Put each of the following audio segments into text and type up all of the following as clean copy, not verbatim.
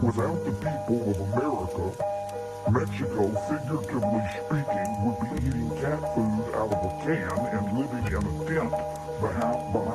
Without the people of America, Mexico, figuratively speaking, would be eating cat food out of a can and living in a tent behind an...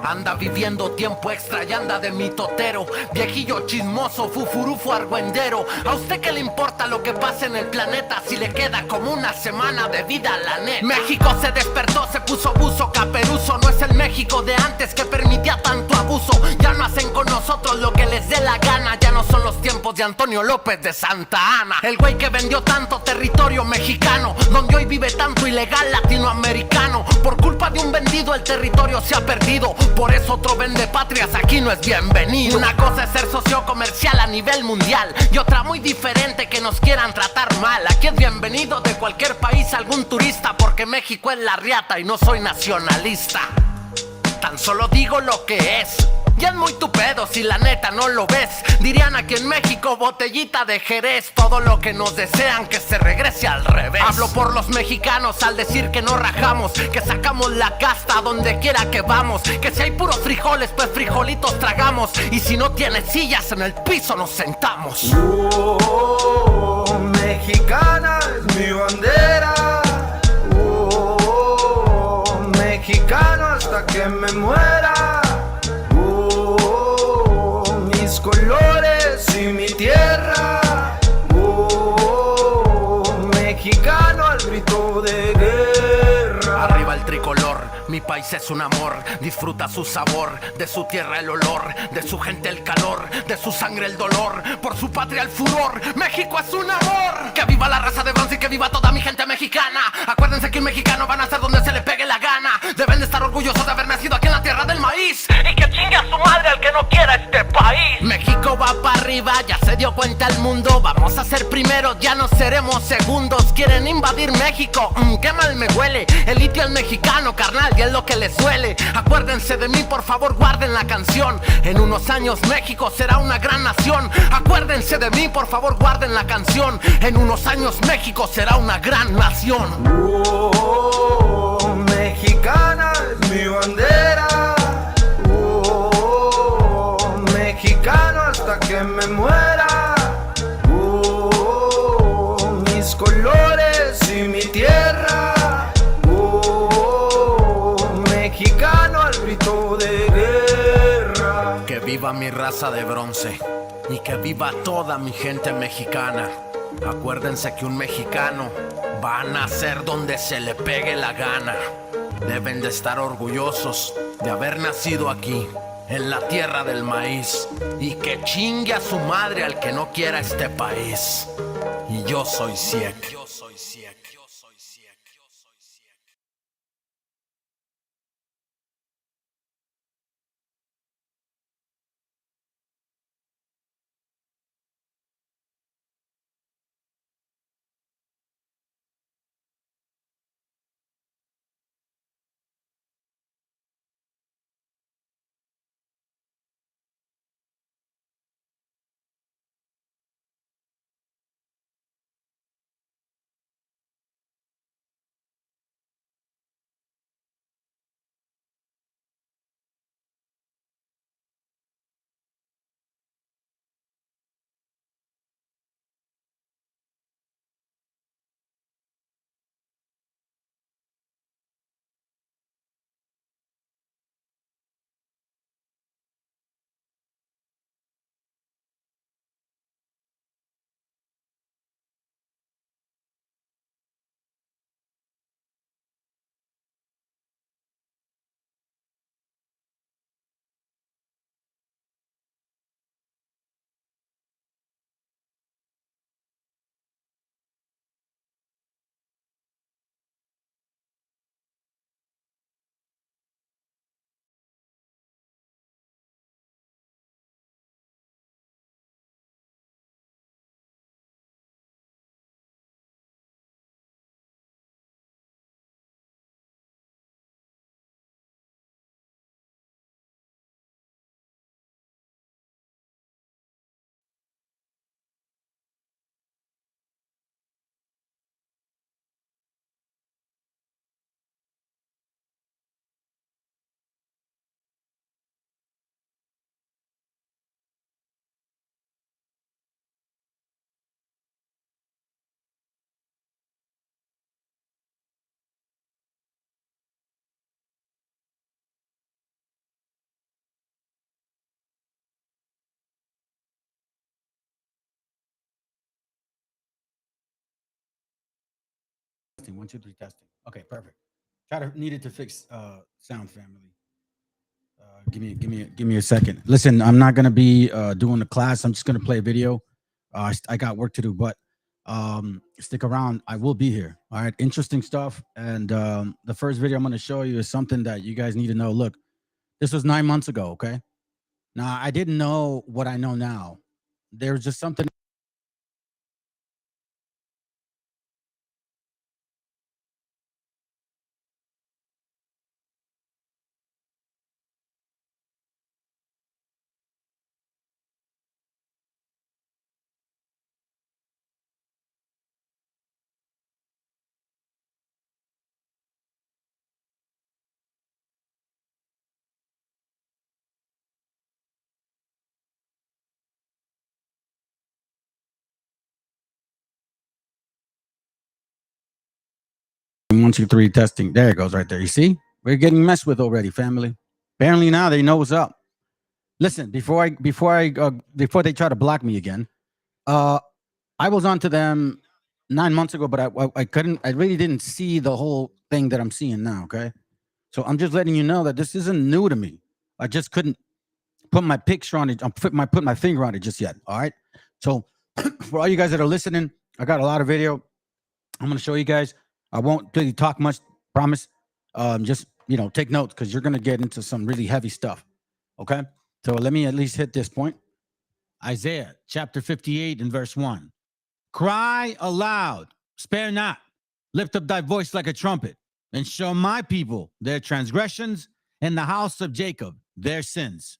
Anda viviendo tiempo extra y anda de mitotero, viejillo chismoso, fufurufo argüendero. ¿A usted qué le importa lo que pasa en el planeta si le queda como una semana de vida, la neta? México se despertó, se puso buzo, caperuzo. No es el México de antes que permitía tanto abuso. Ya no hacen con nosotros lo que les dé la gana. Ya no son los tiempos de Antonio López de Santa Ana, el güey que vendió tanto territorio mexicano, donde hoy vive tanto ilegal latinoamericano. Por culpa de un vendido el territorio se ha perdido. Por eso otro vende patrias aquí no es bienvenido. Una cosa es ser socio comercial a nivel mundial y otra muy diferente que nos quieran tratar mal. Aquí es bienvenido de cualquier país algún turista, porque México es la riata y no soy nacionalista. Tan solo digo lo que es. Ya es muy tu pedo si la neta no lo ves. Dirían aquí en México botellita de Jerez. Todo lo que nos desean que se regrese al revés. Hablo por los mexicanos al decir que no rajamos, que sacamos la casta donde quiera que vamos, que si hay puros frijoles pues frijolitos tragamos, y si no tienes sillas en el piso nos sentamos. Mexicana es mi bandera. Mexicano hasta que me muera. Mis colores y mi tierra. Mexicano al grito de guerra. Arriba el tricolor, mi país es un amor. Disfruta su sabor, de su tierra el olor, de su gente el calor, de su sangre el dolor, por su patria el furor. México es un amor. Que viva la raza de bronce y que viva toda mi gente mexicana. Acuérdense que un mexicano va a nacer donde se le pegue la gana. Deben de estar orgullosos de haber nacido aquí en la tierra del maíz, y que chingue a su madre al que no quiera este país. México va para arriba, ya se dio cuenta el mundo. Vamos a ser primeros, ya no seremos segundos. Quieren invadir México, qué mal me huele. El litio es mexicano, carnal, y es lo que les duele. Acuérdense de mí, por favor, guarden la canción. En unos años México será una gran nación. Acuérdense de mí, por favor, guarden la canción. En unos años México será una gran nación. Mexicana es mi bandera. Mexicano hasta que me muera. Mis colores y mi tierra. Mexicano al grito de guerra. Que viva mi raza de bronce y que viva toda mi gente mexicana. Acuérdense que un mexicano va a nacer donde se le pegue la gana. Deben de estar orgullosos de haber nacido aquí, en la tierra del maíz, y que chingue a su madre al que no quiera este país. Y yo soy Siek. testing. 1, 2, 3 testing. Okay, perfect. Needed to fix sound, family. Give me a second. Listen, I'm not gonna be doing the class. I'm just gonna play a video. I got work to do, but stick around. I will be here. All right, interesting stuff. And the first video I'm gonna show you is something that you guys need to know. Look, this was 9 months ago. Okay, now I didn't know what I know now. There's just something. One, two, three, testing. There it goes, right there. You see, we're getting messed with already, family. Apparently now they know what's up. Listen, before they try to block me again, I was on to them 9 months ago, but I couldn't. I really didn't see the whole thing that I'm seeing now. Okay, so I'm just letting you know that this isn't new to me. I just couldn't put my picture on it. Put my finger on it just yet. All right. So for all you guys that are listening, I got a lot of video. I'm gonna show you guys. I won't really talk much, promise. Just take notes because you're gonna get into some really heavy stuff. Okay, so let me at least hit this point. Isaiah chapter 58 and verse 1. Cry aloud, spare not, lift up thy voice like a trumpet, and show my people their transgressions, and the house of Jacob their sins.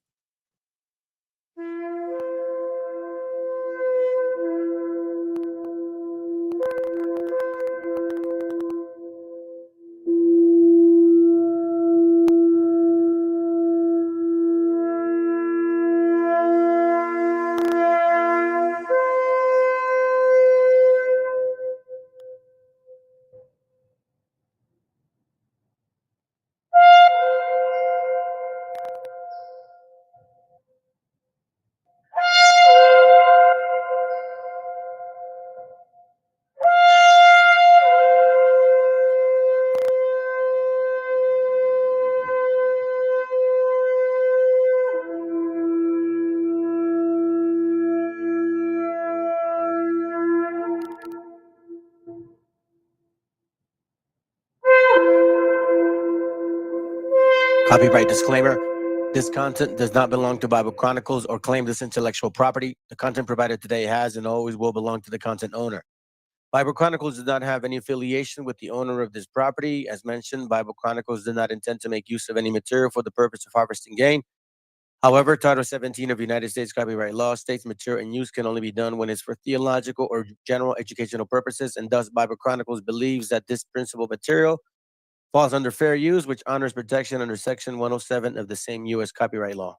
Copyright disclaimer. This content does not belong to Bible Chronicles or claim this intellectual property. The content provided today has and always will belong to the content owner. Bible Chronicles does not have any affiliation with the owner of this property. As mentioned, Bible Chronicles did not intend to make use of any material for the purpose of harvesting gain. However, Title 17 of United States copyright law states material in use can only be done when it's for theological or general educational purposes, and thus Bible Chronicles believes that this principal material falls under fair use, which honors protection under Section 107 of the same U.S. copyright law.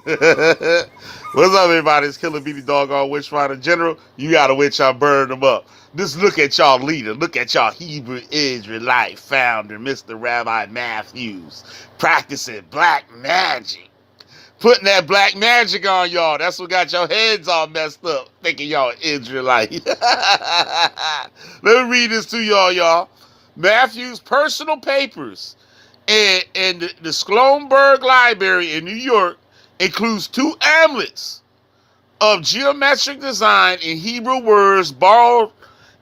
What's up, everybody? It's Killer Beady Doggone Witchfinder General. You got a witch, I burn them up. Just look at y'all leader. Look at y'all Hebrew Israelite founder, Mr. Rabbi Matthews, practicing black magic. Putting that black magic on y'all. That's what got your heads all messed up, thinking y'all Israelite. Let me read this to y'all. Matthews' personal papers and the Sloanberg Library in New York includes 2 amulets of geometric design in Hebrew words borrowed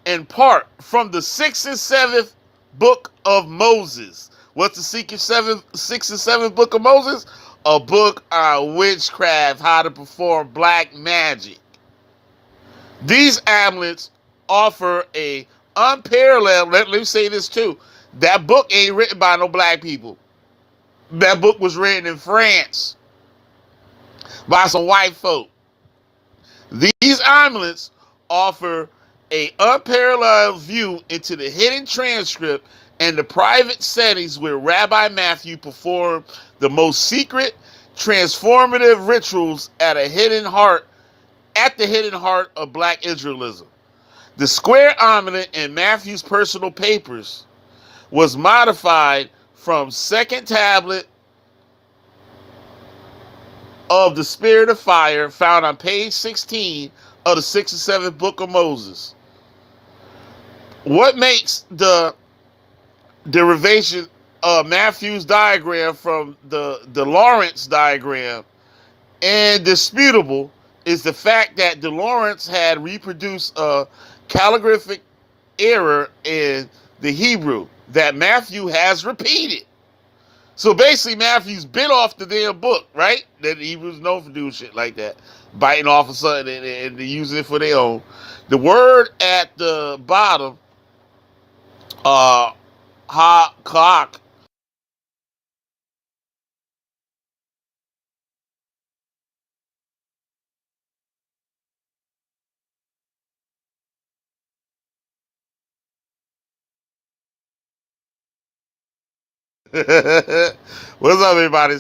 in part from the 6th and 7th book of Moses. What's the 6th and 7th book of Moses? a book on witchcraft, how to perform black magic. These amulets offer a unparalleled, let me say this too, that book ain't written by no black people. That book was written in France by some white folk. These amulets offer a unparalleled view into the hidden transcript and the private settings where Rabbi Matthew performed the most secret, transformative rituals at the hidden heart of black Israelism. The square amulet in Matthew's personal papers was modified from second tablet of the Spirit of Fire found on page 16 of the 6th and 7th book of Moses. What makes the derivation of Matthew's diagram from the Lawrence diagram indisputable is the fact that De Lawrence had reproduced a calligraphic error in the Hebrew that Matthew has repeated. So basically, Matthew's bit off the damn book, right? That he was known for doing shit like that, biting off of something and using it for their own. The word at the bottom, ha-kak, what's up, everybody?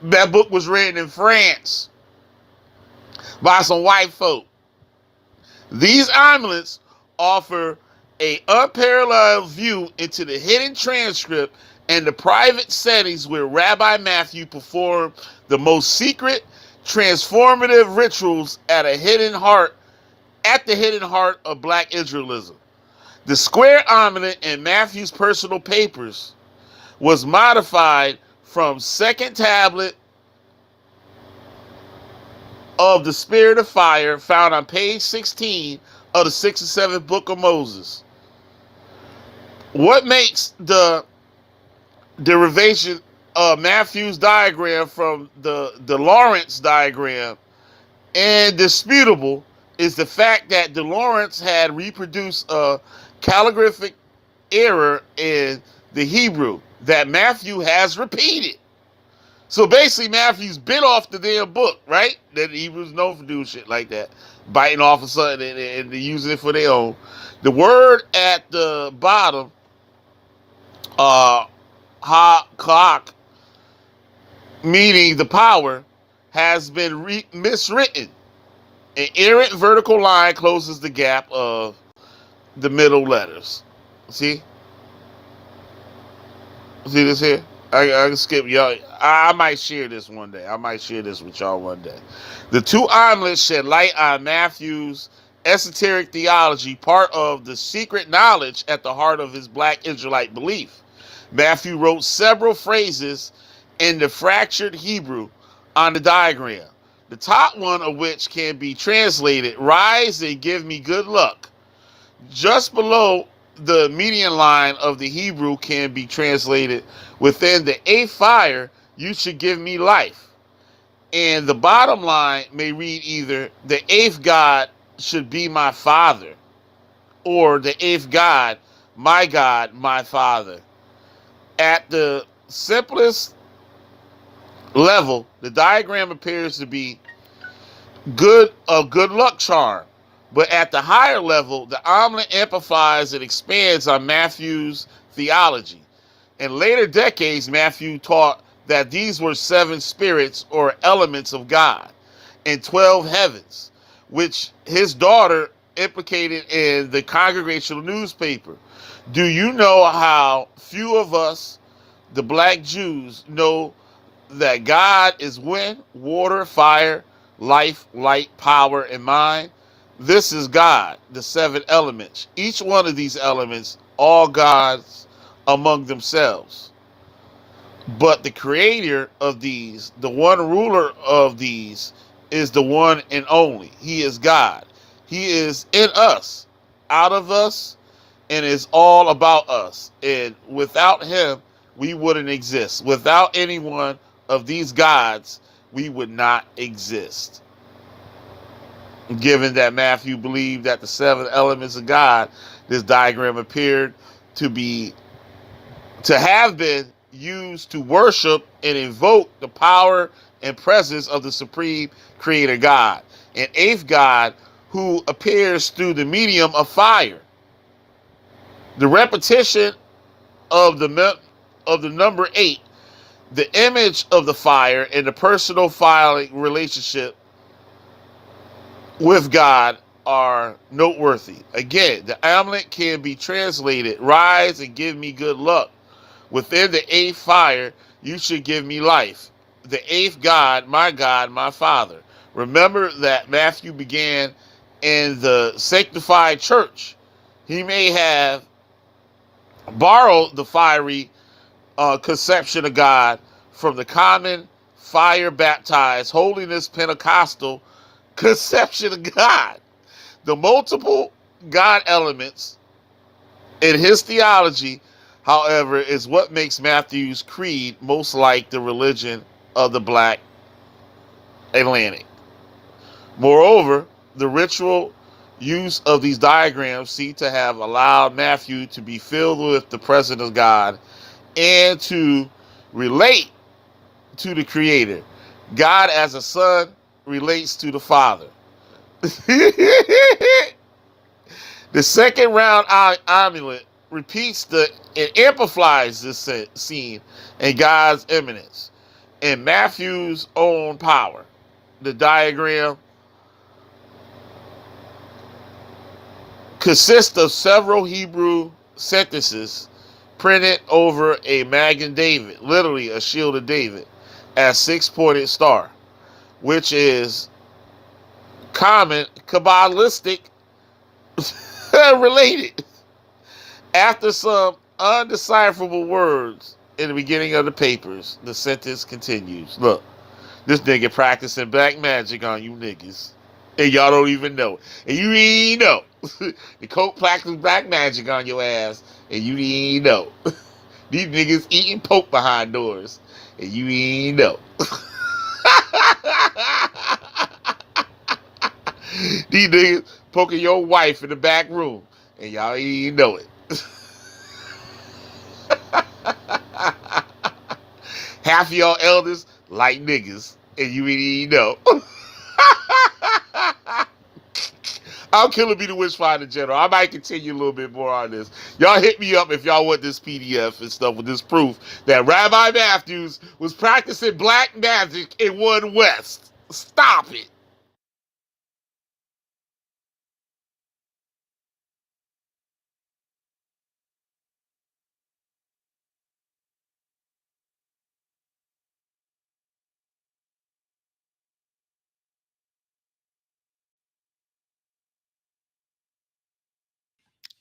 That book was written in France by some white folk. These amulets offer a unparalleled view into the hidden transcript and the private settings where Rabbi Matthew performed the most secret, transformative rituals at the hidden heart of black Israelism. The square amulet in Matthew's personal papers was modified from second tablet of the Spirit of Fire found on page 16 of the 6th and 7th book of Moses. What makes the derivation of Matthew's diagram from the Lawrence diagram indisputable is the fact that De Lawrence had reproduced a calligraphic error in the Hebrew that Matthew has repeated. So basically, Matthew's bit off the damn book, right? That he was known for doing shit like that, biting off of something and using it for their own. The word at the bottom, ha-kak, meaning the power, has been miswritten. An errant vertical line closes the gap of the middle letters. See? See this here? I can skip y'all. I might share this one day. I might share this with y'all one day. The two amulets shed light on Matthew's esoteric theology, part of the secret knowledge at the heart of his black Israelite belief. Matthew wrote several phrases in the fractured Hebrew on the diagram, the top one of which can be translated, "Rise and give me good luck." Just below the median line of the Hebrew can be translated, "Within the eighth fire, you should give me life." And the bottom line may read either, "The eighth God should be my father," or "The eighth God, my father." At the simplest level, the diagram appears to be a good luck charm. But at the higher level, the omelet amplifies and expands on Matthew's theology. In later decades, Matthew taught that these were 7 spirits or elements of God and 12 heavens, which his daughter implicated in the congregational newspaper. Do you know how few of us, the black Jews, know that God is wind, water, fire, life, light, power, and mind? This is God, the 7 elements. Each one of these elements, all gods among themselves. But the creator of these, the one ruler of these, is the one and only. He is God. He is in us, out of us, and is all about us. And without him, we wouldn't exist. Without anyone, of these gods, we would not exist. Given that Matthew believed that the 7 elements of God, this diagram appeared to have been used to worship and invoke the power and presence of the supreme creator God. An 8th God who appears through the medium of fire. The repetition of the number 8, the image of the fire, and the personal filing relationship with God are noteworthy. Again, the amulet can be translated, rise and give me good luck. Within the 8th fire, you should give me life. The 8th God, my Father. Remember that Matthew began in the sanctified church. He may have borrowed the fiery conception of God from the common fire baptized holiness Pentecostal conception of God. The multiple God elements in his theology, however, is what makes Matthew's creed most like the religion of the Black Atlantic. Moreover, the ritual use of these diagrams seem to have allowed Matthew to be filled with the presence of God and to relate to the Creator. God as a son relates to the Father. The second round amulet repeats and amplifies this scene in God's imminence and Matthew's own power. The diagram consists of several Hebrew sentences printed over a Magen David, literally a shield of David, as 6-pointed star, which is common Kabbalistic related. After some undecipherable words in the beginning of the papers, the sentence continues. Look, this nigga practicing black magic on you niggas. And y'all don't even know it. And you ain't know. The coke practicing black magic on your ass. And you ain't know. These niggas eating poke behind doors. And you ain't know. These niggas poking your wife in the back room. And y'all ain't know it. Half of y'all elders like niggas. And you ain't even know. I'm Killer B the Witchfinder General. I might continue a little bit more on this. Y'all hit me up if y'all want this PDF and stuff with this proof that Rabbi Matthews was practicing black magic in one West. Stop it.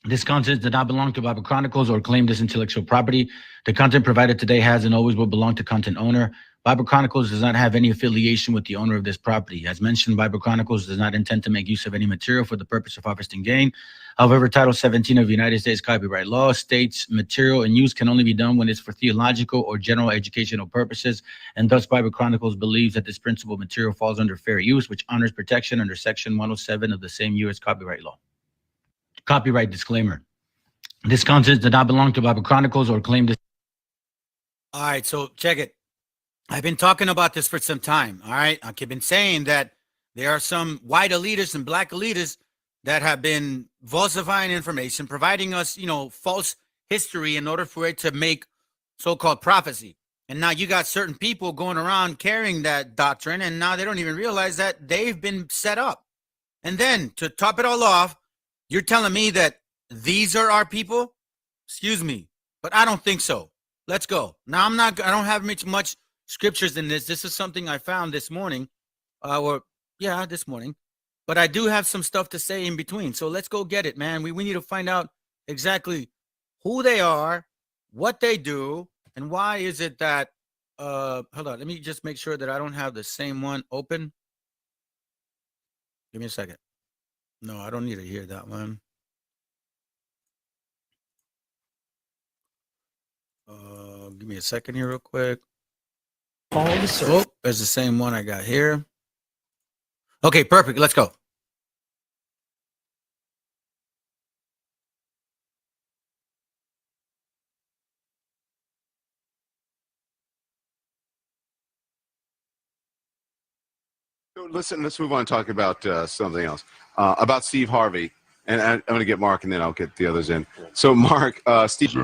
This content did not belong to Bible Chronicles or claim this intellectual property. The content provided today has and always will belong to content owner. Bible Chronicles does not have any affiliation with the owner of this property. As mentioned, Bible Chronicles does not intend to make use of any material for the purpose of harvesting gain. However, Title 17 of the United States copyright law states material and use can only be done when it's for theological or general educational purposes, and thus Bible Chronicles believes that this principal material falls under fair use, which honors protection under Section 107 of the same U.S. copyright law. Copyright disclaimer. This content did not belong to Bible Chronicles or claim this. All right, so check it. I've been talking about this for some time. All right, I've been saying that there are some white elitists and black elitists that have been falsifying information, providing us, false history in order for it to make so-called prophecy. And now you got certain people going around carrying that doctrine, and now they don't even realize that they've been set up. And then to top it all off, you're telling me that these are our people? Excuse me, but I don't think so. Let's go. Now, I don't have much scriptures in this. This is something I found this morning, this morning. But I do have some stuff to say in between. So let's go get it, man. We need to find out exactly who they are, what they do, and why is it that, hold on, let me just make sure that I don't have the same one open. Give me a second. No, I don't need to hear that one. Give me a second here real quick. Oh, there's the same one I got here. Okay, perfect. Let's go. Listen, let's move on and talk about something else. About Steve Harvey. And I'm going to get Mark, and then I'll get the others in. So, Mark, Steve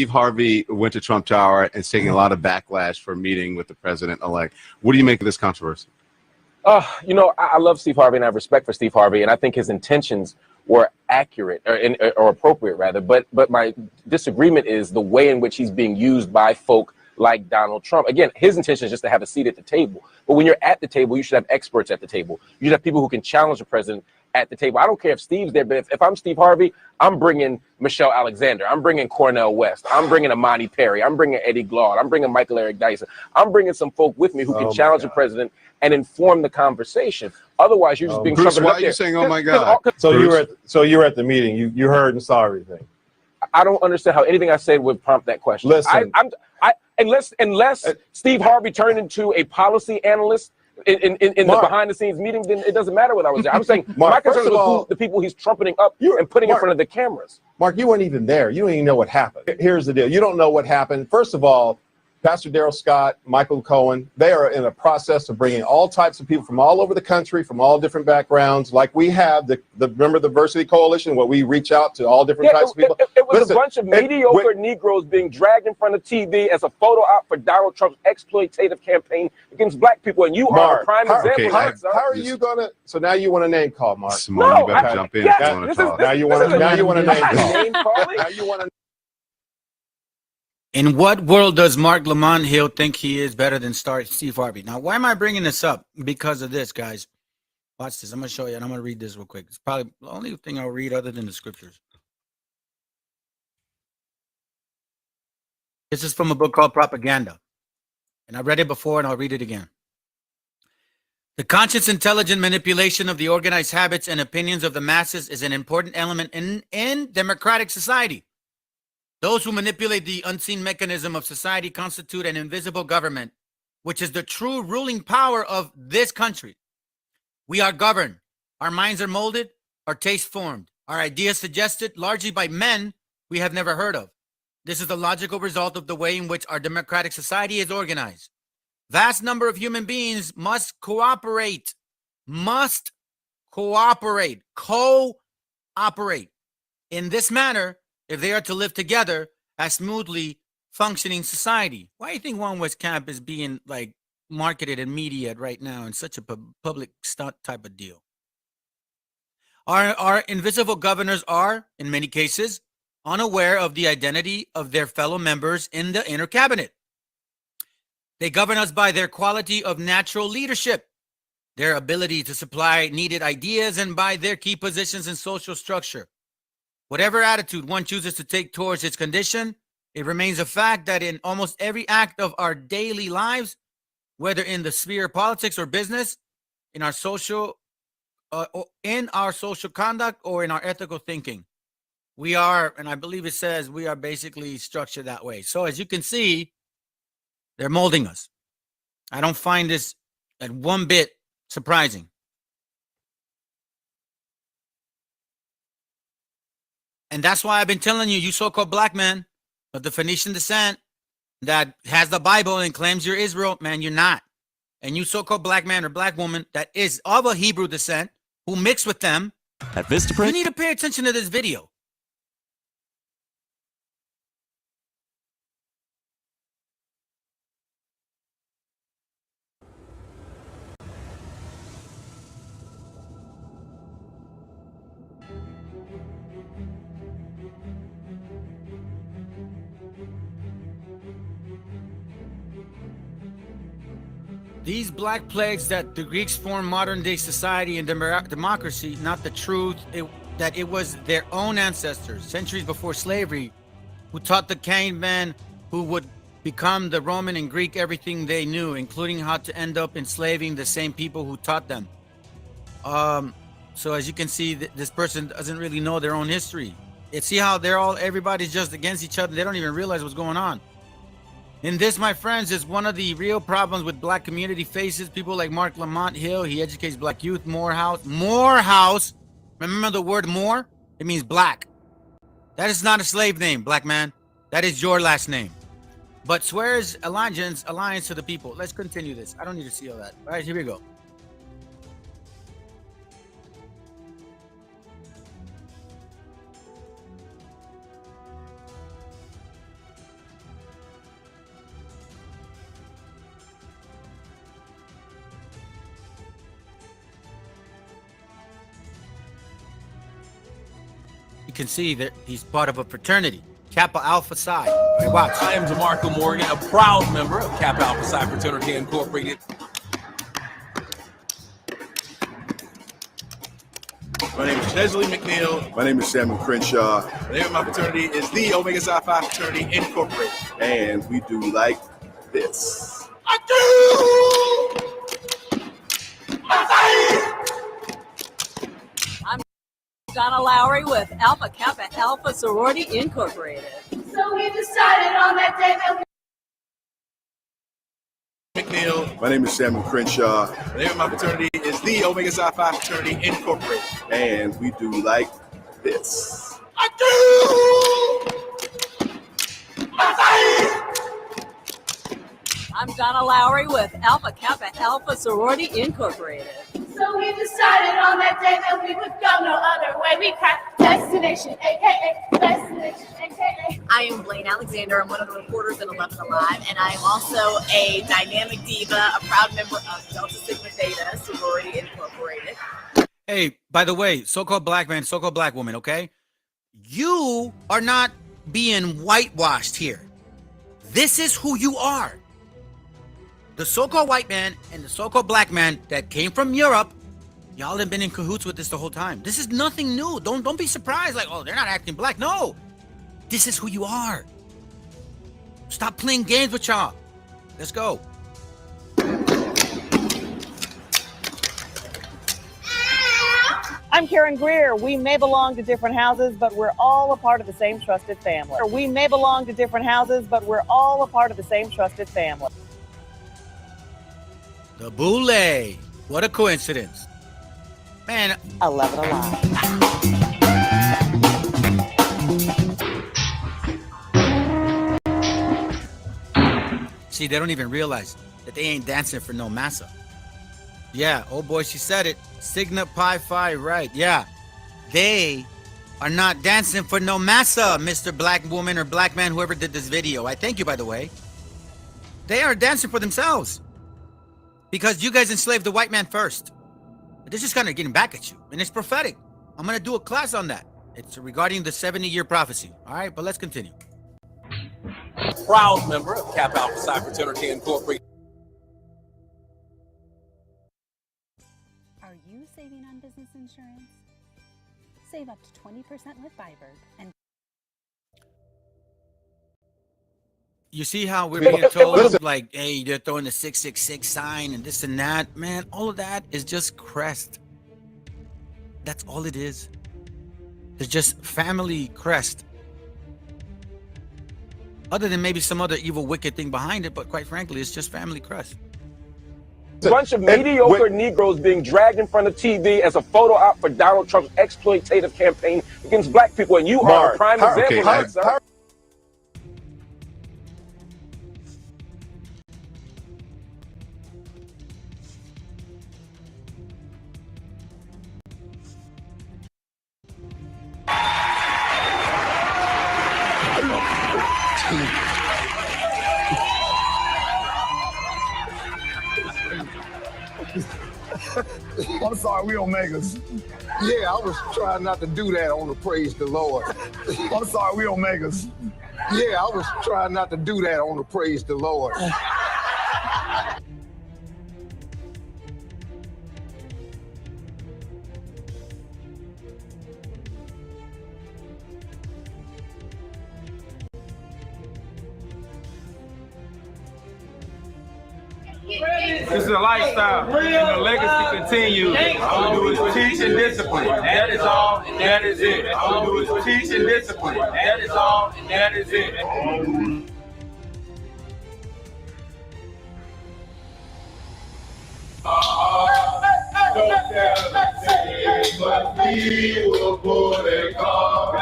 Harvey went to Trump Tower and is taking a lot of backlash for meeting with the president-elect. What do you make of this controversy? You know, I love Steve Harvey and I have respect for Steve Harvey, and I think his intentions were accurate or appropriate, rather. But my disagreement is the way in which he's being used by folk like Donald Trump. Again, his intention is just to have a seat at the table. But when you're at the table, you should have experts at the table. You should have people who can challenge the president at the table. I don't care if Steve's there, but if I'm Steve Harvey, I'm bringing Michelle Alexander. I'm bringing Cornel West. I'm bringing Amani Perry. I'm bringing Eddie Glaude. I'm bringing Michael Eric Dyson. I'm bringing some folk with me who can challenge the president and inform the conversation. Otherwise, you're just being Bruce, trumpeted why up are there. you saying, oh my God? So you were at the meeting. You heard and saw everything. I don't understand how anything I said would prompt that question. Listen. Unless Steve Harvey turned into a policy analyst in the behind the scenes meeting, then it doesn't matter what I was there. I'm saying my concern is the people he's trumpeting up and putting in front of the cameras. Mark, you weren't even there. You don't even know what happened. Here's the deal. You don't know what happened. First of all, Pastor Darrell Scott, Michael Cohen, they are in a process of bringing all types of people from all over the country, from all different backgrounds, like we have remember the Diversity Coalition, where we reach out to all different types of people. It was a bunch of mediocre Negroes being dragged in front of TV as a photo op for Donald Trump's exploitative campaign against black people, and you are a prime example. How are you gonna? So now you want a name call, Mark? Simone, you better jump in. Now you want a name call. Now you want to. In what world does Mark Lamont Hill think he is better than Steve Harvey? Now, why am I bringing this up? Because of this, guys. Watch this. I'm going to show you, and I'm going to read this real quick. It's probably the only thing I'll read other than the scriptures. This is from a book called Propaganda. And I read it before, and I'll read it again. The conscious, intelligent manipulation of the organized habits and opinions of the masses is an important element in democratic society. Those who manipulate the unseen mechanism of society constitute an invisible government, which is the true ruling power of this country. We are governed. Our minds are molded, our tastes formed, our ideas suggested largely by men we have never heard of. This is the logical result of the way in which our democratic society is organized. Vast number of human beings must cooperate. Cooperate in this manner if they are to live together as smoothly functioning society. Why do you think One West Camp is being like marketed in media right now in such a public stunt type of deal? Our invisible governors are, in many cases, unaware of the identity of their fellow members in the inner cabinet. They govern us by their quality of natural leadership, their ability to supply needed ideas, and by their key positions in social structure. Whatever attitude one chooses to take towards its condition, it remains a fact that in almost every act of our daily lives, whether in the sphere of politics or business, in our social conduct or in our ethical thinking, we are, and I believe it says, we are basically structured that way. So as you can see, they're molding us. I don't find this at one bit surprising. And that's why I've been telling you, you so-called black man of the Phoenician descent that has the Bible and claims you're Israel, man, you're not. And you so-called black man or black woman that is of a Hebrew descent who mixed with them, at Vistaprint, you need to pay attention to this video. These black plagues that the Greeks formed modern day society and democracy, not the truth, that it was their own ancestors, centuries before slavery, who taught the caveman who would become the Roman and Greek everything they knew, including how to end up enslaving the same people who taught them. So as you can see, this person doesn't really know their own history. See how everybody's just against each other. They don't even realize what's going on. And this, my friends, is one of the real problems with black community faces. People like Mark Lamont Hill, he educates black youth. Morehouse. Remember the word more? It means black. That is not a slave name, black man. That is your last name. But swears allegiance to the people. Let's continue this. I don't need to see all that. All right, here we go. You can see that he's part of a fraternity, Kappa Alpha Psi. Right, watch. I am DeMarco Morgan, a proud member of Kappa Alpha Psi Fraternity Incorporated. My name is Chesley McNeil. My name is Samuel Crenshaw. The name of my fraternity is the Omega Psi Phi Fraternity Incorporated. And we do like this. I do! I'm Donna Lowry with Alpha Kappa Alpha Sorority Incorporated. So we decided on that day that McNeil. My name is Samuel Crenshaw. The name of my fraternity is the Omega Psi Phi Fraternity Incorporated. And we do like this. I do! I'm Donna Lowry with Alpha Kappa Alpha Sorority Incorporated. So we decided on that day that we would go no other way. We cracked Destination, aka Destination, aka. I am Blaine Alexander. I'm one of the reporters in 11 Alive, and I am also a dynamic diva, a proud member of Delta Sigma Theta Sorority Incorporated. Hey, by the way, so-called black man, so-called black woman, okay? You are not being whitewashed here. This is who you are. The so-called white man and the so-called black man that came from Europe, y'all have been in cahoots with this the whole time. This is nothing new. Don't be surprised like, oh, they're not acting black. No, this is who you are. Stop playing games with y'all. Let's go. I'm Karen Greer. We may belong to different houses, but we're all a part of the same trusted family. We may belong to different houses, but we're all a part of the same trusted family. The Boule. What a coincidence. Man. 11 Alive. See, they don't even realize that they ain't dancing for no massa. Yeah, oh boy, she said it. Sigma Pi Phi, right. Yeah. They are not dancing for no massa, Mr. Black Woman or Black Man, whoever did this video. I thank you, by the way. They are dancing for themselves. Because you guys enslaved the white man first. This is kind of getting back at you. And it's prophetic. I'm going to do a class on that. It's regarding the 70-year prophecy. All right, but let's continue. Proud member of Kappa Alpha Psi Fraternity Incorporated. Are you saving on business insurance? Save up to 20% with Viberg and You see how we're being told, like, hey, they're throwing the 666 sign and this and that. Man, all of that is just crest. That's all it is. It's just family crest. Other than maybe some other evil, wicked thing behind it, but quite frankly, it's just family crest. A bunch of mediocre Negroes being dragged in front of TV as a photo op for Donald Trump's exploitative campaign against black people, and you are a prime example of that, sir. I'm sorry, we Omegas. Yeah, I was trying not to do that on the Praise the Lord. I'm sorry, we Omegas. Yeah, I was trying not to do that on the Praise the Lord. This is a lifestyle, and the legacy continues. All we do is teach and discipline. That is all, and that is it. All we do is teach and discipline. That is all, and that is it. Don't tell the thing, but we will pull it off.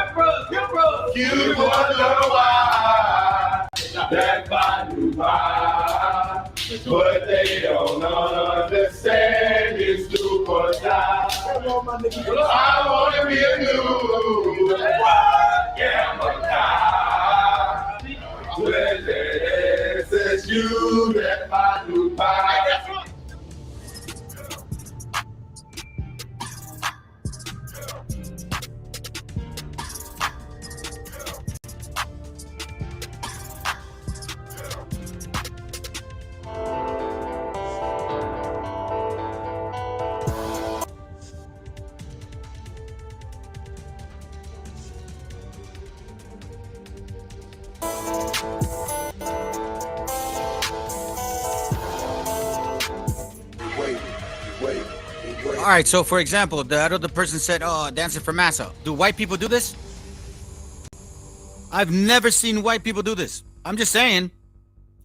You wonder why that body why, but they don't understand it's do or die. I wanna be a new gamma guy. With it is you that I do pie. All right, so for example, the other person said, oh, dancing for massa. Do white people do this? I've never seen white people do this. I'm just saying.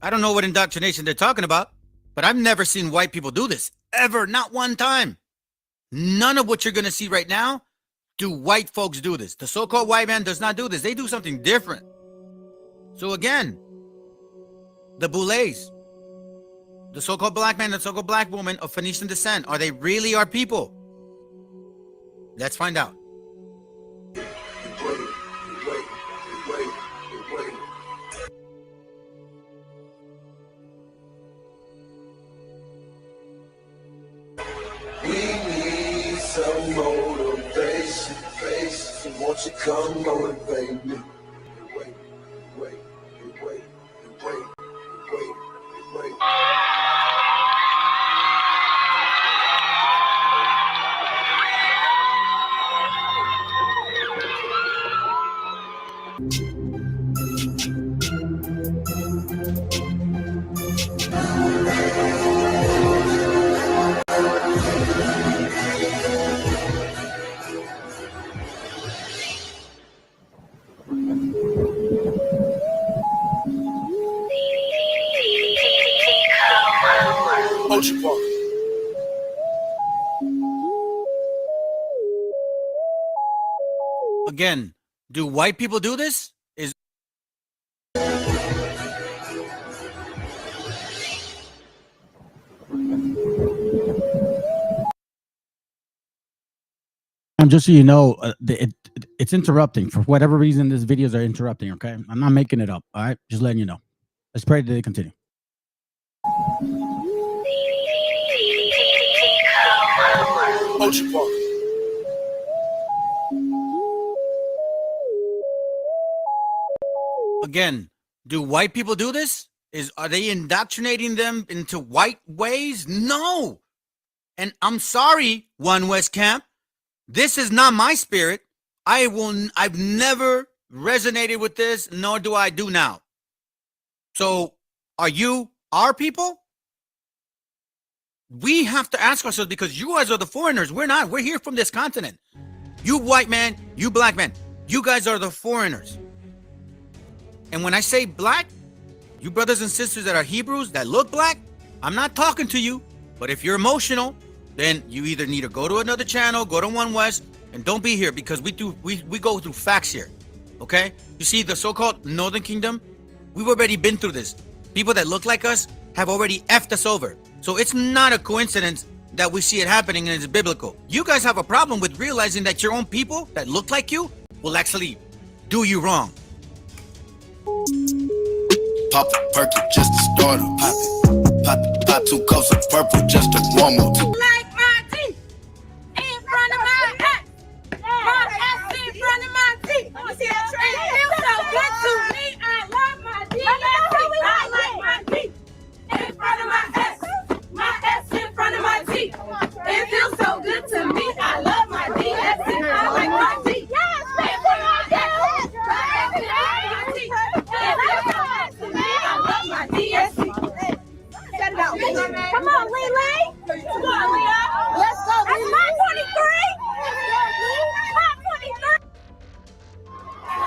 I don't know what indoctrination they're talking about, but I've never seen white people do this. Ever. Not one time. None of what you're going to see right now do white folks do this. The so-called white man does not do this. They do something different. So again, the boulets, the so-called black man, the so-called black woman of Phoenician descent, are they really our people? Let's find out. We need some motivation, so won't you come motivate me? Wait. Again, do white people do this? Just so you know, it's interrupting. For whatever reason, these videos are interrupting, okay? I'm not making it up, all right? Just letting you know. Let's pray that they continue. Again, do white people do this? Are they indoctrinating them into white ways? No. And I'm sorry, One West Camp. This is not my spirit. I've never resonated with this, nor do I do now. So are you our people? We have to ask ourselves, because you guys are the foreigners. We're not. We're here from this continent. You white man, you black man, you guys are the foreigners. And when I say black, you brothers and sisters that are Hebrews that look black, I'm not talking to you. But if you're emotional, then you either need to go to another channel, go to One West, and don't be here, because we go through facts here. Okay? You see, the so-called Northern Kingdom, we've already been through this. People that look like us have already effed us over. So it's not a coincidence that we see it happening and it's biblical. You guys have a problem with realizing that your own people that look like you will actually do you wrong. Pop a perky just to start a pop 2 cups of purple just to warm up. Like my teeth in front of my hat. My ass in front of my teeth. It feels so good to me. I love my teeth. I like my teeth in front of my ass. My ass in front of my teeth. It feels so good to me. I love my teeth. I like my teeth. Yes, come on, Lele. Come on, Leah. Let's go. That's my 23. My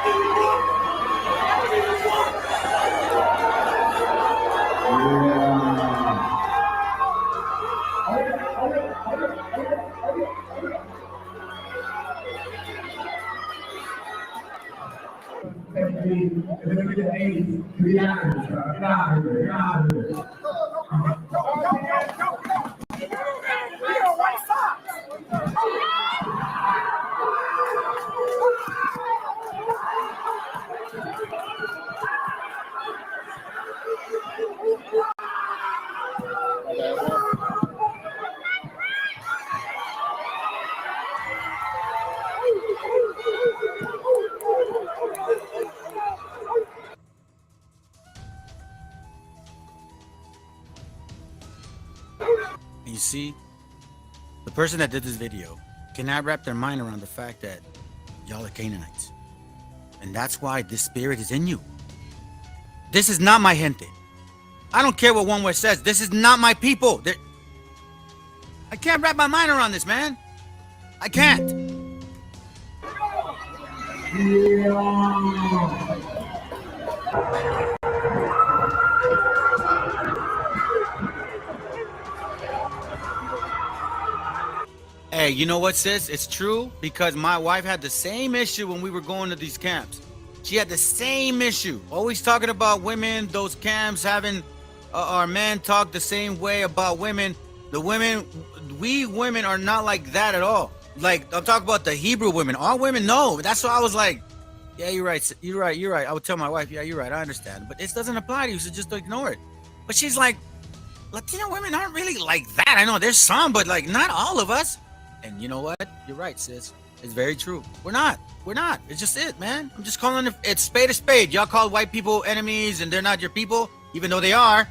23. You see, the person that did this video cannot wrap their mind around the fact that y'all are Canaanites. And that's why this spirit is in you. This is not my gente. I don't care what one word says. This is not my people. I can't wrap my mind around this, man. I can't. Hey, you know what, sis? It's true because my wife had the same issue when we were going to these camps. She had the same issue. Always talking about women, those camps having our men talk the same way about women. The women, we women are not like that at all. Like, I'm talking about the Hebrew women. Our women, no. That's why I was like, yeah, you're right. You're right. You're right. I would tell my wife, yeah, you're right. I understand. But this doesn't apply to you, so just ignore it. But she's like, Latino women aren't really like that. I know there's some, but like not all of us. And you know what? You're right, sis. It's very true. We're not. We're not. It's just it, man. I'm just calling it. It's spade a spade. Y'all call white people enemies and they're not your people, even though they are.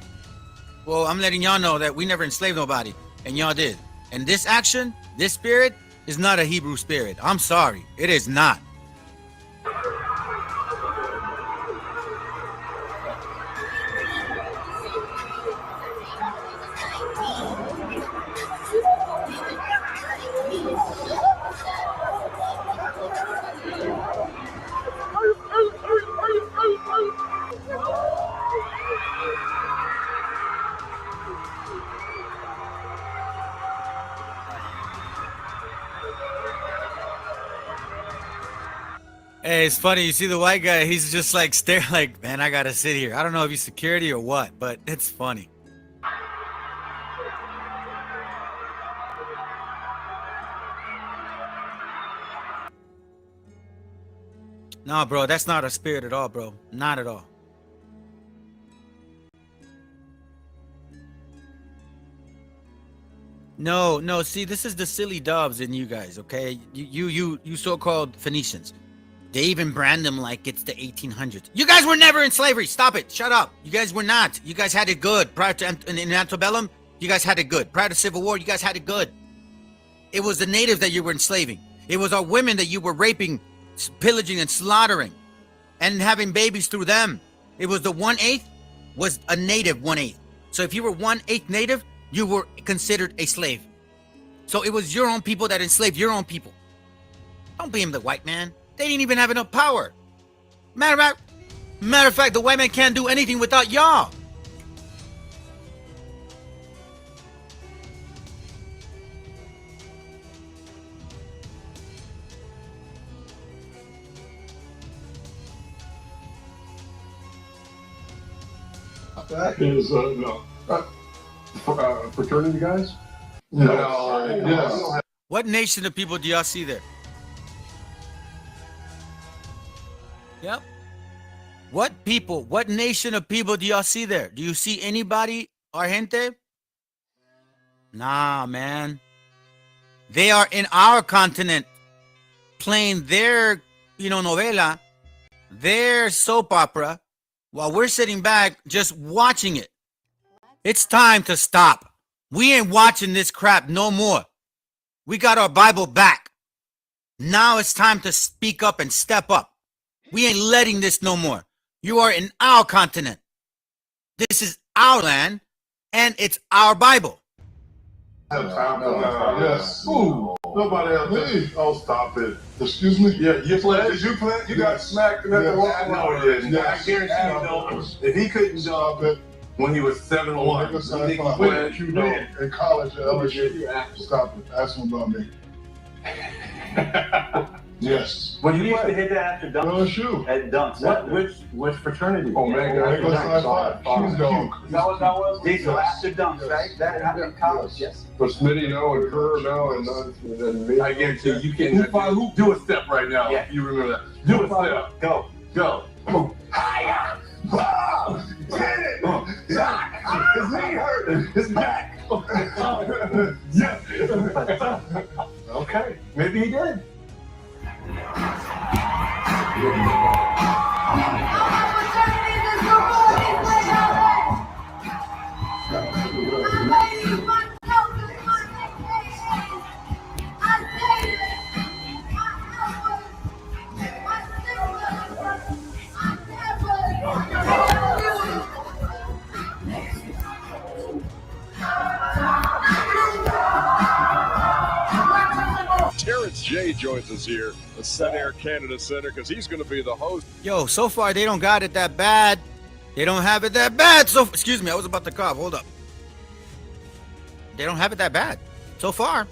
Well, I'm letting y'all know that we never enslaved nobody, and y'all did. And this action, this spirit, is not a Hebrew spirit. I'm sorry. It is not. Hey, it's funny. You see the white guy, he's just like staring like, man, I gotta sit here. I don't know if he's security or what, but it's funny. No, bro, that's not a spirit at all, bro. Not at all. No, see, this is the silly doves in you guys, okay? You so-called Phoenicians. They even brand them like it's the 1800s. You guys were never in slavery. Stop it. Shut up. You guys were not. You guys had it good. Prior to in antebellum, you guys had it good. Prior to Civil War, you guys had it good. It was the natives that you were enslaving. It was our women that you were raping, pillaging, and slaughtering, and having babies through them. It was the 1/8 was a native 1/8. So if you were 1/8 native, you were considered a slave. So it was your own people that enslaved your own people. Don't blame the white man. They didn't even have enough power. Matter of fact, the white man can't do anything without y'all. That is fraternity guys. No. What nation of people do y'all see there? Yep. What nation of people do y'all see there? Do you see anybody, our gente? Nah, man. They are in our continent playing their, novela, their soap opera, while we're sitting back just watching it. It's time to stop. We ain't watching this crap no more. We got our Bible back. Now it's time to speak up and step up. We ain't letting this no more. You are in our continent. This is our land, and it's our Bible. Yes. Ooh, nobody else. Please. Oh, stop it. Excuse me? Yeah, you played. Did you play? You got smacked in the wall. No, he didn't. I guarantee you don't. If he couldn't jump when he was 7'1", you think he played? You did in college at LSU. Stop it. Ask him about me. Yes. When you used to hit that after dunks? LSU. At dunks. Which fraternity? Omega. Nicholas High Five. Shoes dog. Is that what that was? So after dunks, right? That happened in college, yes. For Smitty now and Kerr now and me. I guarantee you can do a step right now. Yeah. You remember that. Do a step. Go. Go. Hiya! Wow! Get it! His knee hurt. His back. Yes. Okay. Maybe he did. Terrence J joins us here at Sun Air Canada Center because he's going to be the host. Yo, so far they don't got it that bad. They don't have it that bad. So, excuse me, I was about to cough. Hold up. They don't have it that bad so far.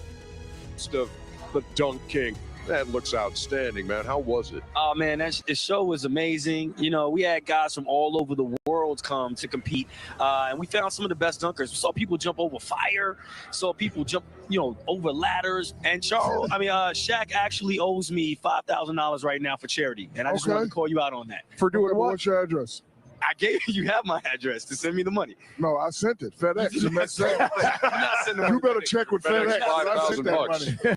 Of the Dunk King. That looks outstanding, man. How was it? Oh, man, the show was amazing. You know, we had guys from all over the world come to compete, and we found some of the best dunkers. We saw people jump over fire, saw people jump, over ladders. And Shaq actually owes me $5,000 right now for charity, and I just wanted to call you out on that. For doing what? What's your address? I gave you have my address to send me the money. No, I sent it. FedEx. You're not sending You better check with FedEx. I sent that money.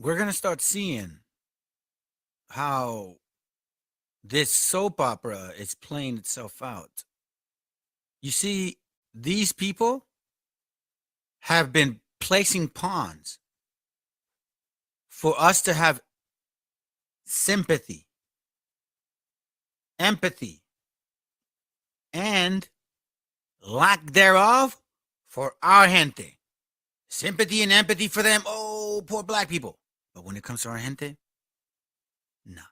We're going to start seeing how this soap opera is playing itself out. You see, these people have been placing pawns for us to have sympathy, empathy, and lack thereof for our gente. Sympathy and empathy for them. Oh, poor black people. But when it comes to our gente, no.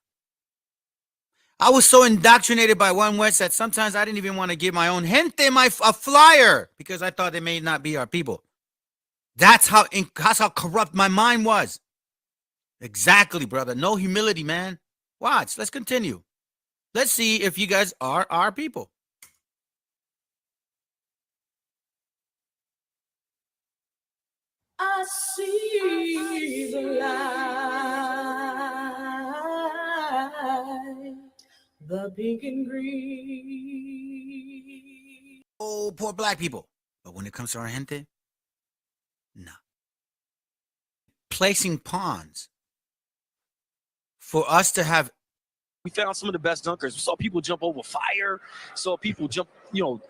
I was so indoctrinated by One West that sometimes I didn't even want to give my own gente a flyer because I thought they may not be our people. That's how corrupt my mind was. Exactly, brother. No humility, man. Watch. Let's continue. Let's see if you guys are our people. I see the light, the pink and green. Oh, poor black people. But when it comes to our gente, no. Placing pawns for us to have. We found some of the best dunkers. We saw people jump over fire, saw people jump,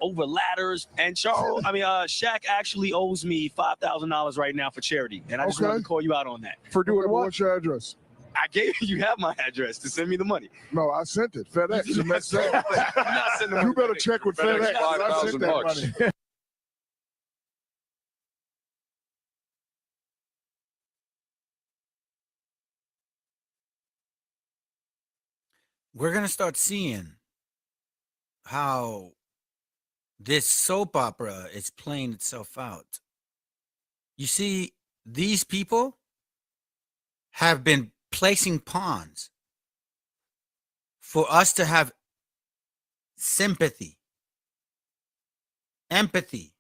over ladders. And Shaq actually owes me $5,000 right now for charity, and I just wanted to call you out on that. For doing what? What's your address? I gave you have my address to send me the money. No, I sent it. FedEx. You're not sending You better check with FedEx. I sent that money. We're going to start seeing how this soap opera is playing itself out. You see, these people have been placing pawns for us to have sympathy, empathy,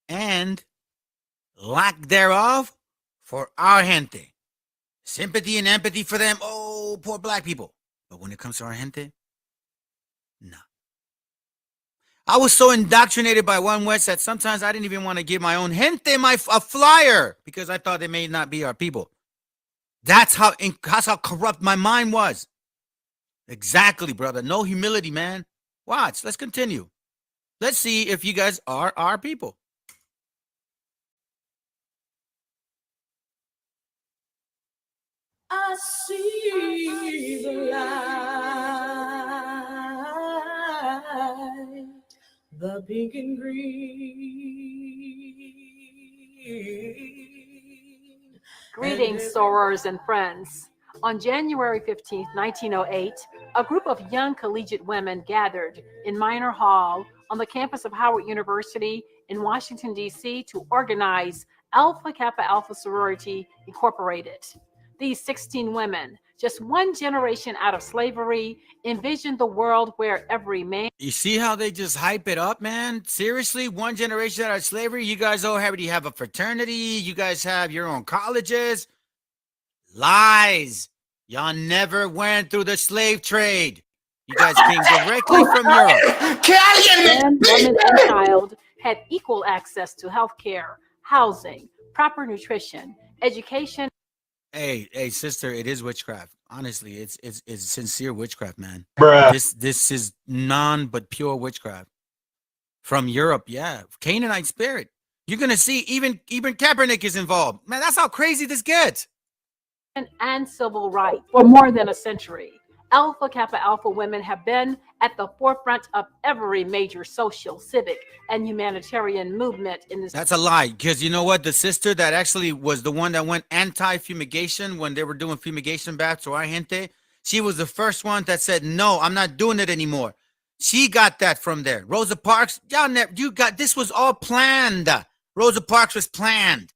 and lack thereof for our gente. Sympathy and empathy for them. Oh, poor black people. But when it comes to our gente, no. I was so indoctrinated by One West that sometimes I didn't even want to give my own gente a flyer because I thought they may not be our people. That's how corrupt my mind was. Exactly, brother. No humility, man. Watch. Let's continue. Let's see if you guys are our people. I see the light, the pink and green. Greetings, sorors and friends. On January 15, 1908, a group of young collegiate women gathered in Minor Hall on the campus of Howard University in Washington, D.C. to organize Alpha Kappa Alpha Sorority Incorporated. These 16 women, just one generation out of slavery, envisioned the world where every man... You see how they just hype it up, man? Seriously, one generation out of slavery? You guys already have a fraternity. You guys have your own colleges. Lies. Y'all never went through the slave trade. You guys came directly from Europe. Man, woman, and child had equal access to health care, housing, proper nutrition, education. Hey, sister, it is witchcraft. Honestly, it's sincere witchcraft, man. Bruh. This is none but pure witchcraft from Europe. Yeah, Canaanite spirit. You're gonna see even Kaepernick is involved. Man, that's how crazy this gets. And civil rights for more than a century. Alpha Kappa Alpha women have been at the forefront of every major social, civic, and humanitarian movement in this. That's a lie, because you know what? The sister that actually was the one that went anti-fumigation when they were doing fumigation baths or gente, she was the first one that said, no, I'm not doing it anymore. She got that from there. Rosa Parks, this was all planned. Rosa Parks was planned.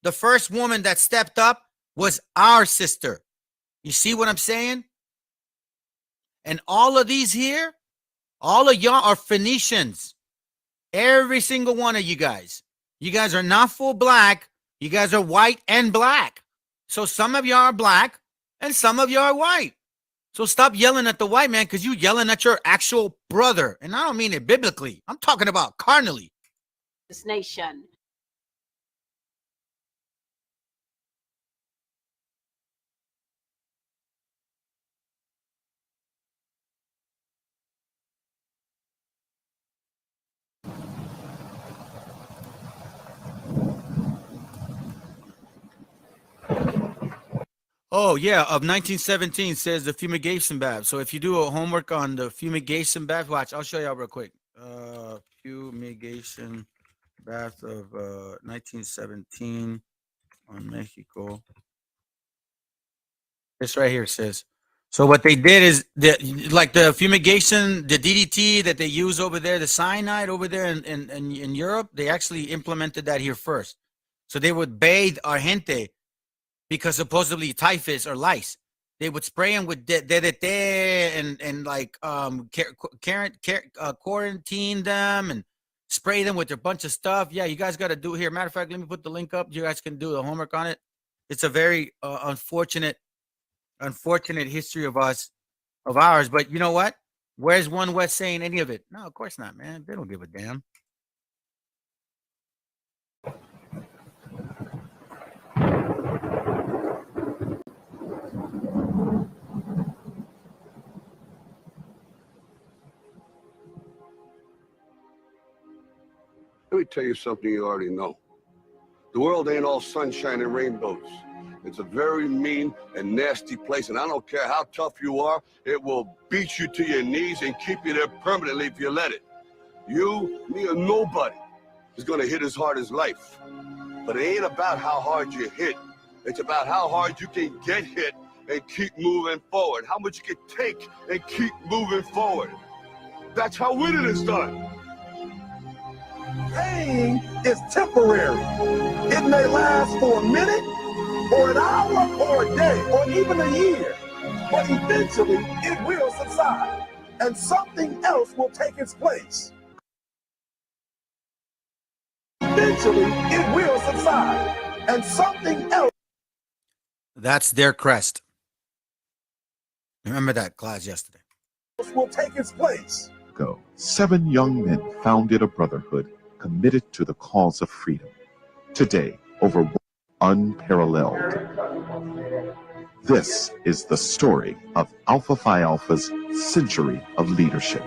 The first woman that stepped up was our sister. You see what I'm saying? And all of these here, all of y'all are Phoenicians. Every single one of you guys. You guys are not full black. You guys are white and black. So some of y'all are black and some of y'all are white. So stop yelling at the white man because you're yelling at your actual brother. And I don't mean it biblically. I'm talking about carnally. This nation. Oh, yeah, of 1917 says the fumigation bath. So if you do a homework on the fumigation bath, watch, I'll show y'all real quick. Fumigation bath of 1917 on Mexico. This right here says. So what they did is, like the fumigation, the DDT that they use over there, the cyanide over there in Europe, they actually implemented that here first. So they would bathe our gente because supposedly typhus or lice. They would spray them with DDT and like quarantine them and spray them with a bunch of stuff. Yeah, you guys got to do it here. Matter of fact, let me put the link up. You guys can do the homework on it. It's a very unfortunate history of ours. But you know what? Where's One West saying any of it? No, of course not, man. They don't give a damn. Let me tell you something you already know. The world ain't all sunshine and rainbows. It's a very mean and nasty place, and I don't care how tough you are, it will beat you to your knees and keep you there permanently if you let it. You, me, or nobody is gonna hit as hard as life. But it ain't about how hard you hit. It's about how hard you can get hit and keep moving forward. How much you can take and keep moving forward. That's how winning is done. Pain is temporary. It may last for a minute, or an hour, or a day, or even a year. But eventually, it will subside, and something else will take its place. Eventually, it will subside, and something else. That's their crest. Remember that class yesterday. Will take its place. 7 young men founded a brotherhood committed to the cause of freedom. Today, over unparalleled. This is the story of Alpha Phi Alpha's century of leadership.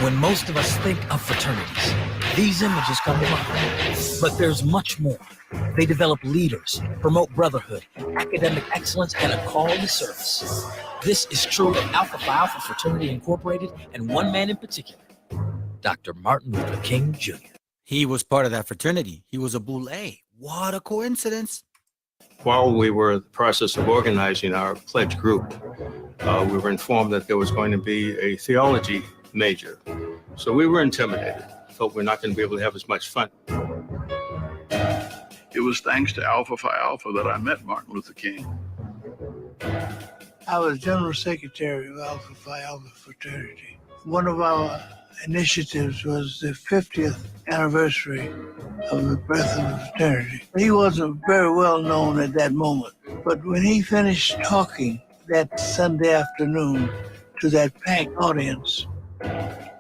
When most of us think of fraternities, these images come to mind. But there's much more. They develop leaders, promote brotherhood, academic excellence, and a call to service. This is true of Alpha Phi Alpha Fraternity Incorporated and one man in particular, Dr. Martin Luther King Jr. he was part of that fraternity. He was a boule. What a coincidence. While we were in the process of organizing our pledge group, we were informed that there was going to be a theology major. So we were intimidated, thought we're not going to be able to have as much fun. It was thanks to Alpha Phi Alpha that I met Martin Luther King. I was General Secretary of Alpha Phi Alpha fraternity. One of our initiatives was the 50th anniversary of the birth of the fraternity. He wasn't very well known at that moment, but when he finished talking that Sunday afternoon to that packed audience,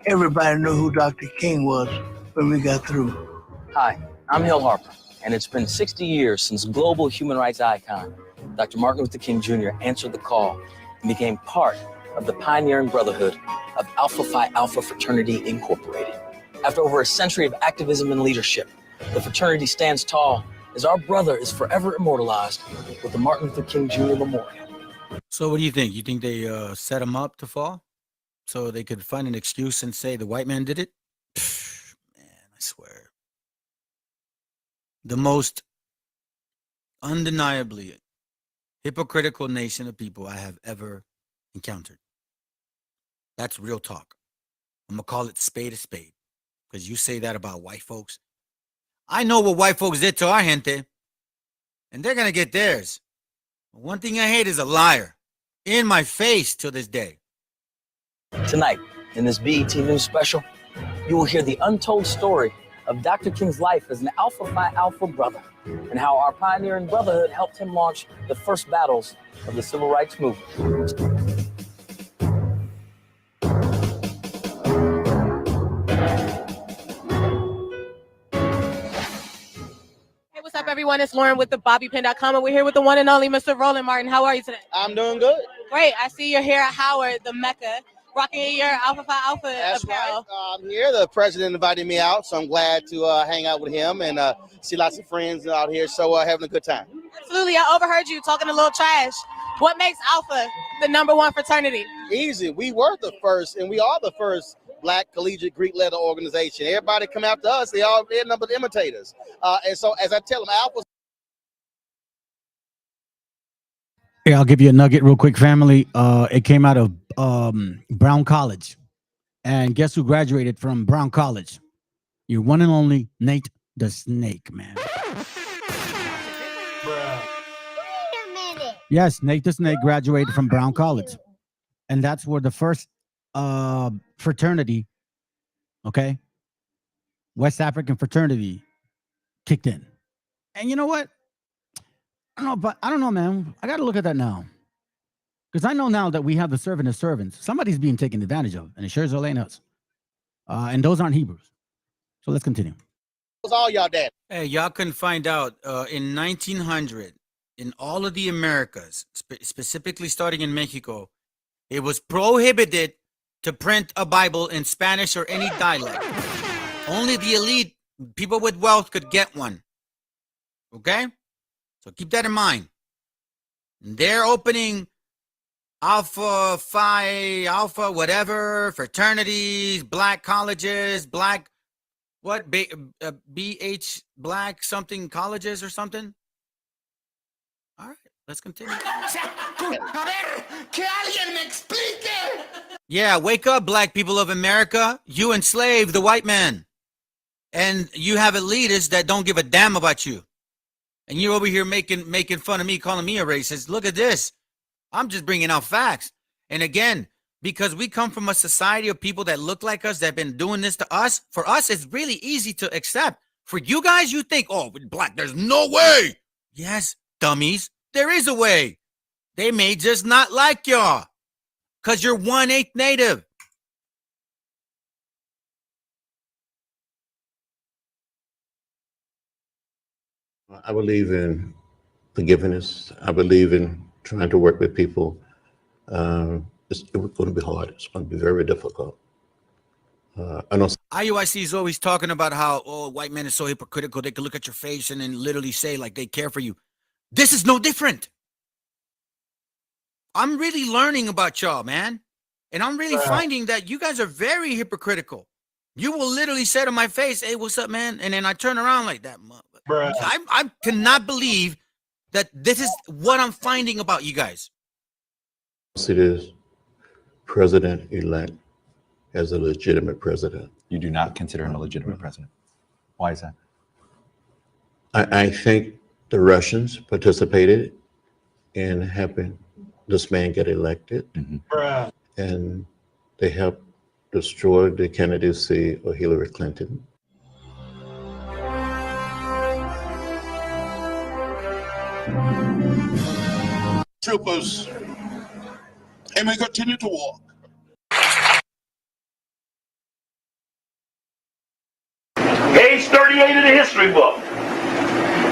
everybody knew who Dr. King was when we got through. Hi, I'm Hill Harper, and it's been 60 years since global human rights icon Dr. Martin Luther King Jr. answered the call and became part of the pioneering brotherhood of Alpha Phi Alpha Fraternity Incorporated. After over a century of activism and leadership, the fraternity stands tall as our brother is forever immortalized with the Martin Luther King Jr. Memorial. So what do you think? You think they set him up to fall so they could find an excuse and say the white man did it? Pfft, man, I swear. The most undeniably hypocritical nation of people I have ever encountered. That's real talk. I'm going to call it spade a spade because you say that about white folks. I know what white folks did to our gente, and they're going to get theirs. One thing I hate is a liar in my face till this day. Tonight, in this BET News special, you will hear the untold story of Dr. King's life as an Alpha Phi Alpha brother and how our pioneering brotherhood helped him launch the first battles of the civil rights movement. Hey, what's up, everyone? It's Lauren with the BobbyPin.com, and we're here with the one and only Mr. Roland Martin. How are you today? I'm doing good. Great. I see you're here at Howard, the Mecca, rocking your Alpha Phi Alpha That's apparel. right. I'm here. The president invited me out, so I'm glad to hang out with him and see lots of friends out here. So having a good time. Absolutely. I overheard you talking a little trash. What makes Alpha the #1 fraternity? Easy. We were the first, and we are the first Black collegiate Greek letter organization. Everybody come after us. They're number of imitators. And so, as I tell them, Alpha. Hey, I'll give you a nugget real quick, family. It came out of Brown College. And guess who graduated from Brown College? Your one and only Nate the Snake, man. Yes, Nate the Snake graduated from Brown College. And that's where the first fraternity, okay, West African fraternity kicked in. And you know what? I don't know, man. I got to look at that now. Because I know now that we have the servant of servants. Somebody's being taken advantage of, and it sure as hell ain't us. And those aren't Hebrews. So let's continue. Was all y'all dad. Hey, y'all can find out in 1900, in all of the Americas, specifically starting in Mexico, it was prohibited to print a Bible in Spanish or any dialect. Only the elite, people with wealth, could get one. Okay? So keep that in mind. They're opening Alpha Phi Alpha, whatever, fraternities, black colleges, black, what, BH, black something colleges or something. All right, let's continue. Yeah, wake up, black people of America. You enslave the white man. And you have elitists that don't give a damn about you. And you're over here making fun of me, calling me a racist. Look at this. I'm just bringing out facts. And again, because we come from a society of people that look like us, that have been doing this to us, for us, it's really easy to accept. For you guys, you think, oh, black, there's no way. Yes, dummies, there is a way. They may just not like y'all because you're 1/8 native. I believe in forgiveness. I believe in trying to work with people. It's going to be hard. It's going to be very difficult. I know. IUIC is always talking about how, oh, white men are so hypocritical. They can look at your face and then literally say like they care for you. This is no different. I'm really learning about y'all, man. And I'm really finding that you guys are very hypocritical. You will literally say to my face, "Hey, what's up, man?" And then I turn around like that. Bruh. I cannot believe that this is what I'm finding about you guys. See this president-elect as a legitimate president. You do not consider him a legitimate president. Why is that? I think the Russians participated in helping this man get elected, Bruh. and they helped destroy the candidacy of Hillary Clinton. Troopers, and we continue to walk. Page 38 of the history book.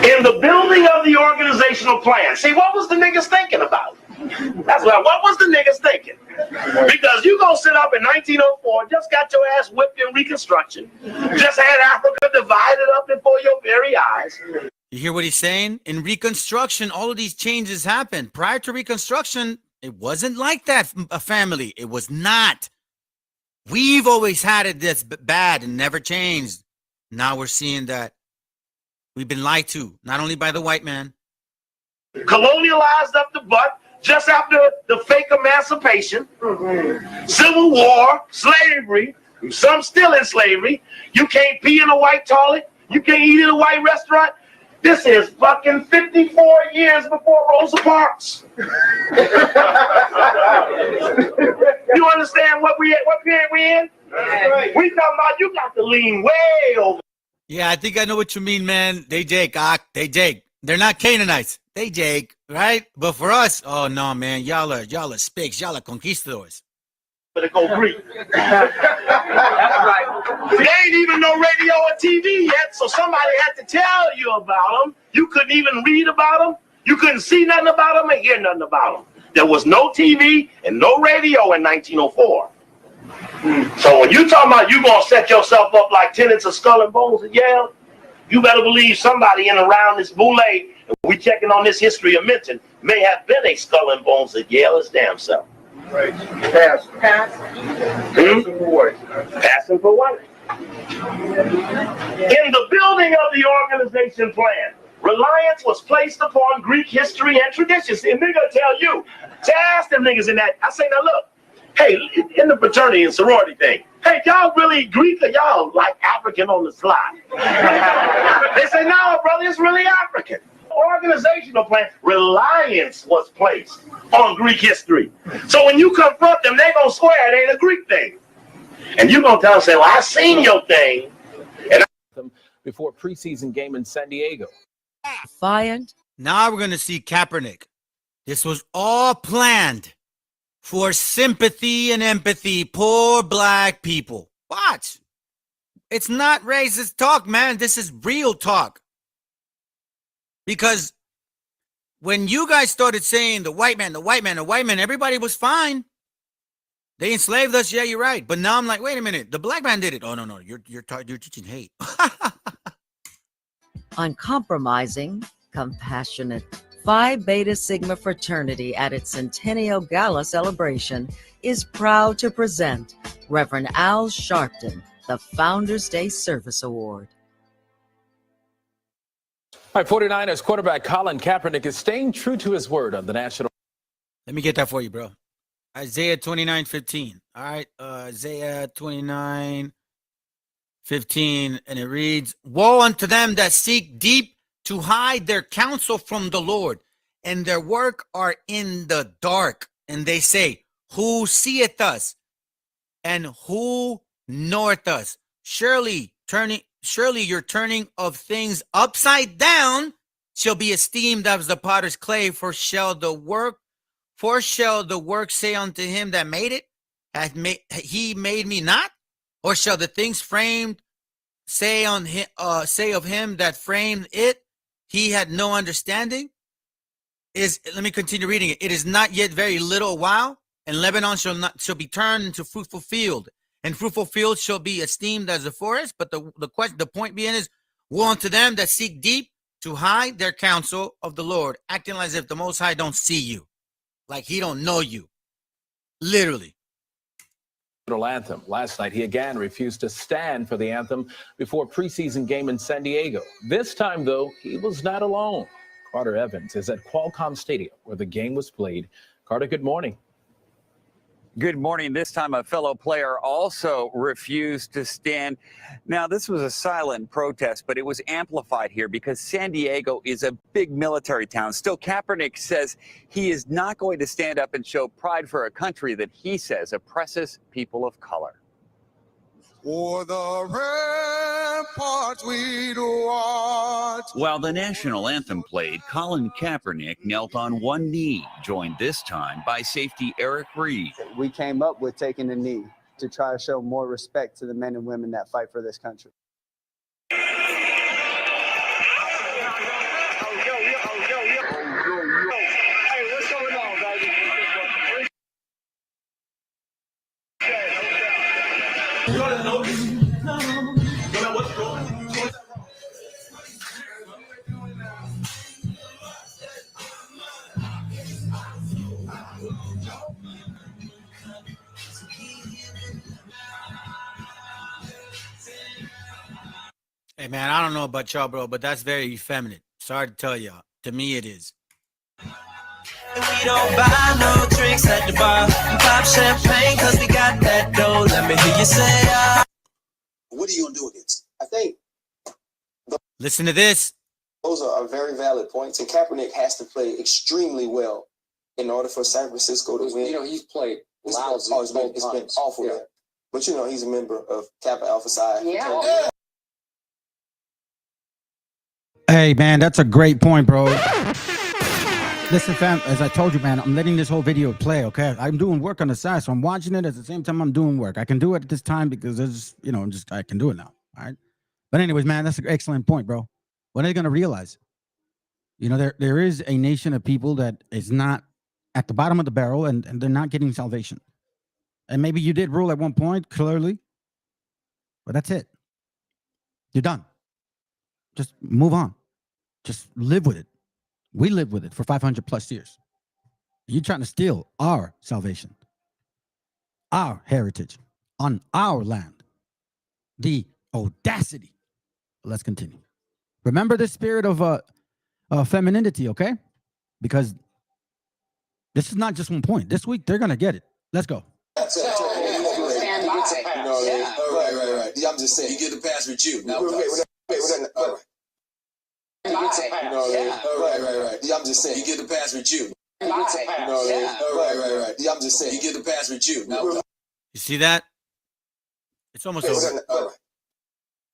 In the building of the organizational plan. See, what was the niggas thinking about? That's what was the niggas thinking? Because you gonna sit up in 1904, just got your ass whipped in Reconstruction, just had Africa divided up before your very eyes. You hear what he's saying? In Reconstruction, all of these changes happened. Prior to Reconstruction, it wasn't like that, a family. It was not. We've always had it this bad and never changed. Now we're seeing that we've been lied to, not only by the white man. Colonialized up the butt just after the fake emancipation, Civil War, slavery, some still in slavery. You can't pee in a white toilet. You can't eat in a white restaurant. This is fucking 54 years before Rosa Parks. You understand what period we in? We talking about you got to lean way over. Yeah, I think I know what you mean, man. They Jake. They're not Canaanites. They Jake, right? But for us, oh no, man, y'all are spics, y'all are conquistadors. But it go Greek. That's right. There ain't even no radio or TV yet, so somebody had to tell you about them. You couldn't even read about them. You couldn't see nothing about them and hear nothing about them. There was no TV and no radio in 1904. So when you talking about you gonna set yourself up like tenants of Skull and Bones at Yale, you better believe somebody in around this boule, and we checking on this history of Minton, may have been a Skull and Bones at Yale as damn self. Right. Passing for what? Passing for what? In the building of the organization plan, reliance was placed upon Greek history and traditions. And they're gonna tell you, to ask them niggas in that. I say, now look, hey, in the fraternity and sorority thing, hey, y'all really Greek or y'all like African on the slide? They say, no, brother, it's really African. Organizational plan, reliance was placed on Greek history. So when you confront them, they gonna swear it ain't a Greek thing. And you gonna tell them, say, well, I seen your thing. And before preseason game in San Diego. Defiant. Now we're gonna see Kaepernick. This was all planned for sympathy and empathy. Poor black people. Watch. It's not racist talk, man. This is real talk. Because when you guys started saying the white man, everybody was fine. They enslaved us. Yeah, you're right. But now I'm like, wait a minute. The black man did it. Oh, no. You're teaching hate. Uncompromising, compassionate. Phi Beta Sigma fraternity at its Centennial Gala celebration is proud to present Reverend Al Sharpton, the Founders Day Service Award. All right, 49ers quarterback Colin Kaepernick is staying true to his word on the national. Let me get that for you, bro. Isaiah 29:15. All right, Isaiah 29:15, and it reads, "Woe unto them that seek deep to hide their counsel from the Lord, and their work are in the dark. And they say, who seeth us, and who knoweth us? Surely your turning of things upside down shall be esteemed as the potter's clay. For shall the work say unto him that made it, he made me not? Or shall the things framed say of him that framed it, he had no understanding? Let me continue reading it. It is not yet very little while, and Lebanon shall be turned into fruitful field, and fruitful fields shall be esteemed as a forest. But the point being is, woe unto them that seek deep to hide their counsel of the Lord, acting as if the Most High don't see you, like he don't know you, literally. anthem. Last night, he again refused to stand for the anthem before a preseason game in San Diego. This time, though, he was not alone. Carter Evans is at Qualcomm Stadium, where the game was played. Carter, good morning. Good morning. This time, a fellow player also refused to stand. Now, this was a silent protest, but it was amplified here because San Diego is a big military town. Still, Kaepernick says he is not going to stand up and show pride for a country that he says oppresses people of color. For the ramparts we'd watch. While the national anthem played, Colin Kaepernick knelt on one knee, joined this time by safety Eric Reed. We came up with taking a knee to try to show more respect to the men and women that fight for this country. Hey, man, I don't know about y'all, bro, but that's very effeminate. Sorry to tell y'all. To me, it is. We don't buy no drinks at the bar. Pop champagne because we got that dough. Let me hear you say, What are you going to do against it? I think Listen to this. those are very valid points, and Kaepernick has to play extremely well in order for San Francisco to win. You know, he's played lousy. It's been awful. Yeah. But, you know, he's a member of Kappa Alpha Psi. Yeah. Hey, man, that's a great point, bro. Listen, fam, as I told you, man, I'm letting this whole video play, okay? I'm doing work on the side, so I'm watching it at the same time I'm doing work. I can do it at this time because there's, you know, I can do it now, all right? But anyways, man, that's an excellent point, bro. When are they going to realize? You know, there is a nation of people that is not at the bottom of the barrel, and they're not getting salvation. And maybe you did rule at one point, clearly, but that's it. You're done. Just move on. Just live with it. We lived with it for 500 plus years. You're trying to steal our salvation, our heritage, on our land. The audacity. Let's continue. Remember the spirit of femininity, okay? Because this is not just one point. This week, they're going to get it. Let's go. Right. I'm just saying. You get the pass with you. Right. I'm just saying. You get the pass with you. Right. I'm just saying. You get the pass with you. You see that? It's almost over.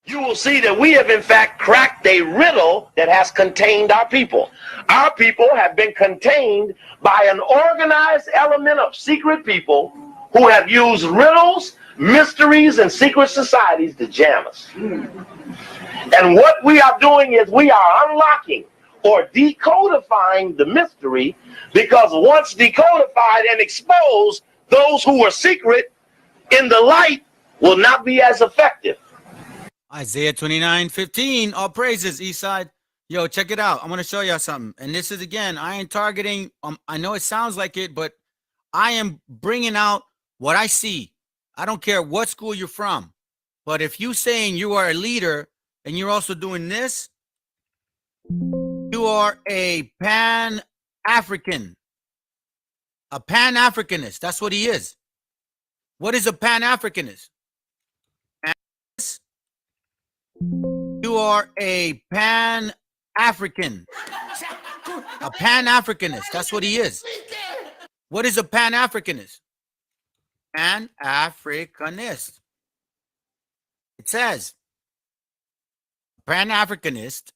You will see that we have in fact cracked a riddle that has contained our people. Our people have been contained by an organized element of secret people who have used riddles, mysteries, and secret societies to jam us. And what we are doing is we are unlocking or decodifying the mystery, because once decodified and exposed, those who are secret in the light will not be as effective. Isaiah 29:15. All praises, Eastside. Yo, check it out. I'm going to show y'all something. And this is, again, I ain't targeting. I know it sounds like it, but I am bringing out what I see. I don't care what school you're from. But if you saying you are a leader and you're also doing this, you are a Pan-African. A Pan-Africanist. That's what he is. What is a Pan-Africanist? You are a Pan-African. A Pan-Africanist. That's what he is. What is a Pan-Africanist? Pan-Africanist. It says Pan-Africanist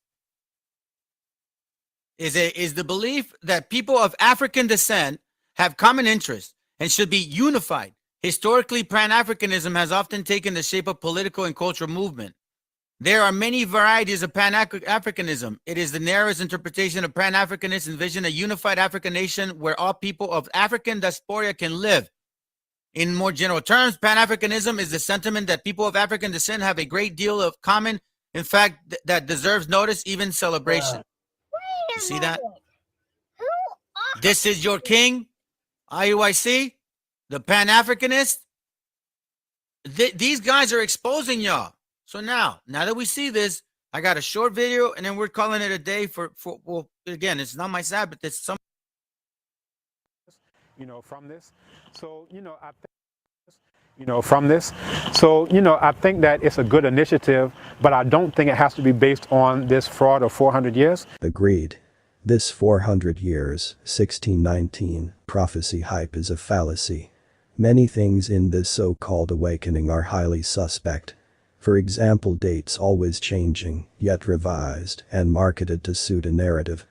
is the belief that people of African descent have common interests and should be unified. Historically, Pan-Africanism has often taken the shape of political and cultural movement. There are many varieties of Pan-Africanism. It is the narrowest interpretation of Pan-Africanists envision a unified African nation where all people of African diaspora can live. In more general terms, Pan-Africanism is the sentiment that people of African descent have a great deal of common, in fact, that deserves notice, even celebration. You see that? This is your king, IUIC, the Pan-Africanist. These guys are exposing y'all. So now that we see this, I got a short video, and then we're calling it a day for well, again, it's not my Sabbath. It's some. From this. So, from this. So, I think that it's a good initiative, but I don't think it has to be based on this fraud of 400 years. Agreed. This 400 years, 1619, prophecy hype is a fallacy. Many things in this so-called awakening are highly suspect. For example, dates always changing, yet revised and marketed to suit a narrative.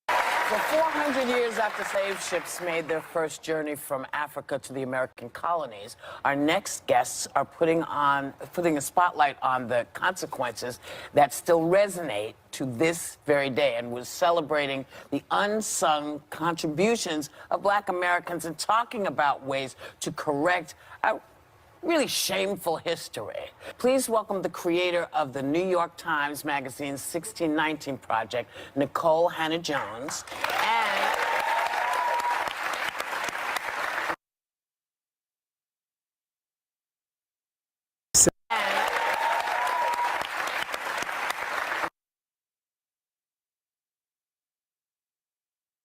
For 400 years after slave ships made their first journey from Africa to the American colonies, our next guests are putting a spotlight on the consequences that still resonate to this very day, and was celebrating the unsung contributions of Black Americans and talking about ways to correct a really shameful history. Please welcome the creator of the New York Times Magazine's 1619 Project, Nicole Hannah-Jones, and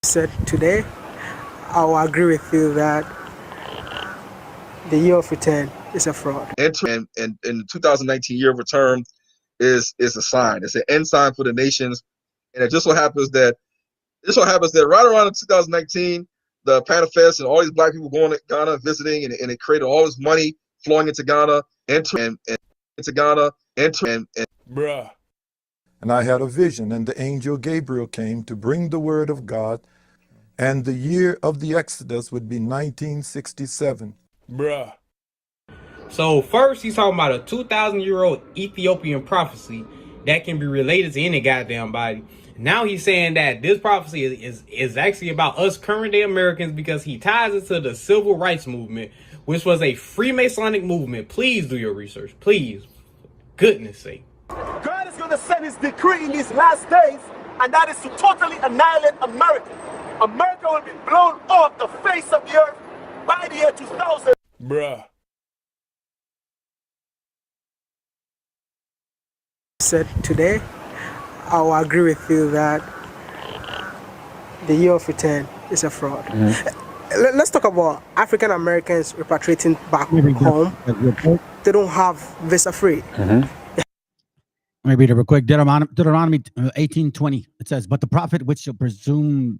said today, I will agree with you that the year of return is a fraud. And the 2019 year of return is a sign. It's an end sign for the nations. And it just so happens that right around 2019, the Panafest and all these Black people going to Ghana visiting, and it created all this money flowing into Ghana, Bruh. And I had a vision, and the angel Gabriel came to bring the word of God, and the year of the Exodus would be 1967. Bruh. So first he's talking about a 2,000-year-old Ethiopian prophecy that can be related to any goddamn body. Now he's saying that this prophecy is actually about us current day Americans, because he ties it to the civil rights movement, which was a Freemasonic movement. Please do your research. Please. For goodness sake. God is going to send his decree in these last days, and that is to totally annihilate America. America will be blown off the face of the earth by the year 2000. Bruh. Said today, I will agree with you that the year of return is a fraud. Let's talk about African Americans repatriating back home. They don't have visa free. Let me read it real quick. Deuteronomy 18:20. It says, "But the prophet which shall presume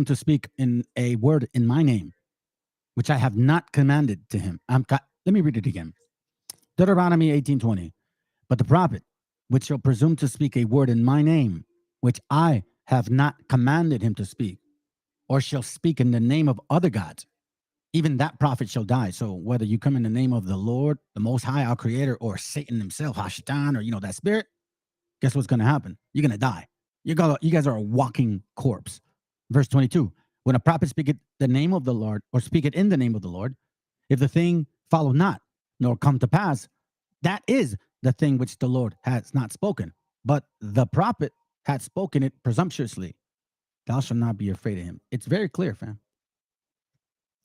to speak in a word in my name, which I have not commanded to him." Let me read it again. Deuteronomy 18:20. "But the prophet which shall presume to speak a word in my name, which I have not commanded him to speak, or shall speak in the name of other gods, even that prophet shall die." So whether you come in the name of the Lord, the Most High, our Creator, or Satan himself, Hashatan, or that spirit, guess what's going to happen? You're going to die. You guys are a walking corpse. Verse 22, "When a prophet speaketh the name of the Lord, or speaketh in the name of the Lord, if the thing follow not, nor come to pass, that is the thing which the Lord has not spoken. But the prophet had spoken it presumptuously. Thou shalt not be afraid of him." It's very clear, fam.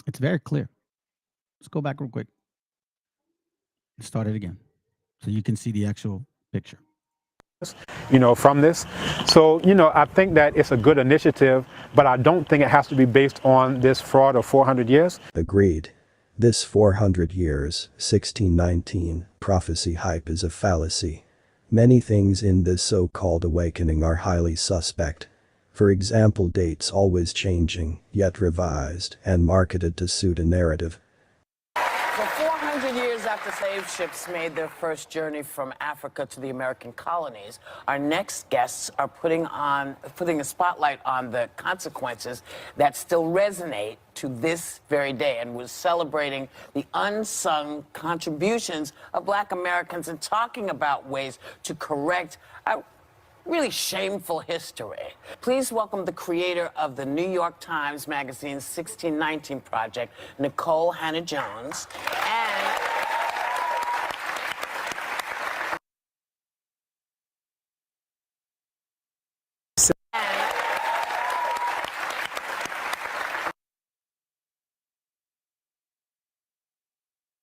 It's very clear. Let's go back real quick. Start it again so you can see the actual picture. From this. So, I think that it's a good initiative, but I don't think it has to be based on this fraud of 400 years. Agreed. This 400 years, 1619, prophecy hype is a fallacy. Many things in this so-called awakening are highly suspect. For example, dates always changing, yet revised and marketed to suit a narrative. For 400 years after slave ships made their first journey from Africa to the American colonies, our next guests are putting a spotlight on the consequences that still resonate to this very day, and was celebrating the unsung contributions of Black Americans and talking about ways to correct a really shameful history. Please welcome the creator of the New York Times Magazine's 1619 Project, Nicole Hannah-Jones, and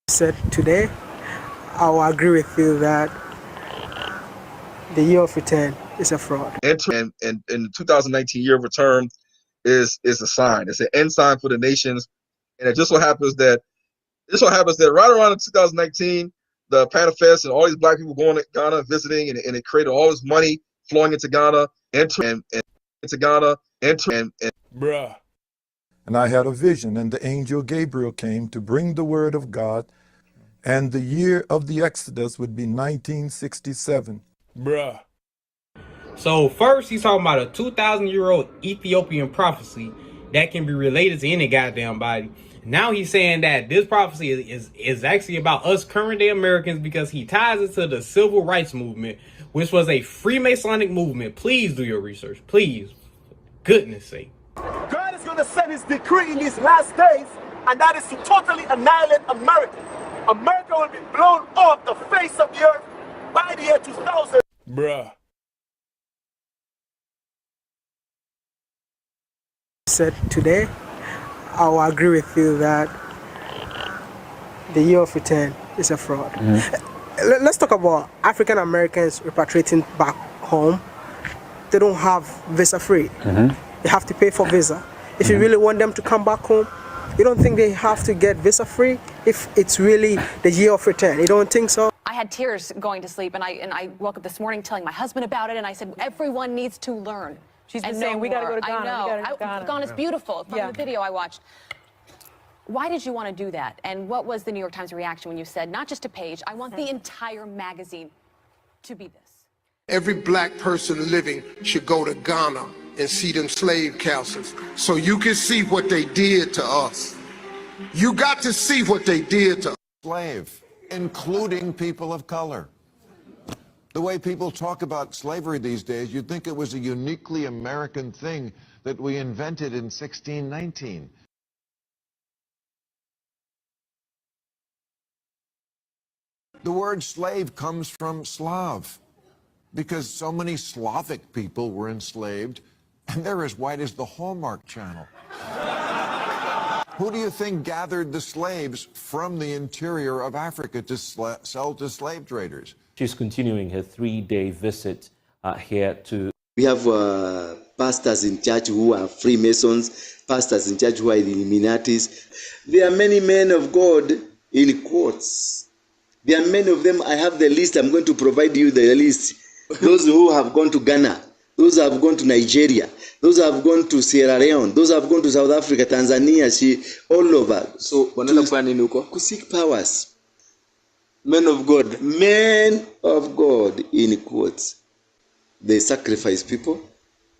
Said today, I will agree with you that the year of return is a fraud. And the 2019 year of return is a sign. It's an end sign for the nations. And it just so happens that right around 2019, the Panafest and all these black people going to Ghana visiting, and it created all this money flowing into Ghana, Bruh. And I had a vision, and the angel Gabriel came to bring the word of God, and the year of the Exodus would be 1967. Bruh. So first he's talking about a 2,000-year-old Ethiopian prophecy that can be related to any goddamn body. Now he's saying that this prophecy is actually about us current day Americans because he ties it to the civil rights movement, which was a Freemasonic movement. Please do your research. Please. Goodness sake. God is going to send his decree in these last days, and that is to totally annihilate America. America will be blown off the face of the earth by the year 2000. Bruh. Said today, I will agree with you that the year of return is a fraud. Let's talk about African Americans repatriating back home. They don't have visa free. They have to pay for visa. If you really want them to come back home, you don't think they have to get visa free if it's really the year of return? You don't think so? I had tears going to sleep, and I woke up this morning telling my husband about it, and I said, everyone needs to learn. She's been saying, we got to go to Ghana. I know. We gotta go to Ghana. Ghana's beautiful from the video I watched. Why did you want to do that? And what was the New York Times reaction when you said, not just a page, I want the entire magazine to be this? Every black person living should go to Ghana and see them slave castles so you can see what they did to us. You got to see what they did to us. Slave, including people of color. The way people talk about slavery these days, you'd think it was a uniquely American thing that we invented in 1619. The word slave comes from Slav, because so many Slavic people were enslaved, and they're as white as the Hallmark Channel. Who do you think gathered the slaves from the interior of Africa to sell to slave traders? She's continuing her 3-day visit here to... We have pastors in church who are Freemasons, pastors in church who are Illuminatis. There are many men of God in quotes. There are many of them. I have the list. I'm going to provide you the list. Those who have gone to Ghana, those who have gone to Nigeria, those who have gone to Sierra Leone, those who have gone to South Africa, Tanzania, all over. So, to seek powers. Men of God in quotes. They sacrifice people,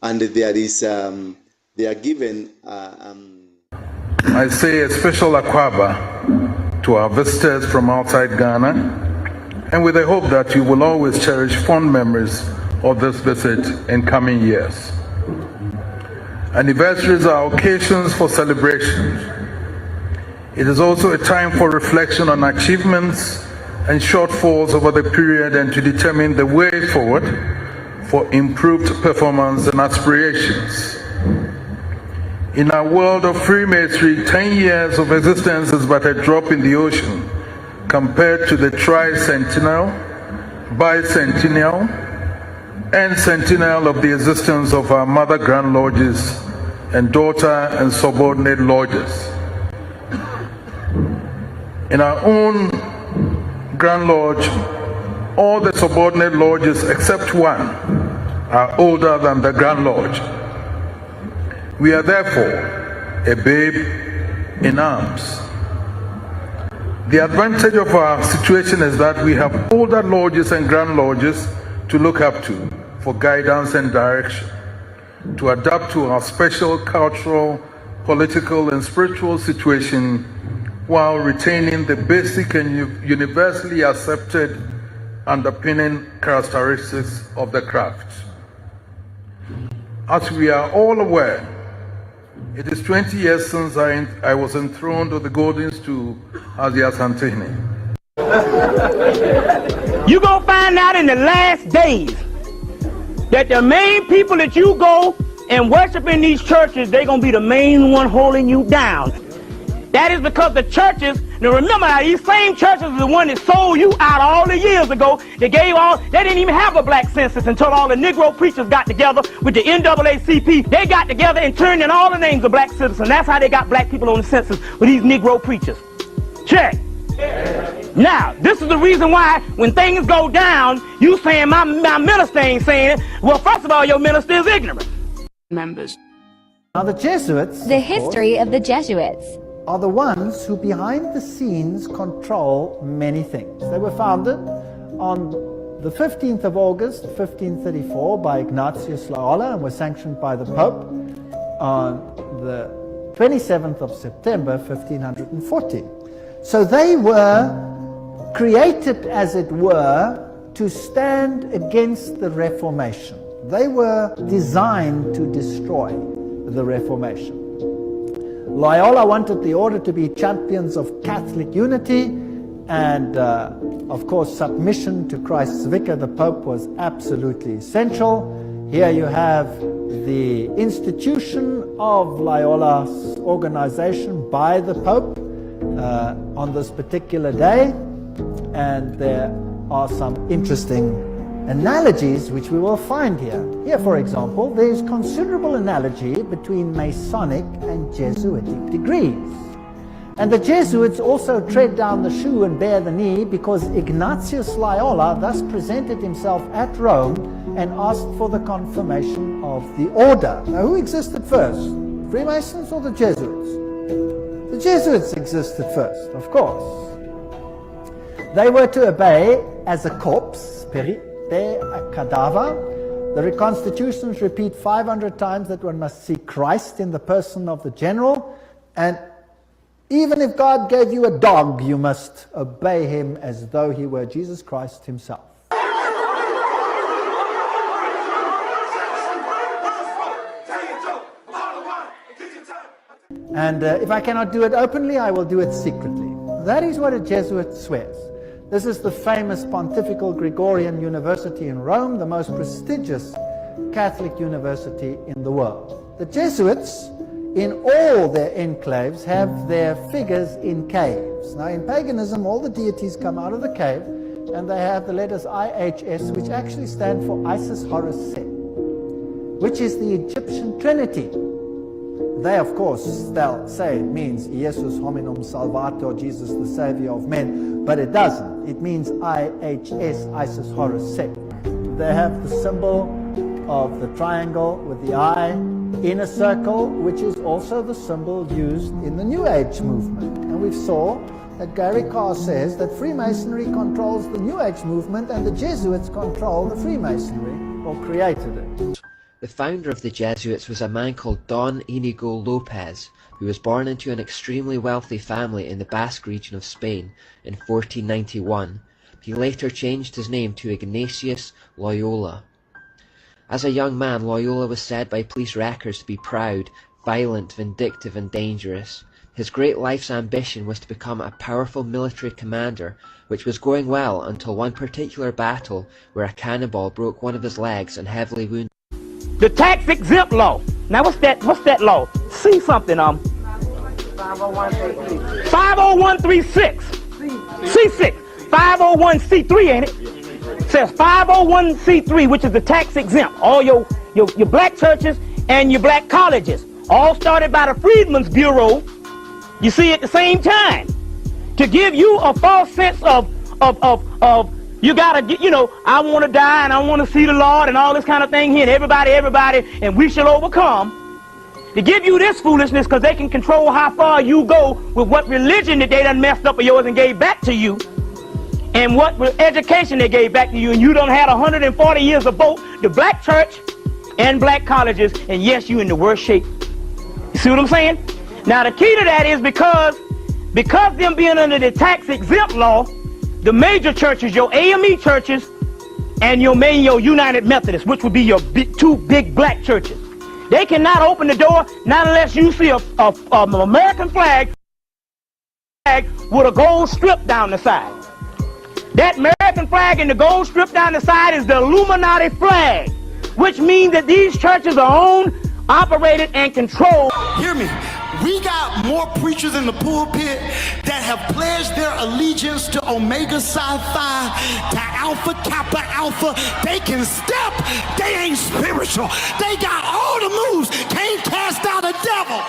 and there is they are given. I say a special akwaba to our visitors from outside Ghana, and with the hope that you will always cherish fond memories of this visit in coming years. Anniversaries are occasions for celebrations. It is also a time for reflection on achievements and shortfalls over the period, and to determine the way forward for improved performance and aspirations. In our world of Freemasonry, 10 years of existence is but a drop in the ocean compared to the tricentennial, bicentennial, and centennial of the existence of our mother grand lodges and daughter and subordinate lodges. In our own Grand Lodge, all the subordinate lodges except one are older than the Grand Lodge. We are therefore a babe in arms. The advantage of our situation is that we have older lodges and Grand Lodges to look up to for guidance and direction, to adapt to our special cultural, political, and spiritual situation, while retaining the basic and universally accepted underpinning characteristics of the craft. As we are all aware, it is 20 years since I was enthroned on the golden stool as the Asantehene. You're going to find out in the last days that the main people that you go and worship in these churches, they're going to be the main one holding you down. That is because the churches Now remember, now, these same churches are the one that sold you out all the years ago. They didn't even have a black census until all the Negro preachers got together with the NAACP. They got together and turned in all the names of black citizens. That's how they got black people on the census, with these Negro preachers. Check. Now, this is the reason why when things go down, you saying my minister ain't saying it. Well, first of all, your minister is ignorant. Members. Now the Jesuits, The history of the Jesuits. are the ones who behind the scenes control many things. They were founded on the 15th of August 1534 by Ignatius Loyola and were sanctioned by the Pope on the 27th of September 1540. So they were created, as it were, to stand against the Reformation. They were designed to destroy the Reformation. Loyola wanted the order to be champions of Catholic unity, and of course submission to Christ's vicar, the Pope, was absolutely essential. Here you have the institution of Loyola's organization by the Pope on this particular day, and there are some interesting analogies which we will find here. Here, for example, there is considerable analogy between Masonic and Jesuitic degrees. And the Jesuits also tread down the shoe and bear the knee because Ignatius Loyola thus presented himself at Rome and asked for the confirmation of the order. Now, who existed first? Freemasons or the Jesuits? The Jesuits existed first, of course. They were to obey as a corpse, a cadaver. The reconstitutions repeat 500 times that one must see Christ in the person of the general, and even if God gave you a dog, you must obey him as though he were Jesus Christ himself. And if I cannot do it openly, I will do it secretly. That is what a Jesuit swears. This is the famous Pontifical Gregorian University in Rome, the most prestigious Catholic university in the world. The Jesuits, in all their enclaves, have their figures in caves. Now, in paganism, all the deities come out of the cave, and they have the letters IHS, which actually stand for Isis, Horus, Set, which is the Egyptian Trinity. They, of course, they'll say it means Iesus hominum salvator, Jesus the Savior of men, but it doesn't. It means IHS, Isis, Horus, Set. They have the symbol of the triangle with the eye in a circle, which is also the symbol used in the New Age movement. And we saw that Gary Carr says that Freemasonry controls the New Age movement and the Jesuits control the Freemasonry, or created it. The founder of the Jesuits was a man called Don Inigo Lopez, who was born into an extremely wealthy family in the Basque region of Spain in 1491. He later changed his name to Ignatius Loyola. As a young man, Loyola was said by police records to be proud, violent, vindictive, and dangerous. His great life's ambition was to become a powerful military commander, which was going well until one particular battle where a cannonball broke one of his legs and heavily wounded. The tax exempt law. Now what's that law? See something, 50136. C6. 501c3, ain't it? It says 501c3, which is the tax exempt. All your black churches and your black colleges, all started by the Freedmen's Bureau, you see, at the same time, to give you a false sense of you gotta get, I want to die and I want to see the Lord and all this kind of thing here, and everybody, and we shall overcome. To give you this foolishness because they can control how far you go with what religion that they done messed up of yours and gave back to you, and what education they gave back to you, and you done had 140 years of both the black church and black colleges, and yes, you in the worst shape. You see what I'm saying? Now the key to that is because them being under the tax exempt law, the major churches, your AME churches, and your United Methodists, which would be your two big black churches, they cannot open the door not unless you see a American flag with a gold strip down the side. That American flag and the gold strip down the side is the Illuminati flag, which means that these churches are owned, operated, and controlled. Hear me. We got more preachers in the pulpit that have pledged their allegiance to Omega Psi Phi, to Alpha Kappa Alpha. They can step, they ain't spiritual. They got all the moves, can't cast out a devil.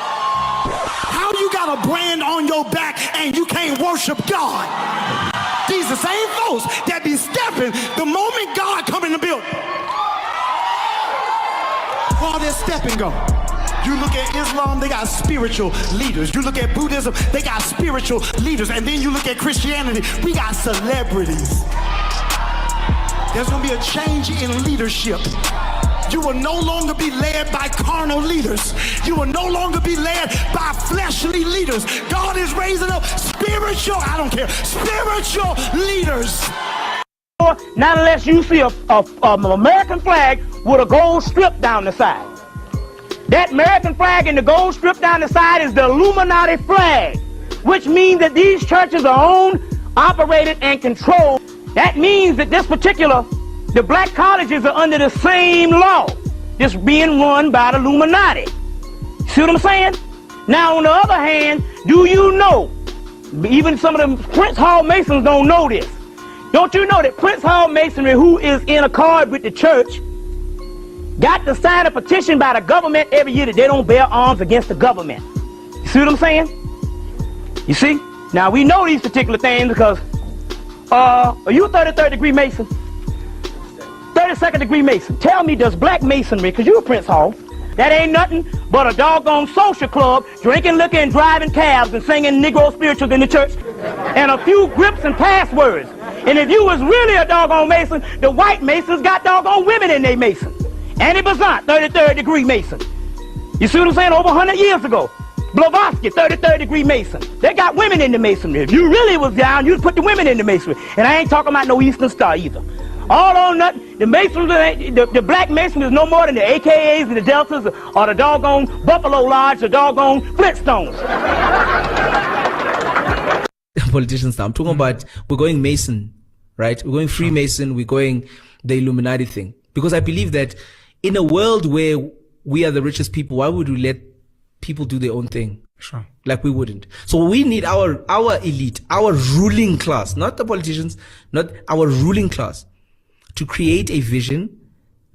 How you got a brand on your back and you can't worship God? These the same folks that be stepping the moment God come in the building. While they're stepping go. You look at Islam, they got spiritual leaders. You look at Buddhism, they got spiritual leaders. And then you look at Christianity, we got celebrities. There's gonna be a change in leadership. You will no longer be led by carnal leaders. You will no longer be led by fleshly leaders. God is raising up spiritual, I don't care, spiritual leaders. Not unless you see an American flag with a gold strip down the side. That American flag and the gold strip down the side is the Illuminati flag, which means that these churches are owned, operated, and controlled. That means that the black colleges are under the same law, just being run by the Illuminati. See what I'm saying? Now, on the other hand, do you know, even some of the Prince Hall Masons don't know this. Don't you know that Prince Hall Masonry, who is in accord with the church, got to sign a petition by the government every year that they don't bear arms against the government? You see what I'm saying? You see? Now, we know these particular things because, are you a 33rd degree Mason? 32nd degree Mason. Tell me, does black Masonry, because you're a Prince Hall, that ain't nothing but a doggone social club, drinking liquor and driving cabs and singing Negro spirituals in the church, and a few grips and passwords. And if you was really a doggone Mason, the white Masons got doggone women in their Mason. Annie Besant, 33rd degree Mason. You see what I'm saying? Over 100 years ago. Blavatsky, 33rd degree Mason. They got women in the Masonry. If you really was down, you'd put the women in the Masonry. And I ain't talking about no Eastern Star either. All on nothing. The Masons, the black Masons is no more than the AKAs and the Deltas or the doggone Buffalo Lodge, the doggone Flintstones. Politicians now. I'm talking about, we're going Mason, right? We're going Freemason, we're going the Illuminati thing. Because I believe that in a world where we are the richest people, why would we let people do their own thing? Sure. Like we wouldn't. So we need our elite, our ruling class, not the politicians, not our ruling class, to create a vision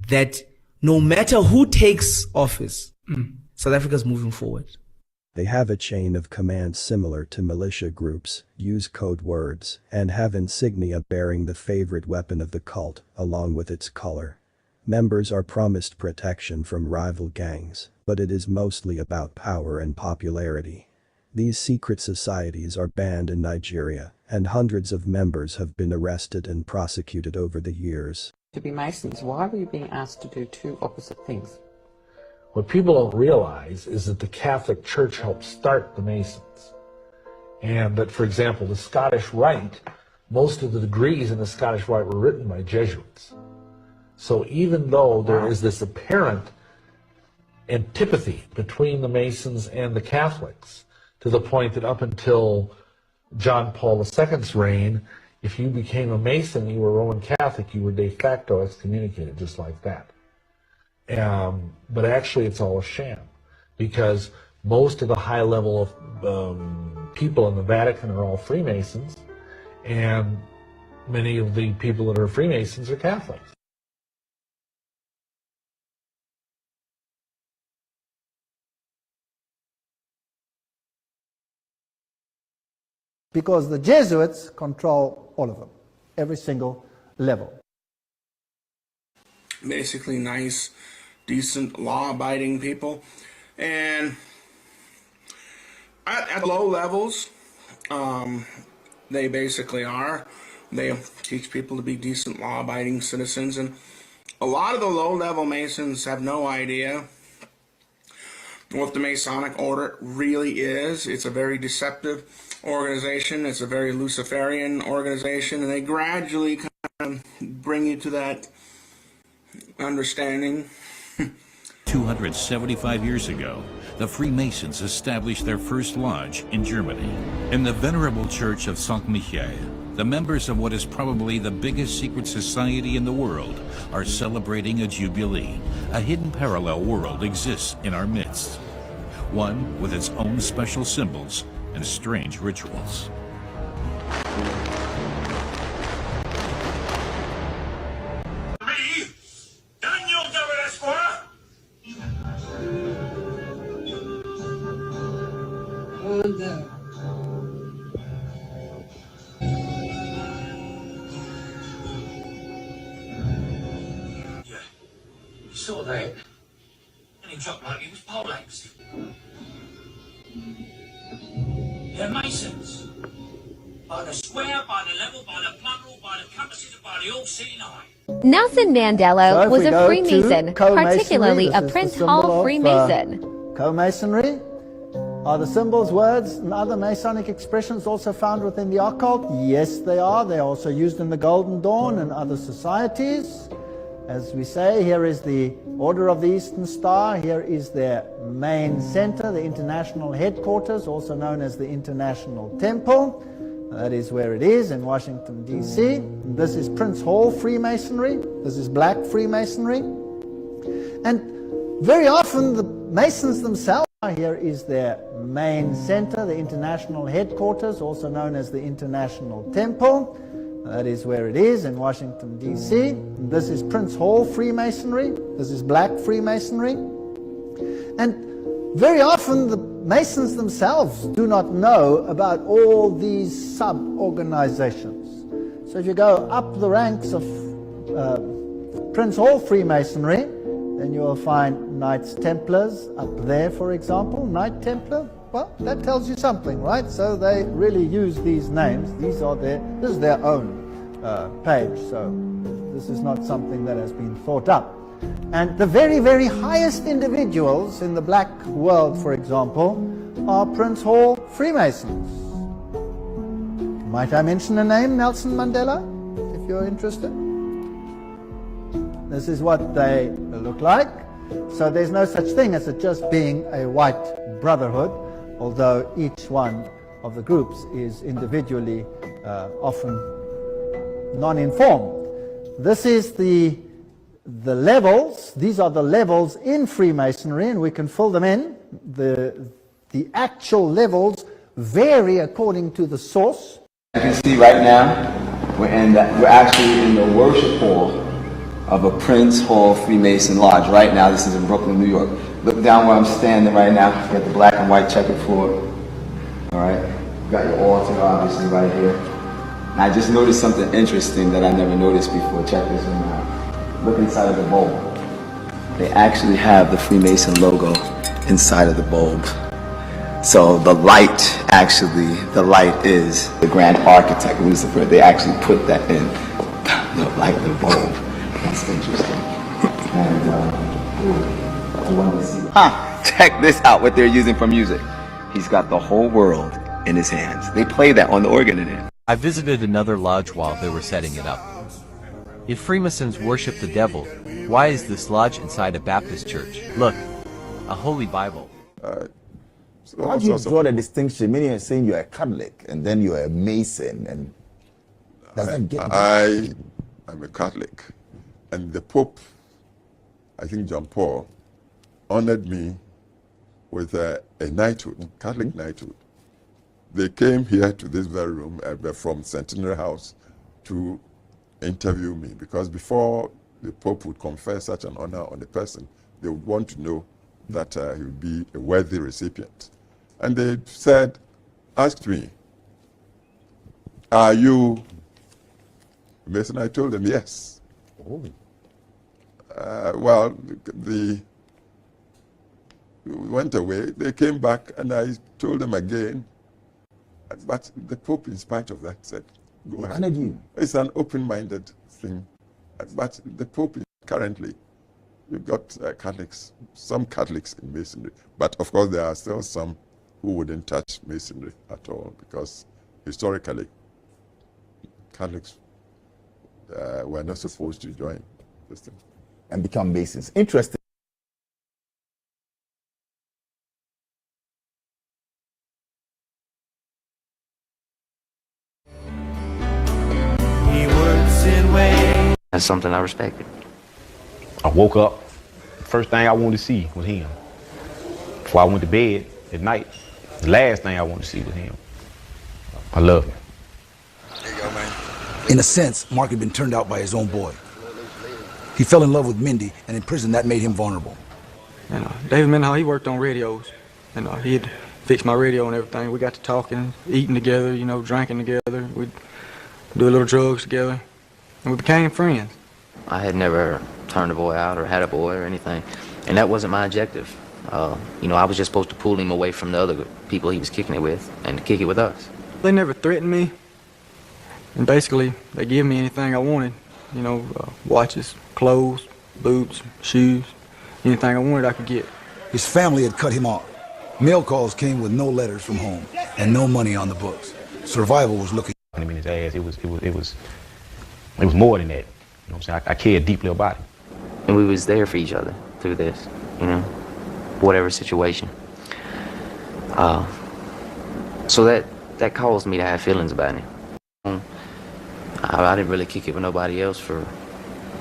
that no matter who takes office, South Africa's moving forward. They have a chain of command similar to militia groups, use code words, and have insignia bearing the favorite weapon of the cult, along with its color. Members are promised protection from rival gangs, but it is mostly about power and popularity. These secret societies are banned in Nigeria, and hundreds of members have been arrested and prosecuted over the years. To be Masons, why were you being asked to do two opposite things? What people don't realize is that the Catholic Church helped start the Masons. And that, for example, the Scottish Rite, most of the degrees in the Scottish Rite were written by Jesuits. So even though there is this apparent antipathy between the Masons and the Catholics, to the point that up until John Paul II's reign, if you became a Mason, you were Roman Catholic, you were de facto excommunicated, just like that. But actually it's all a sham, because most of the high level of people in the Vatican are all Freemasons, and many of the people that are Freemasons are Catholics. Because the Jesuits control all of them, every single level. Basically nice, decent, law-abiding people. And at low levels, they basically are. They teach people to be decent, law-abiding citizens. And a lot of the low-level Masons have no idea what the Masonic order really is. It's a very deceptive organization. It's a very Luciferian organization, and they gradually kind of bring you to that understanding. 275 years ago, the Freemasons established their first lodge in Germany. In the venerable church of St. Michael, the members of what is probably the biggest secret society in the world are celebrating a jubilee. A hidden parallel world exists in our midst. one with its own special symbols and strange rituals. He saw that, and he dropped like he was poleaxed. They're masons. By the square, by the level, by the plumb, by the compasses, by the all-seeing eye. Nelson Mandela So was if we a go Freemason, to co-masonry, particularly this a is the Prince symbol Hall of, Freemason. Co-masonry are the symbols, words, and other Masonic expressions also found within the occult? Yes, they are. They are also used in the Golden Dawn and other societies. As we say, here is the Order of the Eastern Star. Here is their main center, the international headquarters, also known as the International Temple. That is where it is, in Washington, D.C. This is Prince Hall Freemasonry. This is Black Freemasonry. And very often the Masons themselves, here is their main center, the international headquarters, also known as the International Temple. That is where it is, in Washington, D.C. This is Prince Hall Freemasonry. This is Black Freemasonry. And very often the Masons themselves do not know about all these sub-organizations. So if you go up the ranks of Prince Hall Freemasonry, then you will find Knights Templars up there, for example. Knight Templar, well, that tells you something, right? So they really use these names. These are this is their own page, so this is not something that has been thought up. And the very, very highest individuals in the black world, for example, are Prince Hall Freemasons. Might I mention a name, Nelson Mandela, if you're interested? This is what they look like. So there's no such thing as it just being a white brotherhood, although each one of the groups is individually often non-informed. This is the levels. These are the levels in Freemasonry, and we can fill them in. The actual levels vary according to the source. You can see right now we're actually in the worship hall of a Prince Hall Freemason Lodge. Right now, this is in Brooklyn, New York. Look down where I'm standing right now. You got the black and white checkered floor. All right, you got your altar obviously right here. And I just noticed something interesting that I never noticed before. Check this one out. Look inside of the bulb. They actually have the Freemason logo inside of the bulb. So the light is the grand architect, Lucifer. They actually put that in the light, the bulb. That's interesting. And I wanted to see. Check this out, what they're using for music. He's got the whole world in his hands. They play that on the organ in it. I visited another lodge while they were setting it up. If Freemasons worship the devil, why is this lodge inside a Baptist church? Look, a holy Bible. How do you draw the distinction? Meaning you're saying you're a Catholic and then you're a Mason, and does that get I am a Catholic, and the Pope, I think John Paul, honored me with a knighthood, Catholic knighthood. They came here to this very room from Centenary House to interview me, because before the Pope would confer such an honor on a person, they would want to know that he would be a worthy recipient. And they asked me, are you a Mason? I told them yes. Oh. Well, we went away. They came back, and I told them again. But the Pope, in spite of that, said, go ahead. It's an open-minded thing. But the Pope, currently, you've got Catholics, some Catholics in Masonry. But of course, there are still some who wouldn't touch Masonry at all, because historically, Catholics were not supposed to join this thing. And become Masons. Interesting. That's something I respected. I woke up, first thing I wanted to see was him. before I went to bed at night, the last thing I wanted to see was him. I love him. In a sense, Mark had been turned out by his own boy. He fell in love with Mindy, and in prison that made him vulnerable. And David Mendenhall, he worked on radios, and he'd fix my radio and everything. We got to talking, eating together, you know, drinking together. We'd do a little drugs together, and we became friends. I had never turned a boy out or had a boy or anything, and that wasn't my objective. You know, I was just supposed to pull him away from the other people he was kicking it with and to kick it with us. They never threatened me, and basically they give me anything I wanted. You know, watches, clothes, boots, shoes, anything I wanted I could get. His family had cut him off. Mail calls came with no letters from home and no money on the books. Survival was looking him in his ass. It was more than that. You know what I'm saying? I cared deeply about him. And we was there for each other through this, you know, whatever situation. So that caused me to have feelings about him. I didn't really kick it with nobody else for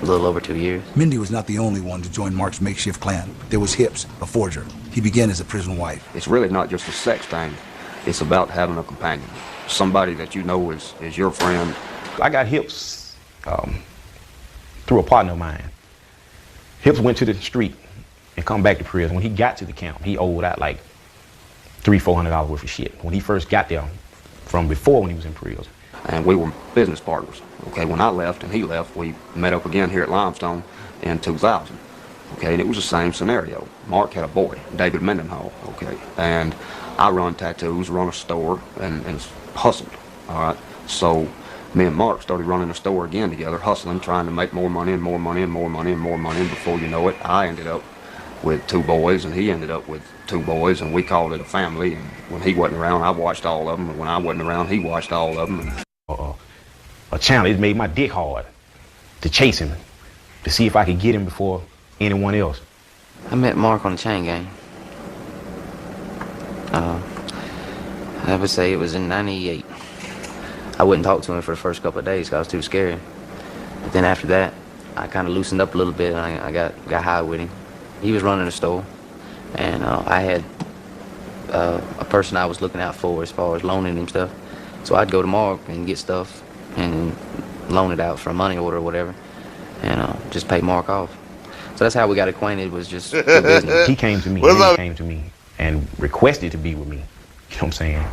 a little over 2 years. Mindy was not the only one to join Mark's makeshift clan. There was Hips, a forger. He began as a prison wife. It's really not just a sex thing. It's about having a companion. Somebody that you know is your friend. I got Hips through a partner of mine. Hips went to the street and come back to prison. When he got to the camp, he owed out like $300-400 worth of shit. When he first got there, from before when he was in prison. And we were business partners. Okay, when I left and he left, we met up again here at Limestone in 2000. Okay, and it was the same scenario. Mark had a boy, David Mendenhall, okay, and I run tattoos, run a store, and hustled, all right? So me and Mark started running a store again together, hustling, trying to make more money and more money and more money and more money, and before you know it, I ended up with 2 boys, and he ended up with 2 boys, and we called it a family, and when he wasn't around, I watched all of them, and when I wasn't around, he watched all of them. A challenge. It made my dick hard to chase him, to see if I could get him before anyone else. I met Mark on the chain gang. I would say it was in '98. I wouldn't talk to him for the first couple of days because I was too scared. But then after that, I kind of loosened up a little bit, and I got high with him. He was running a store, and I had a person I was looking out for as far as loaning him stuff. So I'd go to Mark and get stuff and loan it out for a money order or whatever, and just pay Mark off. So that's how we got acquainted, was just through business. He came to me, he came to me and requested to be with me, you know what I'm saying?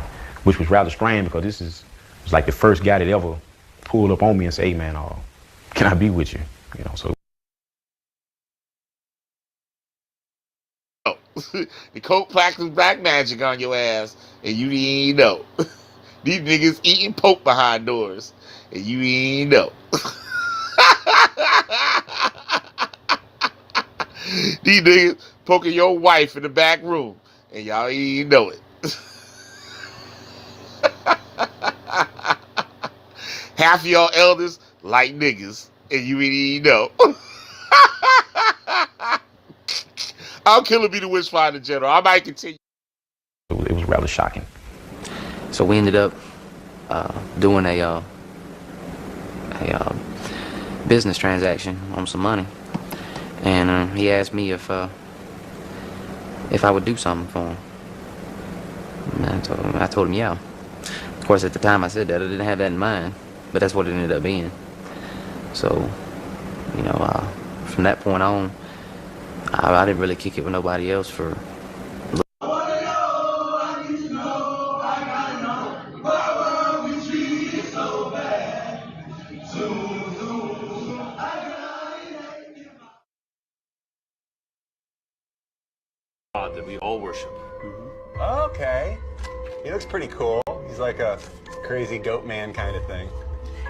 Which was rather strange because this was like the first guy that ever pulled up on me and said, hey man, can I be with you? You know, so. The coke practice black magic on your ass, and you didn't know. These niggas eating poke behind doors, and you didn't know. These niggas poking your wife in the back room, and y'all didn't know it. Half of y'all elders like niggas, and you didn't know. I'll kill him, be the witch finder general. I might continue. It was rather shocking. So we ended up doing a business transaction on some money, and he asked me if I would do something for him. And I told him yeah. Of course, at the time I said that I didn't have that in mind, but that's what it ended up being. So, you know, from that point on, I didn't really kick it with nobody else for. God that we all worship. Okay. He looks pretty cool. He's like a crazy goat man kind of thing.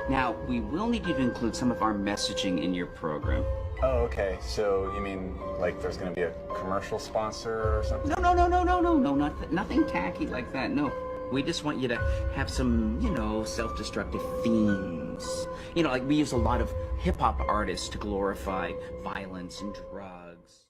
Now, we will need you to include some of our messaging in your program. Oh, okay. So you mean like there's going to be a commercial sponsor or something? No, nothing tacky like that. No, we just want you to have some, you know, self-destructive themes. You know, like we use a lot of hip-hop artists to glorify violence and drugs.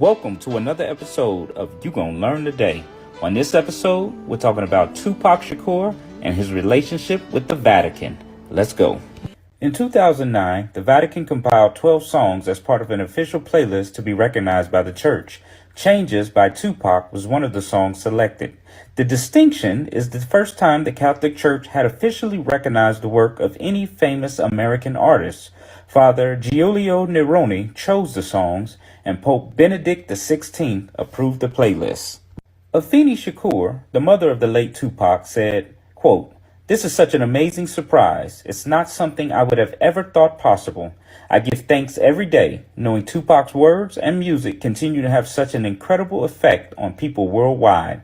Welcome to another episode of You Gon' Learn Today. On this episode, we're talking about Tupac Shakur and his relationship with the Vatican. Let's go. In 2009, the Vatican compiled 12 songs as part of an official playlist to be recognized by the church. Changes by Tupac was one of the songs selected. The distinction is the first time the Catholic Church had officially recognized the work of any famous American artist. Father Giulio Neroni chose the songs, and Pope Benedict XVI approved the playlist. Afeni Shakur, the mother of the late Tupac, said, quote, "This is such an amazing surprise. It's not something I would have ever thought possible. I give thanks every day, knowing Tupac's words and music continue to have such an incredible effect on people worldwide."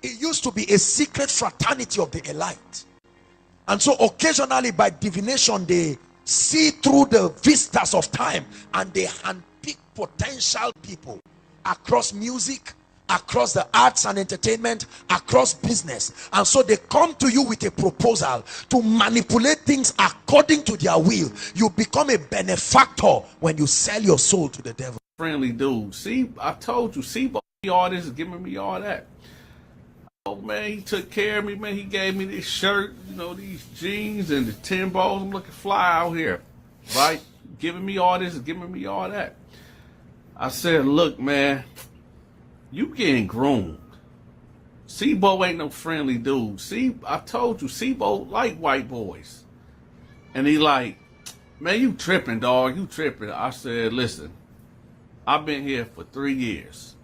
It used to be a secret fraternity of the elite. And so occasionally by divination, they see through the vistas of time and they handpick potential people across music, across the arts and entertainment, across business. And so they come to you with a proposal to manipulate things according to their will. You become a benefactor when you sell your soul to the devil. Friendly dude. See, I told you, see, all this is giving me all that. Oh man, he took care of me, man. He gave me this shirt, you know, these jeans and the 10 balls. I'm looking fly out here, right? Giving me all this, giving me all that. I said, look, man, you getting groomed. Sebo ain't no friendly dude. See, I told you, Sebo like white boys. And he like, man, you tripping, dog. You tripping. I said, listen, I've been here for 3 years.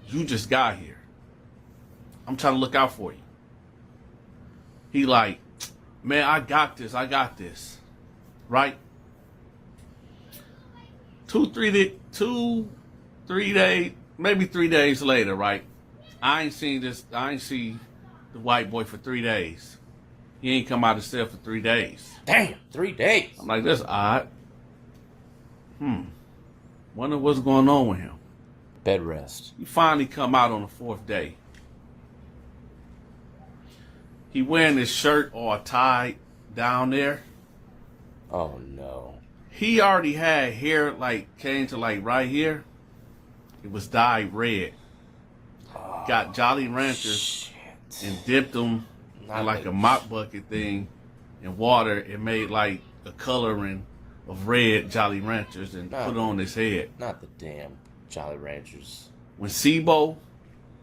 You just got here. I'm trying to look out for you. He like, man, I got this. Right? 3 days, maybe 3 days later, right? I ain't see the white boy for 3 days. He ain't come out of cell for 3 days. Damn, 3 days. I'm like, that's odd. Wonder what's going on with him. Bed rest. He finally come out on the 4th day. He wearing his shirt all tied down there. Oh no. He already had hair like came to like right here. It was dyed red. Got Jolly Ranchers and dipped them in like a mop bucket thing in water and made like a coloring of red Jolly Ranchers and put it on his head. Not the damn Jolly Ranchers. When Sebo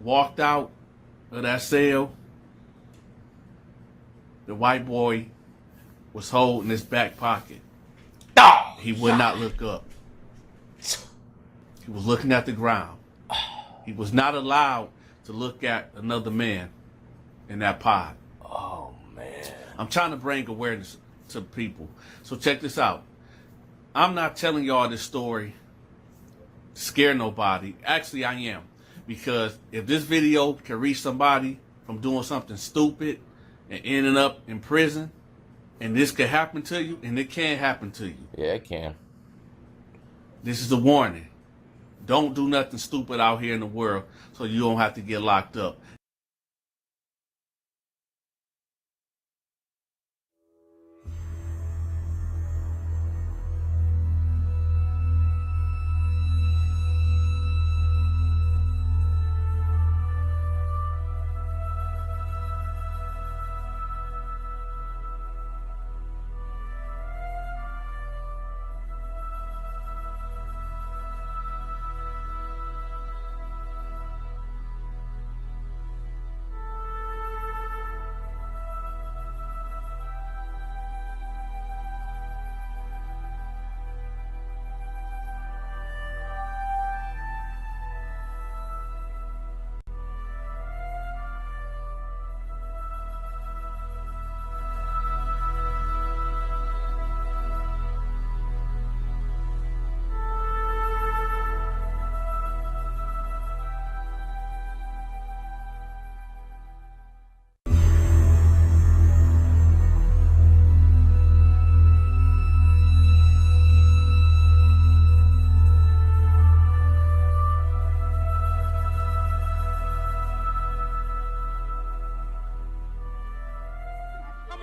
walked out of that cell, the white boy was holding his back pocket. He would not look up. He was looking at the ground. He was not allowed to look at another man in that pod. Oh, man. I'm trying to bring awareness to people. So check this out. I'm not telling y'all this story to scare nobody. Actually, I am. Because if this video can reach somebody from doing something stupid and ending up in prison, and this could happen to you, and it can happen to you. Yeah, it can. This is a warning. Don't do nothing stupid out here in the world so you don't have to get locked up.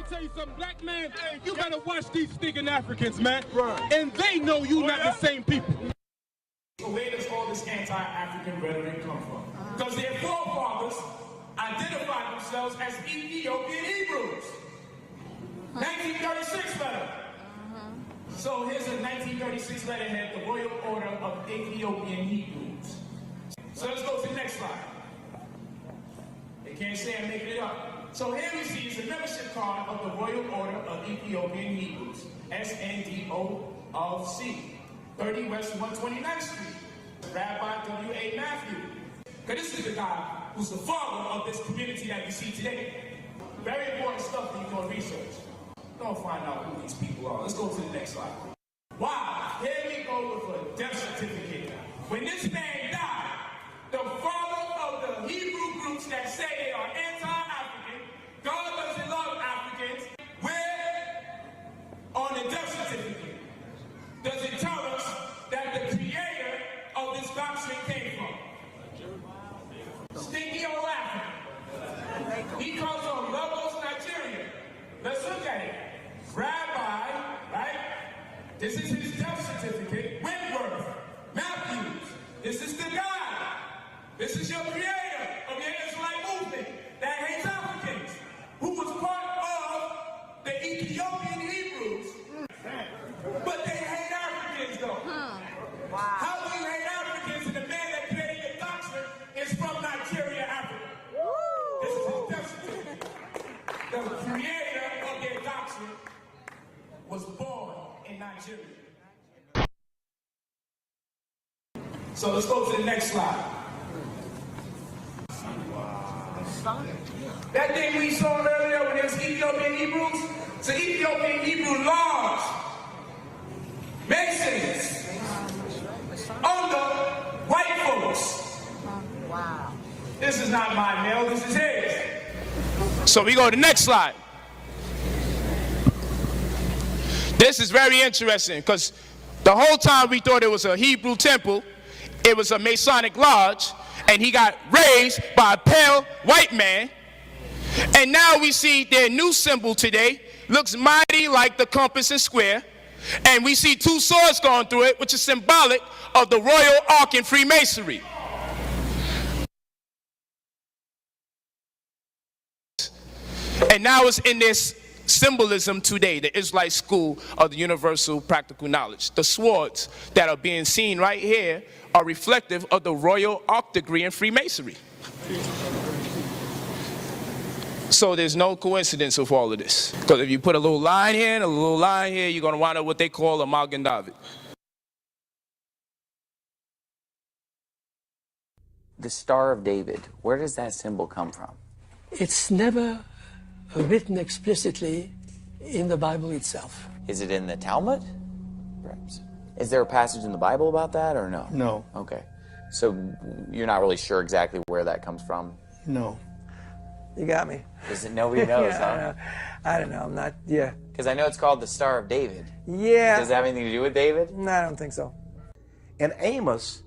Tell you something, black man, you gotta watch these stinking Africans, man. Right. And they know you not the same people. So where does all this anti-African rhetoric come from. Because their forefathers identified themselves as Ethiopian Hebrews. 1936 letter. So here's a 1936 letterhead, the Royal Order of Ethiopian Hebrews. So let's go to the next slide. They can't say I'm making it up. So here we see is a membership card of the Royal Order of Ethiopian Hebrews, SNDOC, 30 West 129th Street, Rabbi W.A. Matthew. Because this is the guy who's the father of this community that we see today. Very important stuff that you're going to research. Don't find out who these people are. Let's go to the next slide. Wow, here we go with a death certificate. When this man died, the father of the Hebrew groups that say they are anti-African, God doesn't love Africans, where on the death certificate does it tell us that the creator of this doctrine came from? Stinky old African. He comes from Lagos, Nigeria. Let's look at it. Rabbi, right? This is his death certificate. Whitworth, Matthews. This is the guy. This is your creator of your Israelite movement that hates Africans, who was part of the Ethiopian Hebrews. But they hate Africans, though. Wow. How do you hate Africans and the man that created your doctrine is from Nigeria, Africa? This is his death certificate. The creator of their doctrine was born in Nigeria. So let's go to the next slide. That thing we saw earlier when it was Ethiopian Hebrews, it's an Ethiopian Hebrew lodge. Masons under white folks. Wow. This is not my mail, this is his. So we go to the next slide. This is very interesting because the whole time we thought it was a Hebrew temple, it was a Masonic lodge, and he got raised by a pale white man. And now we see their new symbol today looks mighty like the compass and square. And we see two swords going through it, which is symbolic of the Royal Ark in Freemasonry. And now it's in this symbolism today, the Israelite school of the universal practical knowledge. The swords that are being seen right here are reflective of the Royal Ark degree in Freemasonry. So there's no coincidence with all of this. Because if you put a little line here and a little line here, you're going to wind up what they call a Magen David. The Star of David, where does that symbol come from? It's never written explicitly in the Bible itself. Is it in the Talmud? Perhaps. Is there a passage in the Bible about that or no? No. Okay. So you're not really sure exactly where that comes from? No. You got me. Is it nobody knows, Yeah, huh? I don't know. I'm not, yeah. Because I know it's called the Star of David. Yeah. Does it have anything to do with David? No, I don't think so. In Amos,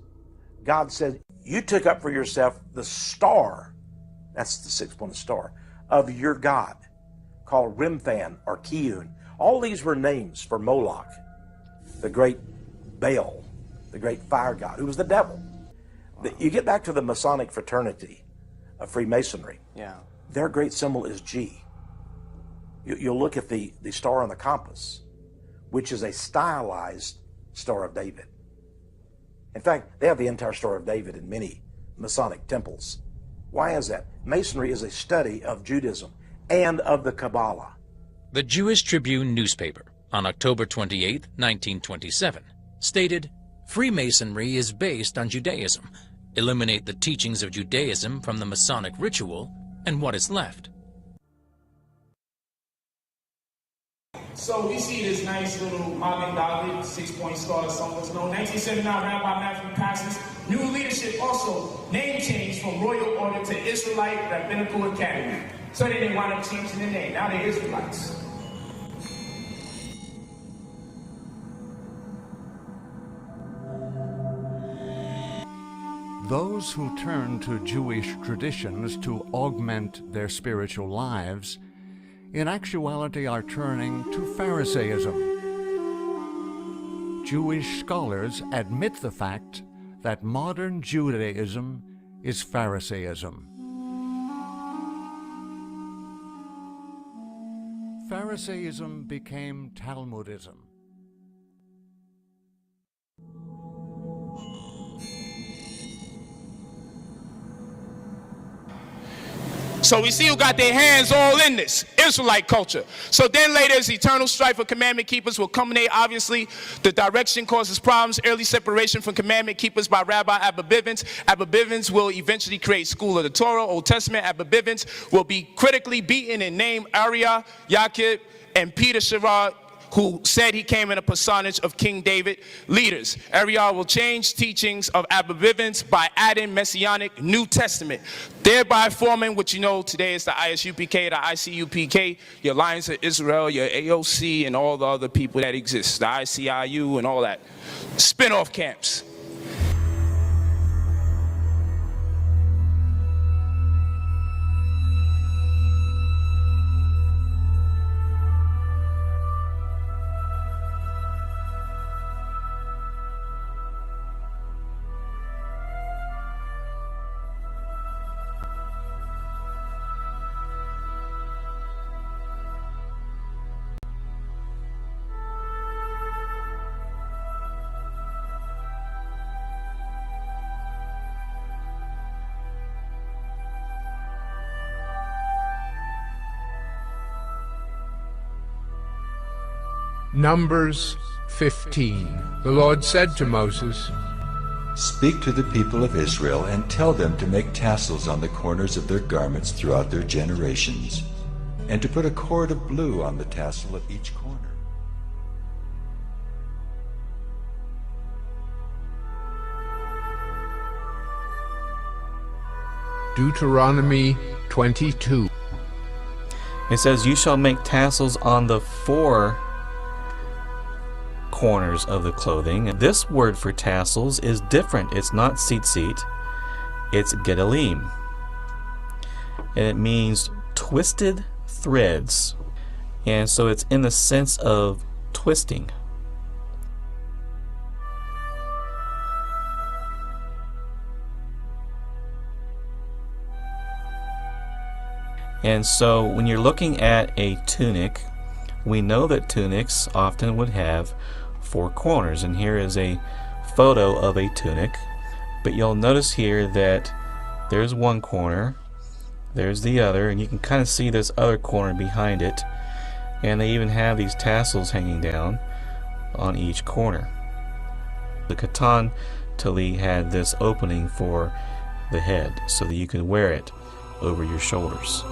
God said, you took up for yourself the star, that's the six-pointed star, of your God, called Remphan or Kiyun. All these were names for Moloch, the great Baal, the great fire god, who was the devil. You get back to the Masonic fraternity of Freemasonry. Yeah. Their great symbol is G. You'll look at the star on the compass, which is a stylized Star of David. In fact, they have the entire Star of David in many Masonic temples. Why is that? Masonry is a study of Judaism and of the Kabbalah. The Jewish Tribune newspaper, on October 28, 1927, stated, "Freemasonry is based on Judaism. Eliminate the teachings of Judaism from the Masonic ritual, and what is left?" So we see this nice little Magen David, 6-point star, somewhat known. 1979, Rabbi Matthew passes. New leadership also name change from Royal Order to Israelite Rabbinical Academy. So they didn't wind up changing the name. Now they're Israelites. Those who turn to Jewish traditions to augment their spiritual lives, in actuality are turning to Pharisaism. Jewish scholars admit the fact that modern Judaism is Pharisaism. Pharisaism became Talmudism. So we see who got their hands all in this Israelite culture. So then later is eternal strife for commandment keepers will culminate. Obviously, the direction causes problems. Early separation from commandment keepers by Rabbi Abba Bivens. Abba Bivens will eventually create School of the Torah, Old Testament. Abba Bivens will be critically beaten and named Ariah, Yaqub, and Peter Sherrod, who said he came in a personage of King David. Leaders. Ariel will change teachings of Abba Bivens by adding Messianic New Testament, thereby forming what you know today is the ISUPK, the ICUPK, your Alliance of Israel, your AOC, and all the other people that exist, the ICIU and all that. Spin-off camps. Numbers 15. The Lord said to Moses, "Speak to the people of Israel and tell them to make tassels on the corners of their garments throughout their generations, and to put a cord of blue on the tassel of each corner." Deuteronomy 22. It says, "You shall make tassels on the four corners of the clothing." This word for tassels is different. It's not tzitzit, it's gedalim. And it means twisted threads. And so it's in the sense of twisting. And so when you're looking at a tunic, we know that tunics often would have four corners, and here is a photo of a tunic, but you'll notice here that there's one corner, there's the other, and you can kind of see this other corner behind it, and they even have these tassels hanging down on each corner. The Katan Tali had this opening for the head so that you could wear it over your shoulders.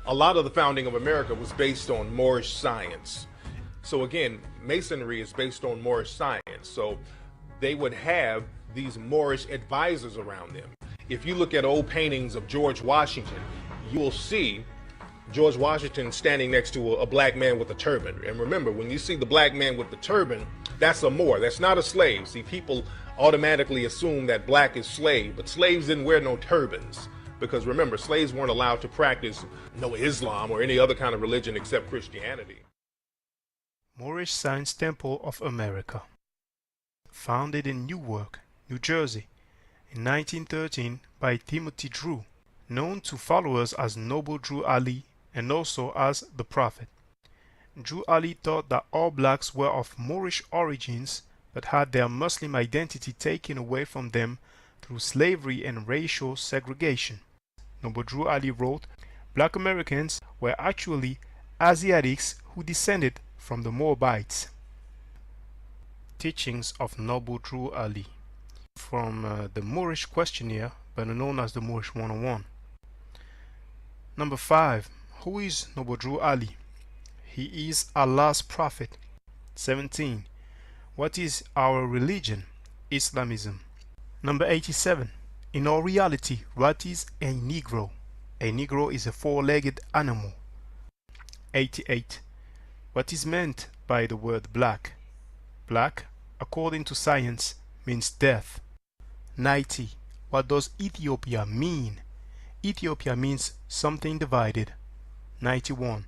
A lot of the founding of America was based on Moorish science. So again, Masonry is based on Moorish science. So they would have these Moorish advisors around them. If you look at old paintings of George Washington, you will see George Washington standing next to a black man with a turban. And remember, when you see the black man with the turban, that's a Moor, that's not a slave. See, people automatically assume that black is slave, but slaves didn't wear no turbans. Because remember, slaves weren't allowed to practice no Islam or any other kind of religion except Christianity. Moorish Science Temple of America. founded in Newark, New Jersey, in 1913 by Timothy Drew, known to followers as Noble Drew Ali and also as the Prophet. Drew Ali thought that all blacks were of Moorish origins but had their Muslim identity taken away from them through slavery and racial segregation. Noble Drew Ali wrote, "Black Americans were actually Asiatics who descended from the Moabites." Teachings of Noble Drew Ali from the Moorish Questionnaire, better known as the Moorish 101. Number 5. Who is Noble Drew Ali? He is Allah's Prophet. 17. What is our religion? Islamism. Number 87. In all reality, what is a Negro? A Negro is a four-legged animal. 88. What is meant by the word black? Black, according to science, means death. 90. What does Ethiopia mean? Ethiopia means something divided. 91.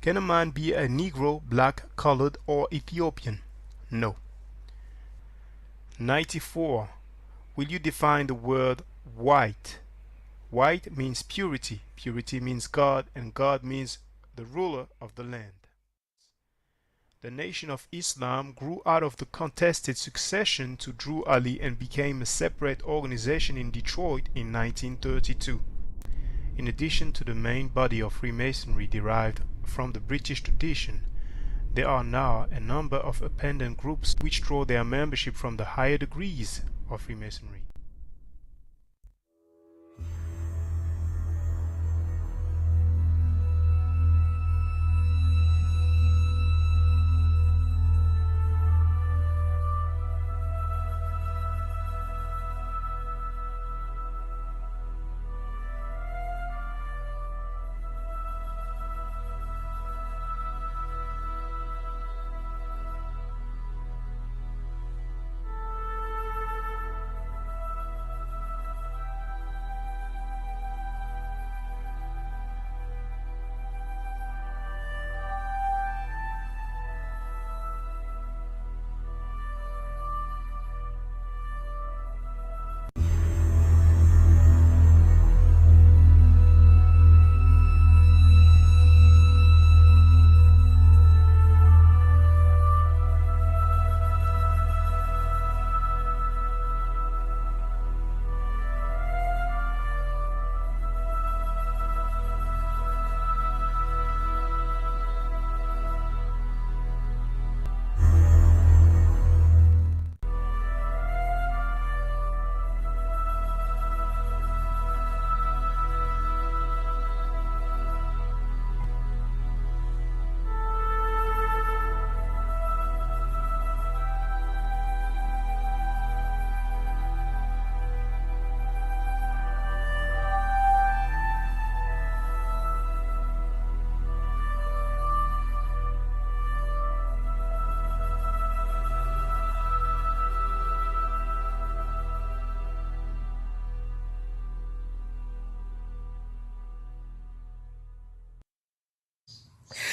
Can a man be a Negro, black, colored, or Ethiopian? No. 94. Will you define the word white? White means purity. Purity means God, and God means the ruler of the land. The Nation of Islam grew out of the contested succession to Drew Ali and became a separate organization in Detroit in 1932. In addition to the main body of Freemasonry derived from the British tradition, there are now a number of appendant groups which draw their membership from the higher degrees of Freemasonry.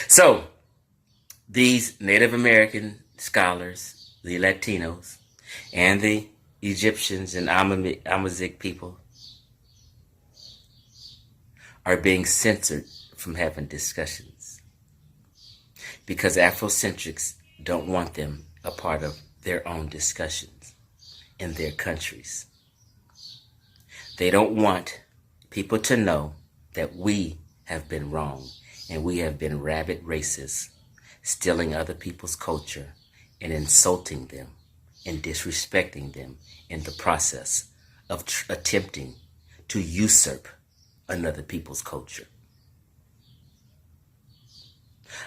So, these Native American scholars, the Latinos, and the Egyptians and Amazigh people are being censored from having discussions because Afrocentrics don't want them a part of their own discussions in their countries. They don't want people to know that we have been wrong and we have been rabid racists, stealing other people's culture and insulting them and disrespecting them in the process of attempting to usurp another people's culture.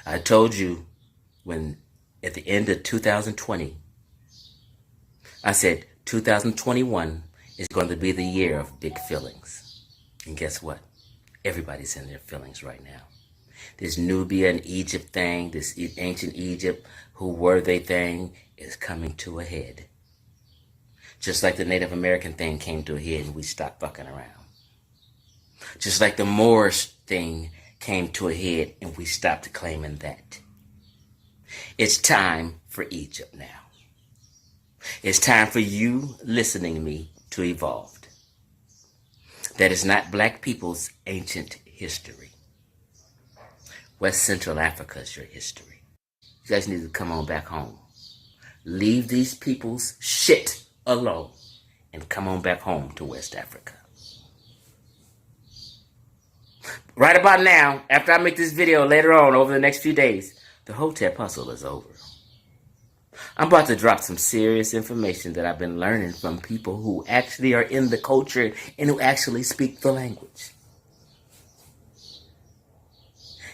I told you when at the end of 2020, I said 2021 is going to be the year of big feelings. And guess what? Everybody's in their feelings right now. This Nubia and Egypt thing, this ancient Egypt, who were they thing, is coming to a head. Just like the Native American thing came to a head and we stopped fucking around. Just like the Moorish thing came to a head and we stopped claiming that. It's time for Egypt now. It's time for you listening to me to evolve. That is not black people's ancient history. West Central Africa is your history. You guys need to come on back home. Leave these people's shit alone and come on back home to West Africa. Right about now, after I make this video later on over the next few days, the Hotep hustle is over. I'm about to drop some serious information that I've been learning from people who actually are in the culture and who actually speak the language.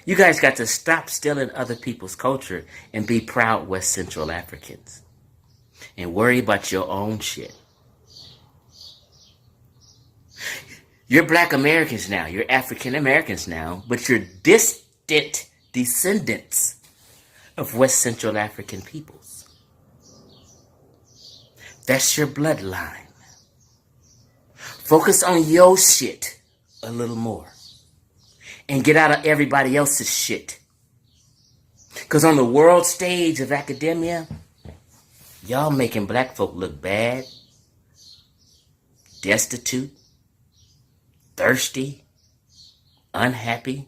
You guys got to stop stealing other people's culture and be proud West Central Africans. And worry about your own shit. You're black Americans now. You're African Americans now. But you're distant descendants of West Central African peoples. That's your bloodline. Focus on your shit a little more. And get out of everybody else's shit. Because on the world stage of academia, y'all making black folk look bad, destitute, thirsty, unhappy.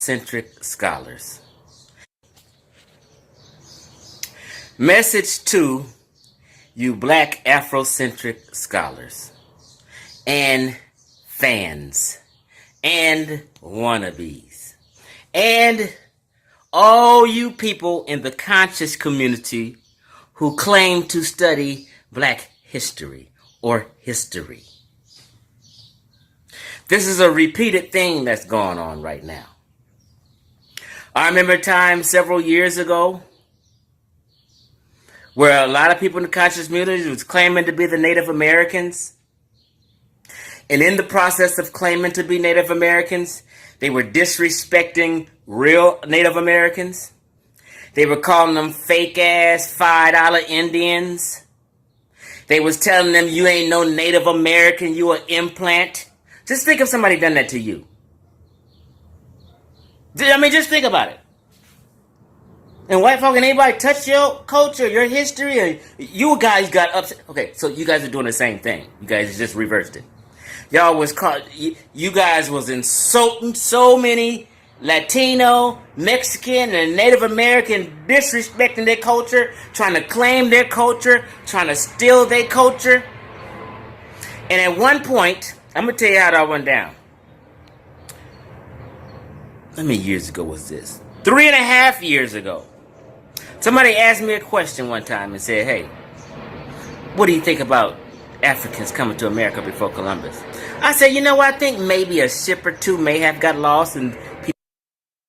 Centric scholars. Message to you black Afrocentric scholars and fans and wannabes and all you people in the conscious community who claim to study black history or history. This is a repeated thing that's going on right now. I remember a time several years ago where a lot of people in the conscious community was claiming to be the Native Americans. And in the process of claiming to be Native Americans, they were disrespecting real Native Americans. They were calling them fake-ass $5 Indians. They was telling them, you ain't no Native American, you an implant. Just think if somebody done that to you. I mean, just think about it. And white folk, can anybody touch your culture, your history? Or you guys got upset. Okay, so you guys are doing the same thing. You guys just reversed it. Y'all was caught, you guys was insulting so many Latino, Mexican, and Native American, disrespecting their culture, trying to claim their culture, trying to steal their culture. And at one point, I'm going to tell you how that went down. How many years ago was this? 3.5 years ago. Somebody asked me a question one time and said, hey, what do you think about Africans coming to America before Columbus? I said, you know what, I think maybe a ship or two may have got lost and people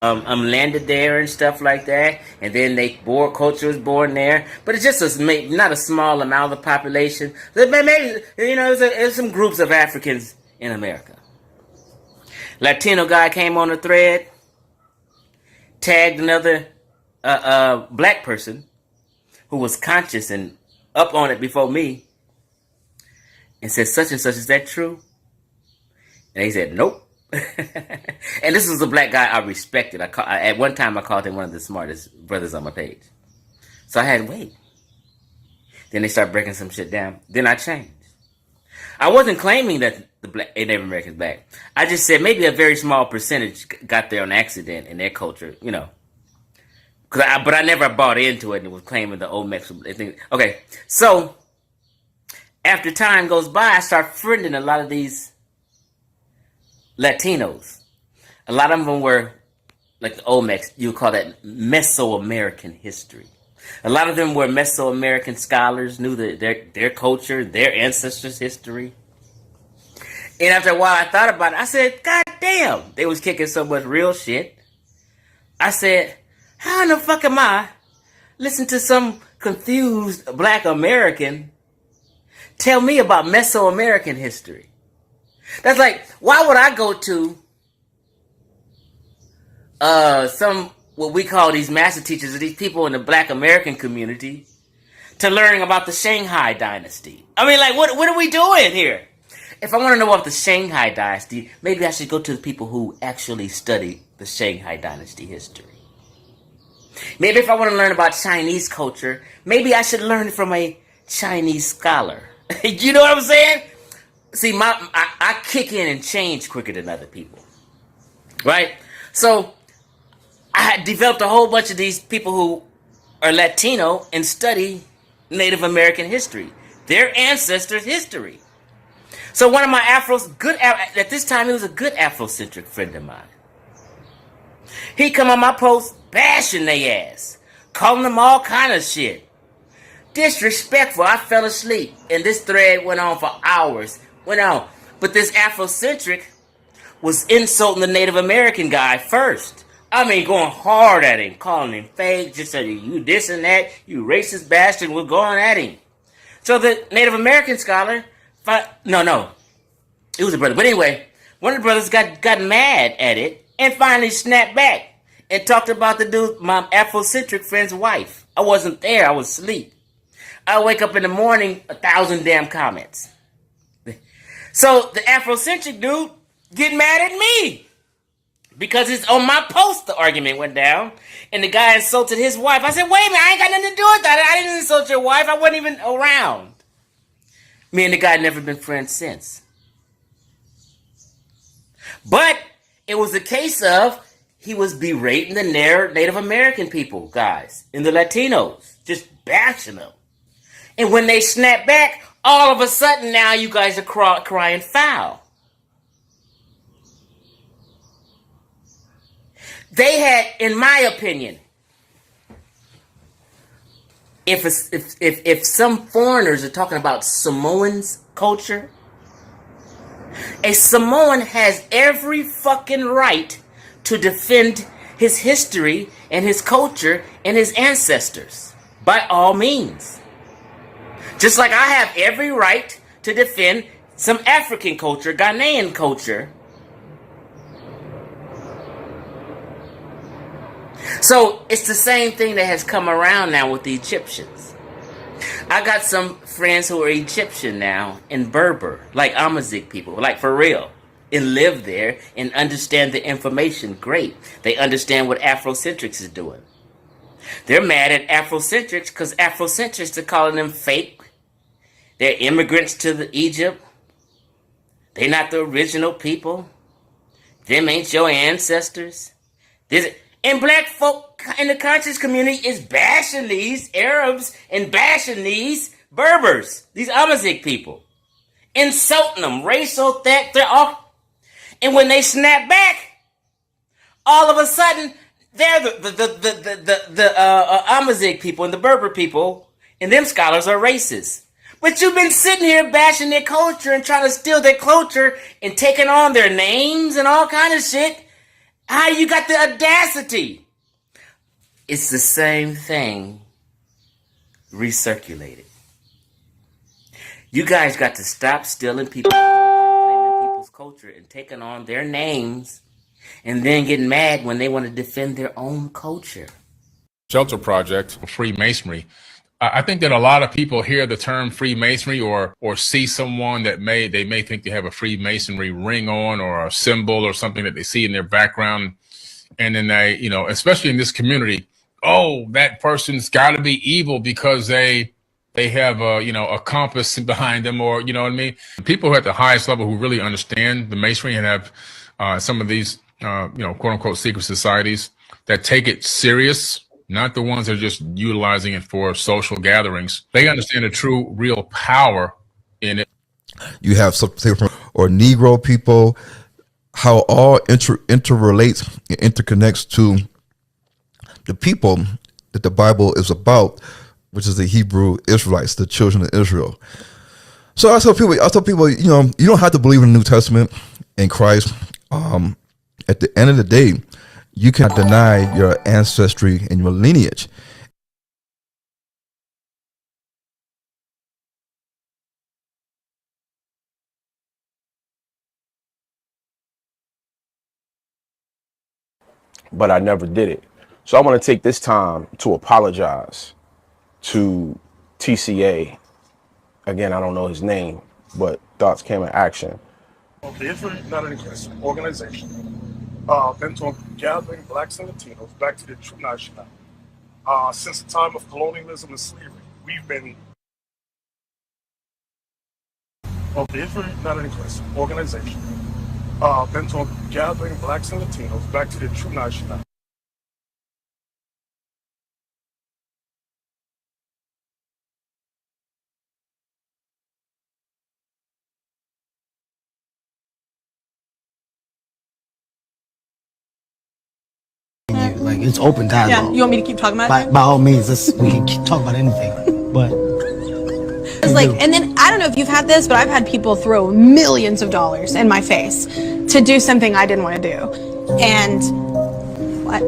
landed there and stuff like that. And then culture was born there. But it's just not a small amount of the population. Maybe, there's some groups of Africans in America. Latino guy came on the thread, tagged another black person who was conscious and up on it before me and said, such and such, is that true? And he said, nope. And this was a black guy I respected. At one time, I called him one of the smartest brothers on my page. So I had to wait. Then they started breaking some shit down. Then I changed. I wasn't claiming that the Native Americans back. I just said maybe a very small percentage got there on accident in their culture, But I never bought into it and was claiming the old Mexican thing. Okay, so after time goes by, I start friending a lot of these Latinos. A lot of them were like the old Mex. You would call that Mesoamerican history. A lot of them were Mesoamerican scholars, knew their culture, their ancestors' history. And after a while, I thought about it. I said, God damn, they was kicking so much real shit. I said, how in the fuck am I listening to some confused black American tell me about Mesoamerican history? That's like, why would I go to what we call these master teachers, or these people in the black American community, to learn about the Shanghai dynasty? I mean, like, what are we doing here? If I want to know about the Shanghai dynasty, maybe I should go to the people who actually study the Shanghai dynasty history. Maybe if I want to learn about Chinese culture, maybe I should learn it from a Chinese scholar. You know what I'm saying? See, I kick in and change quicker than other people, right? So I had developed a whole bunch of these people who are Latino and study Native American history, their ancestors' history. So one of my at this time he was a good Afrocentric friend of mine. He come on my post bashing their ass, calling them all kind of shit. Disrespectful. I fell asleep, and this thread went on for hours. But this Afrocentric was insulting the Native American guy first. I mean, going hard at him, calling him fake, just saying, you this and that, you racist bastard, we're going at him. So the Native American scholar, no, it was a brother. But anyway, one of the brothers got mad at it and finally snapped back and talked about my Afrocentric friend's wife. I wasn't there, I was asleep. I wake up in the morning, 1,000 damn comments. So the Afrocentric dude get mad at me because it's on my post the argument went down and the guy insulted his wife. I said, wait a minute, I ain't got nothing to do with that. I didn't insult your wife. I wasn't even around. Me and the guy never been friends since. But it was a case of he was berating the Native American people, guys, and the Latinos, just bashing them. And when they snap back, all of a sudden now you guys are crying foul. They had, in my opinion, if some foreigners are talking about Samoans' culture, a Samoan has every fucking right to defend his history and his culture and his ancestors, by all means. Just like I have every right to defend some African culture, Ghanaian culture. So it's the same thing that has come around now with the Egyptians. I got some friends who are Egyptian now and Berber, like Amazigh people, like for real, and live there and understand the information great. They understand what Afrocentrics is doing. They're mad at Afrocentrics because Afrocentrics are calling them fake. They're immigrants to Egypt. They're not the original people. Them ain't your ancestors. And black folk in the conscious community is bashing these Arabs and bashing these Berbers, these Amazigh people, insulting them, racial, they're all. And when they snap back, all of a sudden they're the Amazigh people and the Berber people, and them scholars are racist. But you've been sitting here bashing their culture and trying to steal their culture and taking on their names and all kind of shit. How you got the audacity? It's the same thing recirculated. You guys got to stop stealing people's culture and taking on their names and then getting mad when they want to defend their own culture. Shelter Project, Freemasonry. I think that a lot of people hear the term Freemasonry or see someone that they may think they have a Freemasonry ring on or a symbol or something that they see in their background. And then they, especially in this community, oh, that person's got to be evil because they have a compass behind them, or you know what I mean. People who are at the highest level who really understand the Masonry and have some of these quote unquote secret societies that take it serious, not the ones that are just utilizing it for social gatherings. They understand the true, real power in it. You have some or Negro people, how all interrelates and interconnects to the people that the Bible is about, which is the Hebrew Israelites, the children of Israel. So I tell people, you don't have to believe in the New Testament in Christ. At the end of the day, you cannot deny your ancestry and your lineage. But I never did it. So I want to take this time to apologize to TCA. Again, I don't know his name, but Thoughts Came in Action. The Israel United Christian Organization bent on gathering blacks and Latinos back to the true nationality. Since the time of colonialism and slavery, we've been different, not an inclusive organization, bent on gathering blacks and Latinos back to their true nationality. Like, it's open dialogue. Yeah, you want me to keep talking about it? By all means, we can talk about anything. But it's like, and then I don't know if you've had this, but I've had people throw millions of dollars in my face to do something I didn't want to do. And what?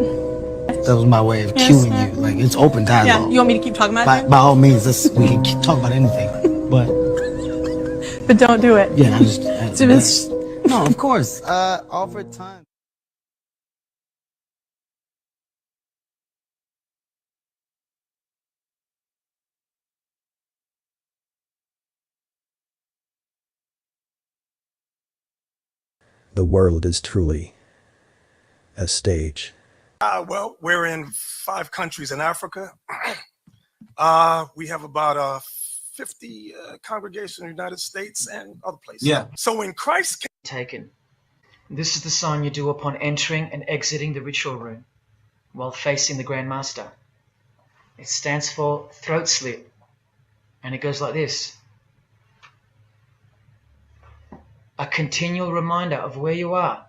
That was my way of cueing you. Like, it's open dialogue. Yeah, you want me to keep talking about it? By all means, we can talk about anything. But don't do it. Yeah, no, of course. Offer time. The world is truly a stage. Well, we're in 5 countries in Africa. We have about 50 congregations in the United States and other places. Yeah. So when Christ came, Taken. This is the sign you do upon entering and exiting the ritual room while facing the Grand Master. It stands for throat slit, and it goes like this. A continual reminder of where you are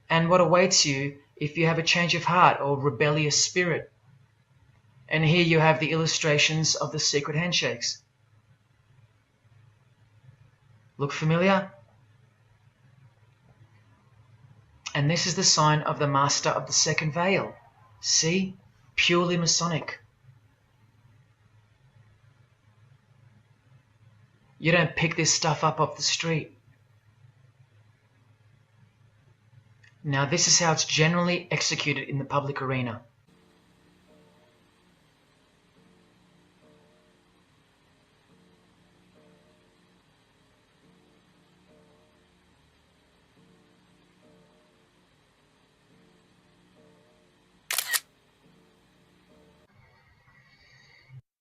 and what awaits you if you have a change of heart or rebellious spirit. And here you have the illustrations of the secret handshakes. Look familiar? And this is the sign of the Master of the Second Veil. See? Purely Masonic. You don't pick this stuff up off the street. Now this is how it's generally executed in the public arena.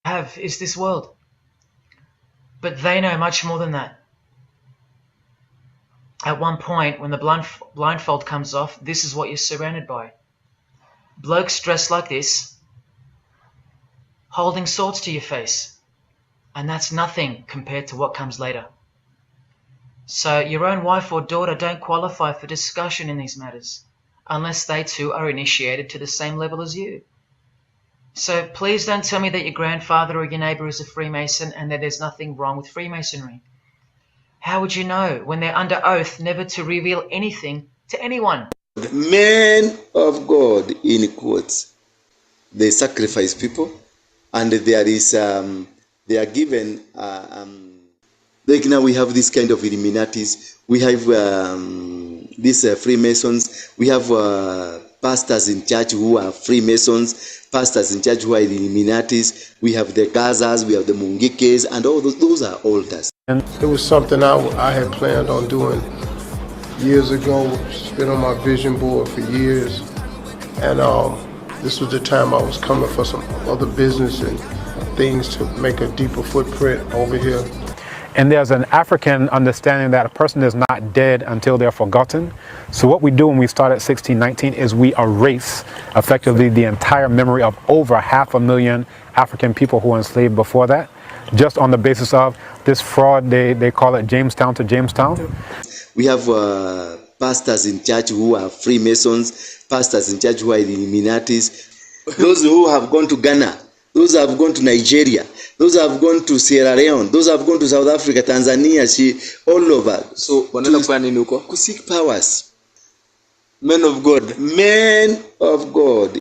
Have is this world. But they know much more than that. At one point, when the blindfold comes off, this is what you're surrounded by. Blokes dressed like this, holding swords to your face. And that's nothing compared to what comes later. So your own wife or daughter don't qualify for discussion in these matters, unless they too are initiated to the same level as you. So please don't tell me that your grandfather or your neighbour is a Freemason and that there's nothing wrong with Freemasonry. How would you know when they're under oath never to reveal anything to anyone? The men of God, in quotes, they sacrifice people, and there is they are given like now we have this kind of Illuminatis, we have these Freemasons, we have pastors in church who are Freemasons, pastors in church who are Illuminatis, we have the Gazas, we have the Mungikes, and all those are altars. It was something I had planned on doing years ago. It's been on my vision board for years, and this was the time I was coming for some other business and things to make a deeper footprint over here. And there's an African understanding that a person is not dead until they're forgotten. So what we do when we start at 1619 is we erase effectively the entire memory of over 500,000 African people who were enslaved before that, just on the basis of this fraud. They call it Jamestown to Jamestown. We have pastors in church who are Freemasons, pastors in church who are Illuminatis, those who have gone to Ghana, those who have gone to Nigeria, those who have gone to Sierra Leone, those who have gone to South Africa, Tanzania, all over. So to seek powers. Men of God. Men of God.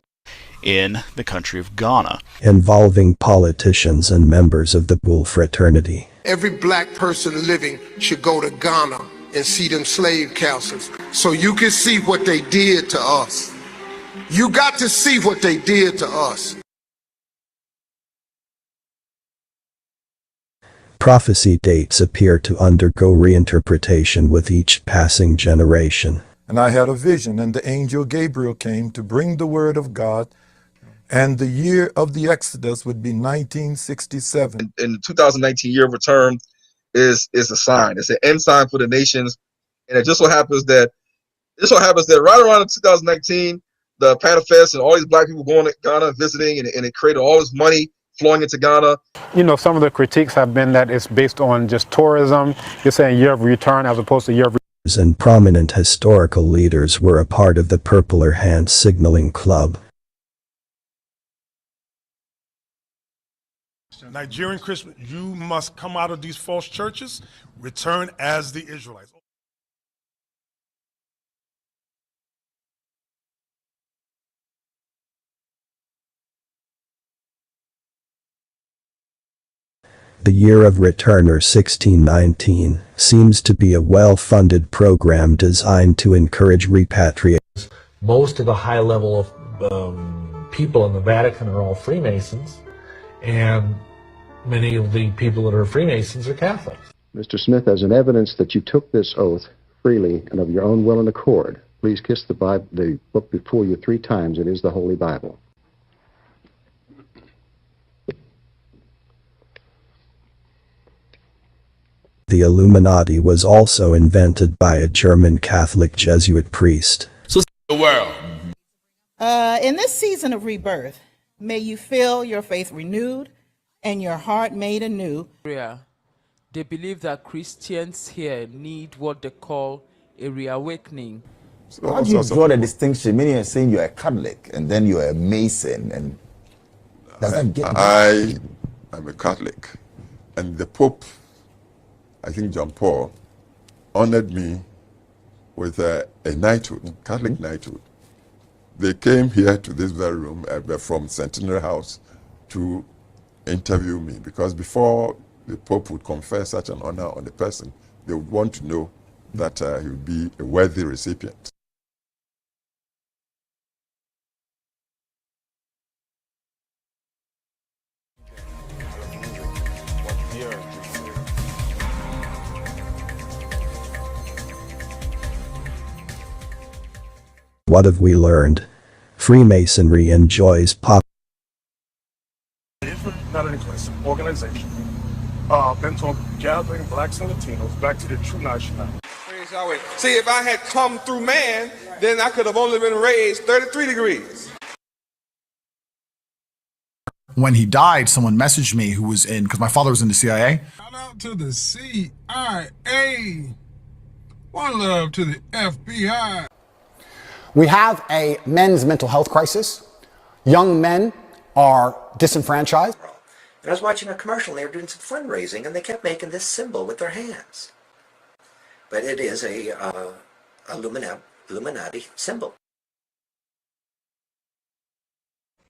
In the country of Ghana. Involving politicians and members of the Bull Fraternity. Every black person living should go to Ghana and see them slave castles so you can see what they did to us. You got to see what they did to us. Prophecy dates appear to undergo reinterpretation with each passing generation. And I had a vision, and the angel Gabriel came to bring the word of God And the year of the Exodus would be 1967. And the 2019 year of return is a sign. It's an end sign for the nations. And it just so happens that right around 2019, the Panafest and all these black people going to Ghana visiting, and it created all this money flowing into Ghana. You know, some of the critiques have been that it's based on just tourism. You're saying year of return as opposed to year of and prominent historical leaders were a part of the Purple Hand Signaling Club. Nigerian Christmas, you must come out of these false churches, return as the Israelites. The Year of Return, or 1619, seems to be a well-funded program designed to encourage repatriation. Most of the high level of people in the Vatican are all Freemasons, and many of the people that are Freemasons are Catholics. Mr. Smith, as an evidence that you took this oath freely and of your own will and accord, please kiss the book before you 3 times. It is the Holy Bible. The Illuminati was also invented by a German Catholic Jesuit priest. The world. In this season of rebirth, may you feel your faith renewed and your heart made anew. They believe that Christians here need what they call a reawakening. So how do you draw the distinction? Meaning you're saying you're a Catholic and then you're a Mason, and does that get I am a Catholic, and the Pope, I think John Paul, honored me with a knighthood, Catholic knighthood. They came here to this very room from Centenary House to interview me, because before the Pope would confer such an honor on a person, they would want to know that he would be a worthy recipient. What have we learned? Freemasonry enjoys pop. It's not an inclusive organization. Bent on gathering blacks and Latinos back to the true nationality. See, if I had come through man, then I could have only been raised 33 degrees. When he died, someone messaged me who was in, because my father was in the CIA. Shout out to the CIA. One love to the FBI. We have a men's mental health crisis. Young men are disenfranchised. And I was watching a commercial, and they were doing some fundraising, and they kept making this symbol with their hands. But it is a Illuminati symbol.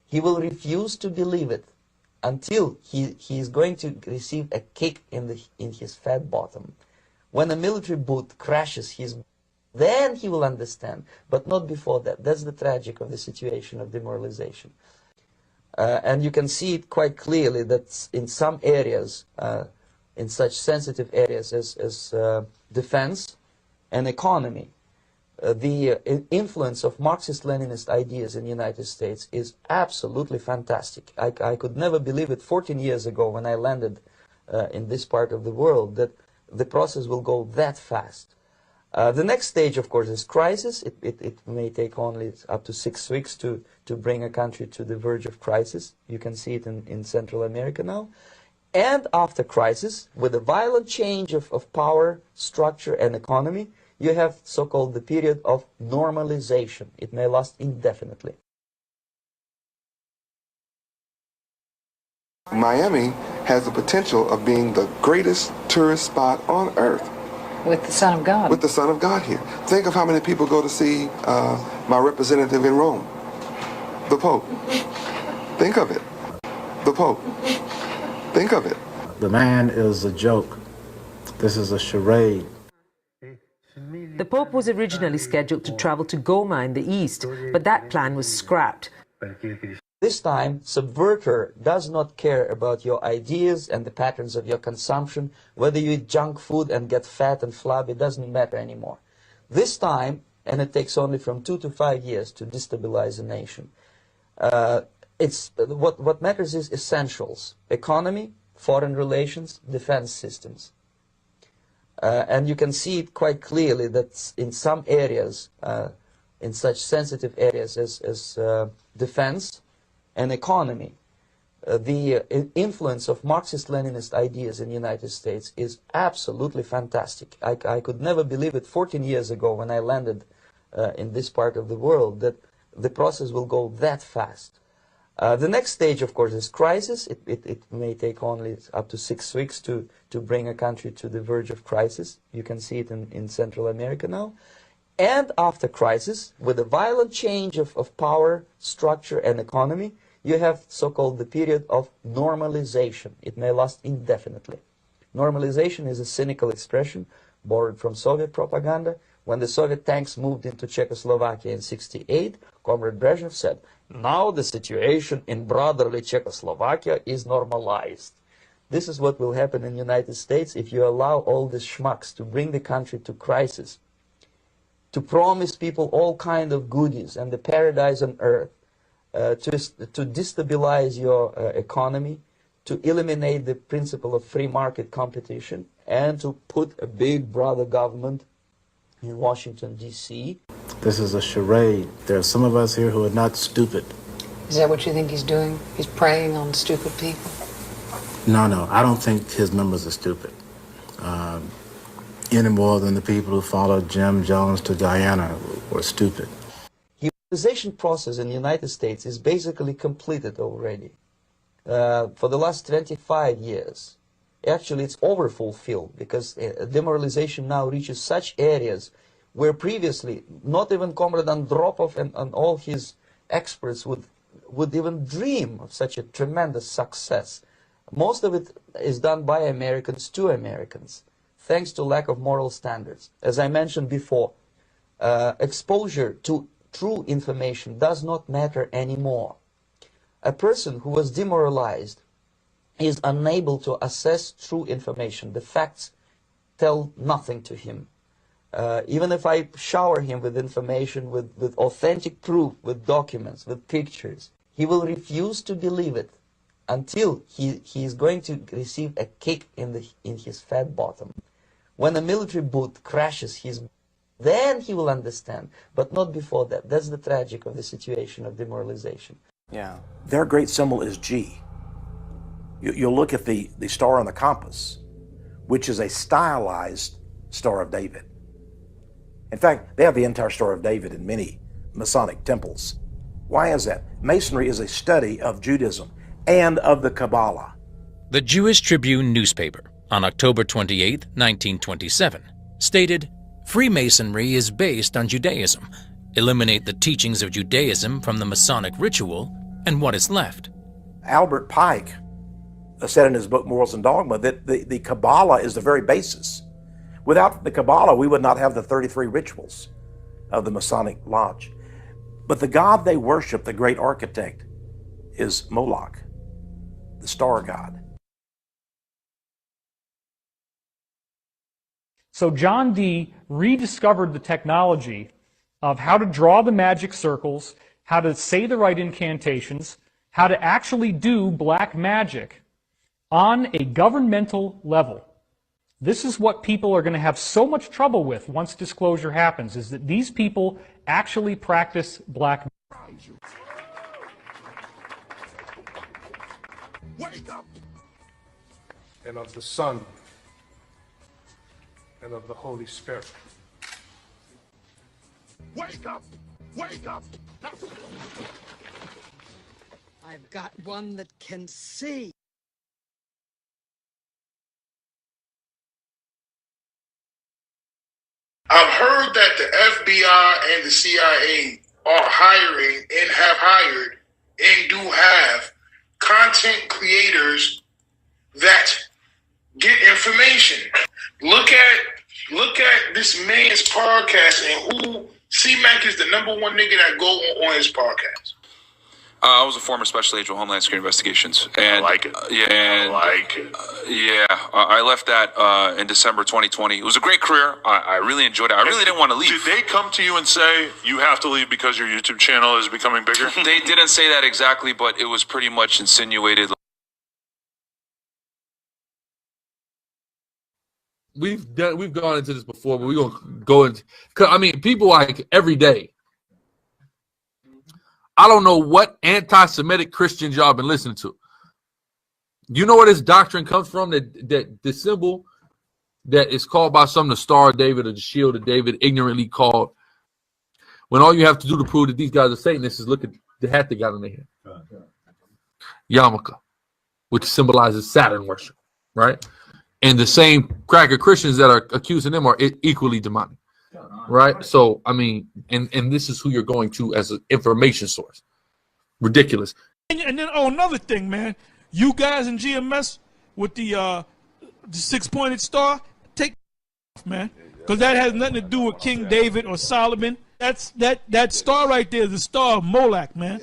He will refuse to believe it until he is going to receive a kick in his fat bottom. When a military boot crashes then he will understand, but not before that. That's the tragic of the situation of demoralization. And you can see it quite clearly that in some areas, in such sensitive areas as defense and economy, the influence of Marxist-Leninist ideas in the United States is absolutely fantastic. I could never believe it 14 years ago when I landed in this part of the world that the process will go that fast. The next stage, of course, is crisis. It may take only up to 6 weeks to bring a country to the verge of crisis. You can see it in Central America now. And after crisis, with a violent change of power, structure, and economy, you have so-called the period of normalization. It may last indefinitely. Miami has the potential of being the greatest tourist spot on earth. With the Son of God. With the Son of God here. Think of how many people go to see my representative in Rome, the Pope. Think of it. The Pope. Think of it. The man is a joke. This is a charade. The Pope was originally scheduled to travel to Goma in the east, but that plan was scrapped. This time, subverter does not care about your ideas and the patterns of your consumption. Whether you eat junk food and get fat and flabby, it doesn't matter anymore. This time, and it takes only from 2 to 5 years to destabilize a nation, It's what matters is essentials: economy, foreign relations, defense systems. And you can see it quite clearly that in some areas, in such sensitive areas as defense and economy, the influence of Marxist-Leninist ideas in the United States is absolutely fantastic. I could never believe it 14 years ago when I landed in this part of the world that the process will go that fast. The next stage, of course, is crisis. It may take only up to 6 weeks to bring a country to the verge of crisis. You can see it in Central America now. And after crisis, with a violent change of power, structure, and economy, you have so-called the period of normalization. It may last indefinitely. Normalization is a cynical expression borrowed from Soviet propaganda. When the Soviet tanks moved into Czechoslovakia in '68, Comrade Brezhnev said, "Now the situation in brotherly Czechoslovakia is normalized." This is what will happen in the United States if you allow all these schmucks to bring the country to crisis, to promise people all kind of goodies and the paradise on earth, to destabilize your economy, to eliminate the principle of free market competition, and to put a big brother government in Washington, D.C. This is a charade. There are some of us here who are not stupid. Is that what you think he's doing? He's preying on stupid people? No, I don't think his members are stupid. Any more than the people who followed Jim Jones to Guyana were stupid. The urbanization process in the United States is basically completed already. For the last 25 years. Actually, it's overfulfilled because demoralization now reaches such areas where previously not even Comrade Andropov and all his experts would even dream of such a tremendous success. Most of it is done by Americans to Americans, thanks to lack of moral standards. As I mentioned before, exposure to true information does not matter anymore. A person who was demoralized is unable to assess true information. The facts tell nothing to him. Even if I shower him with information, with authentic proof, with documents, with pictures, he will refuse to believe it until he is going to receive a kick in his fat bottom. When a military boot crashes then he will understand, but not before that. That's the tragic of the situation of demoralization. Yeah. Their great symbol is G. You'll look at the star on the compass, which is a stylized Star of David. In fact, they have the entire Star of David in many Masonic temples. Why is that? Masonry is a study of Judaism and of the Kabbalah. The Jewish Tribune newspaper, on October 28, 1927, stated, "Freemasonry is based on Judaism. Eliminate the teachings of Judaism from the Masonic ritual, and what is left?" Albert Pike said in his book Morals and Dogma that the Kabbalah is the very basis. Without the Kabbalah, we would not have the 33 rituals of the Masonic Lodge. But the god they worship, the great architect, is Moloch, the star god. So John Dee rediscovered the technology of how to draw the magic circles, how to say the right incantations, how to actually do black magic on a governmental level. This is what people are going to have so much trouble with once disclosure happens, is that these people actually practice black magic. Wake up! And of the Son and of the Holy Spirit. Wake up! Wake up! I've got one that can see. I've heard that the FBI and the CIA are hiring and have hired and do have content creators that get information. Look at this man's podcast and who C-Mac is the #1 nigga that go on his podcast. I was a former special agent of Homeland Security Investigations, and I like it. Yeah, I left that in December 2020. It was a great career. I really enjoyed it. I really didn't want to leave. Did they come to you and say, you have to leave because your YouTube channel is becoming bigger? They didn't say that exactly, but it was pretty much insinuated. We've gone into this before, but we're gonna go into. Cause I mean, people like every day. I don't know what anti-Semitic Christians y'all been listening to. You know where this doctrine comes from? That the symbol that is called by some the Star of David or the Shield of David, ignorantly called. When all you have to do to prove that these guys are Satanists is look at the hat they got on their head. Yarmulke, which symbolizes Saturn worship, right? And the same cracker Christians that are accusing them are equally demonic, right? So, I mean, and this is who you're going to as an information source. Ridiculous. And then, another thing, man. You guys in GMS with the six-pointed star, take off, man. Because that has nothing to do with King David or Solomon. That star right there is the star of Moloch, man.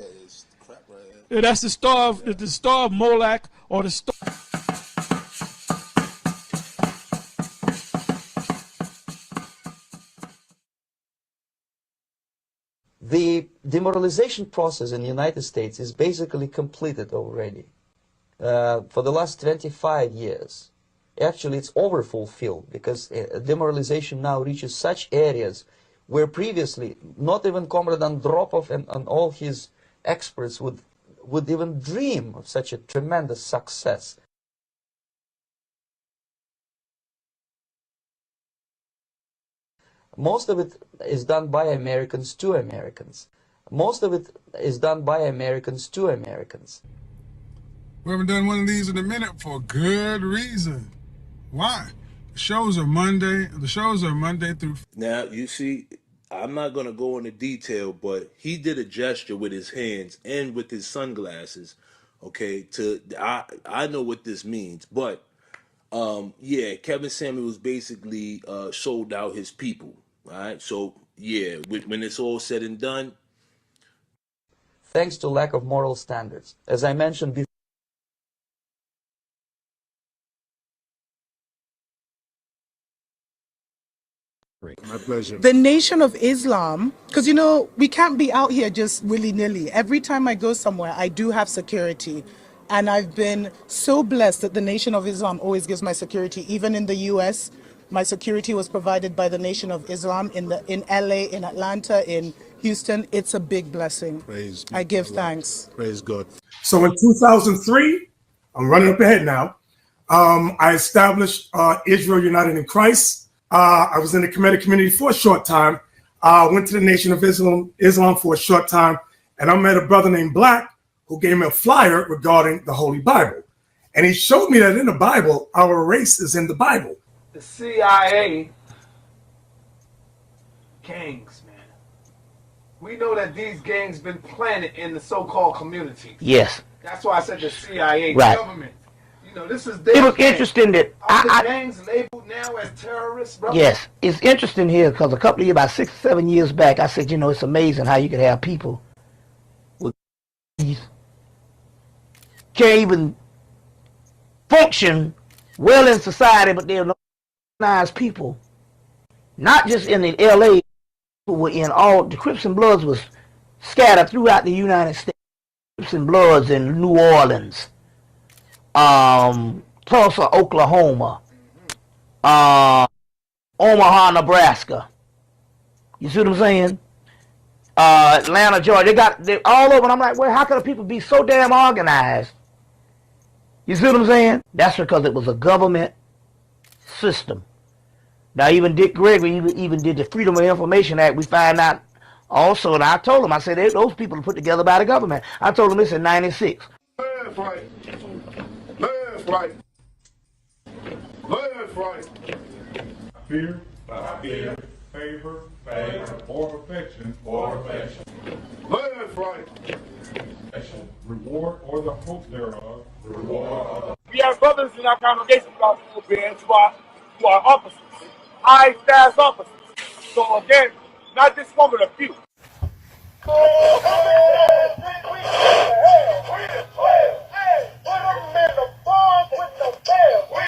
Yeah, that's the star of Moloch or the star. The demoralization process in the United States is basically completed already. For the last 25 years. Actually, it's overfulfilled because demoralization now reaches such areas where previously not even Comrade Andropov and all his experts would even dream of such a tremendous success. Most of it is done by Americans to Americans. Most of it is done by Americans to Americans. We haven't done one of these in a minute for good reason. Why? The shows are Monday through... Now, you see, I'm not going to go into detail, but he did a gesture with his hands and with his sunglasses, okay, I know what this means, but, yeah, Kevin Samuels basically sold out his people, all right? So, yeah, when it's all said and done... Thanks to lack of moral standards. As I mentioned before, My pleasure. The Nation of Islam, because you know, we can't be out here just willy-nilly. Every time I go somewhere, I do have security. And I've been so blessed that the Nation of Islam always gives my security. Even in the US, my security was provided by the Nation of Islam in LA, in Atlanta, in Houston. It's a big blessing. Praise I give thanks. Praise God. So in 2003, I'm running up ahead now, I established Israel United in Christ. I was in the Kemetic community for a short time. Went to the Nation of Islam for a short time, and I met a brother named Black who gave me a flyer regarding the Holy Bible. And he showed me that in the Bible, our race is in the Bible. The CIA gangs, man. We know that these gangs been planted in the so-called community. Yes. That's why I said the CIA Right. government. You know, this is It was interesting that Are the gangs labeled now as terrorists, brother? yes, it's interesting here because a couple of years, about 6 or 7 years back, I said, you know, it's amazing how you could have people with these can't even function well in society, but they're nice people. Not just in the LA, but were in all the Crips and Bloods was scattered throughout the United States. Crips and Bloods in New Orleans. Tulsa, Oklahoma, Omaha, Nebraska. You see what I'm saying? Atlanta, Georgia. They're all over. And I'm like, well, how can the people be so damn organized? You see what I'm saying? That's because it was a government system. Now, even Dick Gregory even did the Freedom of Information Act. We find out also, and I told him, I said, those people are put together by the government. I told him this in '96. Left, right. Left, right. Left, right. Fear, favor, or affection, Left, right. reward or the hope thereof, We have brothers in our congregation who are officers, high staff officers. So again, not just one, but a few. We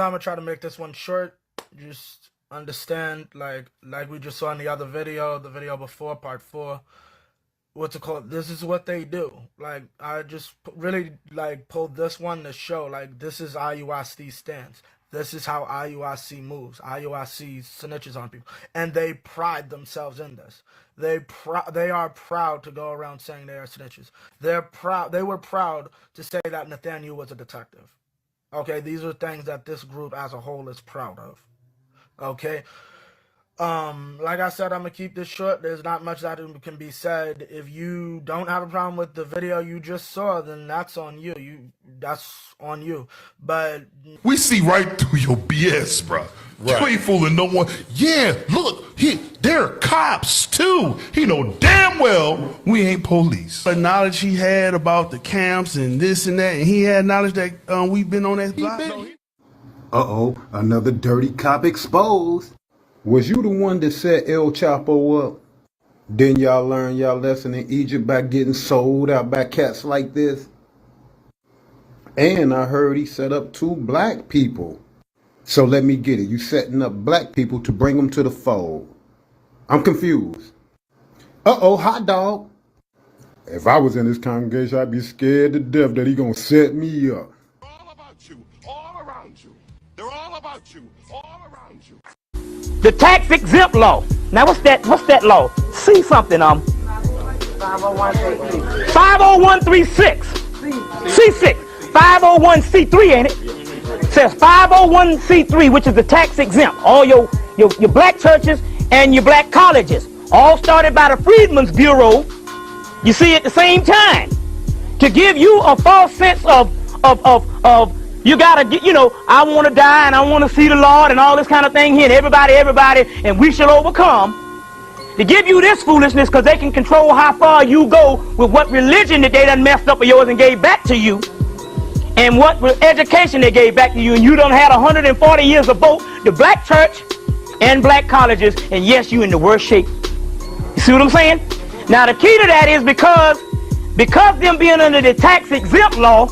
time I try to make this one short. Just understand, like we just saw in the other video, the video before, part 4. What's it called? This is what they do. Like, I just really like pulled this one to show, like, this is IUIC's stance. This is how IUIC moves. IUIC snitches on people, and they pride themselves in this. They are proud to go around saying they are snitches. They're proud. They were proud to say that Nathaniel was a detective. Okay, these are things that this group as a whole is proud of. Okay. Like I said, I'm gonna keep this short. There's not much that can be said. If you don't have a problem with the video you just saw, then that's on you. That's on you. But we see right through your BS, bro. Right. You ain't fooling no one. Yeah, look, there are cops too. He know damn well we ain't police. The knowledge he had about the camps and this and that, and he had knowledge that we've been on that block. Uh-oh, another dirty cop exposed. Was you the one that set El Chapo up? Didn't y'all learn y'all lesson in Egypt by getting sold out by cats like this? And I heard he set up 2 black people. So let me get it. You setting up black people to bring them to the fold. I'm confused. Uh-oh, hot dog. If I was in this congregation, I'd be scared to death that he gonna set me up. All about you, all around you. They're all about you, all around you. The tax exempt law. Now what's that law? See something 50136. C6. 501c3 ain't it? Says 501c3, which is the tax exempt. All your black churches and your black colleges, all started by the Freedmen's Bureau. You see, at the same time, to give you a false sense of you gotta get, I want to die and I want to see the Lord and all this kind of thing here, and everybody, and we shall overcome. To give you this foolishness because they can control how far you go with what religion that they done messed up of yours and gave back to you, and what education they gave back to you, and you done had 140 years of both the black church and black colleges, and yes, you in the worst shape. You see what I'm saying? Now the key to that is because them being under the tax exempt law,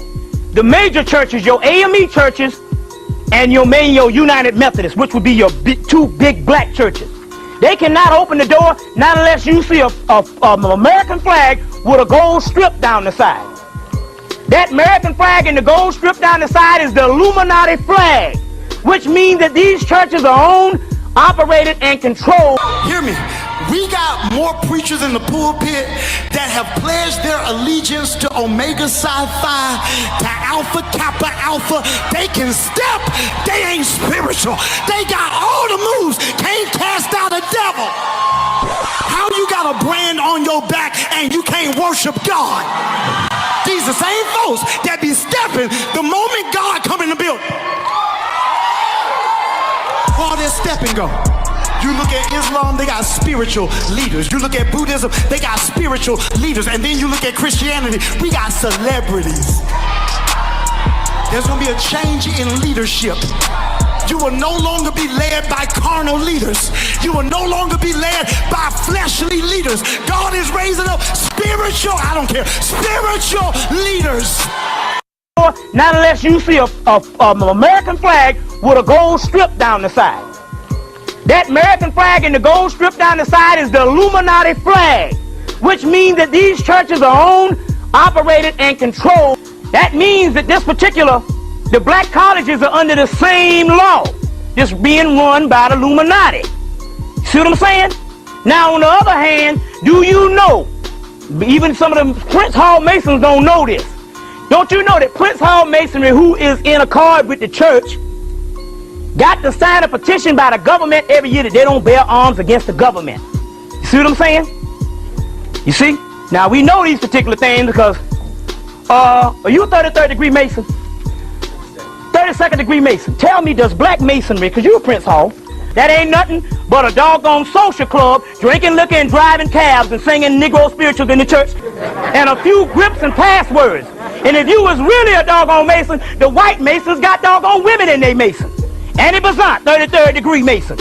the major churches, your AME churches, and your United Methodists, which would be your 2 big black churches, they cannot open the door not unless you see a American flag with a gold strip down the side. That American flag and the gold strip down the side is the Illuminati flag, which means that these churches are owned, operated, and controlled. Hear me. We got more preachers in the pulpit that have pledged their allegiance to Omega Psi Phi, to Alpha Kappa Alpha. They can step, they ain't spiritual. They got all the moves, can't cast out a devil. How you got a brand on your back and you can't worship God? These the same folks that be stepping the moment God come in the building. All their stepping go. You look at Islam, they got spiritual leaders. You look at Buddhism, they got spiritual leaders. And then you look at Christianity, we got celebrities. There's gonna be a change in leadership. You will no longer be led by carnal leaders. You will no longer be led by fleshly leaders. God is raising up spiritual, I don't care, spiritual leaders. Not unless you see a American flag with a gold strip down the side. That American flag and the gold strip down the side is the Illuminati flag, which means that these churches are owned, operated, and controlled. That means that the black colleges are under the same law, just being run by the Illuminati. See what I'm saying? Now, on the other hand, do you know, even some of the Prince Hall Masons don't know this. Don't you know that Prince Hall Masonry, who is in accord with the church, got to sign a petition by the government every year that they don't bear arms against the government? You see what I'm saying? You see? Now we know these particular things because are you a 33rd degree Mason? 32nd degree Mason. Tell me, does black Masonry, because you're a Prince Hall, that ain't nothing but a doggone social club, drinking liquor and driving cabs and singing Negro spirituals in the church, and a few grips and passwords. And if you was really a doggone Mason, the white Masons got doggone women in their Mason. Annie Besant, 33rd degree Mason.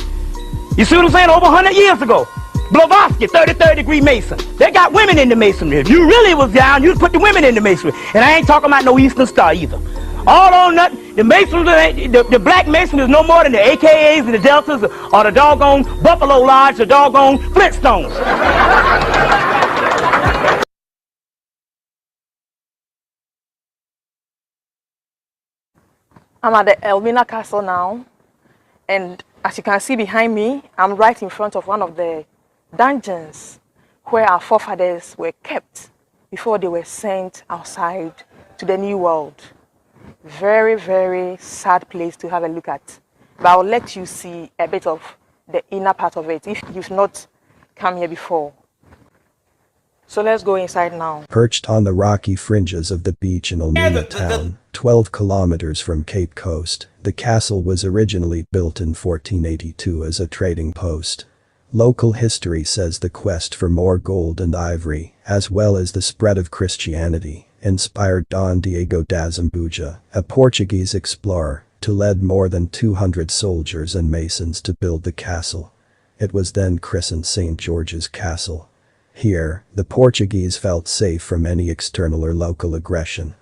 You see what I'm saying? Over 100 years ago. Blavatsky, 33rd degree Mason. They got women in the Masonry. If you really was down, you'd put the women in the Masonry. And I ain't talking about no Eastern Star either. All on nothing. The Masons, the black Mason is no more than the AKAs and the Deltas or the doggone Buffalo Lodge, the doggone Flintstones. I'm at the Elmina Castle now, and as you can see behind me, I'm right in front of one of the dungeons where our forefathers were kept before they were sent outside to the New World. Very, very sad place to have a look at. But I'll let you see a bit of the inner part of it if you've not come here before. So let's go inside now. Perched on the rocky fringes of the beach in Elmina town, 12 kilometers from Cape Coast, the castle was originally built in 1482 as a trading post. Local history says the quest for more gold and ivory, as well as the spread of Christianity, inspired Don Diego da Zambuja, a Portuguese explorer, to lead more than 200 soldiers and masons to build the castle. It was then christened St. George's Castle. Here, the Portuguese felt safe from any external or local aggression.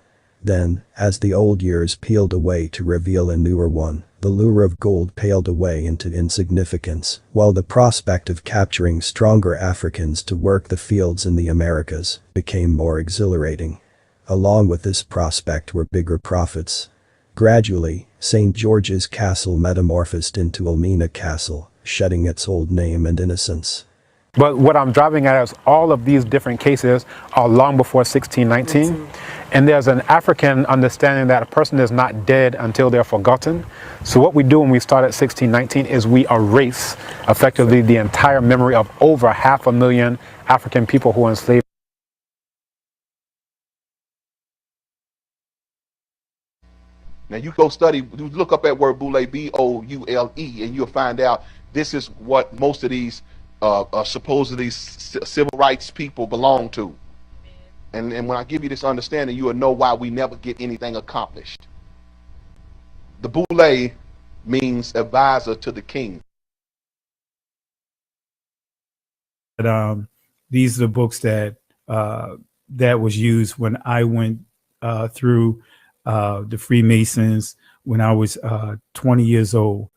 Then, as the old years peeled away to reveal a newer one, the lure of gold paled away into insignificance, while the prospect of capturing stronger Africans to work the fields in the Americas became more exhilarating. Along with this prospect were bigger profits. Gradually, St. George's Castle metamorphosed into Elmina Castle, shedding its old name and innocence. But what I'm driving at is all of these different cases are long before 1619. And there's an African understanding that a person is not dead until they're forgotten. So what we do when we start at 1619 is we erase effectively the entire memory of over 500,000 African people who were enslaved. Now you go study, you look up that word boule, B-O-U-L-E, and you'll find out this is what most of these supposedly civil rights people belong to. And when I give you this understanding, you will know why we never get anything accomplished. The boule means advisor to the king. These are the books that that was used when I went through the Freemasons when I was 20 years old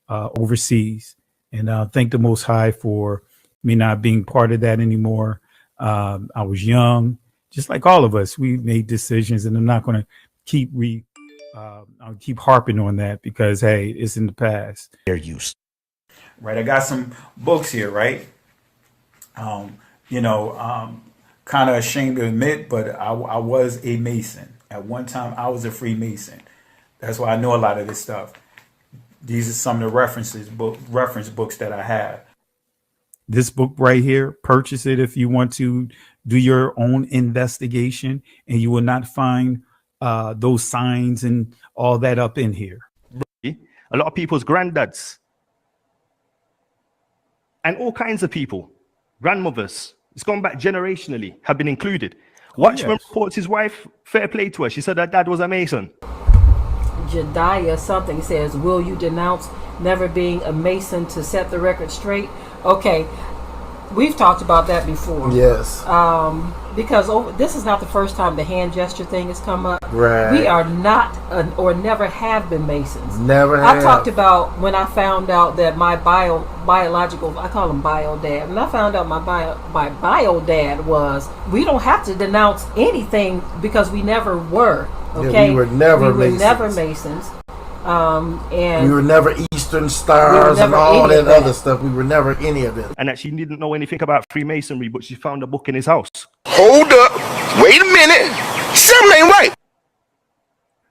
overseas. And thank the Most High for me not being part of that anymore. I was young, just like all of us. We made decisions, and I'm not going to keep I'll keep harping on that because, hey, it's in the past. Their use. Right. I got some books here, right? Kind of ashamed to admit, but I was a Mason. At one time, I was a Freemason. That's why I know a lot of this stuff. These are some of the reference books that I have. This book right here, purchase it if you want to do your own investigation, and you will not find those signs and all that up in here. A lot of people's granddads and all kinds of people, grandmothers, it's gone back generationally, have been included. Watchman reports his wife, fair play to her. She said her dad was a Mason. Jediah something says, will you denounce never being a Mason to set the record straight? Okay, we've talked about that before. Yes. Because this is not the first time the hand gesture thing has come up. Right. We are not or never have been Masons. Never have. I talked about when I found out that my biological, I call him bio dad, and I found out my bio dad was, we don't have to denounce anything because we never were. Okay, yeah, we were never Masons. And we were never Eastern Stars and all that other stuff. We were never any of it. And that she didn't know anything about Freemasonry, but she found a book in his house. Hold up. Wait a minute. Something ain't right.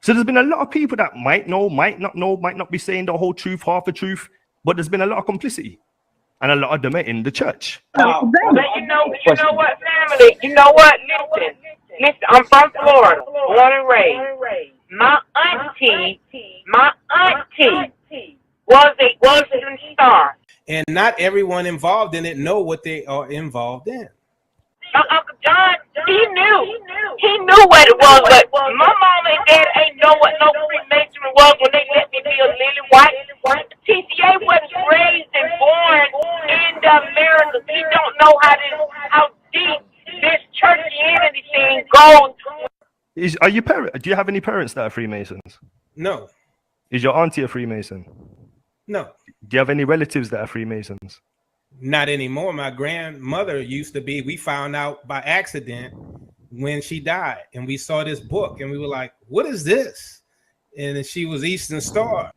So there's been a lot of people that might know, might not be saying the whole truth, half the truth, but there's been a lot of complicity and a lot of them in the church. But you know what, family? You know what? Listen, I'm from Florida, born and raised. My auntie was a Eastern Star. And not everyone involved in it know what they are involved in. Uncle John, he knew what it was, but my mom and dad ain't know what no Freemasonry was when they let me be a lily white. TCA was raised and born in the Americas. He don't know how deep this churchianity thing goes. Are you parent? Do you have any parents that are Freemasons? No, Is your auntie a Freemason? no, Do you have any relatives that are Freemasons? not anymore. My grandmother used to be. We found out by accident when she died, and we saw this book, and we were like, "What is this?" And she was Eastern Star.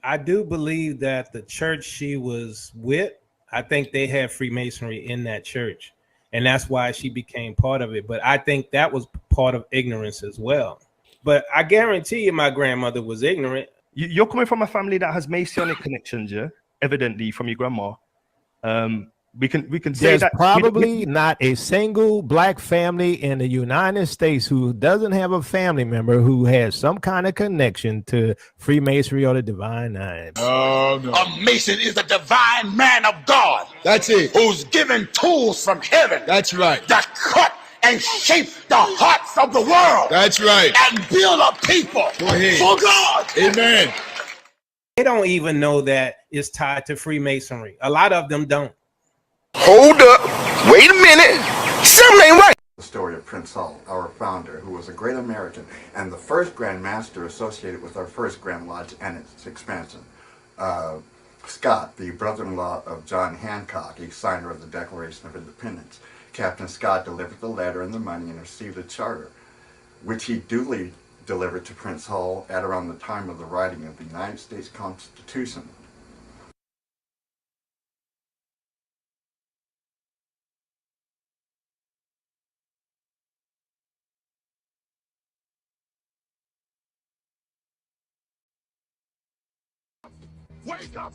I do believe that the church she was with, I think they had Freemasonry in that church, and that's why she became part of it. But I think that was part of ignorance as well. But I guarantee you, my grandmother was ignorant. You're coming from a family that has Masonic connections, yeah? Evidently from your grandma. We can say There's that probably not a single black family in the United States who doesn't have a family member who has some kind of connection to Freemasonry or the Divine Nine. Oh, no. A Mason is a divine man of God. That's it. Who's given tools from heaven. That's right. That cut and shape the hearts of the world. That's right. And build a people for God. Amen. They don't even know that it's tied to Freemasonry. A lot of them don't. Hold up. Wait a minute. Something ain't right. The story of Prince Hall, our founder, who was a great American and the first Grand Master associated with our first Grand Lodge and its expansion. Scott, the brother-in-law of John Hancock, a signer of the Declaration of Independence. Captain Scott delivered the letter and the money and received a charter, which he duly delivered to Prince Hall at around the time of the writing of the United States Constitution. Wake up!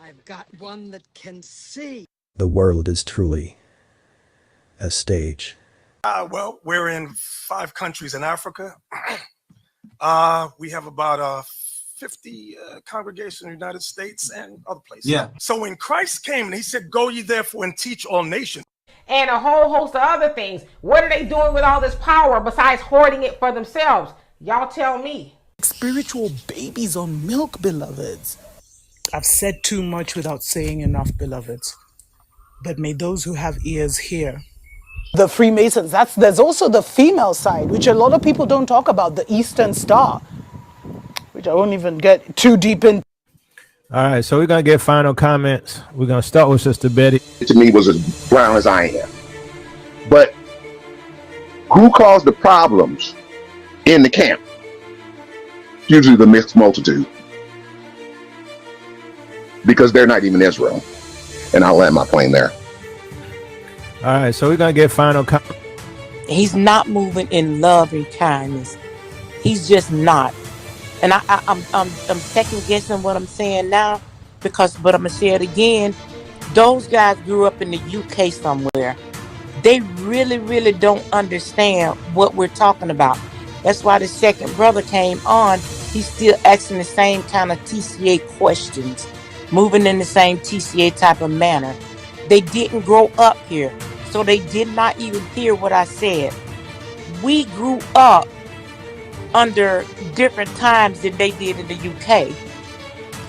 I've got one that can see. The world is truly a stage. Well, we're in 5 countries in Africa. We have about 50 congregations in the United States and other places. Yeah. So when Christ came and he said, "Go ye therefore and teach all nations." And a whole host of other things. What are they doing with all this power besides hoarding it for themselves? Y'all tell me. Spiritual babies on milk, beloveds. I've said too much without saying enough, beloveds. But may those who have ears hear. The Freemasons, there's also the female side, which a lot of people don't talk about, the Eastern Star, which I won't even get too deep in. All right, so we're going to get final comments. We're going to start with Sister Betty. To me was as brown as I am. But who caused the problems in the camp? Usually the mixed multitude. Because they're not even Israel. And I'll land my plane there. All right, so we're going to get final comments. He's not moving in love and kindness. He's just not. And I'm second guessing what I'm saying now but I'm gonna say it again. Those guys grew up in the UK somewhere. They really don't understand what we're talking about. That's why the second brother came on. He's still asking the same kind of TCA questions, moving in the same TCA type of manner. They didn't grow up here, so they did not even hear what I said. We grew up under different times than they did in the UK.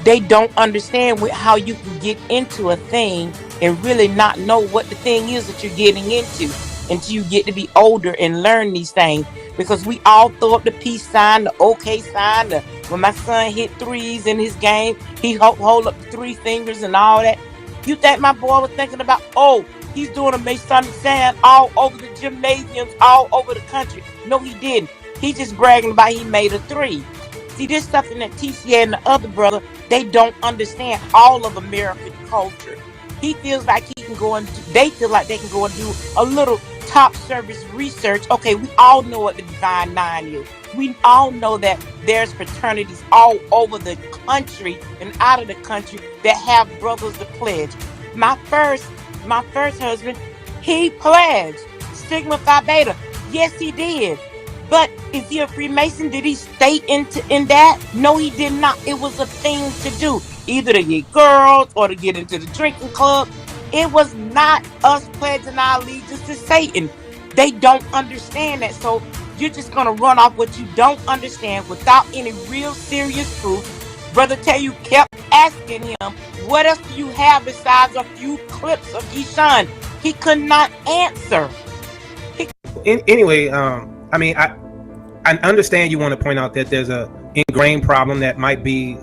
They don't understand how you can get into a thing and really not know what the thing is that you're getting into until you get to be older and learn these things. Because we all throw up the peace sign, the okay sign. When my son hit threes in his game, he hold up the 3 fingers and all that. You think my boy was thinking about, oh, he's doing a Masonic sign all over the gymnasiums, all over the country? No, he didn't. He just bragging about he made a 3. See, this stuff in that TCA and the other brother, they don't understand all of American culture. He feels like he can go and they feel like they can go and do a little top service research. Okay, we all know what the Divine Nine is. We all know that there's fraternities all over the country and out of the country that have brothers to pledge. My first husband, he pledged Sigma Phi Beta. Yes, he did. But is he a Freemason? Did he stay in that? No, he did not. It was a thing to do, either to get girls or to get into the drinking club. It was not us pledging our allegiance to Satan. They don't understand that. So you're just going to run off what you don't understand without any real serious proof. Brother Tayu kept asking him, what else do you have besides a few clips of Eshan? He could not answer. Anyway, I mean, I understand you want to point out that there's a ingrained problem that might be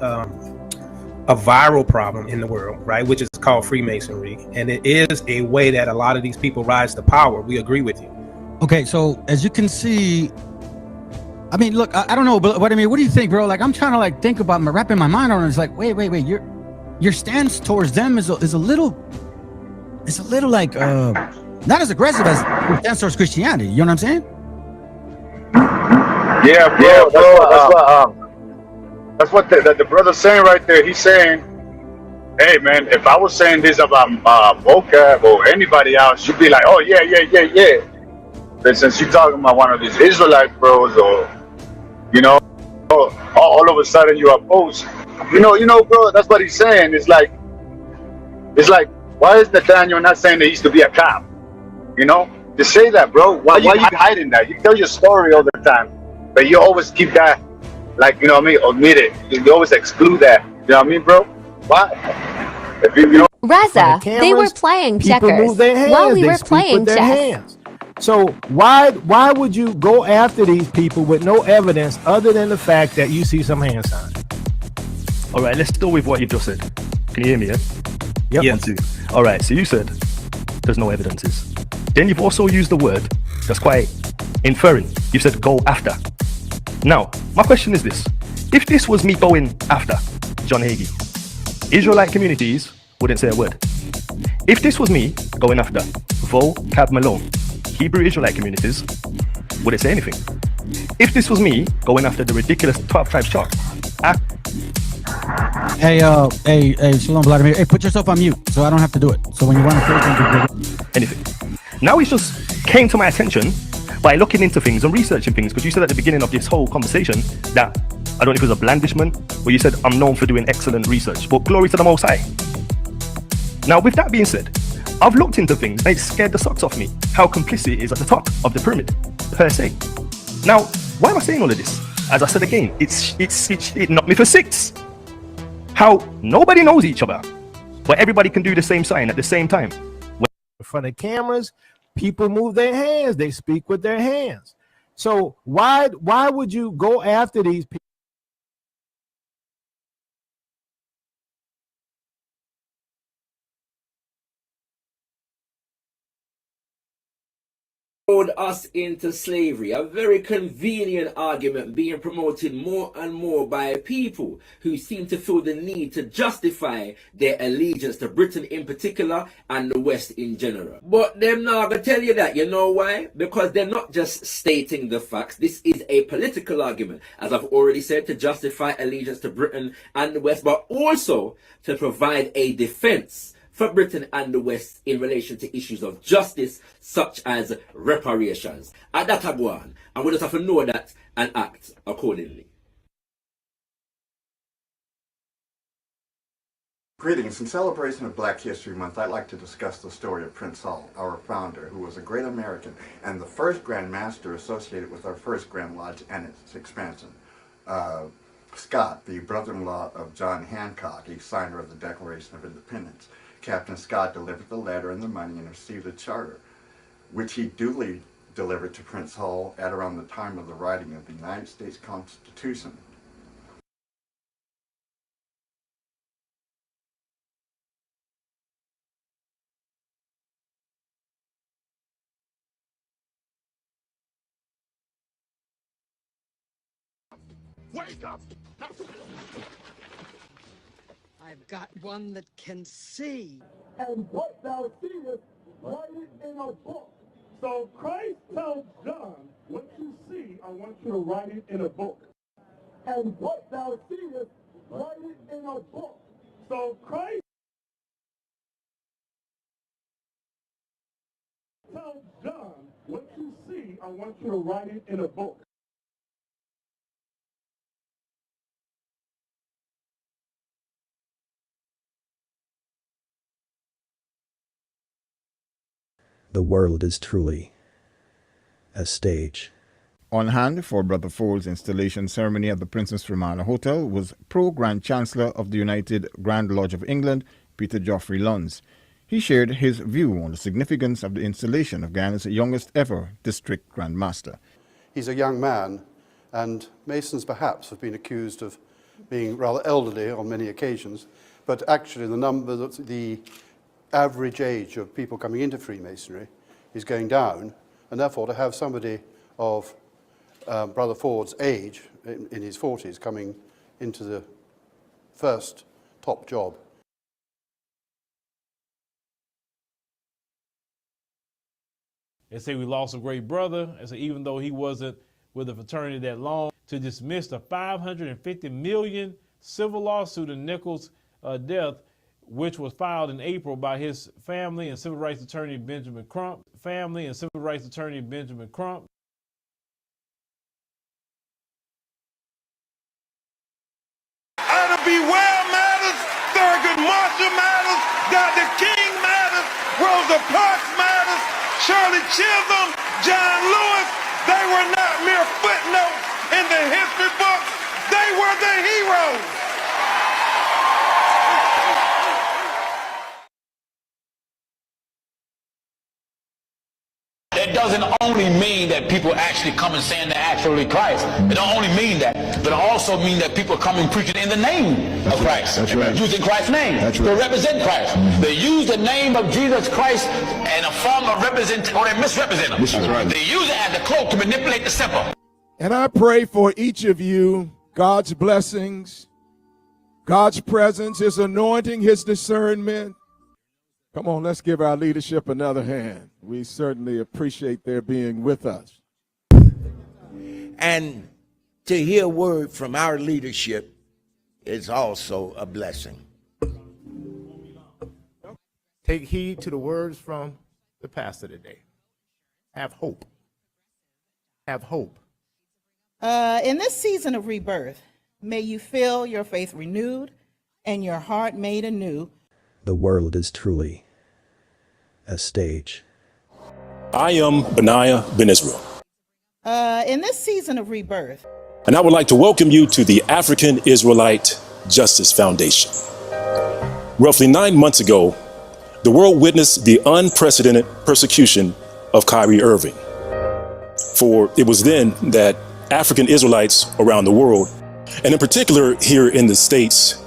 a viral problem in the world, right? Which is called Freemasonry, and it is a way that a lot of these people rise to power. We agree with you. Okay, so as you can see, I mean, look, I don't know, but I mean, what do you think, bro? Like, I'm trying to like think about wrapping my mind on it. It's like, wait, your stance towards them is a little like not as aggressive as your stance towards Christianity. You know what I'm saying? Yeah, bro. That's what the brother's saying right there. He's saying, hey, man, if I was saying this about vocab or anybody else, you'd be like, oh, yeah. But since you're talking about one of these Israelite bros or, you know, all of a sudden you're opposed. You know, bro, that's what he's saying. It's like, why is Nathaniel not saying that he used to be a cop? You know, just say that, bro. Why you hiding that? You tell your story all the time, but you always keep that, like, you know what I mean, omit it. You always exclude that. You know what I mean, bro? Why? If you know, Reza, they were playing checkers while we were playing chess. Hands. So why would you go after these people with no evidence other than the fact that you see some hand signs? All right, let's deal with what you just said. Can you hear me? Yeah. Yep. Yes. 1, 2. All right. So you said there's no evidences. Then you've also used the word that's quite inferring. You said go after. Now, my question is this: if this was me going after John Hagee, Israelite communities wouldn't say a word. If this was me going after Cab Malone, Hebrew Israelite communities wouldn't say anything. If this was me going after the ridiculous 12 tribes chart, Hey, Shalom, Vladimir. Hey, put yourself on mute so I don't have to do it. So when you want to say something, anything. Now it just came to my attention by looking into things and researching things, because you said at the beginning of this whole conversation that, I don't know if it was a blandishment, but you said I'm known for doing excellent research, but glory to the Most High. Now, with that being said, I've looked into things and it scared the socks off me how complicit is at the top of the pyramid, per se. Now, why am I saying all of this? As I said again, it knocked me for 6. How nobody knows each other, but everybody can do the same sign at the same time. In front of cameras, people move their hands. They speak with their hands. So why would you go after these people? Us into slavery, a very convenient argument being promoted more and more by people who seem to feel the need to justify their allegiance to Britain in particular and the West in general. But they're not gonna tell you that. You know why? Because they're not just stating the facts. This is a political argument, as I've already said, to justify allegiance to Britain and the West, but also to provide a defense for Britain and the West in relation to issues of justice, such as reparations. At that Agwan, and we just have to know that and act accordingly. Greetings. In celebration of Black History Month, I'd like to discuss the story of Prince Hall, our founder, who was a great American and the first Grand Master associated with our first Grand Lodge and its expansion. Scott, the brother-in-law of John Hancock, a signer of the Declaration of Independence. Captain Scott delivered the letter and the money and received a charter, which he duly delivered to Prince Hall at around the time of the writing of the United States Constitution. Wake up! I've got one that can see. And what thou seest, write it in a book. So Christ tells John, what you see, I want you to write it in a book. And what thou seest, write it in a book. So Christ tells John, what you see, I want you to write it in a book. The world is truly a stage. On hand for Brother Folds' installation ceremony at the Princess Romana Hotel was Pro Grand Chancellor of the United Grand Lodge of England, Peter Geoffrey Luns. He shared his view on the significance of the installation of Ghana's youngest ever district grandmaster. He's a young man, and Masons perhaps have been accused of being rather elderly on many occasions, but actually the average age of people coming into Freemasonry is going down, and therefore to have somebody of Brother Ford's age, in his 40s, coming into the first top job. They say we lost a great brother. They say even though he wasn't with the fraternity that long, to dismiss the $550 million civil lawsuit in Nichols' death, which was filed in April by his family and civil rights attorney Benjamin Crump. Ida B. Well matters, Thurgood Marshall matters, Dr. King matters, Rosa Parks matters, Shirley Chisholm, John Lewis. They were not mere footnotes in the history books. They were the heroes. It doesn't only mean that people actually come and saying they're actually Christ. It don't only mean that, but it also mean that people come and preaching in the name of Christ. That's right. Using Christ's name That's to right. represent Christ. They use the name of Jesus Christ in a form of represent, or they misrepresent him. That's right. They use it as a cloak to manipulate the simple. And I pray for each of you, God's blessings, God's presence, his anointing, his discernment. Come on, let's give our leadership another hand. We certainly appreciate their being with us. And to hear a word from our leadership is also a blessing. Take heed to the words from the pastor today. Have hope. Have hope. In this season of rebirth, may you feel your faith renewed and your heart made anew. The world is truly a stage. I am Benaiah Ben Israel, In this season of rebirth, and I would like to welcome you to the African Israelite Justice Foundation. Roughly 9 months ago, the world witnessed the unprecedented persecution of Kyrie Irving. For it was then that African Israelites around the world, and in particular here in the States,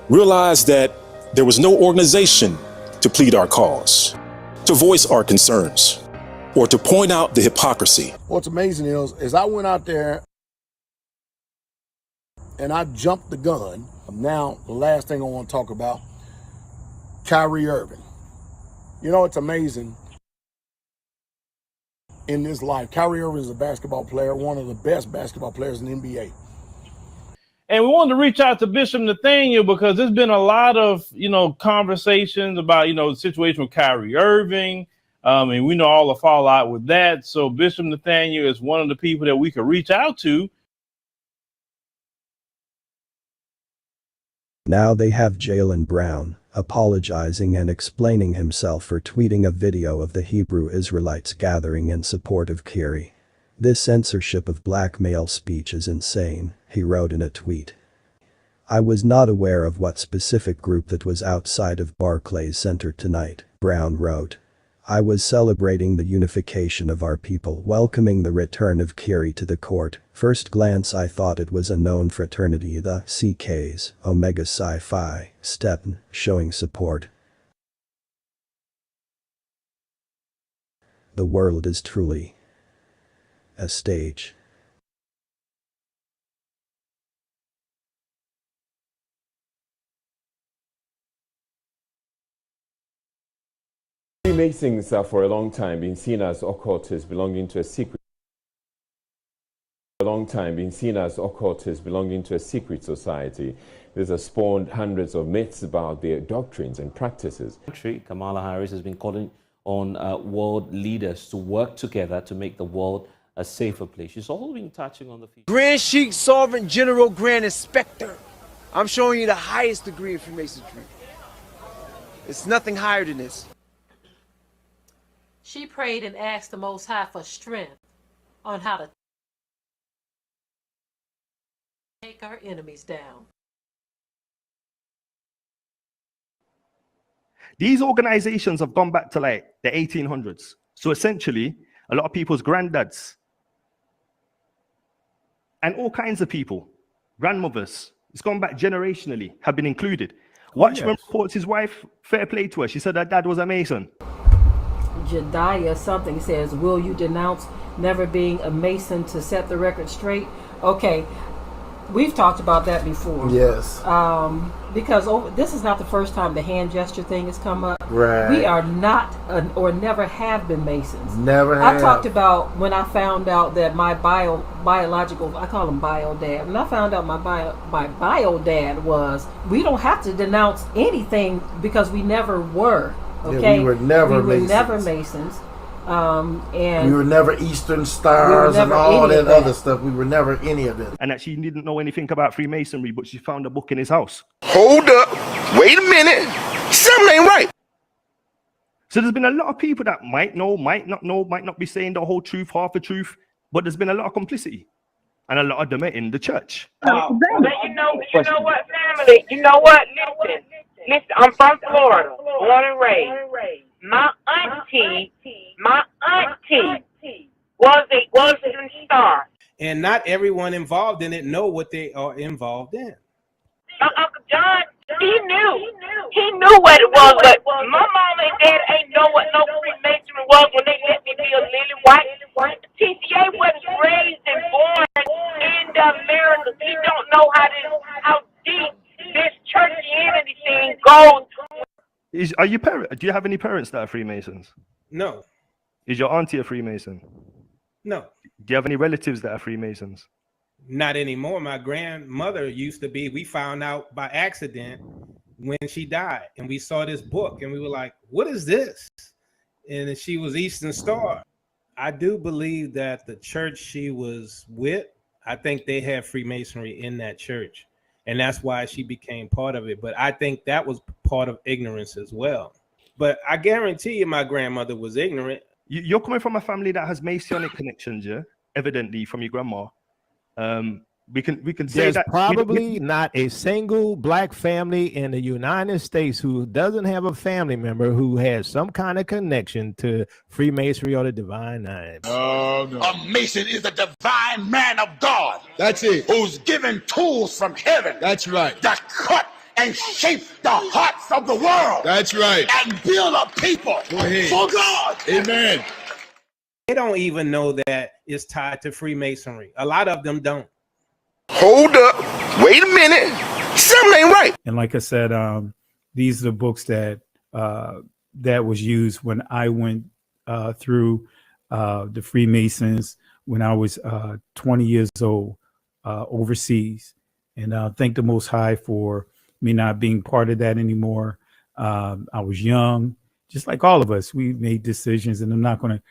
realized that there was no organization to plead our cause, to voice our concerns, or to point out the hypocrisy. What's amazing is I went out there and I jumped the gun. Now, the last thing I want to talk about, Kyrie Irving. You know, it's amazing in this life. Kyrie Irving is a basketball player, one of the best basketball players in the NBA. And we wanted to reach out to Bishop Nathaniel because there's been a lot of, conversations about, the situation with Kyrie Irving. And we know all the fallout with that. So Bishop Nathaniel is one of the people that we could reach out to. Now they have Jaylen Brown apologizing and explaining himself for tweeting a video of the Hebrew Israelites gathering in support of Kyrie. This censorship of black male speech is insane, he wrote in a tweet. I was not aware of what specific group that was outside of Barclays Center tonight, Brown wrote. I was celebrating the unification of our people, welcoming the return of Kyrie to the court. First glance I thought it was a known fraternity, the CKs, Omega Psi Phi, Stephen, showing support. The world is truly a stage. Freemasons have for a long time been seen as occultists belonging to a secret. Society. This has spawned hundreds of myths about their doctrines and practices. Kamala Harris has been calling on world leaders to work together to make the world a safer place. She's also been touching on the future. Grand Sheik Sovereign General Grand Inspector. I'm showing you the highest degree of Freemasonry. It's nothing higher than this. She prayed and asked the Most High for strength on how to take our enemies down. These organizations have gone back to like the 1800s. So essentially, a lot of people's granddads and all kinds of people, grandmothers, it's gone back generationally, have been included. Watchman reports his wife, fair play to her. She said her dad was a Mason. Jediah something says, will you denounce never being a Mason to set the record straight? Okay, we've talked about that before. Yes. Because this is not the first time the hand gesture thing has come up. Right. We are not or never have been Masons. Never have. I talked about when I found out that my biological, I call him bio dad. When I found out my bio dad was, we don't have to denounce anything because we never were. Okay, yeah, we were never Masons. And we were never Eastern Stars and all that other stuff. We were never any of it. And that she didn't know anything about Freemasonry, but she found a book in his house. Hold up. Wait a minute. Something ain't right. So there's been a lot of people that might know, might not be saying the whole truth, half the truth, but there's been a lot of complicity. And a lot of them are in the church. But you know what, family? You know what? Listen, I'm from Florida, born and raised. My auntie was a Eastern Star. And not everyone involved in it know what they are involved in. My Uncle John, he knew what it was, but my mom and dad ain't know what no Freemasonry was when they let me be a lily white. TCA was raised and born in the Americas. He don't know how deep this churchianity thing goes. Do you have any parents that are Freemasons? No. Is your auntie a Freemason? No. Do you have any relatives that are Freemasons? Not anymore. My grandmother used to be. We found out by accident when she died, and we saw this book, and we were like, "What is this?" And she was Eastern Star. I do believe that the church she was with, I think they had Freemasonry in that church, and that's why she became part of it. But I think that was part of ignorance as well. But I guarantee you, my grandmother was ignorant. You're coming from a family that has Masonic connections, yeah? Evidently, from your grandma. We can say There's that probably not a single black family in the United States who doesn't have a family member who has some kind of connection to Freemasonry or the Divine Nine. Oh, no. A Mason is a divine man of God. That's it. Who's given tools from heaven. That's right. That cut and shape the hearts of the world. That's right. And build a people for God. Amen. They don't even know that it's tied to Freemasonry. A lot of them don't. Hold up. Wait a minute. Something ain't right. And like I said, these are the books that that was used when I went through the Freemasons when I was 20 years old overseas. And thank the Most High for me not being part of that anymore. I was young, just like all of us. We made decisions, and I'm not going to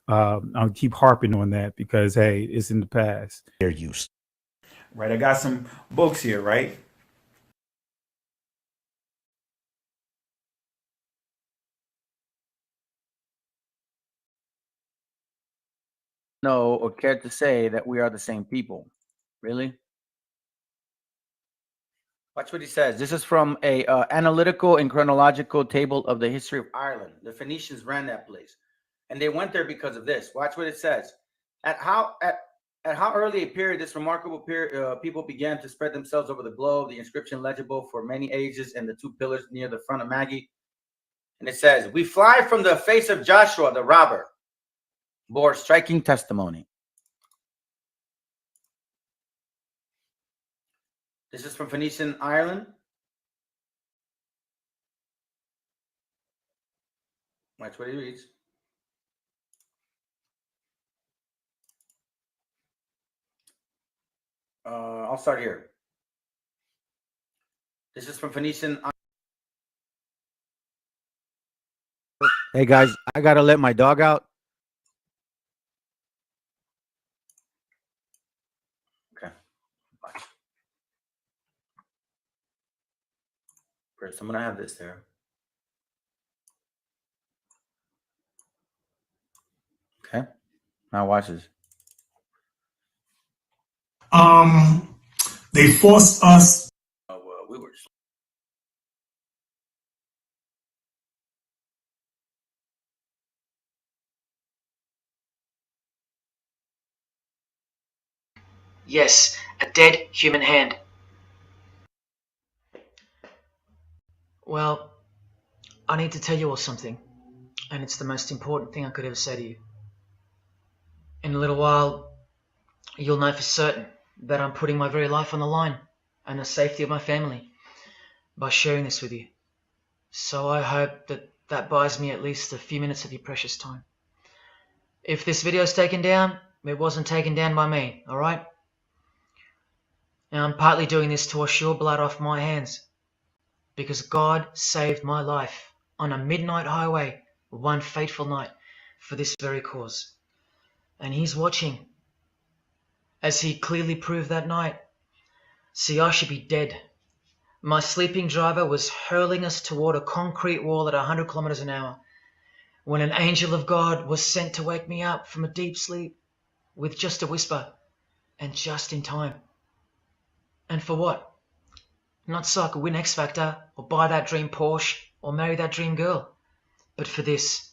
I'll keep harping on that because, hey, it's in the past. Their use. Right, I got some books here, right? Know or care to say that we are the same people. Really? Watch what he says. This is from a analytical and chronological table of the history of Ireland. The Phoenicians ran that place, and they went there because of this. Watch what it says. At how early a period this remarkable period people began to spread themselves over the globe. The inscription legible for many ages, and the two pillars near the front of Maggie. And it says, "We fly from the face of Joshua the robber, bore striking testimony." This is from Phoenician Ireland. Watch what he reads. I'll start here. This is from Phoenician. Hey guys, I gotta let my dog out. Okay. First, I'm gonna have this there. Okay. Now watch this. They forced us. We were Yes, a dead human hand. Well, I need to tell you all something, and it's the most important thing I could ever say to you. In a little while, you'll know for certain that I'm putting my very life on the line and the safety of my family by sharing this with you. So I hope that that buys me at least a few minutes of your precious time. If this video is taken down, it wasn't taken down by me, alright? Now I'm partly doing this to wash your blood off my hands, because God saved my life on a midnight highway one fateful night for this very cause. And He's watching, as He clearly proved that night. See, I should be dead. My sleeping driver was hurling us toward a concrete wall at 100 kilometers an hour when an angel of God was sent to wake me up from a deep sleep with just a whisper, and just in time. And for what? Not so I could win X Factor or buy that dream Porsche or marry that dream girl, but for this,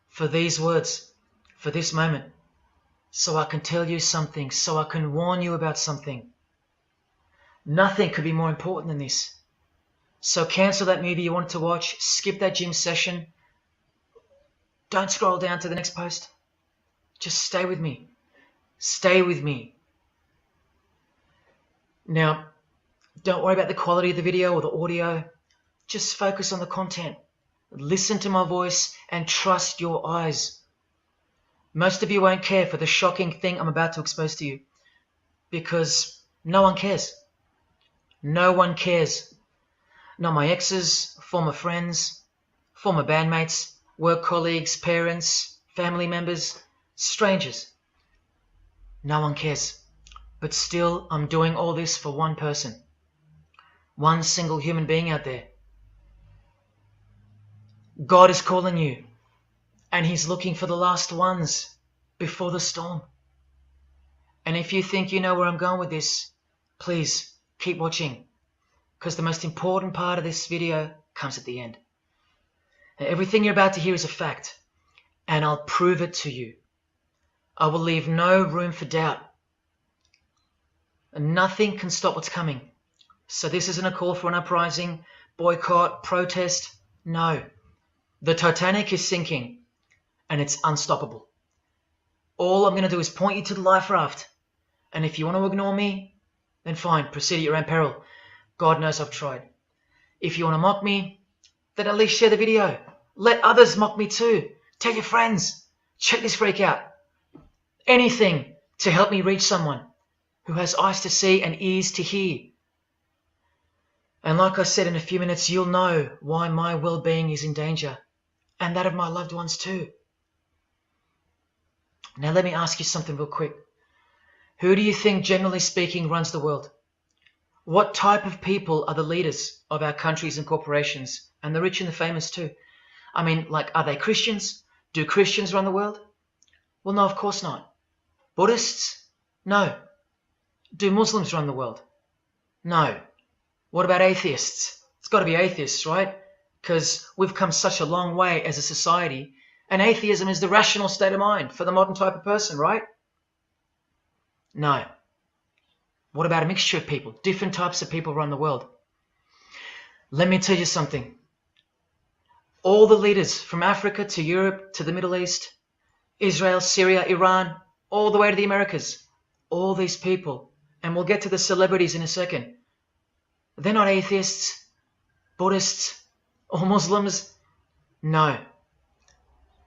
for these words, for this moment, so I can tell you something, so I can warn you about something. Nothing could be more important than this. So cancel that movie you wanted to watch, skip that gym session. Don't scroll down to the next post. Just stay with me. Stay with me. Now, don't worry about the quality of the video or the audio. Just focus on the content. Listen to my voice and trust your eyes. Most of you won't care for the shocking thing I'm about to expose to you, because no one cares. No one cares. Not my exes, former friends, former bandmates, work colleagues, parents, family members, strangers. No one cares. But still, I'm doing all this for one person. One single human being out there. God is calling you, and He's looking for the last ones before the storm. And if you think you know where I'm going with this, please keep watching, because the most important part of this video comes at the end. Now, everything you're about to hear is a fact, and I'll prove it to you. I will leave no room for doubt. And nothing can stop what's coming. So this isn't a call for an uprising, boycott, protest. No. The Titanic is sinking, and it's unstoppable. All I'm going to do is point you to the life raft. And if you want to ignore me, then fine, proceed at your own peril. God knows I've tried. If you want to mock me, then at least share the video. Let others mock me too. Tell your friends. Check this freak out. Anything to help me reach someone who has eyes to see and ears to hear. And like I said, in a few minutes, you'll know why my well-being is in danger, and that of my loved ones too. Now let me ask you something real quick. Who do you think, generally speaking, runs the world? What type of people are the leaders of our countries and corporations, and the rich and the famous too? I mean, like, are they Christians? Do Christians run the world? Well, no, of course not. Buddhists? No. Do Muslims run the world? No. What about atheists? It's got to be atheists, right? Because we've come such a long way as a society, and atheism is the rational state of mind for the modern type of person, right? No. What about a mixture of people? Different types of people run the world. Let me tell you something. All the leaders from Africa to Europe to the Middle East, Israel, Syria, Iran, all the way to the Americas, all these people, and we'll get to the celebrities in a second, they're not atheists, Buddhists, or Muslims. No.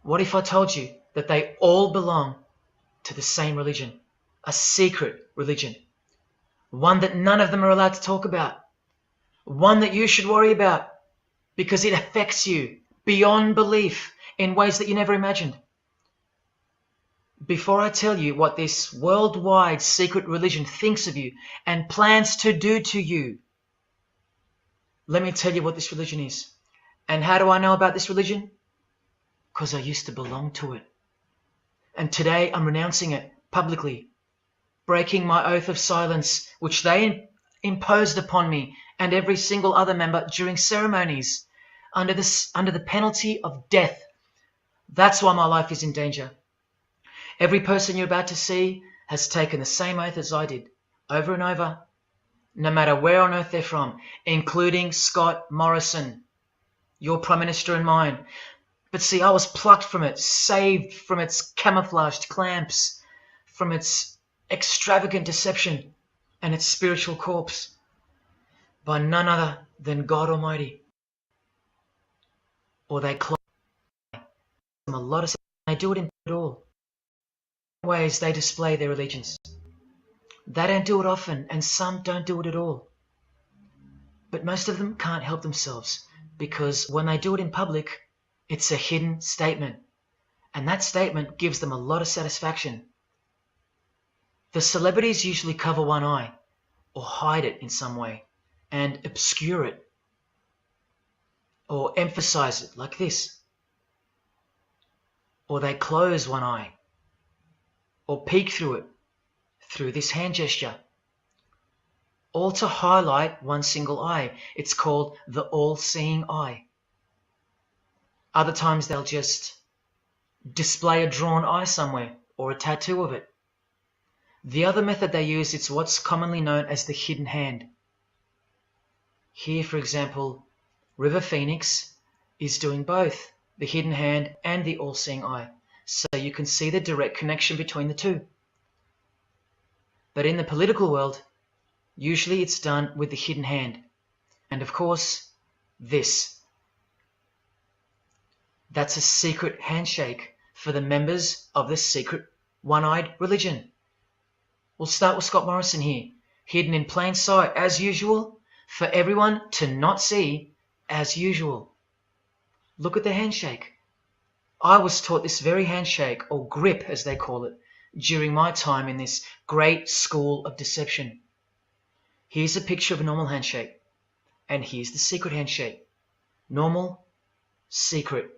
What if I told you that they all belong to the same religion? A secret religion. One that none of them are allowed to talk about. One that you should worry about because it affects you beyond belief in ways that you never imagined. Before I tell you what this worldwide secret religion thinks of you and plans to do to you, let me tell you what this religion is. And how do I know about this religion? Because I used to belong to it. And today I'm renouncing it publicly, breaking my oath of silence, which they imposed upon me and every single other member during ceremonies under the penalty of death. That's why my life is in danger. Every person you're about to see has taken the same oath as I did, over and over, no matter where on earth they're from, including Scott Morrison, your Prime Minister and mine. But see, I was plucked from it, saved from its camouflaged clamps, from its extravagant deception and its spiritual corpse, by none other than God Almighty. Or they close them a lot of, they do it in all ways. They display their allegiance. They don't do it often, and some don't do it at all. But most of them can't help themselves, because when they do it in public, it's a hidden statement, and that statement gives them a lot of satisfaction. The celebrities usually cover one eye, or hide it in some way, and obscure it, or emphasize it like this. Or they close one eye, or peek through it, through this hand gesture, all to highlight one single eye. It's called the all-seeing eye. Other times they'll just display a drawn eye somewhere, or a tattoo of it. The other method they use is what's commonly known as the hidden hand. Here, for example, River Phoenix is doing both, the hidden hand and the all-seeing eye, so you can see the direct connection between the two. But in the political world, usually it's done with the hidden hand. And of course, this. That's a secret handshake for the members of the secret one-eyed religion. We'll start with Scott Morrison here, hidden in plain sight as usual, for everyone to not see as usual. Look at the handshake. I was taught this very handshake, or grip as they call it, during my time in this great school of deception. Here's a picture of a normal handshake, and here's the secret handshake. Normal, secret.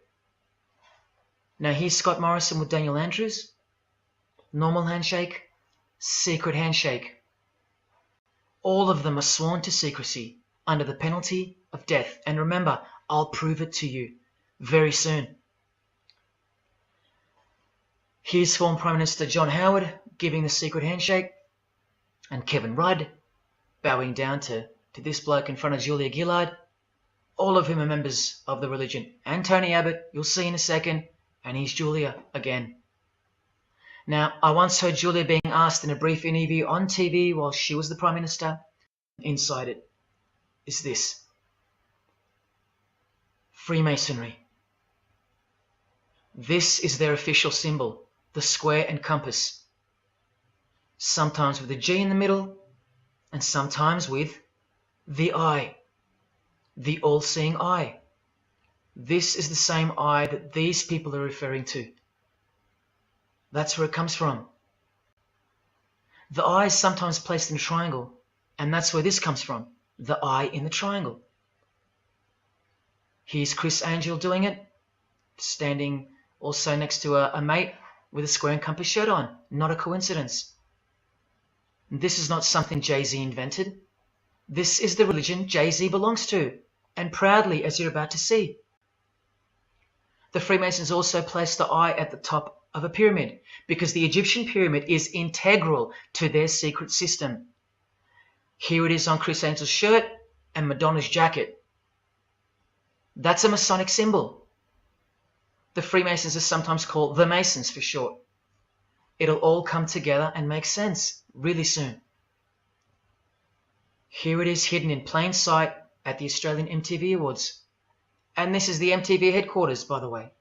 Now here's Scott Morrison with Daniel Andrews. Normal handshake, secret handshake. All of them are sworn to secrecy under the penalty of death. And remember, I'll prove it to you very soon. Here's former Prime Minister John Howard giving the secret handshake, and Kevin Rudd bowing down to this bloke in front of Julia Gillard, all of whom are members of the religion. And Tony Abbott, you'll see in a second, and here's Julia again. Now, I once heard Julia being asked in a brief interview on TV while she was the Prime Minister. Inside it is this: Freemasonry. This is their official symbol, the square and compass. Sometimes with a G in the middle, and sometimes with the eye, the all-seeing eye. This is the same eye that these people are referring to. That's where it comes from. The eye is sometimes placed in a triangle, and that's where this comes from, the eye in the triangle. Here's Chris Angel doing it, standing also next to a mate with a square and compass shirt on. Not a coincidence. This is not something Jay-Z invented. This is the religion Jay-Z belongs to, and proudly, as you're about to see. The Freemasons also place the eye at the top of a pyramid, because the Egyptian pyramid is integral to their secret system. Here it is on Chris Angel's shirt and Madonna's jacket. That's a Masonic symbol. The Freemasons are sometimes called the Masons for short. It'll all come together and make sense really soon. Here it is hidden in plain sight at the Australian MTV Awards. And this is the MTV headquarters, by the way.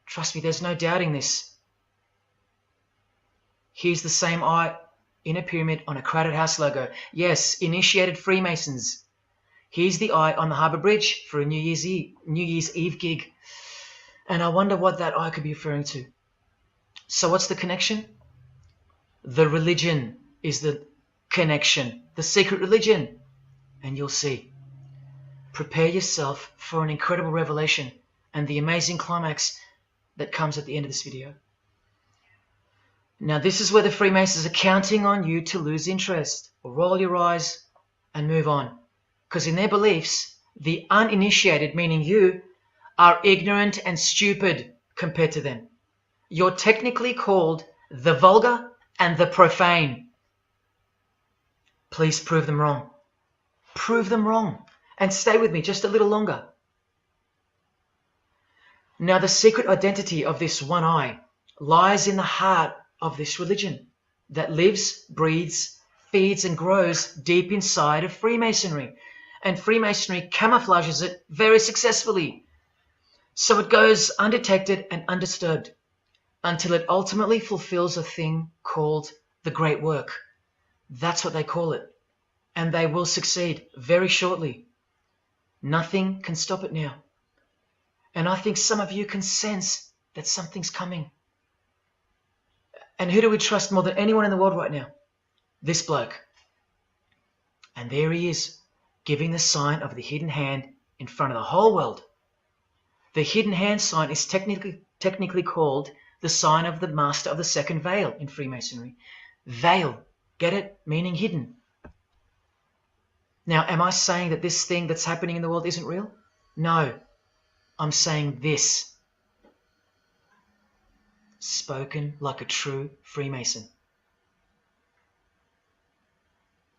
Trust me, there's no doubting this. Here's the same eye in a pyramid on a Crowded House logo. Yes, initiated Freemasons. Here's the eye on the Harbour Bridge for a New Year's Eve gig. And I wonder what that eye could be referring to. So what's the connection? The religion is the connection. The secret religion. And you'll see. Prepare yourself for an incredible revelation and the amazing climax that comes at the end of this video. Now this is where the Freemasons are counting on you to lose interest, or roll your eyes and move on. Because in their beliefs, the uninitiated, meaning you, are ignorant and stupid compared to them. You're technically called the vulgar and the profane. Please prove them wrong. Prove them wrong. And stay with me just a little longer. Now, the secret identity of this one eye lies in the heart of this religion that lives, breathes, feeds, and grows deep inside of Freemasonry. And Freemasonry camouflages it very successfully. So it goes undetected and undisturbed until it ultimately fulfills a thing called the Great Work. That's what they call it. And they will succeed very shortly. Nothing can stop it now. And I think some of you can sense that something's coming. And who do we trust more than anyone in the world right now? This bloke. And there he is, giving the sign of the hidden hand in front of the whole world. The hidden hand sign is technically called the sign of the master of the second veil in Freemasonry. Veil, get it? Meaning hidden. Now, am I saying that this thing that's happening in the world isn't real? No. I'm saying this. Spoken like a true Freemason.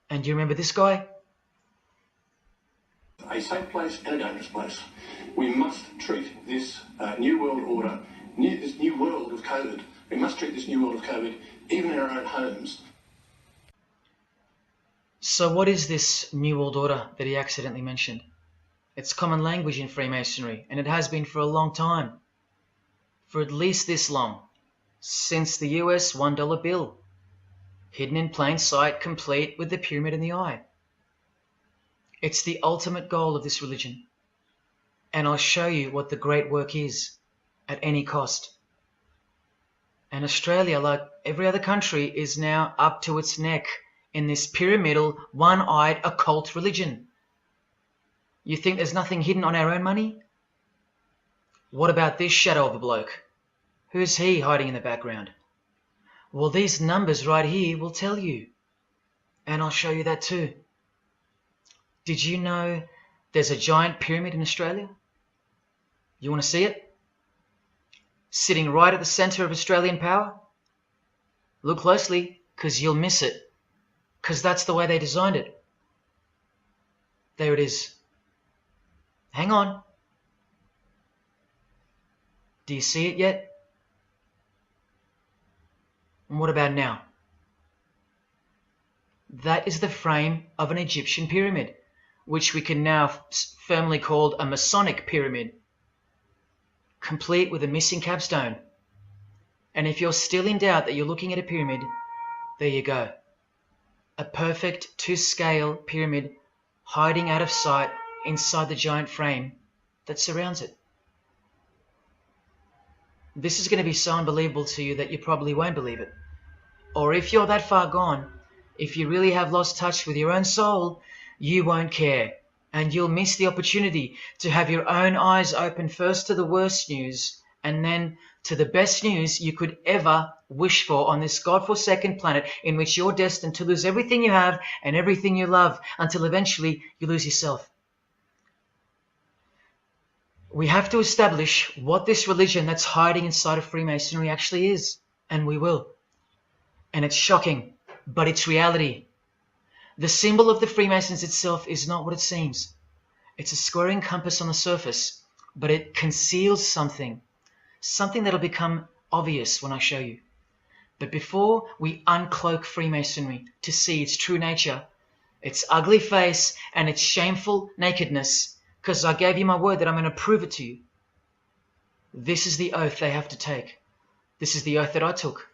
And do you remember this guy? A safe place and a dangerous place. We must treat this new world order, this new world of COVID, we must treat this new world of COVID, even in our own homes. So what is this new world order that he accidentally mentioned? It's common language in Freemasonry, and it has been for a long time. For at least this long. Since the US $1 bill. Hidden in plain sight, complete with the pyramid in the eye. It's the ultimate goal of this religion. And I'll show you what the great work is at any cost. And Australia, like every other country, is now up to its neck in this pyramidal, one-eyed occult religion. You think there's nothing hidden on our own money? What about this shadow of a bloke? Who's he hiding in the background? Well, these numbers right here will tell you. And I'll show you that too. Did you know there's a giant pyramid in Australia? You want to see it? Sitting right at the center of Australian power? Look closely, because you'll miss it. Because that's the way they designed it. There it is. Hang on. Do you see it yet? And what about now? That is the frame of an Egyptian pyramid, which we can now firmly call a Masonic pyramid, complete with a missing capstone. And if you're still in doubt that you're looking at a pyramid, there you go. A perfect to-scale pyramid hiding out of sight inside the giant frame that surrounds it. This is going to be so unbelievable to you that you probably won't believe it. Or if you're that far gone, if you really have lost touch with your own soul, you won't care. And you'll miss the opportunity to have your own eyes open first to the worst news and then to the best news you could ever wish for on this God-forsaken planet in which you're destined to lose everything you have and everything you love until eventually you lose yourself. We have to establish what this religion that's hiding inside of Freemasonry actually is, and we will. And it's shocking, but it's reality. The symbol of the Freemasons itself is not what it seems. It's a squaring compass on the surface, but it conceals something that'll become obvious when I show you. But before we uncloak Freemasonry to see its true nature, its ugly face and its shameful nakedness, because I gave you my word that I'm going to prove it to you. This is the oath they have to take. This is the oath that I took.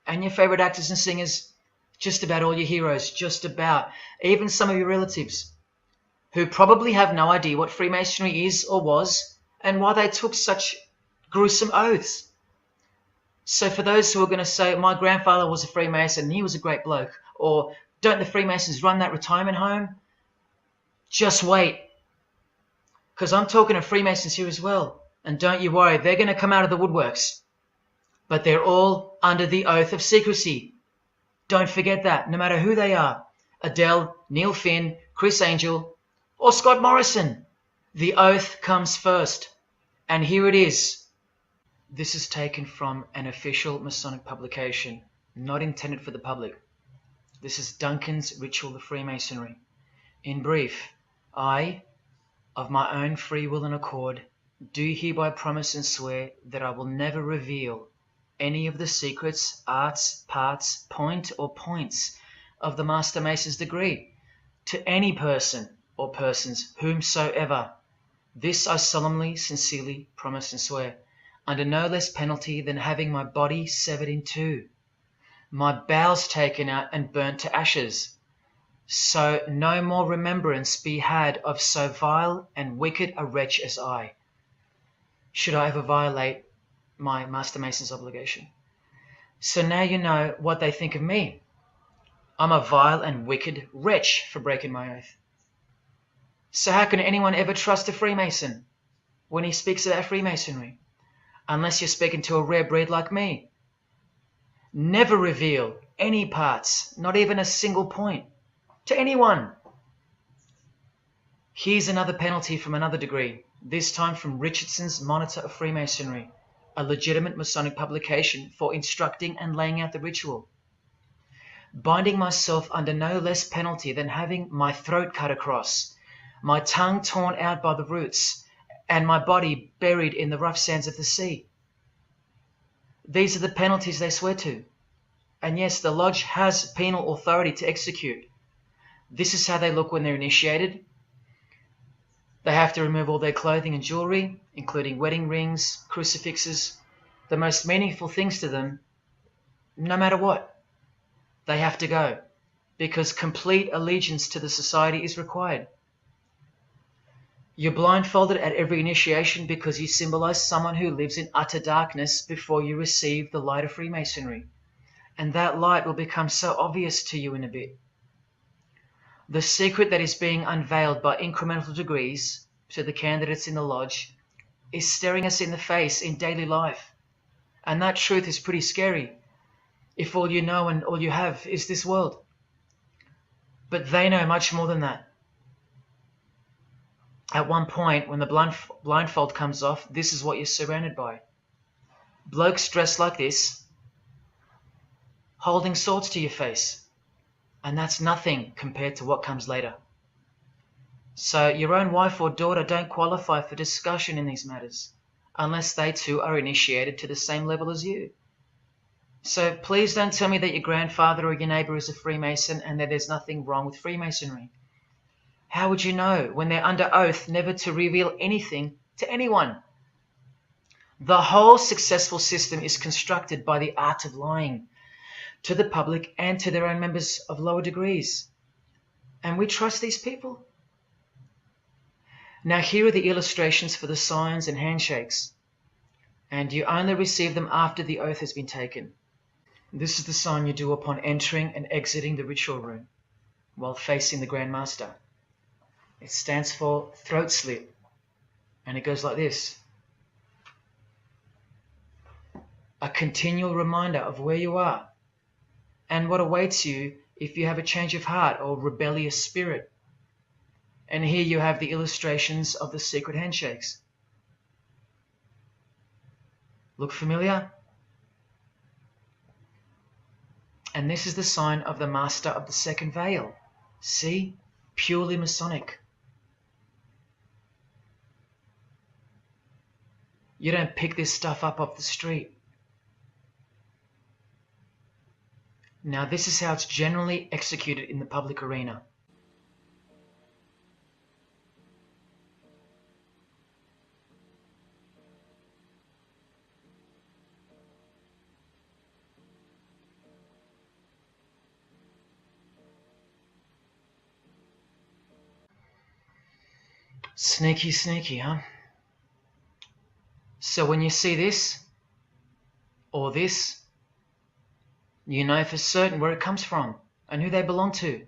And your favorite actors and singers, just about all your heroes, just about, even some of your relatives, who probably have no idea what Freemasonry is or was, and why they took such gruesome oaths. So for those who are going to say, my grandfather was a Freemason and he was a great bloke, or don't the Freemasons run that retirement home? Just wait. Because I'm talking to Freemasons here as well. And don't you worry, they're going to come out of the woodworks. But they're all under the oath of secrecy. Don't forget that, no matter who they are. Adele, Neil Finn, Chris Angel, or Scott Morrison. The oath comes first. And here it is. This is taken from an official Masonic publication, not intended for the public. This is Duncan's Ritual of Freemasonry. In brief, I, of my own free will and accord, do hereby promise and swear that I will never reveal any of the secrets, arts, parts, point or points of the Master Mason's degree to any person or persons whomsoever. This I solemnly, sincerely promise and swear, under no less penalty than having my body severed in two, my bowels taken out and burnt to ashes, so no more remembrance be had of so vile and wicked a wretch as I, should I ever violate my Master Mason's obligation. So now you know what they think of me. I'm a vile and wicked wretch for breaking my oath. So how can anyone ever trust a Freemason when he speaks about Freemasonry? Unless you're speaking to a rare breed like me. Never reveal any parts, not even a single point, to anyone. Here's another penalty from another degree, this time from Richardson's Monitor of Freemasonry, a legitimate Masonic publication for instructing and laying out the ritual. Binding myself under no less penalty than having my throat cut across, my tongue torn out by the roots, and my body buried in the rough sands of the sea. These are the penalties they swear to. And yes, the lodge has penal authority to execute. This is how they look when they're initiated. They have to remove all their clothing and jewelry, including wedding rings, crucifixes, the most meaningful things to them, no matter what. They have to go, because complete allegiance to the society is required. You're blindfolded at every initiation because you symbolize someone who lives in utter darkness before you receive the light of Freemasonry. And that light will become so obvious to you in a bit. The secret that is being unveiled by incremental degrees to the candidates in the lodge is staring us in the face in daily life. And that truth is pretty scary if all you know and all you have is this world. But they know much more than that. At one point, when the blindfold comes off, this is what you're surrounded by. Blokes dressed like this, holding swords to your face. And that's nothing compared to what comes later. So your own wife or daughter don't qualify for discussion in these matters, unless they too are initiated to the same level as you. So please don't tell me that your grandfather or your neighbor is a Freemason and that there's nothing wrong with Freemasonry. How would you know when they're under oath never to reveal anything to anyone? The whole successful system is constructed by the art of lying to the public and to their own members of lower degrees. And we trust these people. Now here are the illustrations for the signs and handshakes. And you only receive them after the oath has been taken. This is the sign you do upon entering and exiting the ritual room while facing the Grand Master. It stands for throat slit, and it goes like this. A continual reminder of where you are and what awaits you if you have a change of heart or rebellious spirit. And here you have the illustrations of the secret handshakes. Look familiar? And this is the sign of the Master of the Second Veil. See? Purely Masonic. You don't pick this stuff up off the street. Now this is how it's generally executed in the public arena. Sneaky, sneaky, huh? So when you see this, or this, you know for certain where it comes from and who they belong to.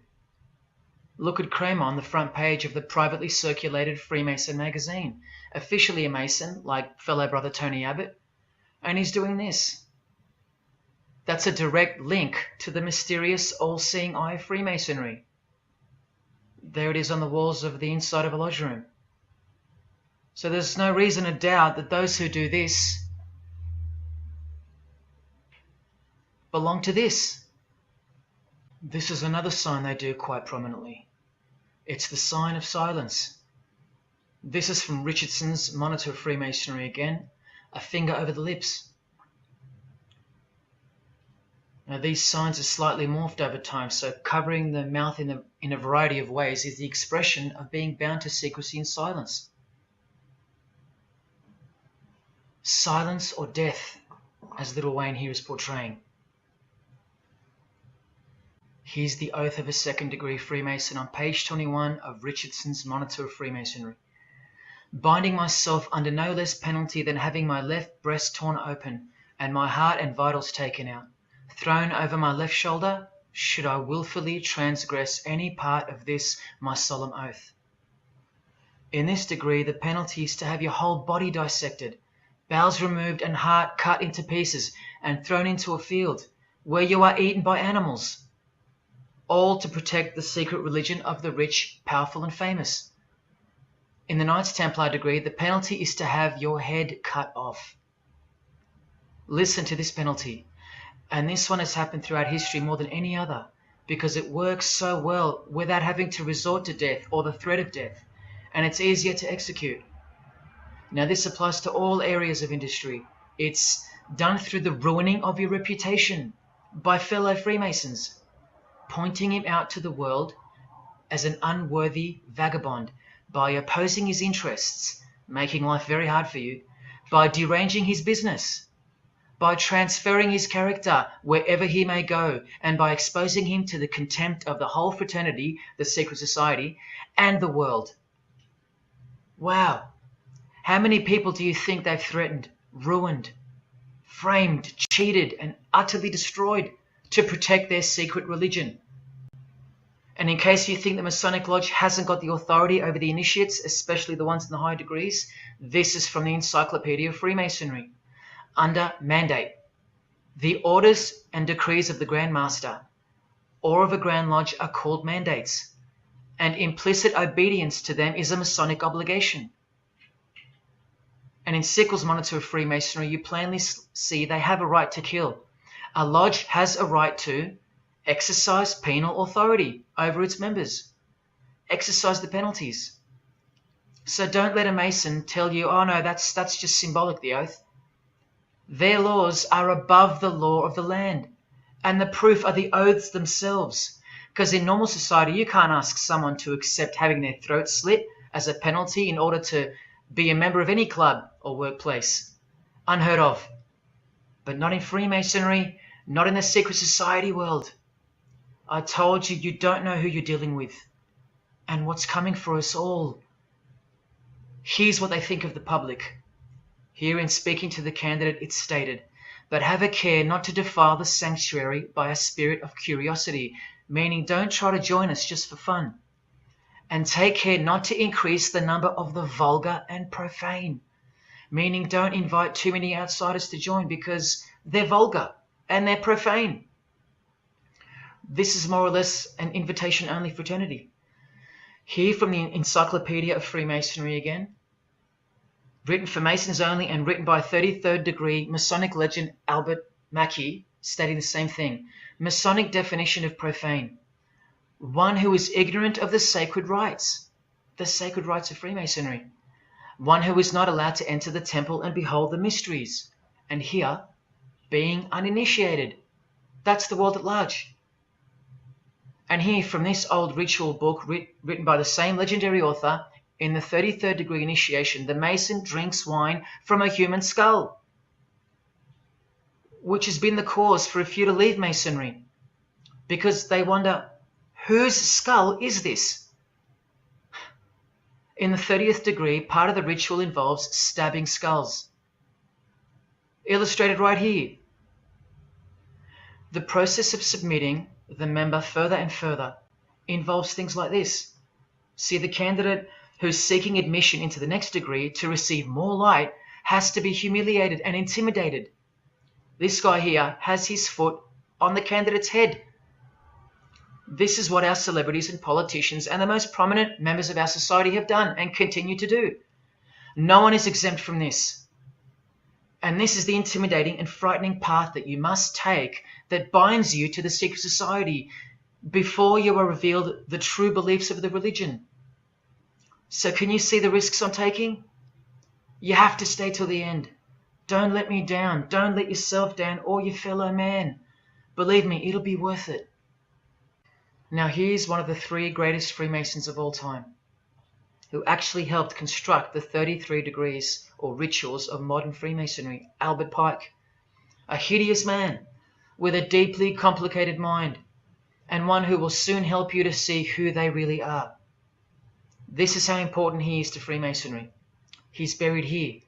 Look at Kramer on the front page of the privately circulated Freemason magazine, officially a Mason, like fellow brother Tony Abbott, and he's doing this. That's a direct link to the mysterious all-seeing eye of Freemasonry. There it is on the walls of the inside of a lodge room. So there's no reason to doubt that those who do this belong to this. This is another sign they do quite prominently. It's the sign of silence. This is from Richardson's Monitor of Freemasonry again, a finger over the lips. Now these signs are slightly morphed over time, so covering the mouth in a variety of ways is the expression of being bound to secrecy and silence. Silence or death, as Little Wayne here is portraying. Here's the oath of a second-degree Freemason on page 21 of Richardson's Monitor of Freemasonry. Binding myself under no less penalty than having my left breast torn open and my heart and vitals taken out, thrown over my left shoulder, should I wilfully transgress any part of this my solemn oath. In this degree, the penalty is to have your whole body dissected, bowels removed and heart cut into pieces and thrown into a field where you are eaten by animals, all to protect the secret religion of the rich, powerful and famous. In the Knights Templar degree, the penalty is to have your head cut off. Listen to this penalty, and this one has happened throughout history more than any other, because it works so well without having to resort to death or the threat of death, and it's easier to execute. Now this applies to all areas of industry. It's done through the ruining of your reputation by fellow Freemasons, pointing him out to the world as an unworthy vagabond, by opposing his interests, making life very hard for you, by deranging his business, by transferring his character wherever he may go, and by exposing him to the contempt of the whole fraternity, the secret society, and the world. Wow. How many people do you think they've threatened, ruined, framed, cheated, and utterly destroyed to protect their secret religion? And in case you think the Masonic Lodge hasn't got the authority over the initiates, especially the ones in the high degrees, this is from the Encyclopedia of Freemasonry. Under mandate, the orders and decrees of the Grand Master or of a Grand Lodge are called mandates, and implicit obedience to them is a Masonic obligation. And in Sickles' Monitor of Freemasonry, you plainly see they have a right to kill. A lodge has a right to exercise penal authority over its members, exercise the penalties. So don't let a Mason tell you, oh no, that's just symbolic, the oath. Their laws are above the law of the land, and the proof are the oaths themselves. Because in normal society, you can't ask someone to accept having their throat slit as a penalty in order to be a member of any club or workplace. Unheard of. But not in Freemasonry, not in the secret society world. I told you, you don't know who you're dealing with and what's coming for us all. Here's what they think of the public. Here in speaking to the candidate, it's stated, but have a care not to defile the sanctuary by a spirit of curiosity, meaning don't try to join us just for fun. And take care not to increase the number of the vulgar and profane, meaning don't invite too many outsiders to join because they're vulgar and they're profane. This is more or less an invitation-only fraternity. Here from the Encyclopedia of Freemasonry again, written for Masons only and written by 33rd degree Masonic legend Albert Mackey, stating the same thing. Masonic definition of profane. One who is ignorant of the sacred rites of Freemasonry. One who is not allowed to enter the temple and behold the mysteries. And here, being uninitiated. That's the world at large. And here, from this old ritual book written by the same legendary author, in the 33rd degree initiation, the Mason drinks wine from a human skull, which has been the cause for a few to leave Masonry, because they wonder, whose skull is this? In the 30th degree, part of the ritual involves stabbing skulls. Illustrated right here. The process of submitting the member further and further involves things like this. See, the candidate who's seeking admission into the next degree to receive more light has to be humiliated and intimidated. This guy here has his foot on the candidate's head. This is what our celebrities and politicians and the most prominent members of our society have done and continue to do. No one is exempt from this. And this is the intimidating and frightening path that you must take that binds you to the secret society before you are revealed the true beliefs of the religion. So can you see the risks I'm taking? You have to stay till the end. Don't let me down. Don't let yourself down or your fellow man. Believe me, it'll be worth it. Now here's one of the 3 greatest Freemasons of all time, who actually helped construct the 33 degrees or rituals of modern Freemasonry, Albert Pike. A hideous man with a deeply complicated mind, and one who will soon help you to see who they really are. This is how important he is to Freemasonry. He's buried here,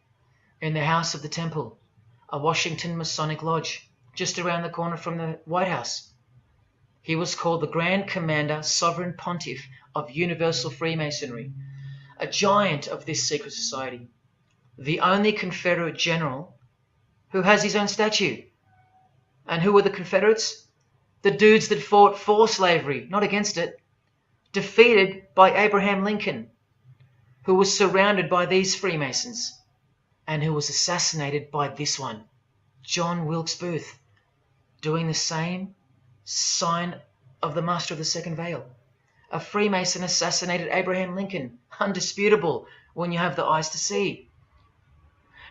in the House of the Temple, a Washington Masonic Lodge, just around the corner from the White House. He was called the Grand Commander, Sovereign Pontiff of Universal Freemasonry, a giant of this secret society, the only Confederate general who has his own statue. And who were the Confederates? The dudes that fought for slavery, not against it, defeated by Abraham Lincoln, who was surrounded by these Freemasons, and who was assassinated by this one, John Wilkes Booth, doing the same sign of the Master of the Second Veil. A Freemason assassinated Abraham Lincoln, undisputable when you have the eyes to see.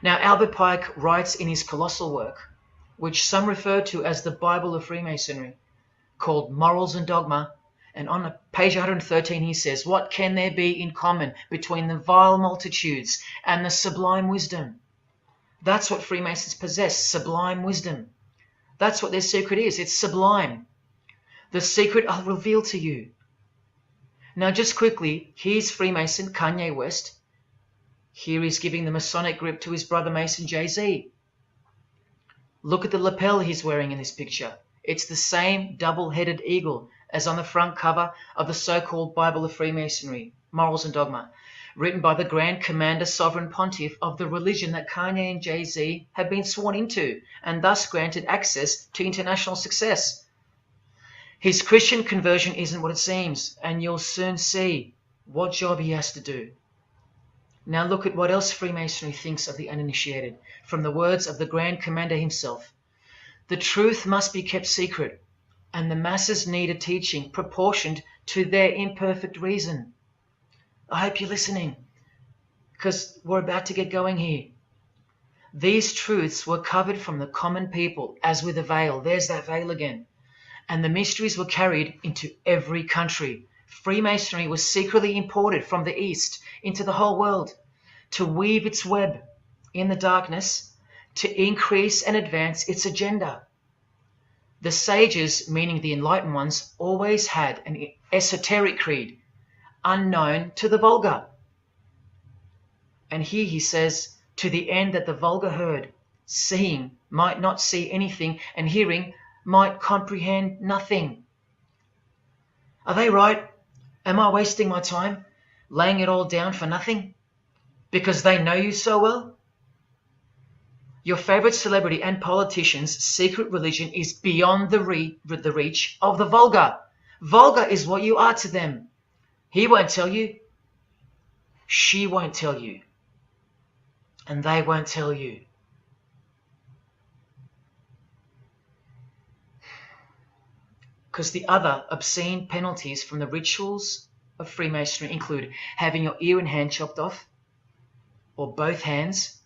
Now, Albert Pike writes in his colossal work, which some refer to as the Bible of Freemasonry, called Morals and Dogma, and on page 113 he says, "What can there be in common between the vile multitudes and the sublime wisdom?" That's what Freemasons possess, sublime wisdom. That's what their secret is. It's sublime. The secret I'll reveal to you. Now, just quickly, here's Freemason Kanye West. Here he's giving the Masonic grip to his brother Mason Jay-Z. Look at the lapel he's wearing in this picture. It's the same double-headed eagle as on the front cover of the so-called Bible of Freemasonry, Morals and Dogma, written by the Grand Commander, Sovereign Pontiff of the religion that Kanye and Jay-Z have been sworn into, and thus granted access to international success. His Christian conversion isn't what it seems, and you'll soon see what job he has to do. Now look at what else Freemasonry thinks of the uninitiated, from the words of the Grand Commander himself. The truth must be kept secret, and the masses need a teaching proportioned to their imperfect reason. I hope you're listening, because we're about to get going here. These truths were covered from the common people as with a veil. There's that veil again. And the mysteries were carried into every country. Freemasonry was secretly imported from the East into the whole world to weave its web in the darkness to increase and advance its agenda. The sages, meaning the enlightened ones, always had an esoteric creed, unknown to the vulgar. And here he says, to the end that the vulgar heard, seeing might not see anything, and hearing might comprehend nothing. Are they right? Am I wasting my time, laying it all down for nothing? Because they know you so well? Your favorite celebrity and politician's secret religion is beyond the reach of the vulgar. Vulgar is what you are to them. He won't tell you. She won't tell you. And they won't tell you. Because the other obscene penalties from the rituals of Freemasonry include having your ear and hand chopped off, or both hands,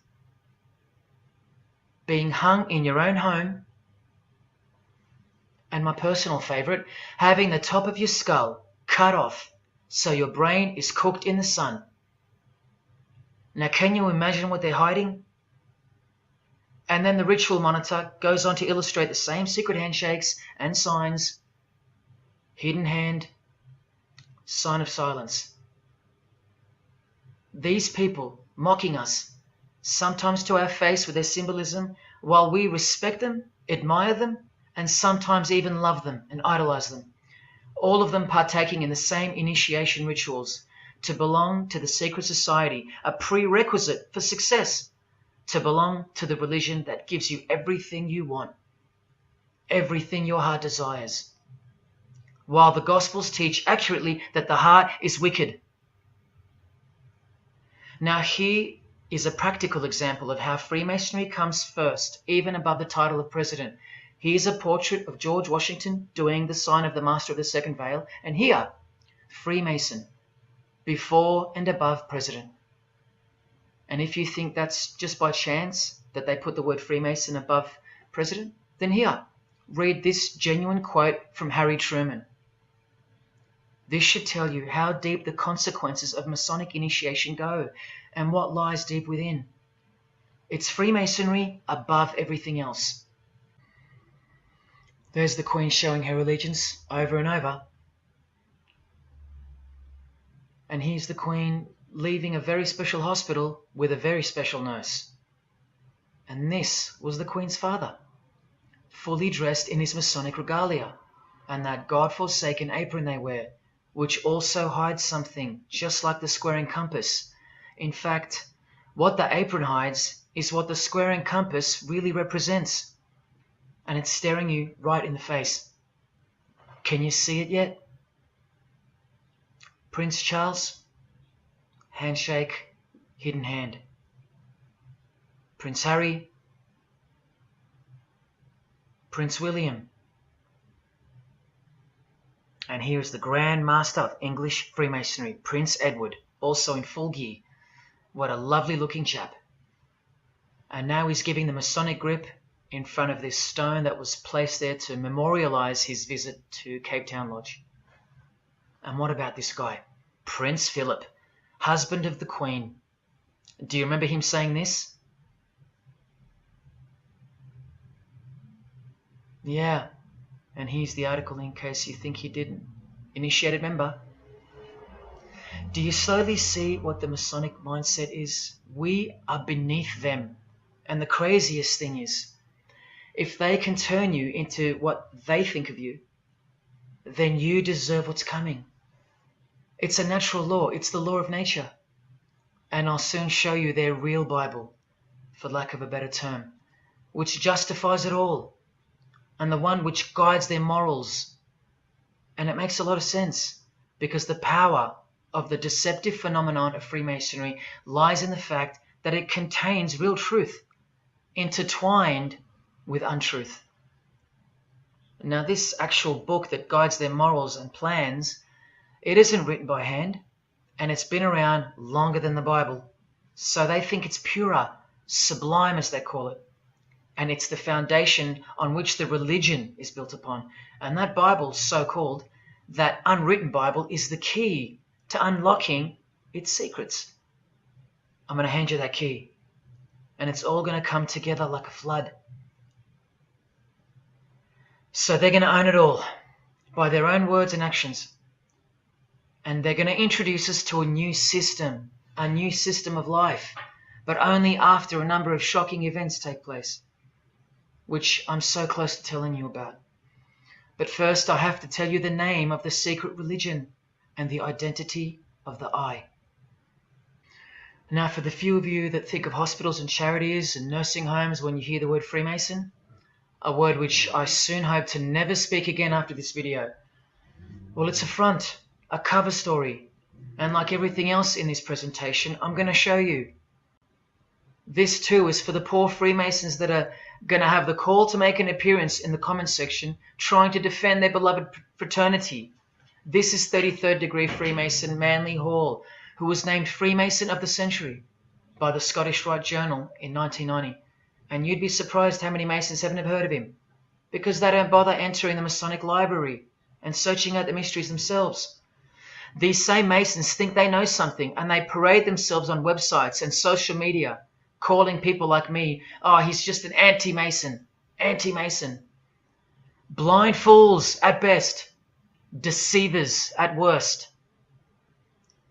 being hung in your own home, and my personal favorite, having the top of your skull cut off so your brain is cooked in the sun. Now, can you imagine what they're hiding? And then the ritual monitor goes on to illustrate the same secret handshakes and signs. Hidden hand, sign of silence. These people mocking us, sometimes to our face with their symbolism, while we respect them, admire them, and sometimes even love them and idolize them. All of them partaking in the same initiation rituals, to belong to the secret society, a prerequisite for success, to belong to the religion that gives you everything you want, everything your heart desires. While the Gospels teach accurately that the heart is wicked. Now here is a practical example of how Freemasonry comes first, even above the title of president. Here's a portrait of George Washington doing the sign of the Master of the Second Veil, and here, Freemason, before and above president. And if you think that's just by chance that they put the word Freemason above president, then here, read this genuine quote from Harry Truman. This should tell you how deep the consequences of Masonic initiation go and what lies deep within. It's Freemasonry above everything else. There's the Queen showing her allegiance over and over. And here's the Queen leaving a very special hospital with a very special nurse. And this was the Queen's father, fully dressed in his Masonic regalia and that God-forsaken apron they wear, which also hides something, just like the square and compass. In fact, what the apron hides is what the square and compass really represents. And it's staring you right in the face. Can you see it yet? Prince Charles, handshake, hidden hand. Prince Harry, Prince William. And here is the Grand Master of English Freemasonry, Prince Edward, also in full gear. What a lovely looking chap. And now he's giving the Masonic grip in front of this stone that was placed there to memorialize his visit to Cape Town Lodge. And what about this guy? Prince Philip, husband of the Queen. Do you remember him saying this? Yeah, and here's the article in case you think he didn't. Initiated member. Do you slowly see what the Masonic mindset is? We are beneath them. And the craziest thing is, if they can turn you into what they think of you, then you deserve what's coming. It's a natural law. It's the law of nature. And I'll soon show you their real Bible, for lack of a better term, which justifies it all, and the one which guides their morals. And it makes a lot of sense, because the power of the deceptive phenomenon of Freemasonry lies in the fact that it contains real truth, intertwined with untruth. Now, this actual book that guides their morals and plans, it isn't written by hand, and it's been around longer than the Bible. So they think it's purer, sublime as they call it. And it's the foundation on which the religion is built upon. And that Bible, so-called, that unwritten Bible, is the key to unlocking its secrets. I'm going to hand you that key. And it's all going to come together like a flood. So they're going to own it all by their own words and actions. And they're going to introduce us to a new system of life, but only after a number of shocking events take place, which I'm so close to telling you about. But first, I have to tell you the name of the secret religion and the identity of the I. Now, for the few of you that think of hospitals and charities and nursing homes when you hear the word Freemason, a word which I soon hope to never speak again after this video, well, it's a front, a cover story, and like everything else in this presentation, I'm going to show you. This too is for the poor Freemasons that are going to have the call to make an appearance in the comment section trying to defend their beloved fraternity. This is 33rd degree Freemason Manly Hall, who was named Freemason of the Century by the Scottish Rite Journal in 1990. And you'd be surprised how many Masons have never heard of him, because they don't bother entering the Masonic library and searching out the mysteries themselves. These same Masons think they know something, and they parade themselves on websites and social media, calling people like me, oh, he's just an anti-Mason, anti-Mason. Blind fools at best, deceivers at worst.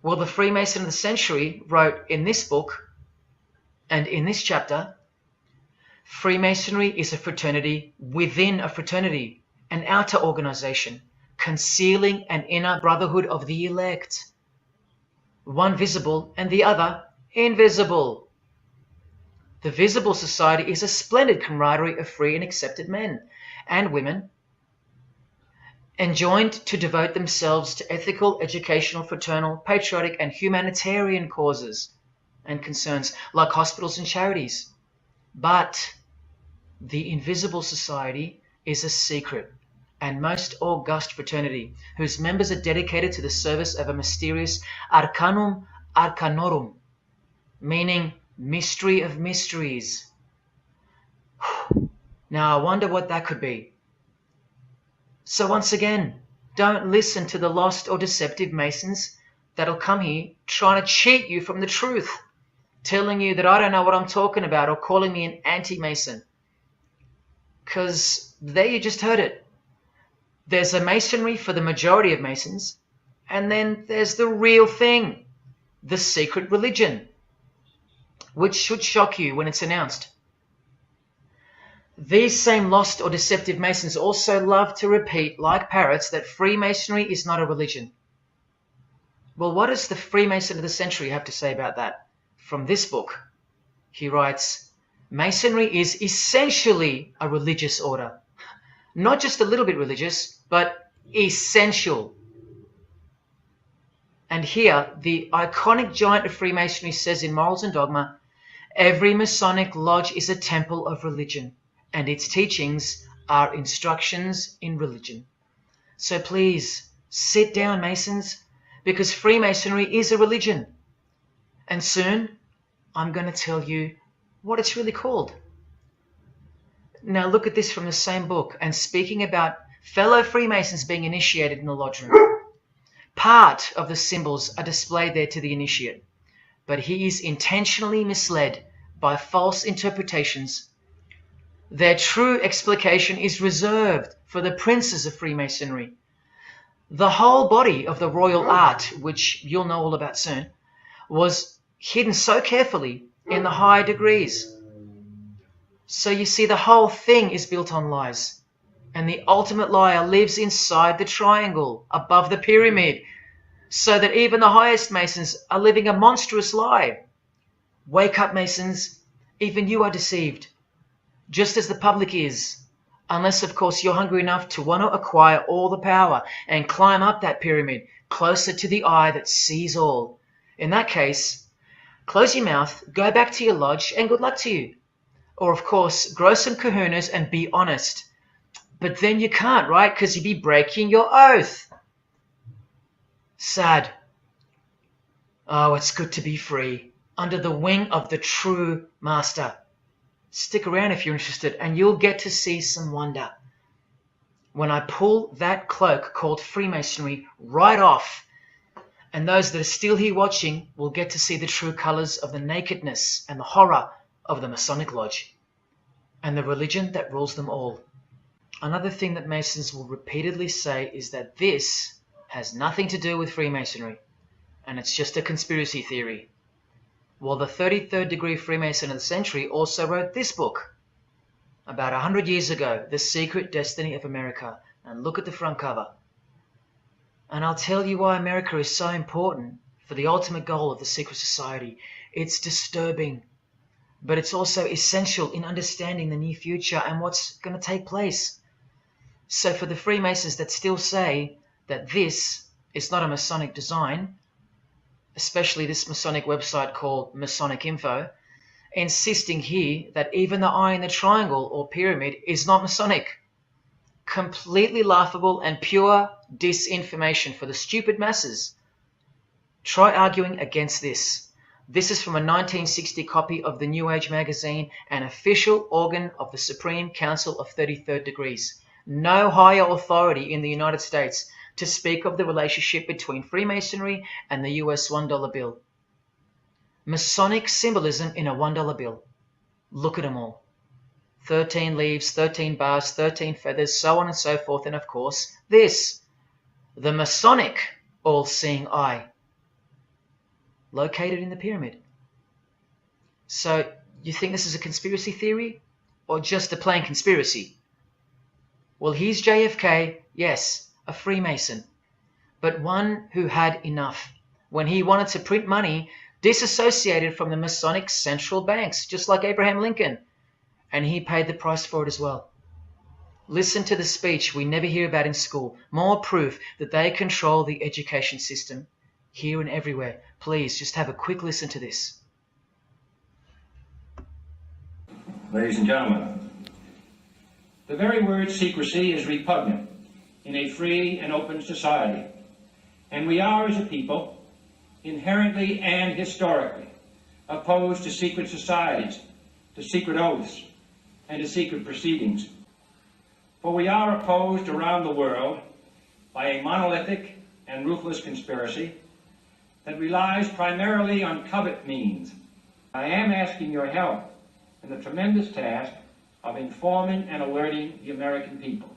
Well, the Freemason of the Century wrote in this book, and in this chapter, Freemasonry is a fraternity within a fraternity, an outer organization, concealing an inner brotherhood of the elect, one visible and the other invisible. The visible society is a splendid camaraderie of free and accepted men and women, enjoined to devote themselves to ethical, educational, fraternal, patriotic, and humanitarian causes. and concerns like hospitals and charities. But the invisible society is a secret and most august fraternity whose members are dedicated to the service of a mysterious arcanum arcanorum, meaning mystery of mysteries. Now I wonder what that could be. So once again, don't listen to the lost or deceptive Masons that'll come here trying to cheat you from the truth, telling you that I don't know what I'm talking about or calling me an anti-Mason. Because there you just heard it. There's a Masonry for the majority of Masons, and then there's the real thing, the secret religion, which should shock you when it's announced. These same lost or deceptive Masons also love to repeat, like parrots, that Freemasonry is not a religion. Well, what does the Freemason of the century have to say about that? From this book, he writes, Masonry is essentially a religious order. Not just a little bit religious, but essential. And here, the iconic giant of Freemasonry says in Morals and Dogma, every Masonic lodge is a temple of religion, and its teachings are instructions in religion. So please, sit down, Masons, because Freemasonry is a religion. And soon, I'm going to tell you what it's really called. Now look at this from the same book, and speaking about fellow Freemasons being initiated in the lodge room. Part of the symbols are displayed there to the initiate, but he is intentionally misled by false interpretations. Their true explication is reserved for the princes of Freemasonry. The whole body of the royal art, which you'll know all about soon, was hidden so carefully in the higher degrees. So you see, the whole thing is built on lies. And the ultimate liar lives inside the triangle, above the pyramid, so that even the highest Masons are living a monstrous lie. Wake up, Masons. Even you are deceived, just as the public is. Unless, of course, you're hungry enough to want to acquire all the power and climb up that pyramid closer to the eye that sees all. In that case, close your mouth, go back to your lodge, and good luck to you. Or, of course, grow some kahunas and be honest. But then you can't, right? Because you'd be breaking your oath. Sad. Oh, it's good to be free, under the wing of the true master. Stick around if you're interested, and you'll get to see some wonder. When I pull that cloak called Freemasonry right off, and those that are still here watching will get to see the true colors of the nakedness and the horror of the Masonic Lodge, and the religion that rules them all. Another thing that Masons will repeatedly say is that this has nothing to do with Freemasonry, and it's just a conspiracy theory. Well, the 33rd degree Freemason of the century also wrote this book about 100 years ago, The Secret Destiny of America, and look at the front cover. And I'll tell you why America is so important for the ultimate goal of the secret society. It's disturbing, but it's also essential in understanding the near future and what's going to take place. So for the Freemasons that still say that this is not a Masonic design, especially this Masonic website called Masonic Info, insisting here that even the eye in the triangle or pyramid is not Masonic. Completely laughable and pure disinformation for the stupid masses. Try arguing against this. This is from a 1960 copy of the New Age magazine, an official organ of the Supreme Council of 33rd Degrees. No higher authority in the United States to speak of the relationship between Freemasonry and the US $1 bill. Masonic symbolism in a $1 bill. Look at them all. 13 leaves, 13 bars, 13 feathers, so on and so forth, and of course, this, the Masonic all-seeing eye, located in the pyramid. So, you think this is a conspiracy theory, or just a plain conspiracy? Well, here's JFK, yes, a Freemason, but one who had enough when he wanted to print money disassociated from the Masonic central banks, just like Abraham Lincoln, and he paid the price for it as well. Listen to the speech we never hear about in school. More proof that they control the education system here and everywhere. Please, just have a quick listen to this. Ladies and gentlemen, the very word secrecy is repugnant in a free and open society, and we are, as a people, inherently and historically opposed to secret societies, to secret oaths, and to secret proceedings. For we are opposed around the world by a monolithic and ruthless conspiracy that relies primarily on covert means. I am asking your help in the tremendous task of informing and alerting the American people.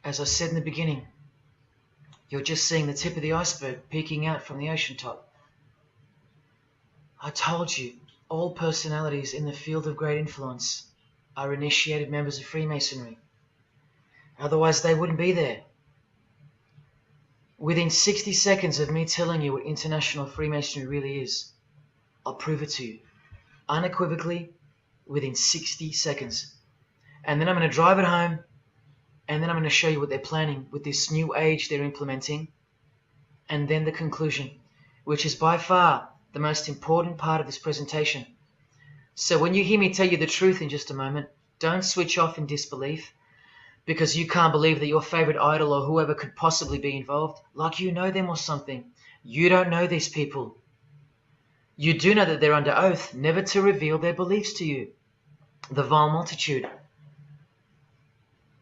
As I said in the beginning, you're just seeing the tip of the iceberg peeking out from the ocean top. I told you, all personalities in the field of great influence are initiated members of Freemasonry. Otherwise, they wouldn't be there. Within 60 seconds of me telling you what international Freemasonry really is, I'll prove it to you. Unequivocally, within 60 seconds. And then I'm going to drive it home, and then I'm going to show you what they're planning with this new age they're implementing, and then the conclusion, which is by far the most important part of this presentation. So when you hear me tell you the truth in just a moment, don't switch off in disbelief because you can't believe that your favorite idol or whoever could possibly be involved, like you know them or something. You don't know these people. You do know that they're under oath never to reveal their beliefs to you. The vile multitude.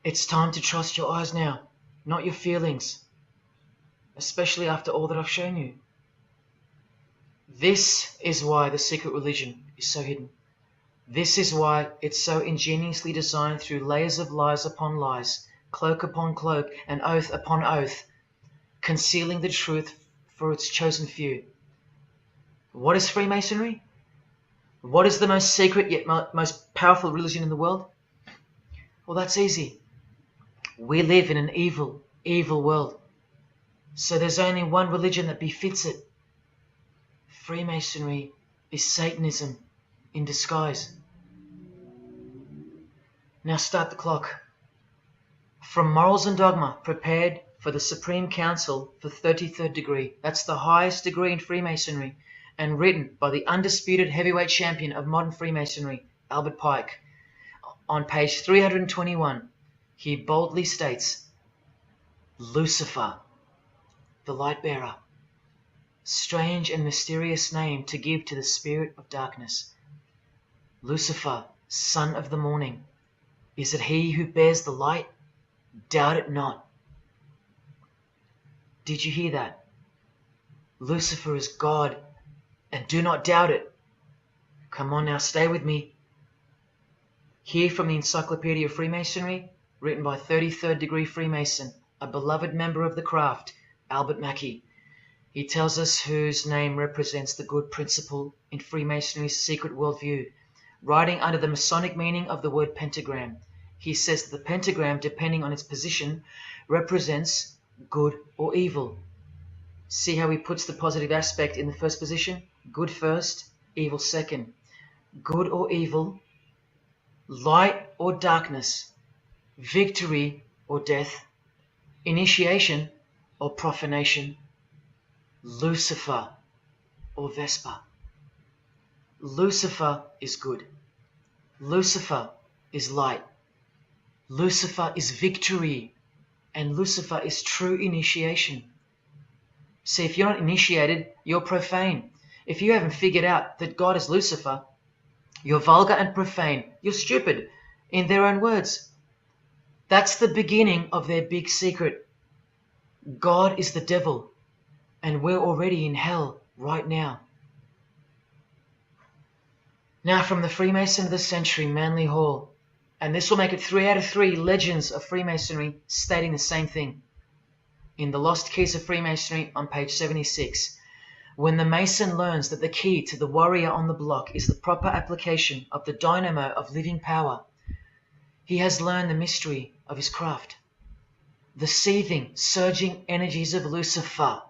It's time to trust your eyes now, not your feelings, especially after all that I've shown you. This is why the secret religion is so hidden. This is why it's so ingeniously designed through layers of lies upon lies, cloak upon cloak, and oath upon oath, concealing the truth for its chosen few. What is Freemasonry? What is the most secret yet most powerful religion in the world? Well, that's easy. We live in an evil, evil world. So there's only one religion that befits it. Freemasonry is Satanism in disguise. Now start the clock. From Morals and Dogma, prepared for the Supreme Council for 33rd degree. That's the highest degree in Freemasonry, and written by the undisputed heavyweight champion of modern Freemasonry, Albert Pike. On page 321, he boldly states, Lucifer, the light bearer. Strange and mysterious name to give to the spirit of darkness. Lucifer, son of the morning. Is it he who bears the light? Doubt it not. Did you hear that? Lucifer is God, and do not doubt it. Come on now, stay with me. Here from the Encyclopedia of Freemasonry, written by 33rd degree Freemason, a beloved member of the craft, Albert Mackey. He tells us whose name represents the good principle in Freemasonry's secret worldview. Writing under the Masonic meaning of the word pentagram, he says that the pentagram, depending on its position, represents good or evil. See how he puts the positive aspect in the first position? Good first, evil second. Good or evil, light or darkness, victory or death, initiation or profanation, Lucifer or Vesper. Lucifer is good. Lucifer is light. Lucifer is victory. And Lucifer is true initiation. See, if you're not initiated, you're profane. If you haven't figured out that God is Lucifer, you're vulgar and profane. You're stupid, in their own words. That's the beginning of their big secret. God is the devil, and we're already in hell right now. Now from the Freemason of the Century, Manly Hall, and this will make it 3 out of 3 legends of Freemasonry stating the same thing. In The Lost Keys of Freemasonry on page 76, when the Mason learns that the key to the warrior on the block is the proper application of the dynamo of living power, he has learned the mystery of his craft. The seething, surging energies of Lucifer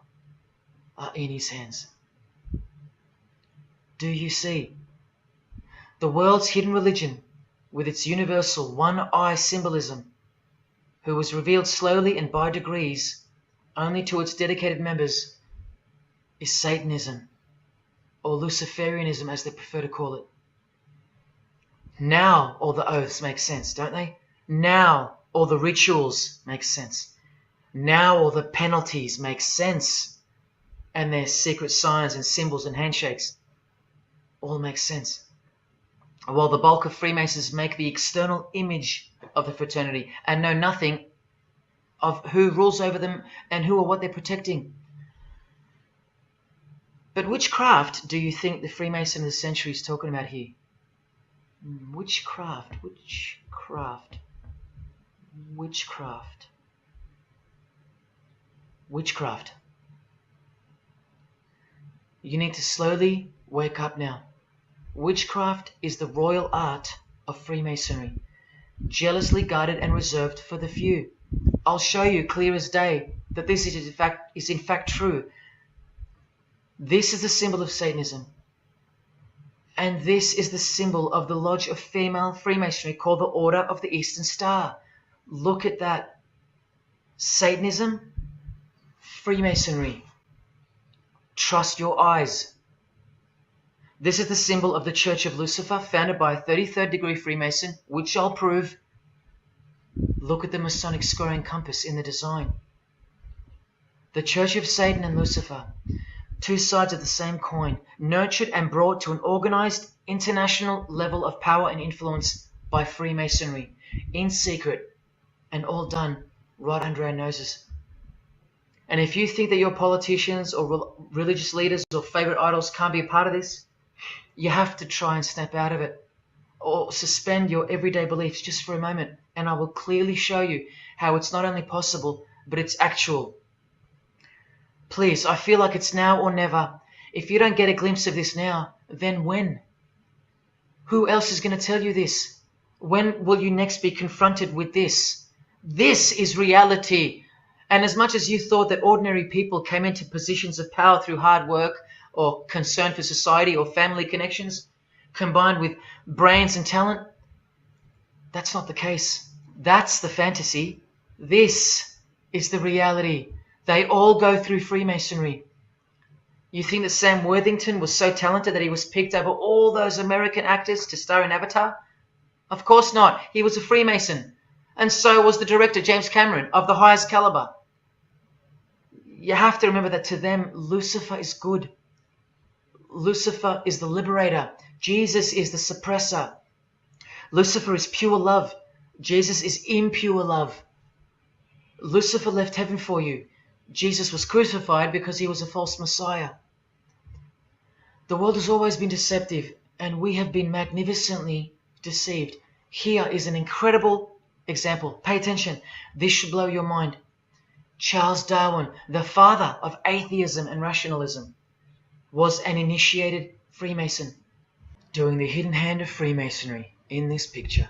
are in his hands. Do you see? The world's hidden religion, with its universal one-eye symbolism, who was revealed slowly and by degrees only to its dedicated members, is Satanism, or Luciferianism as they prefer to call it. Now all the oaths make sense, don't they? Now all the rituals make sense. Now all the penalties make sense. And their secret signs and symbols and handshakes all make sense. While the bulk of Freemasons make the external image of the fraternity and know nothing of who rules over them and who or what they're protecting. But which craft do you think the Freemason of the Century is talking about here? Which craft? Which craft? Witchcraft. Witchcraft. You need to slowly wake up now. Witchcraft is the royal art of Freemasonry, jealously guarded and reserved for the few. I'll show you clear as day that this is in fact true. This is the symbol of Satanism. And this is the symbol of the lodge of female Freemasonry called the Order of the Eastern Star. Look at that. Satanism, Freemasonry. Trust your eyes. This is the symbol of the Church of Lucifer, founded by a 33rd degree Freemason, which I'll prove. Look at the Masonic square and compass in the design. The Church of Satan and Lucifer, two sides of the same coin, nurtured and brought to an organized international level of power and influence by Freemasonry, in secret, and all done right under our noses. And if you think that your politicians or religious leaders or favorite idols can't be a part of this, you have to try and snap out of it. or suspend your everyday beliefs just for a moment, and I will clearly show you how it's not only possible, but it's actual. Please, I feel like it's now or never. If you don't get a glimpse of this now, then when? Who else is going to tell you this? When will you next be confronted with this? This is reality. And as much as you thought that ordinary people came into positions of power through hard work or concern for society or family connections, combined with brains and talent, that's not the case. That's the fantasy. This is the reality. They all go through Freemasonry. You think that Sam Worthington was so talented that he was picked over all those American actors to star in Avatar? Of course not. He was a Freemason. And so was the director, James Cameron, of the highest caliber. You have to remember that to them, Lucifer is good. Lucifer is the liberator. Jesus is the suppressor. Lucifer is pure love. Jesus is impure love. Lucifer left heaven for you. Jesus was crucified because he was a false Messiah. The world has always been deceptive, and we have been magnificently deceived. Here is an incredible example. Pay attention. This should blow your mind. Charles Darwin, the father of atheism and rationalism, was an initiated Freemason, doing the hidden hand of Freemasonry in this picture,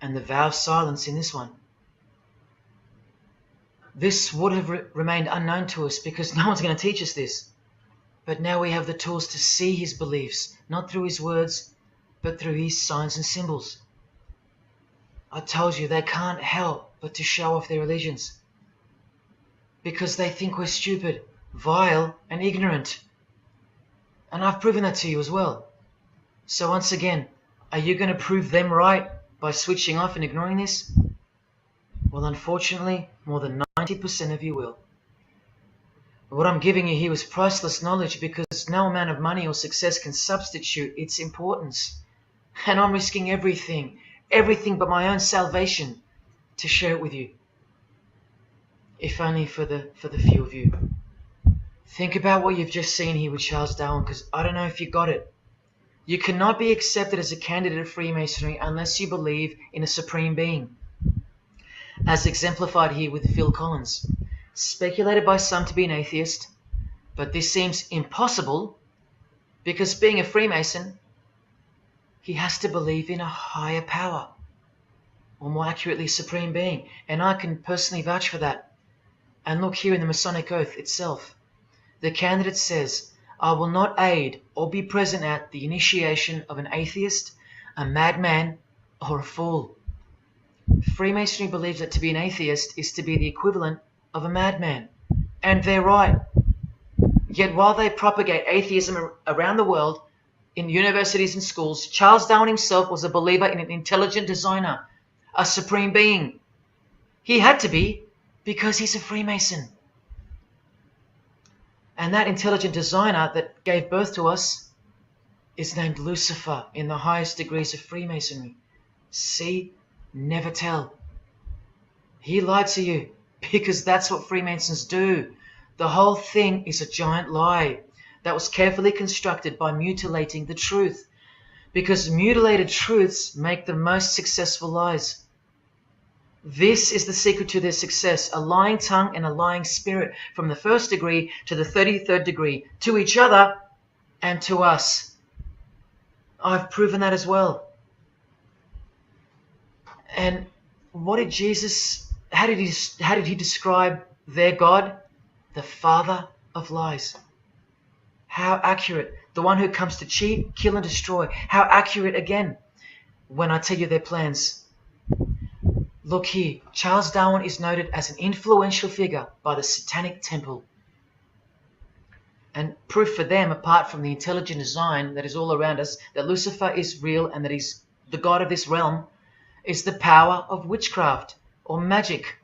and the vow of silence in this one. This would have remained unknown to us because no one's going to teach us this. But now we have the tools to see his beliefs, not through his words, but through his signs and symbols. I told you they can't help but to show off their allegiance because they think we're stupid, vile, and ignorant. And I've proven that to you as well. So once again, are you going to prove them right by switching off and ignoring this? Well, unfortunately, more than 90% of you will. What I'm giving you here is priceless knowledge because no amount of money or success can substitute its importance. And I'm risking everything but my own salvation to share it with you. If only for the few of you. Think about what you've just seen here with Charles Darwin, because I don't know if you got it. You cannot be accepted as a candidate of Freemasonry unless you believe in a supreme being, as exemplified here with Phil Collins, speculated by some to be an atheist, but this seems impossible because being a Freemason, he has to believe in a higher power, or more accurately, supreme being, and I can personally vouch for that. And look here in the Masonic Oath itself. The candidate says, I will not aid or be present at the initiation of an atheist, a madman, or a fool. Freemasonry believes that to be an atheist is to be the equivalent of a madman. And they're right. Yet while they propagate atheism around the world, in universities and schools, Charles Darwin himself was a believer in an intelligent designer, a supreme being. He had to be because he's a Freemason. And that intelligent designer that gave birth to us is named Lucifer in the highest degrees of Freemasonry. See? Never tell. He lied to you because that's what Freemasons do. The whole thing is a giant lie that was carefully constructed by mutilating the truth, because mutilated truths make the most successful lies. This is the secret to their success, a lying tongue and a lying spirit from the 1st degree to the 33rd degree, to each other and to us. I've proven that as well. And what did Jesus, how did he describe their God? The father of lies. How accurate. The one who comes to cheat, kill, and destroy. How accurate again when I tell you their plans. Look here, Charles Darwin is noted as an influential figure by the Satanic Temple. And proof for them, apart from the intelligent design that is all around us, that Lucifer is real and that he's the god of this realm, is the power of witchcraft or magic.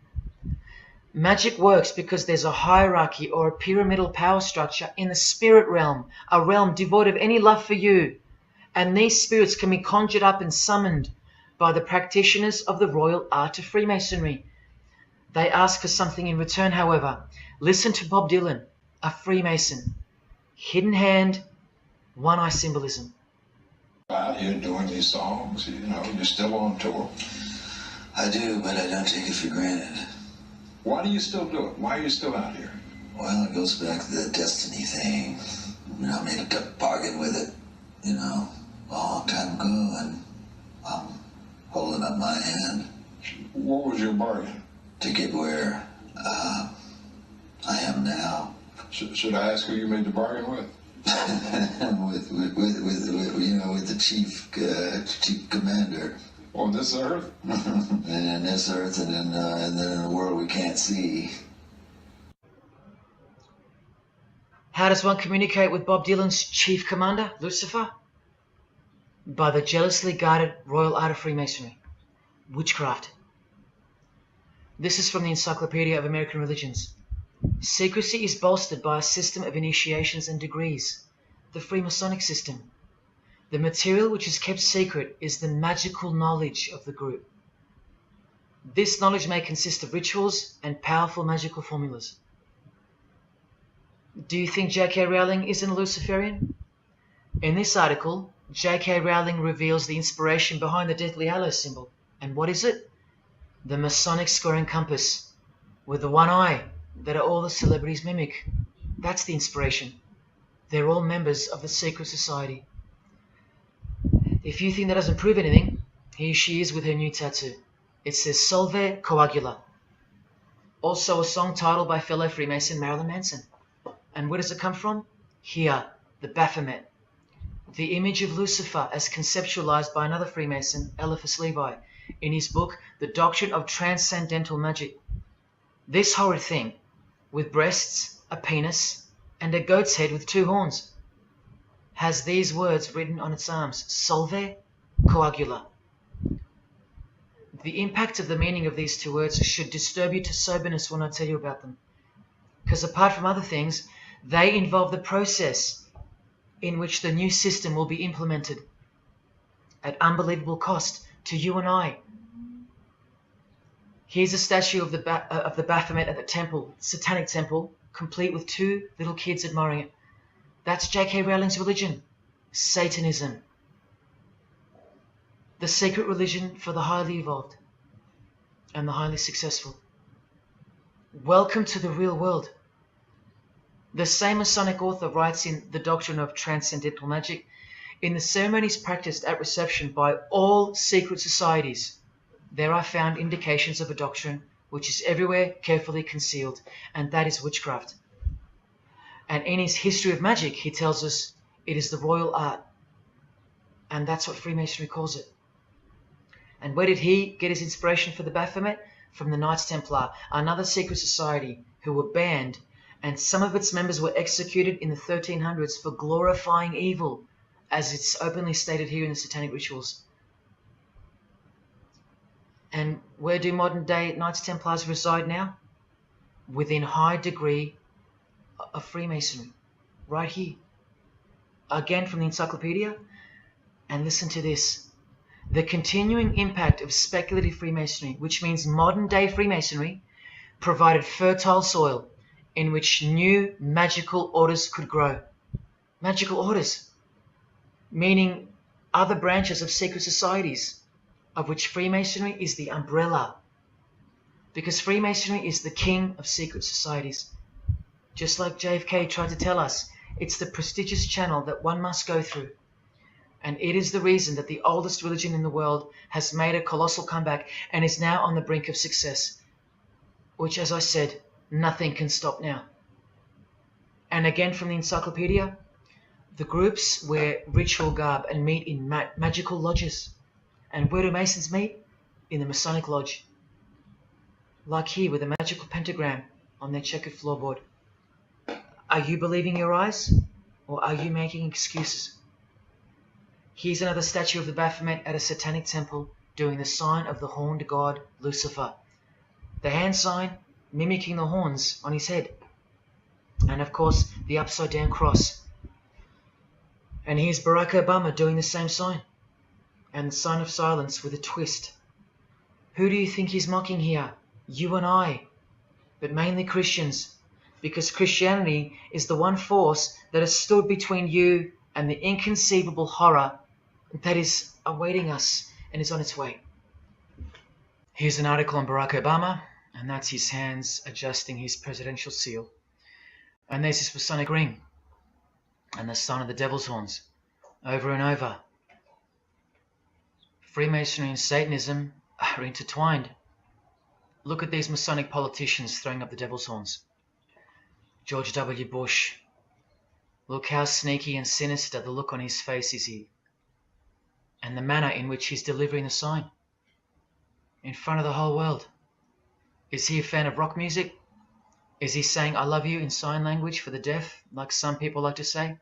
Magic works because there's a hierarchy or a pyramidal power structure in the spirit realm, a realm devoid of any love for you. And these spirits can be conjured up and summoned by the practitioners of the royal art of Freemasonry. They ask for something in return, however. Listen to Bob Dylan, a Freemason. Hidden hand, one eye symbolism. Out here doing these songs, you know, you're still on tour. I do, but I don't take it for granted. Why do you still do it? Why are you still out here? Well, it goes back to the destiny thing. You know, I made a bargain with it, you know, a long time ago, and I'm holding up my hand. What was your bargain? To get where I am now. Should I ask who you made the bargain with? with the chief commander. On this earth? And in this earth, and then in a world we can't see. How does one communicate with Bob Dylan's chief commander, Lucifer? By the jealously guarded royal art of Freemasonry, witchcraft. This is from the Encyclopedia of American Religions. Secrecy is bolstered by a system of initiations and degrees, the Freemasonic system. The material which is kept secret is the magical knowledge of the group. This knowledge may consist of rituals and powerful magical formulas. Do you think J.K. Rowling isn't a Luciferian? In this article, J.K. Rowling reveals the inspiration behind the Deathly Hallows symbol. And what is it? The Masonic scoring compass, with the one eye that all the celebrities mimic. That's the inspiration. They're all members of the secret society. If you think that doesn't prove anything, here she is with her new tattoo. It says Solve Coagula. Also a song title by fellow Freemason Marilyn Manson. And where does it come from? Here, the Baphomet. The image of Lucifer as conceptualized by another Freemason, Eliphas Levi, in his book, The Doctrine of Transcendental Magic. This horrid thing, with breasts, a penis, and a goat's head with two horns, has these words written on its arms, Solve Coagula. The impact of the meaning of these two words should disturb you to soberness when I tell you about them. Because apart from other things, they involve the process in which the new system will be implemented at unbelievable cost to you and I. Here's a statue of the Baphomet at the temple, satanic temple, complete with two little kids admiring it. That's J.K. Rowling's religion, Satanism. The secret religion for the highly evolved and the highly successful. Welcome to the real world. The same Masonic author writes in The Doctrine of Transcendental Magic, in the ceremonies practiced at reception by all secret societies, there are found indications of a doctrine which is everywhere carefully concealed, and that is witchcraft. And in his History of Magic, he tells us it is the royal art, and that's what Freemasonry calls it. And where did he get his inspiration for the Baphomet? From the Knights Templar, another secret society who were banned, and some of its members were executed in the 1300s for glorifying evil, as it's openly stated here in the Satanic Rituals. And where do modern day Knights Templars reside now? Within high degree of Freemasonry, right here. Again from the encyclopedia, and listen to this. The continuing impact of speculative Freemasonry, which means modern day Freemasonry, provided fertile soil in which new magical orders could grow. Magical orders, meaning other branches of secret societies, of which Freemasonry is the umbrella. Because Freemasonry is the king of secret societies. Just like JFK tried to tell us, it's the prestigious channel that one must go through. And it is the reason that the oldest religion in the world has made a colossal comeback and is now on the brink of success. Which, as I said, nothing can stop now. And again from the encyclopedia, the groups wear ritual garb and meet in magical lodges. And where do Masons meet? In the Masonic Lodge. Like here with a magical pentagram on their checkered floorboard. Are you believing your eyes? Or are you making excuses? Here's another statue of the Baphomet at a satanic temple doing the sign of the horned god Lucifer. The hand sign mimicking the horns on his head. And of course, the upside down cross. And here's Barack Obama doing the same sign. And the sign of silence with a twist. Who do you think he's mocking here? You and I. But mainly Christians. Because Christianity is the one force that has stood between you and the inconceivable horror that is awaiting us and is on its way. Here's an article on Barack Obama, and that's his hands adjusting his presidential seal. And there's his Masonic ring and the sign of the devil's horns, over and over. Freemasonry and Satanism are intertwined. Look at these Masonic politicians throwing up the devil's horns. George W. Bush. Look how sneaky and sinister the look on his face is here, and the manner in which he's delivering the sign in front of the whole world. Is he a fan of rock music? Is he saying I love you in sign language for the deaf, like some people like to say?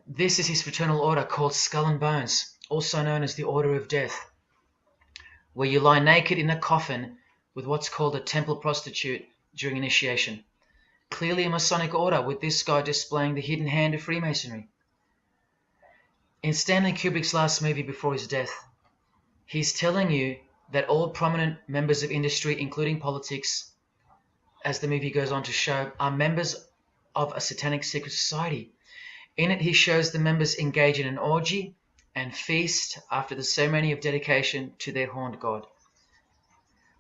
This is his fraternal order called Skull and Bones, also known as the Order of Death, where you lie naked in a coffin with what's called a temple prostitute during initiation. Clearly a Masonic order, with this guy displaying the hidden hand of Freemasonry. In Stanley Kubrick's last movie before his death, he's telling you that all prominent members of industry, including politics, as the movie goes on to show, are members of a satanic secret society. In it, he shows the members engage in an orgy and feast after the ceremony of dedication to their horned god.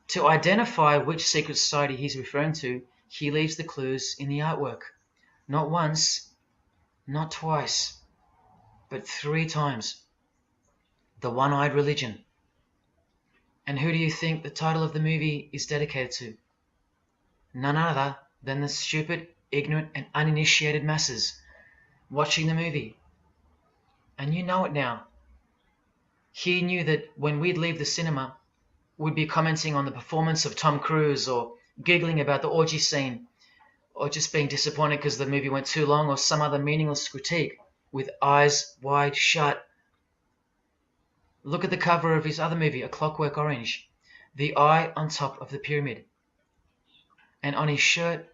To identify which secret society he's referring to, he leaves the clues in the artwork. Not once, not twice, but 3 times. The One-Eyed Religion. And who do you think the title of the movie is dedicated to? None other than the stupid, ignorant, and uninitiated masses watching the movie. And you know it now. He knew that when we'd leave the cinema, we'd be commenting on the performance of Tom Cruise, or giggling about the orgy scene, or just being disappointed because the movie went too long, or some other meaningless critique, with eyes wide shut. Look at the cover of his other movie, A Clockwork Orange. The eye on top of the pyramid. And on his shirt,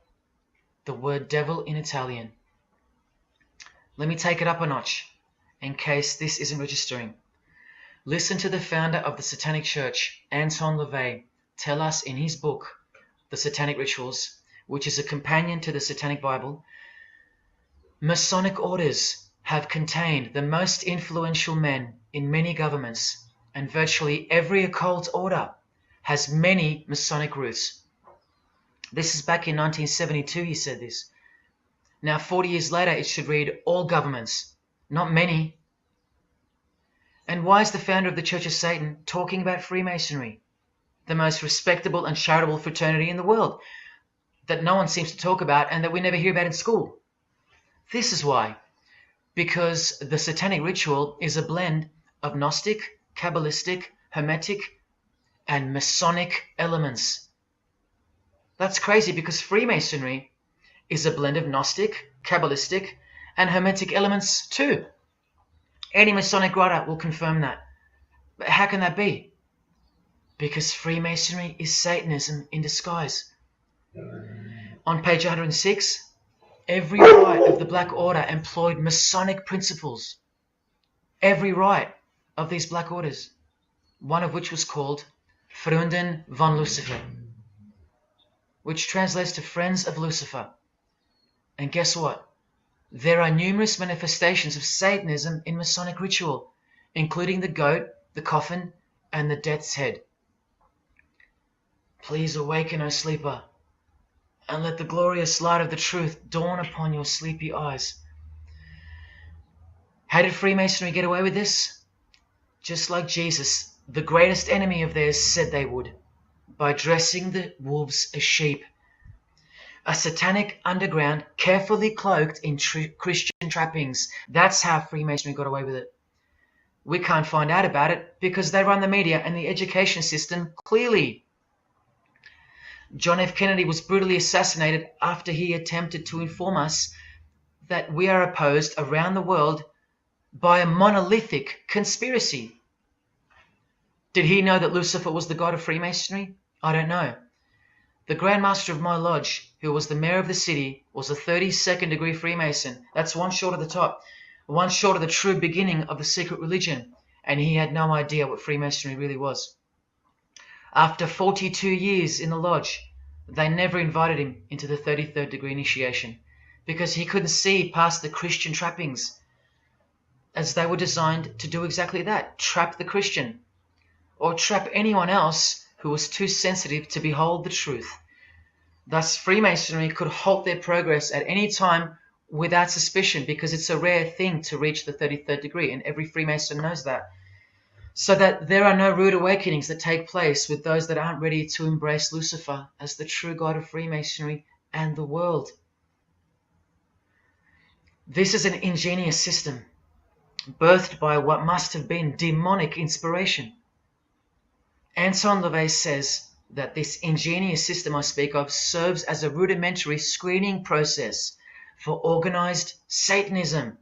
the word devil in Italian. Let me take it up a notch, in case this isn't registering. Listen to the founder of the Satanic Church, Anton LaVey, tell us in his book, The Satanic Rituals, which is a companion to the Satanic Bible, Masonic orders have contained the most influential men in many governments, and virtually every occult order has many Masonic roots. This is back in 1972 he said this. Now 40 years later it should read all governments, not many. And why is the founder of the Church of Satan talking about Freemasonry, the most respectable and charitable fraternity in the world, that no one seems to talk about and that we never hear about in school? This is why. Because the Satanic Ritual is a blend of Gnostic, Kabbalistic, Hermetic, and Masonic elements. That's crazy, because Freemasonry is a blend of Gnostic, Kabbalistic, and Hermetic elements too. Any Masonic writer will confirm that. But how can that be? Because Freemasonry is Satanism in disguise. On page 106, every rite of the Black Order employed Masonic principles. Every rite of these Black Orders, one of which was called Freunden von Lucifer, which translates to Friends of Lucifer. And guess what? There are numerous manifestations of Satanism in Masonic ritual, including the goat, the coffin, and the death's head. Please awaken, O sleeper, and let the glorious light of the truth dawn upon your sleepy eyes. How did Freemasonry get away with this? Just like Jesus, the greatest enemy of theirs, said they would, by dressing the wolves as sheep. A satanic underground carefully cloaked in Christian trappings. That's how Freemasonry got away with it. We can't find out about it because they run the media and the education system clearly. John F. Kennedy was brutally assassinated after he attempted to inform us that we are opposed around the world by a monolithic conspiracy. Did he know that Lucifer was the god of Freemasonry? I don't know. The Grand Master of my lodge, who was the mayor of the city, was a 32nd degree Freemason. That's one short of the top, one short of the true beginning of the secret religion, and he had no idea what Freemasonry really was. After 42 years in the lodge, they never invited him into the 33rd degree initiation because he couldn't see past the Christian trappings. as they were designed to do exactly that, trap the Christian, or trap anyone else who was too sensitive to behold the truth. Thus, Freemasonry could halt their progress at any time without suspicion, because it's a rare thing to reach the 33rd degree, and every Freemason knows that. So that there are no rude awakenings that take place with those that aren't ready to embrace Lucifer as the true God of Freemasonry and the world. This is an ingenious system, birthed by what must have been demonic inspiration. Anton LaVey says that this ingenious system I speak of serves as a rudimentary screening process for organized Satanism.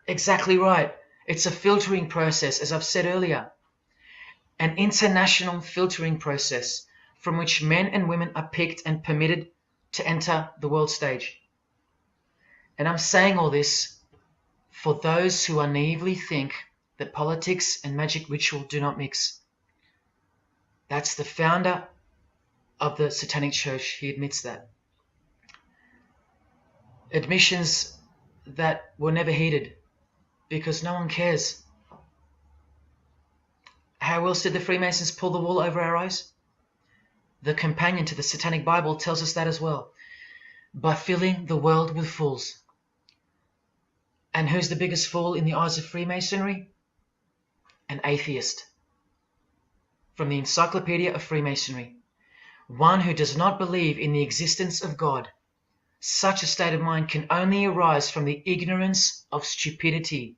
Exactly right. It's a filtering process, as I've said earlier. An international filtering process from which men and women are picked and permitted to enter the world stage. And I'm saying all this for those who naively think that politics and magic ritual do not mix. That's the founder of the Satanic Church. He admits that. Admissions that were never heeded because no one cares. How else did the Freemasons pull the wool over our eyes? The companion to the Satanic Bible tells us that as well. By filling the world with fools. And who's the biggest fool in the eyes of Freemasonry? An atheist. From the Encyclopedia of Freemasonry. One who does not believe in the existence of God. Such a state of mind can only arise from the ignorance of stupidity.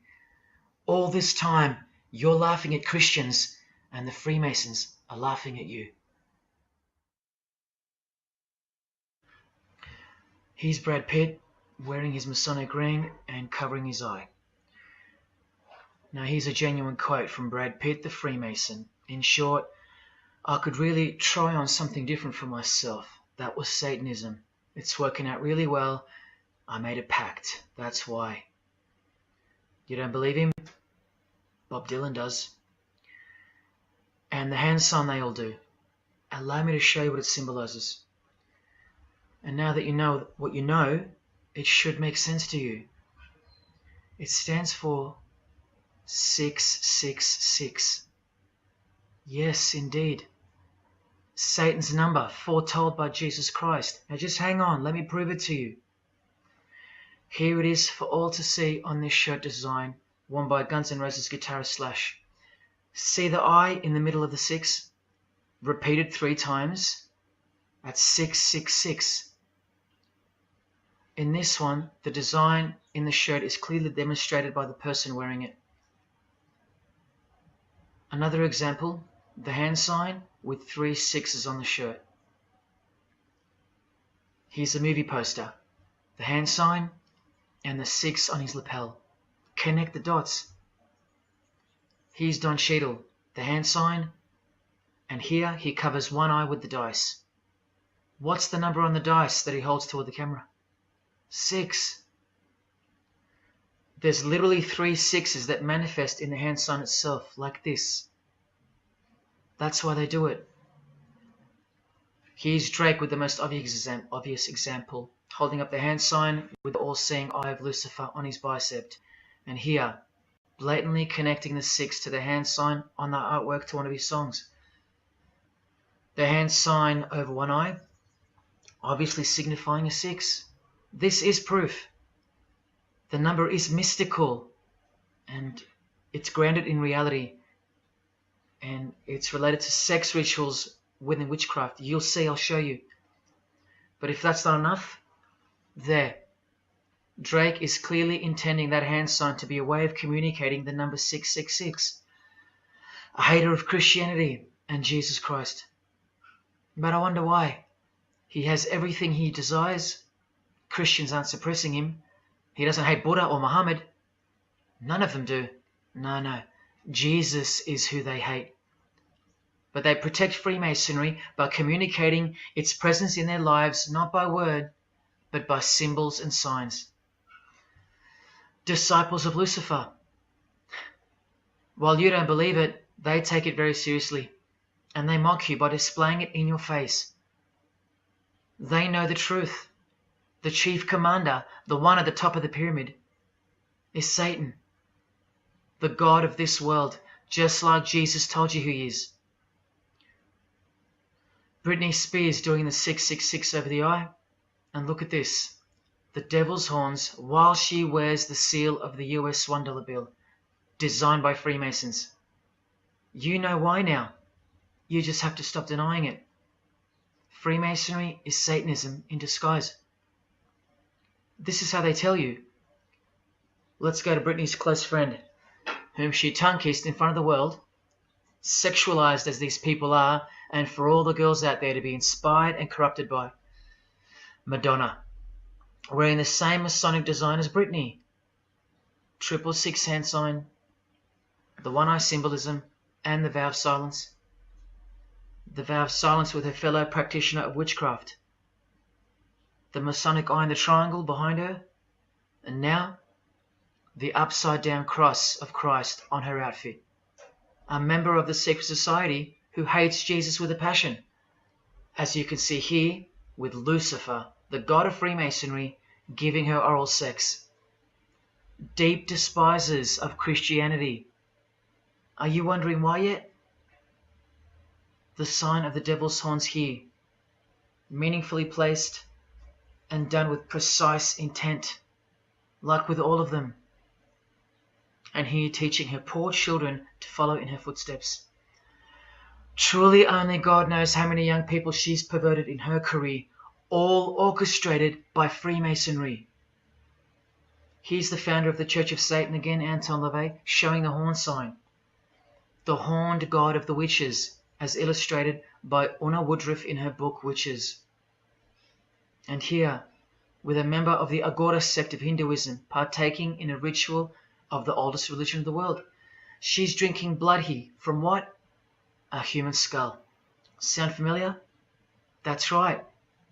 All this time, you're laughing at Christians, and the Freemasons are laughing at you. Here's Brad Pitt wearing his Masonic ring and covering his eye. Now here's a genuine quote from Brad Pitt, the Freemason. In short, I could really try on something different for myself. That was Satanism. It's working out really well. I made a pact. That's why. You don't believe him? Bob Dylan does. And the hand sign they all do. Allow me to show you what it symbolizes. And now that you know what you know, it should make sense to you. It stands for 666. Yes, indeed. Satan's number, foretold by Jesus Christ. Now just hang on, let me prove it to you. Here it is for all to see on this shirt design, worn by Guns N' Roses guitarist Slash. See the I in the middle of the 6? Repeated 3 times. That's 666. In this one, the design in the shirt is clearly demonstrated by the person wearing it. Another example, the hand sign with 3 6s on the shirt. Here's a movie poster, the hand sign and the 6 on his lapel. Connect the dots. Here's Don Cheadle, the hand sign, and here he covers one eye with the dice. What's the number on the dice that he holds toward the camera? 6. There's literally 3 6s that manifest in the hand sign itself, like this. That's why they do it. Here's Drake with the most obvious example, holding up the hand sign with the all-seeing eye of Lucifer on his bicep. And here, blatantly connecting the 6 to the hand sign on the artwork to one of his songs. The hand sign over one eye, obviously signifying a 6. This is proof. The number is mystical, and it's grounded in reality, and it's related to sex rituals within witchcraft. You'll see, I'll show you. But if that's not enough, there. Drake is clearly intending that hand sign to be a way of communicating the number 666. A hater of Christianity and Jesus Christ. But I wonder why. He has everything he desires. Christians aren't suppressing him. He doesn't hate Buddha or Muhammad. None of them do. No. Jesus is who they hate. But they protect Freemasonry by communicating its presence in their lives, not by word, but by symbols and signs. Disciples of Lucifer. While you don't believe it, they take it very seriously, and they mock you by displaying it in your face. They know the truth. The chief commander, the one at the top of the pyramid, is Satan. The God of this world, just like Jesus told you who he is. Britney Spears doing the 666 over the eye. And look at this. The devil's horns while she wears the seal of the US $1 bill, designed by Freemasons. You know why now. You just have to stop denying it. Freemasonry is Satanism in disguise. This is how they tell you. Let's go to Britney's close friend, whom she tongue-kissed in front of the world, sexualized as these people are, and for all the girls out there to be inspired and corrupted by. Madonna, wearing the same Masonic design as Britney. 666 hand sign, the one eye symbolism, and the vow of silence. The vow of silence with her fellow practitioner of witchcraft. The Masonic eye in the triangle behind her, and now the upside down cross of Christ on her outfit. A member of the secret society who hates Jesus with a passion, as you can see here with Lucifer, the god of Freemasonry, giving her oral sex. Deep despisers of Christianity. Are you wondering why yet? The sign of the devil's horns here, meaningfully placed and done with precise intent, like with all of them. And here teaching her poor children to follow in her footsteps. Truly only God knows how many young people she's perverted in her career, all orchestrated by Freemasonry. Here's the founder of the Church of Satan again, Anton LaVey, showing the horn sign. The horned god of the witches, as illustrated by Una Woodruff in her book Witches. And here, with a member of the Agora sect of Hinduism partaking in a ritual of the oldest religion of the world. She's drinking blood here from what? A human skull. Sound familiar? That's right.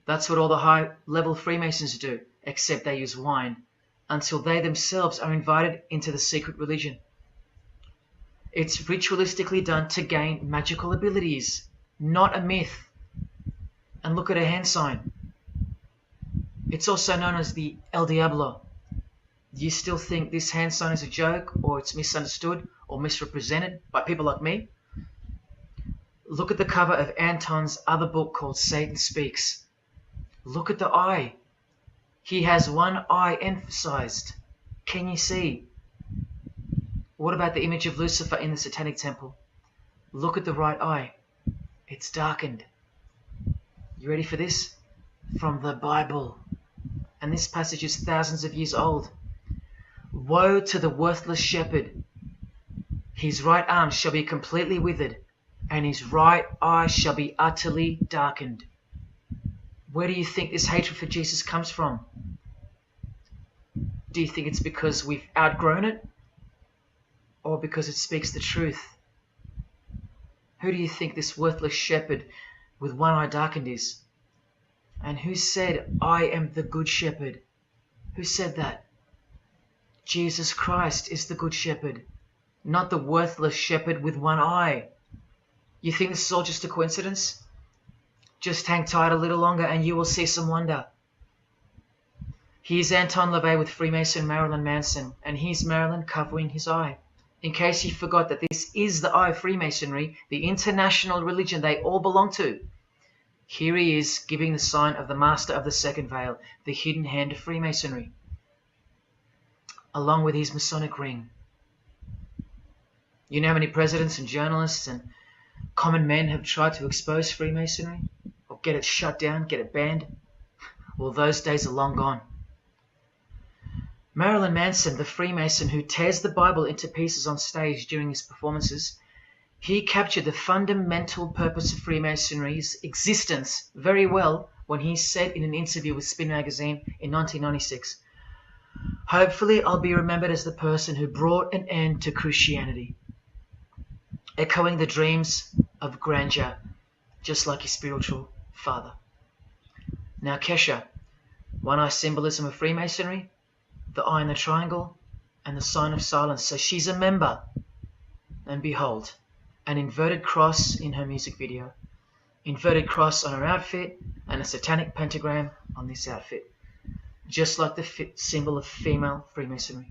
That's what all the high-level Freemasons do, except they use wine, until they themselves are invited into the secret religion. It's ritualistically done to gain magical abilities, not a myth. And look at her hand sign. It's also known as the El Diablo. Do you still think this hand sign is a joke, or it's misunderstood or misrepresented by people like me? Look at the cover of Anton's other book called Satan Speaks. Look at the eye. He has one eye emphasized. Can you see? What about the image of Lucifer in the Satanic Temple? Look at the right eye. It's darkened. You ready for this? From the Bible. And this passage is thousands of years old. Woe to the worthless shepherd. His right arm shall be completely withered, and his right eye shall be utterly darkened. Where do you think this hatred for Jesus comes from? Do you think it's because we've outgrown it? Or because it speaks the truth? Who do you think this worthless shepherd with one eye darkened is? And who said, I am the good shepherd? Who said that? Jesus Christ is the good shepherd, not the worthless shepherd with one eye. You think this is all just a coincidence? Just hang tight a little longer and you will see some wonder. Here's Anton LaVey with Freemason Marilyn Manson, and here's Marilyn covering his eye. In case you forgot that this is the eye of Freemasonry, the international religion they all belong to. Here he is giving the sign of the Master of the Second Veil, the hidden hand of Freemasonry, along with his Masonic ring. You know how many presidents and journalists and common men have tried to expose Freemasonry? Or get it shut down, get it banned? Well, those days are long gone. Marilyn Manson, the Freemason who tears the Bible into pieces on stage during his performances, he captured the fundamental purpose of Freemasonry's existence very well when he said in an interview with Spin Magazine in 1996, "Hopefully I'll be remembered as the person who brought an end to Christianity," echoing the dreams of grandeur, just like his spiritual father. Now Kesha, one-eye symbolism of Freemasonry, the eye in the triangle, and the sign of silence. So she's a member. And behold, an inverted cross in her music video, inverted cross on her outfit, and a satanic pentagram on this outfit, just like the symbol of female Freemasonry.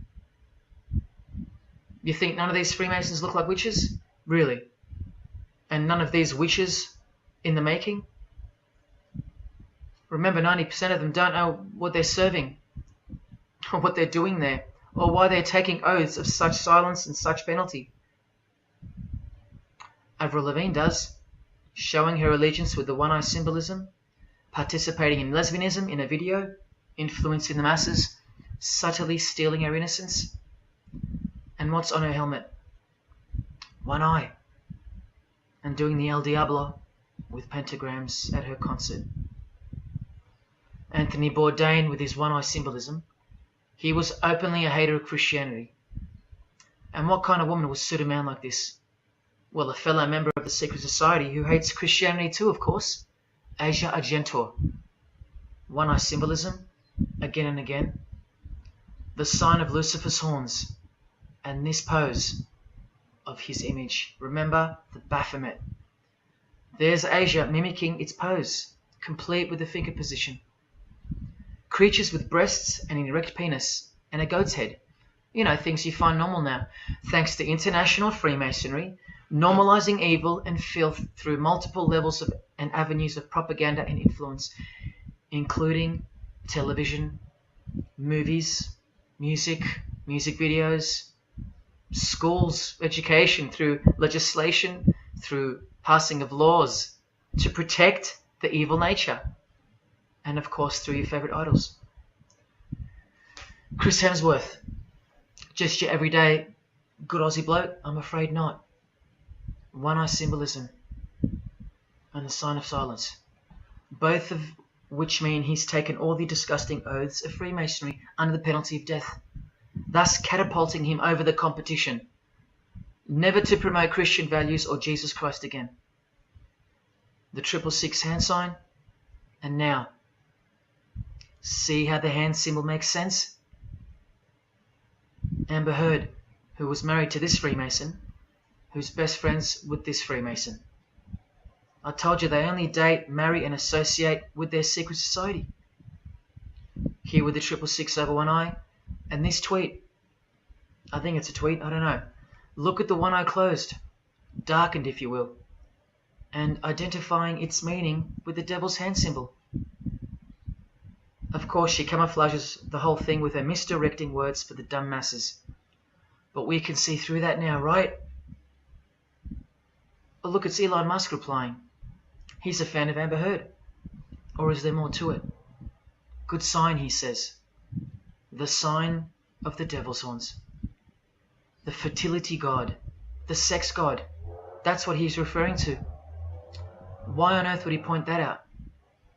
You think none of these Freemasons look like witches? Really? And none of these witches in the making? Remember, 90% of them don't know what they're serving, or what they're doing there, or why they're taking oaths of such silence and such penalty. Avril Lavigne does, showing her allegiance with the one-eye symbolism, participating in lesbianism in a video, influencing the masses, subtly stealing her innocence. And what's on her helmet? One eye. And doing the El Diablo with pentagrams at her concert. Anthony Bourdain, with his one-eye symbolism, he was openly a hater of Christianity. And what kind of woman would suit a man like this? Well, a fellow member of the secret society who hates Christianity too, of course, Asia Argento. One-eye symbolism, again and again. The sign of Lucifer's horns, and this pose of his image. Remember the Baphomet. There's Asia mimicking its pose, complete with the finger position. Creatures with breasts and an erect penis and a goat's head. You know, things you find normal now, thanks to international Freemasonry, normalizing evil and filth through multiple levels of and avenues of propaganda and influence, including television, movies, music videos, schools, education, through legislation, through passing of laws to protect the evil nature, and of course through your favorite idols. Chris Hemsworth, just your everyday good Aussie bloke? I'm afraid not. One-eye symbolism and the sign of silence, both of which mean he's taken all the disgusting oaths of Freemasonry under the penalty of death, thus catapulting him over the competition, never to promote Christian values or Jesus Christ again. The 666 hand sign, and now, see how the hand symbol makes sense? Amber Heard, who was married to this Freemason, who's best friends with this Freemason. I told you they only date, marry, and associate with their secret society. Here with the 666 over one eye, and this tweet. I think it's a tweet, I don't know. Look at the one eye closed, darkened if you will, and identifying its meaning with the devil's hand symbol. Of course, she camouflages the whole thing with her misdirecting words for the dumb masses. But we can see through that now, right? Oh, look, it's Elon Musk replying. He's a fan of Amber Heard. Or is there more to it? Good sign, he says. The sign of the devil's horns. The fertility god. The sex god. That's what he's referring to. Why on earth would he point that out?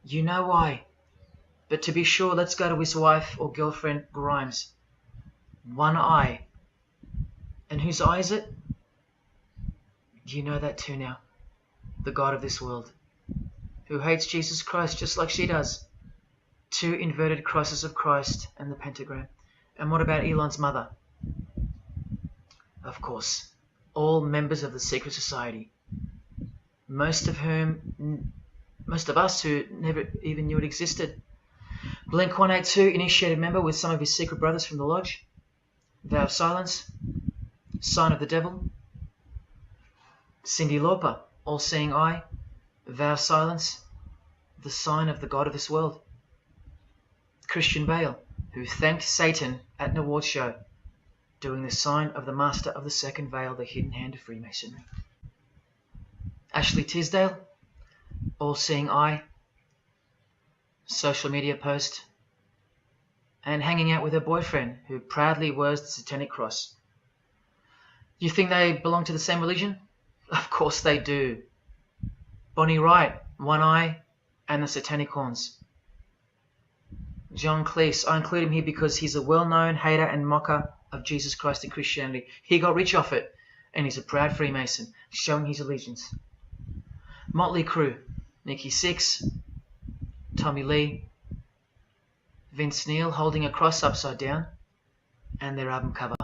You know why. But to be sure, let's go to his wife or girlfriend, Grimes. One eye. And whose eye is it? You know that too now. The god of this world, who hates Jesus Christ just like she does. 2 inverted crosses of Christ and the pentagram. And what about Elon's mother? Of course, all members of the secret society. Most of us who never even knew it existed. Blink-182, initiated member with some of his secret brothers from the lodge. Vow of silence. Sign of the devil. Cyndi Lauper, all-seeing eye. Vow of silence. The sign of the god of this world. Christian Bale, who thanked Satan at an award show, doing the sign of the master of the second veil, the hidden hand of Freemasonry. Ashley Tisdale, all-seeing eye. Social media post, and hanging out with her boyfriend, who proudly wears the satanic cross. You think they belong to the same religion? Of course they do. Bonnie Wright, one eye, and the satanic horns. John Cleese, I include him here because he's a well-known hater and mocker of Jesus Christ and Christianity. He got rich off it, and he's a proud Freemason, showing his allegiance. Motley Crue, Nikki Sixx, Tommy Lee, Vince Neil holding a cross upside down, and their album cover.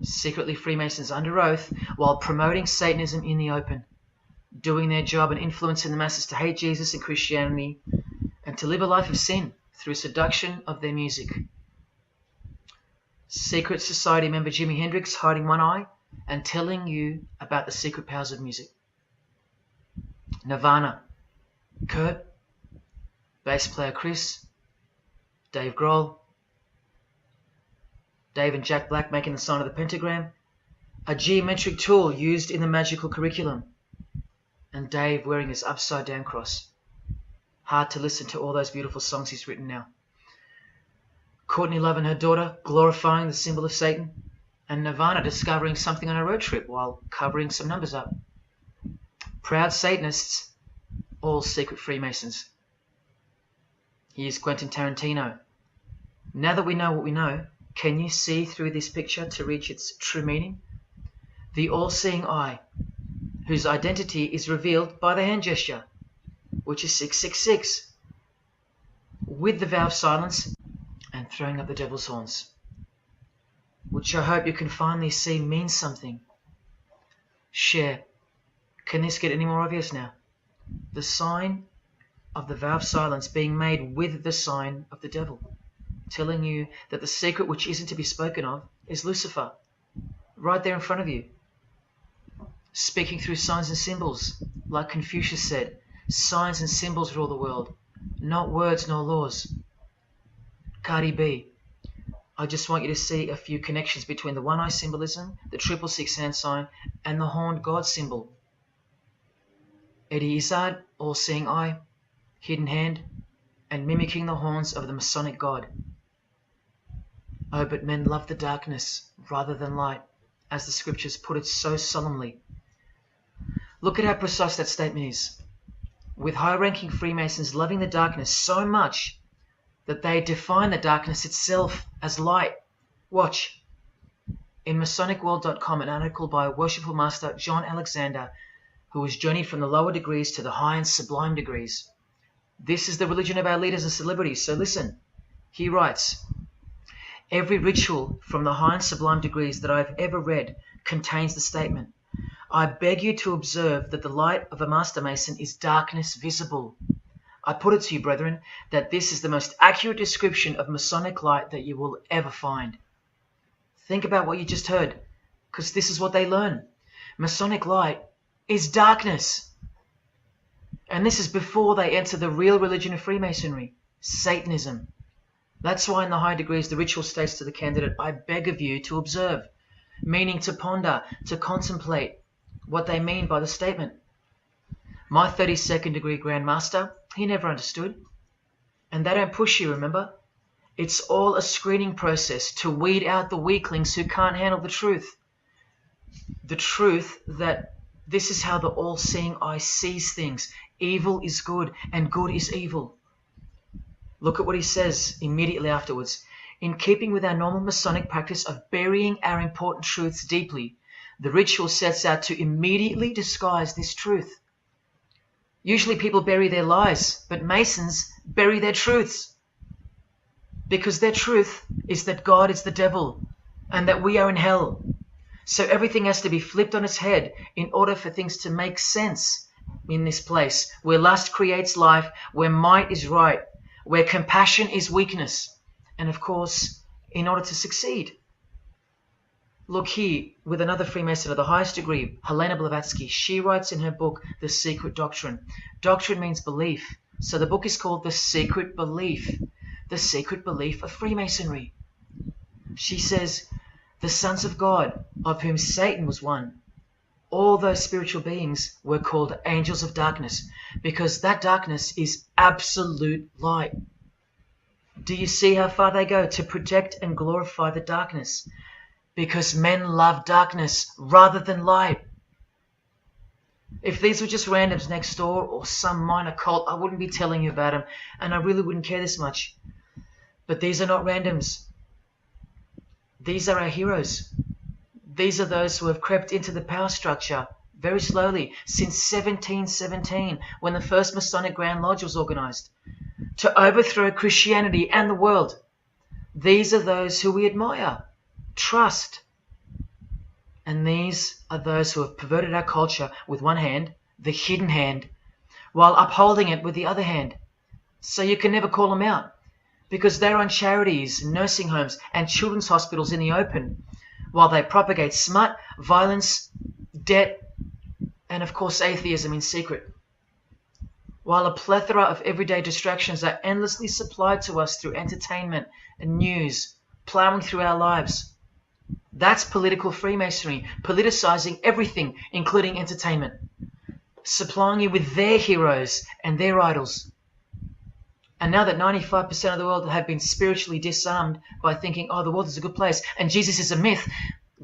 Secretly Freemasons under oath while promoting Satanism in the open, doing their job and influencing the masses to hate Jesus and Christianity and to live a life of sin through seduction of their music. Secret Society member Jimi Hendrix hiding one eye and telling you about the secret powers of music. Nirvana, Kurt, bass player Chris, Dave Grohl, Dave and Jack Black making the sign of the pentagram, a geometric tool used in the magical curriculum, and Dave wearing his upside down cross. Hard to listen to all those beautiful songs he's written now. Courtney Love and her daughter glorifying the symbol of Satan, and Nirvana discovering something on a road trip while covering some numbers up. Proud Satanists, all secret Freemasons. Here's Quentin Tarantino. Now that we know what we know, can you see through this picture to reach its true meaning? The all-seeing eye, whose identity is revealed by the hand gesture, which is 666, with the vow of silence and throwing up the devil's horns, which I hope you can finally see means something. Share. Can this get any more obvious now? The sign of the vow of silence being made with the sign of the devil, telling you that the secret which isn't to be spoken of is Lucifer, right there in front of you. Speaking through signs and symbols, like Confucius said, signs and symbols rule the world, not words nor laws. Cardi B, I just want you to see a few connections between the one-eye symbolism, the 666 hand sign, and the horned God symbol. Eddie Izzard, all-seeing eye, hidden hand, and mimicking the horns of the Masonic God. Oh, but men love the darkness rather than light, as the scriptures put it so solemnly. Look at how precise that statement is. With high-ranking Freemasons loving the darkness so much that they define the darkness itself as light. Watch. In MasonicWorld.com, an article by Worshipful Master John Alexander, who has journeyed from the lower degrees to the high and sublime degrees. This is the religion of our leaders and celebrities, so listen. He writes, every ritual from the high and sublime degrees that I've ever read contains the statement, I beg you to observe that the light of a Master Mason is darkness visible. I put it to you, brethren, that this is the most accurate description of Masonic light that you will ever find. Think about what you just heard, because this is what they learn. Masonic light is darkness. And this is before they enter the real religion of Freemasonry, Satanism. That's why in the high degrees the ritual states to the candidate, I beg of you to observe, meaning to ponder, to contemplate what they mean by the statement. My 32nd degree Grand Master, he never understood. And they don't push you, remember? It's all a screening process to weed out the weaklings who can't handle the truth. The truth that this is how the all-seeing eye sees things. Evil is good and good is evil. Look at what he says immediately afterwards. In keeping with our normal Masonic practice of burying our important truths deeply, the ritual sets out to immediately disguise this truth. Usually people bury their lies, but Masons bury their truths. Because their truth is that God is the devil and that we are in hell. So everything has to be flipped on its head in order for things to make sense in this place where lust creates life, where might is right, where compassion is weakness, and of course, in order to succeed. Look here with another Freemason of the highest degree, Helena Blavatsky. She writes in her book, The Secret Doctrine. Doctrine means belief. So the book is called The Secret Belief. The Secret Belief of Freemasonry. She says, the sons of God, of whom Satan was one, all those spiritual beings were called angels of darkness because that darkness is absolute light. Do you see how far they go to protect and glorify the darkness? Because men love darkness rather than light. If these were just randoms next door or some minor cult, I wouldn't be telling you about them, and I really wouldn't care this much. But these are not randoms. These are our heroes. These are those who have crept into the power structure very slowly since 1717, when the first Masonic Grand Lodge was organized, to overthrow Christianity and the world. These are those who we admire, trust. And these are those who have perverted our culture with one hand, the hidden hand, while upholding it with the other hand. So you can never call them out. because they run charities, nursing homes, and children's hospitals in the open, while they propagate smut, violence, debt, and of course atheism in secret. While a plethora of everyday distractions are endlessly supplied to us through entertainment and news, plowing through our lives. That's political Freemasonry, politicizing everything, including entertainment, supplying you with their heroes and their idols. And now that 95% of the world have been spiritually disarmed by thinking, oh, the world is a good place and Jesus is a myth,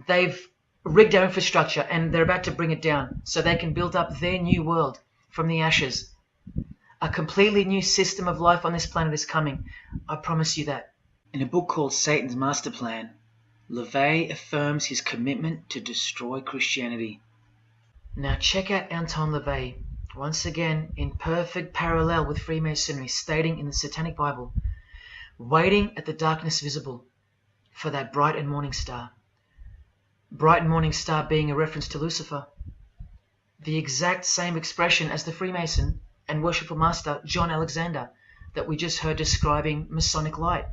they've rigged our infrastructure and they're about to bring it down so they can build up their new world from the ashes. A completely new system of life on this planet is coming. I promise you that. In a book called Satan's Master Plan, LaVey affirms his commitment to destroy Christianity. Now check out Anton LaVey, once again in perfect parallel with Freemasonry, stating in the Satanic Bible, waiting at the darkness visible for that bright and morning star. Bright and morning star being a reference to Lucifer. The exact same expression as the Freemason and worshipful master John Alexander that we just heard describing Masonic light.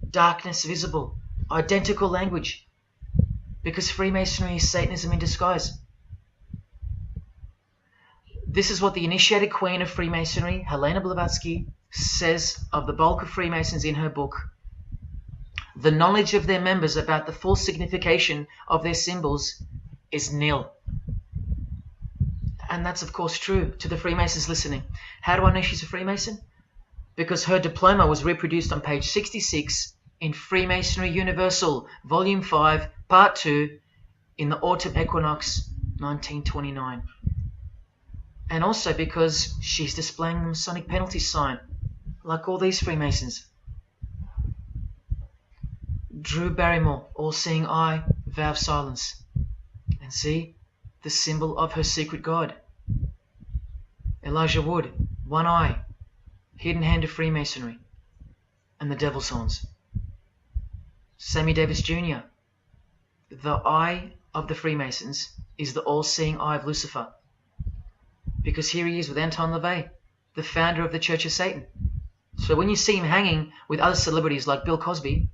Darkness visible, identical language, because Freemasonry is Satanism in disguise. This is what the initiated queen of Freemasonry, Helena Blavatsky, says of the bulk of Freemasons in her book. The knowledge of their members about the full signification of their symbols is nil. And that's of course true to the Freemasons listening. How do I know she's a Freemason? Because her diploma was reproduced on page 66 in Freemasonry Universal, Volume 5, Part 2, in the Autumn Equinox, 1929. And also because she's displaying the Masonic penalty sign, like all these Freemasons. Drew Barrymore, all-seeing eye, vow of silence. And see, the symbol of her secret god. Elijah Wood, one eye, hidden hand of Freemasonry, and the devil's horns. Sammy Davis Jr., the eye of the Freemasons is the all-seeing eye of Lucifer. Because here he is with Anton LaVey, the founder of the Church of Satan. So when you see him hanging with other celebrities like Bill Cosby,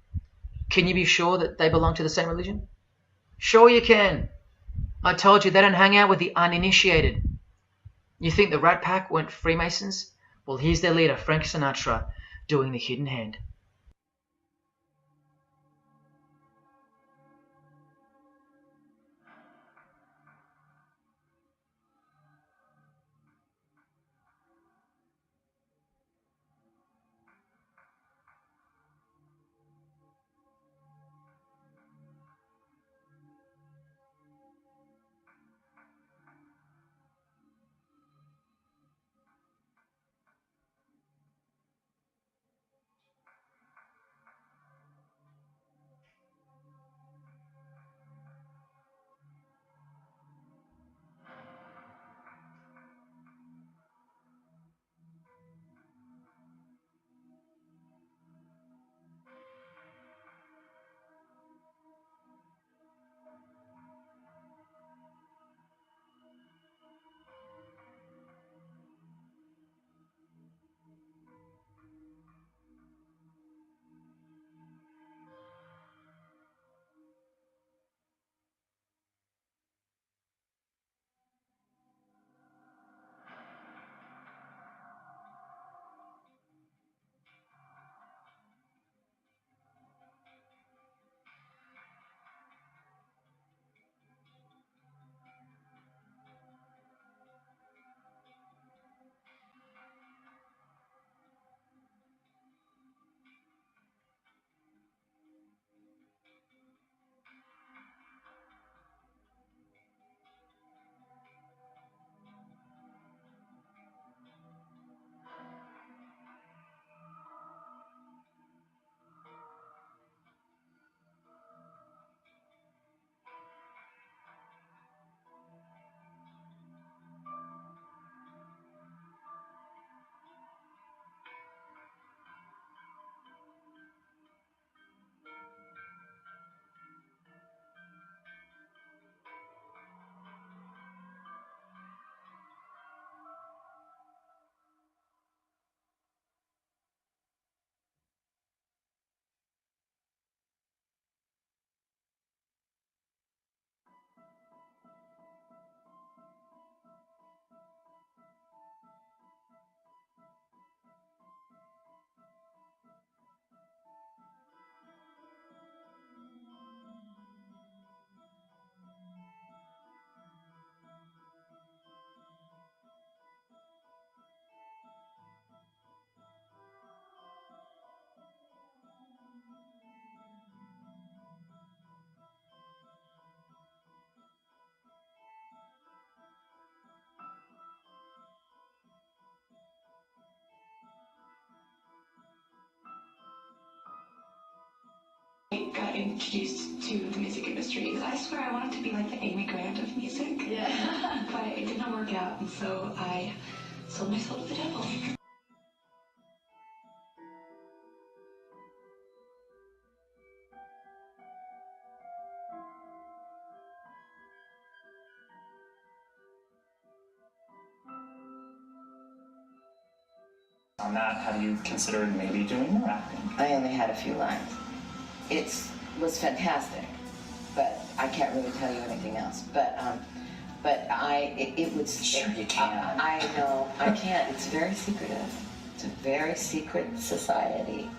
can you be sure that they belong to the same religion? Sure you can. I told you they don't hang out with the uninitiated. You think the Rat Pack weren't Freemasons? Well, here's their leader, Frank Sinatra, doing the hidden hand. introduced to the music industry. I swear I wanted to be like the Amy Grant of music. Yeah. But it did not work out, and so I sold my soul to the devil. On that, have you considered maybe doing more acting? I only had a few lines. It was fantastic, but I can't really tell you anything else. But it would. Sure you can. I know I can't. It's very secretive. It's a very secret society.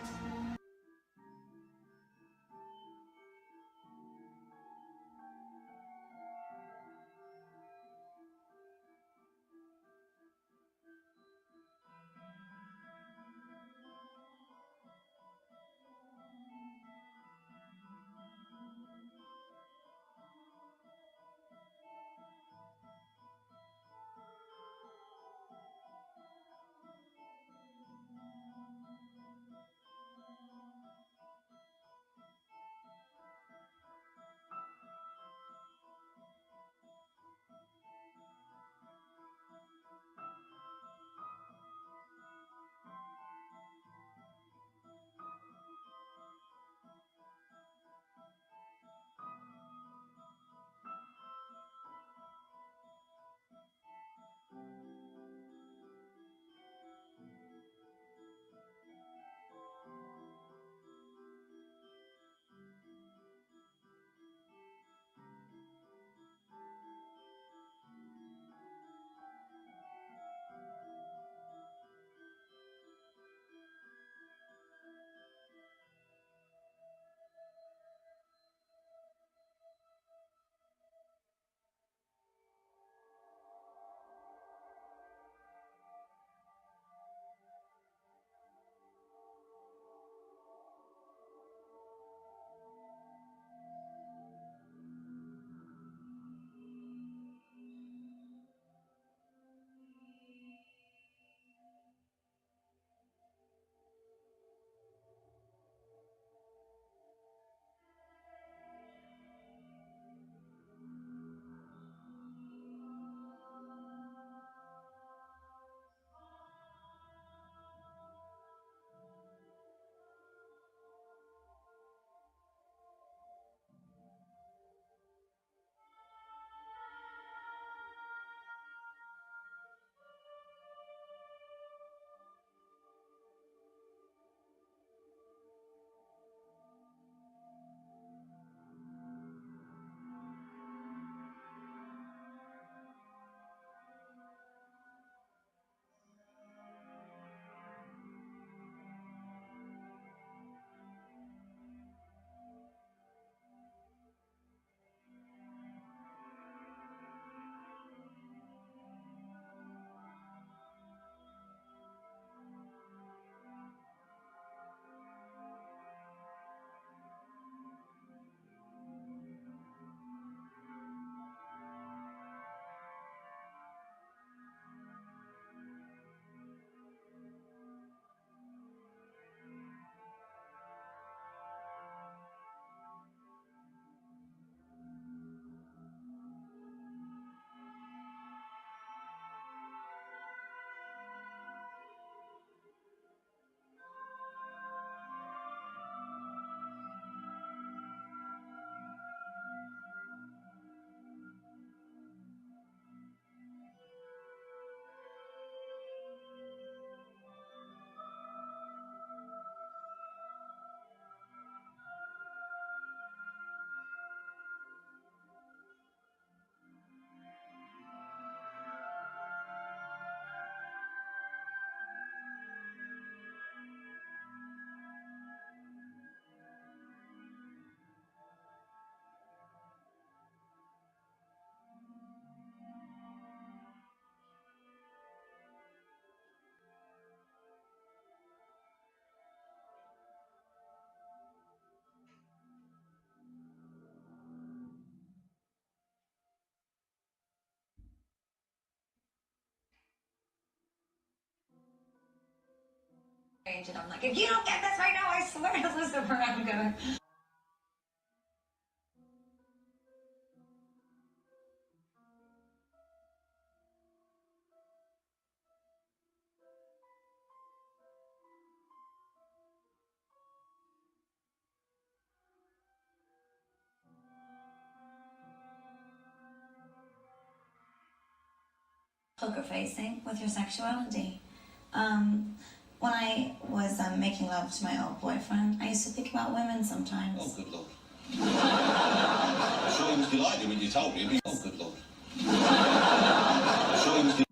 And I'm like, if you don't get this right now, I swear to Lucifer, I'm gonna. poker facing with your sexuality. When I was making love to my old boyfriend, I used to think about women sometimes. Oh, good Lord. I'm sure he was delighted when you told me. Oh, good Lord. I'm sure he was delighted.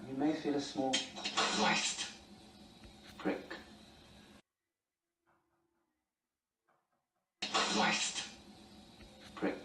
You may feel a small Christ. prick. Christ. Prick.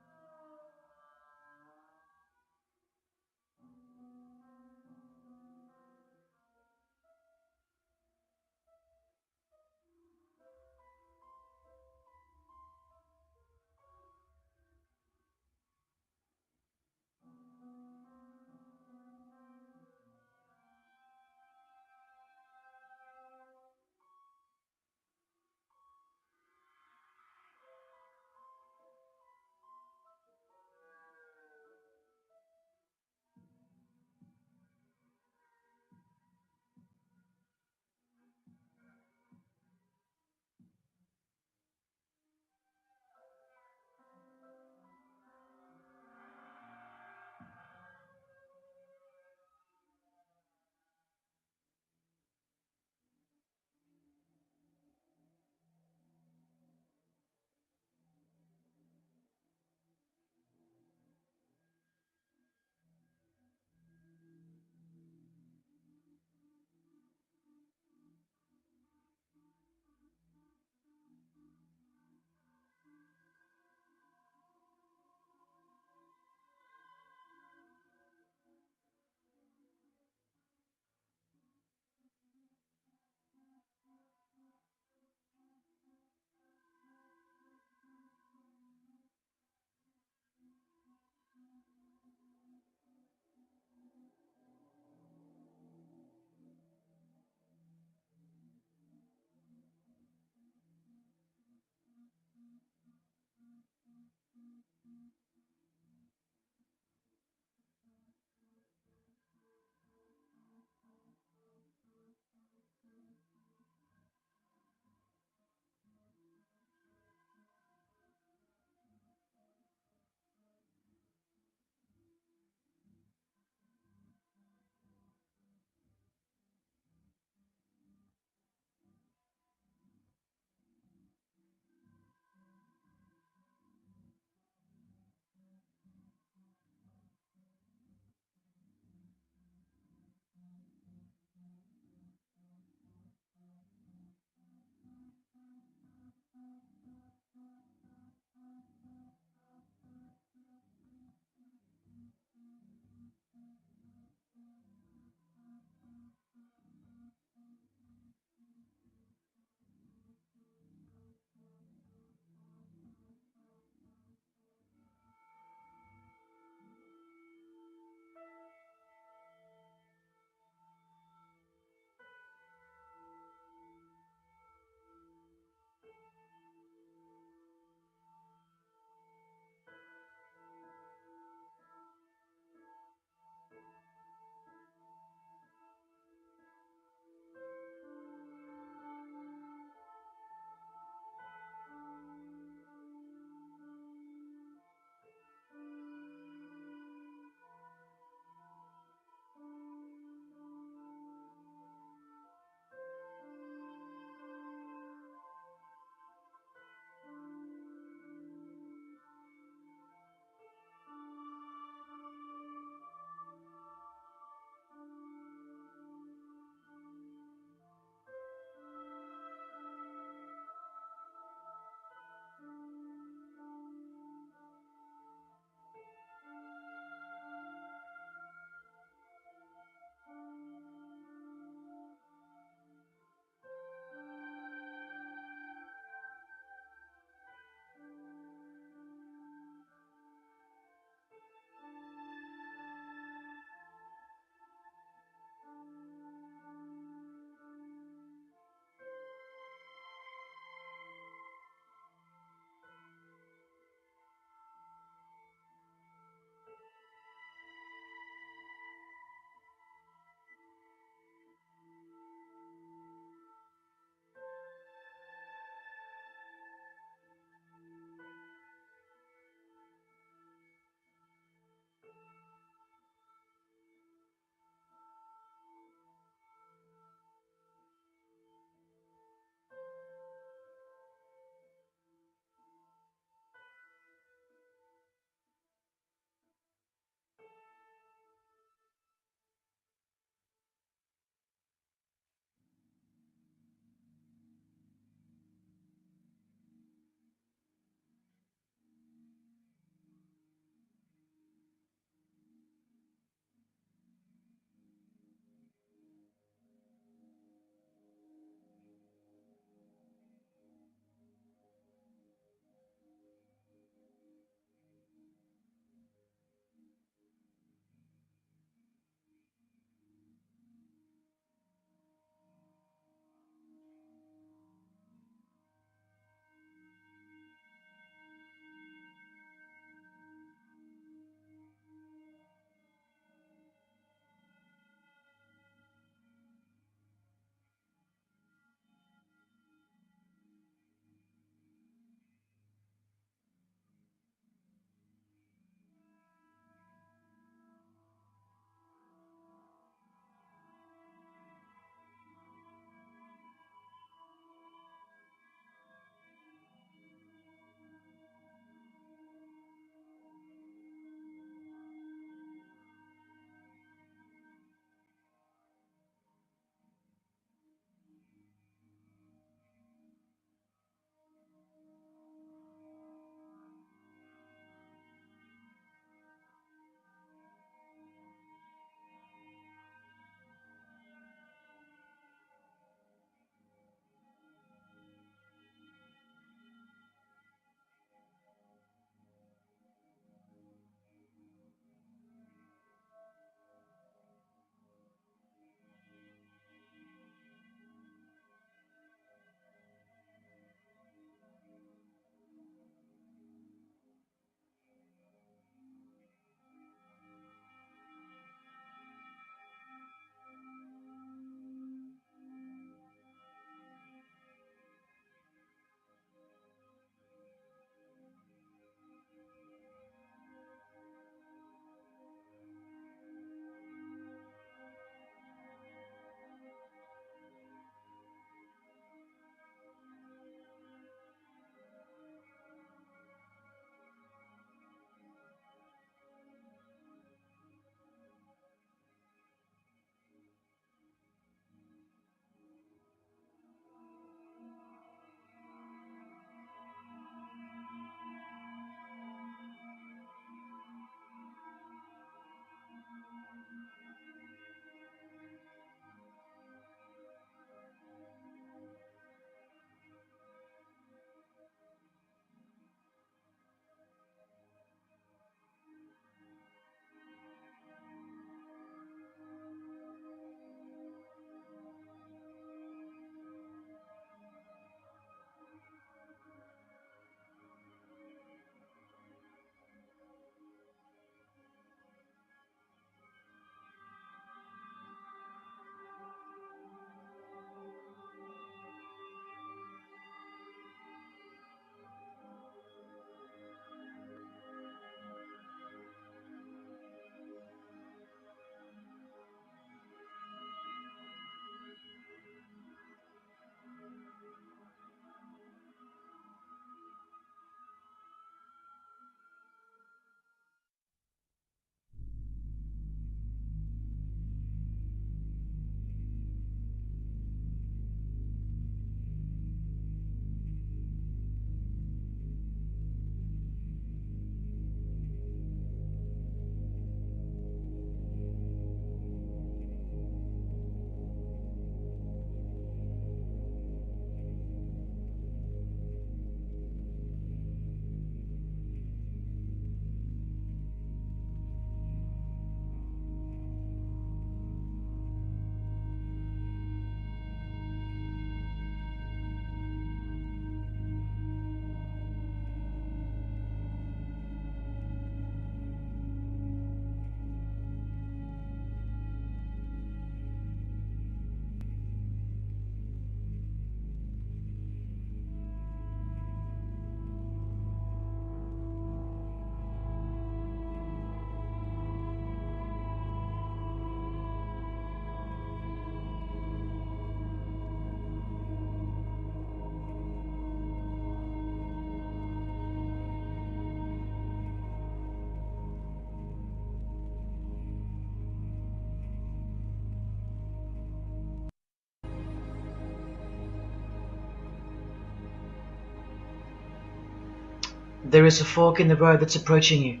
There is a fork in the road that's approaching you,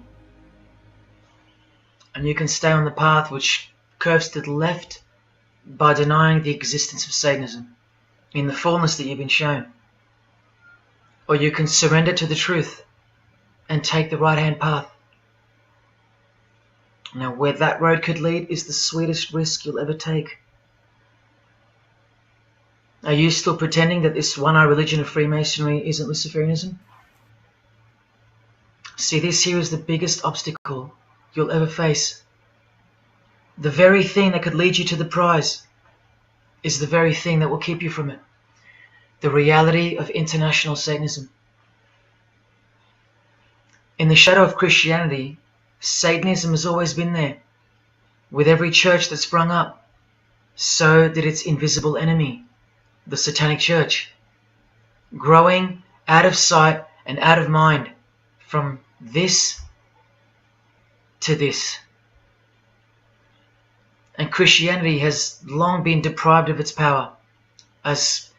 and you can stay on the path which curves to the left by denying the existence of Satanism in the fullness that you've been shown. Or you can surrender to the truth and take the right-hand path. Now, where that road could lead is the sweetest risk you'll ever take. Are you still pretending that this one-eye religion of Freemasonry isn't Luciferianism? See, this here is the biggest obstacle you'll ever face. The very thing that could lead you to the prize is the very thing that will keep you from it. The reality of international Satanism. In the shadow of Christianity, Satanism has always been there. With every church that sprung up, so did its invisible enemy, the Satanic Church, growing out of sight and out of mind, from this to this. And Christianity has long been deprived of its power, as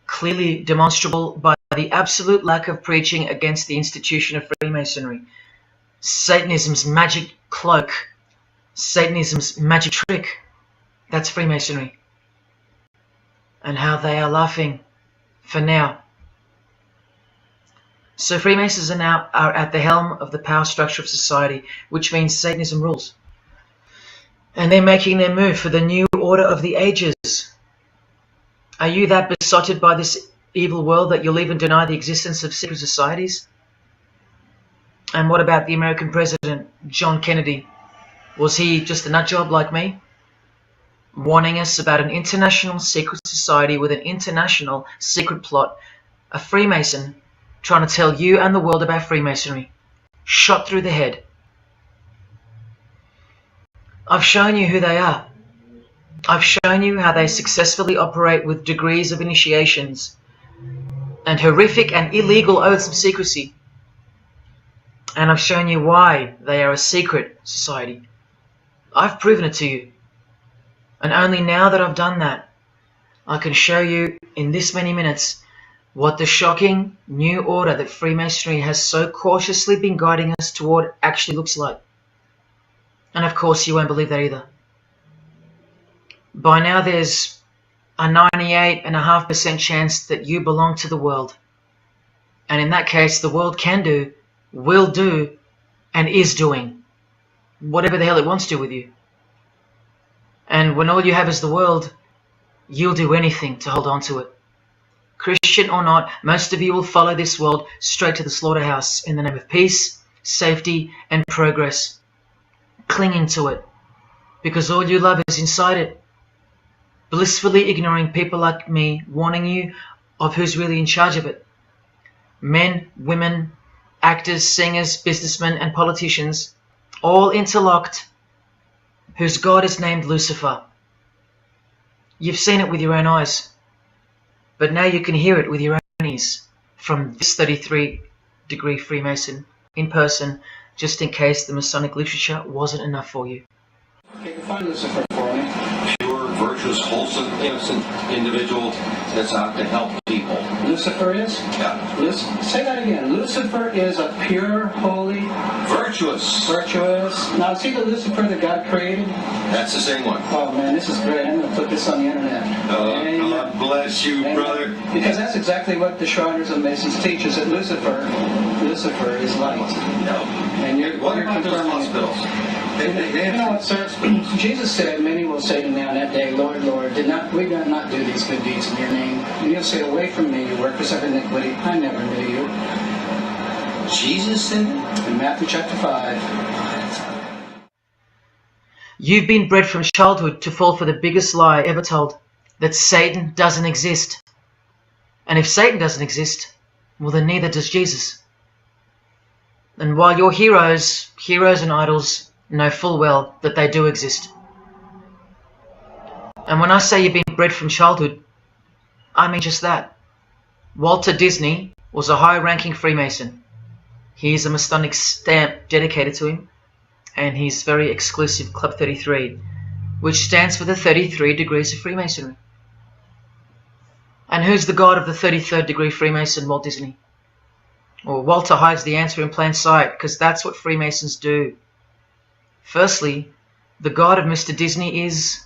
clearly demonstrable by the absolute lack of preaching against the institution of Freemasonry. Satanism's magic cloak, Satanism's magic trick, that's Freemasonry. And how they are laughing for now. So Freemasons are at the helm of the power structure of society, which means Satanism rules. And they're making their move for the new order of the ages. Are you that besotted by this evil world that you'll even deny the existence of secret societies? And what about the American president, John Kennedy? Was he just a nut job like me? Warning us about an international secret society with an international secret plot. A Freemason trying to tell you and the world about Freemasonry. Shot through the head. I've shown you who they are. I've shown you how they successfully operate with degrees of initiations and horrific and illegal oaths of secrecy. And I've shown you why they are a secret society. I've proven it to you. And only now that I've done that, I can show you in this many minutes what the shocking new order that Freemasonry has so cautiously been guiding us toward actually looks like. And of course, you won't believe that either. By now, there's a 98.5% chance that you belong to the world. And in that case, the world can do, will do, and is doing whatever the hell it wants to with you. And when all you have is the world, you'll do anything to hold on to it. Christian or not, most of you will follow this world straight to the slaughterhouse in the name of peace, safety, and progress, clinging to it, because all you love is inside it, blissfully ignoring people like me warning you of who's really in charge of it. Men, women, actors, singers, businessmen, and politicians, all interlocked, whose God is named Lucifer. You've seen it with your own eyes, but now you can hear it with your own ears from this 33-degree Freemason in person, just in case the Masonic literature wasn't enough for you. Okay, define Lucifer for me. Pure, virtuous, wholesome, innocent individual that's out to help people. Lucifer is? Yeah. Say that again. Lucifer is a pure, holy, virtuous. Now, is he the Lucifer that God created? That's the same one. Oh man, this is great. I'm going to put this on the internet. God bless you, brother. Because that's exactly what the Shriners and Masons teach, is that Lucifer is light. No. And you're about those hospitals? You know what, sir? Jesus said, many will say to me on that day, Lord, Lord, we did not do these good deeds in your name. And you'll say, away from me, you workers of iniquity, I never knew you. Jesus said it? In Matthew chapter 5. You've been bred from childhood to fall for the biggest lie ever told, that Satan doesn't exist. And if Satan doesn't exist, well then neither does Jesus. And while your heroes and idols know full well that they do exist. And when I say you've been bred from childhood, I mean just that. Walter Disney was a high-ranking Freemason. Here's a Masonic stamp dedicated to him, and his very exclusive Club 33, which stands for the 33 degrees of Freemasonry. And who's the god of the 33rd degree Freemason, Walt Disney? Well, Walter hides the answer in plain sight, because that's what Freemasons do. Firstly, the god of Mr. Disney is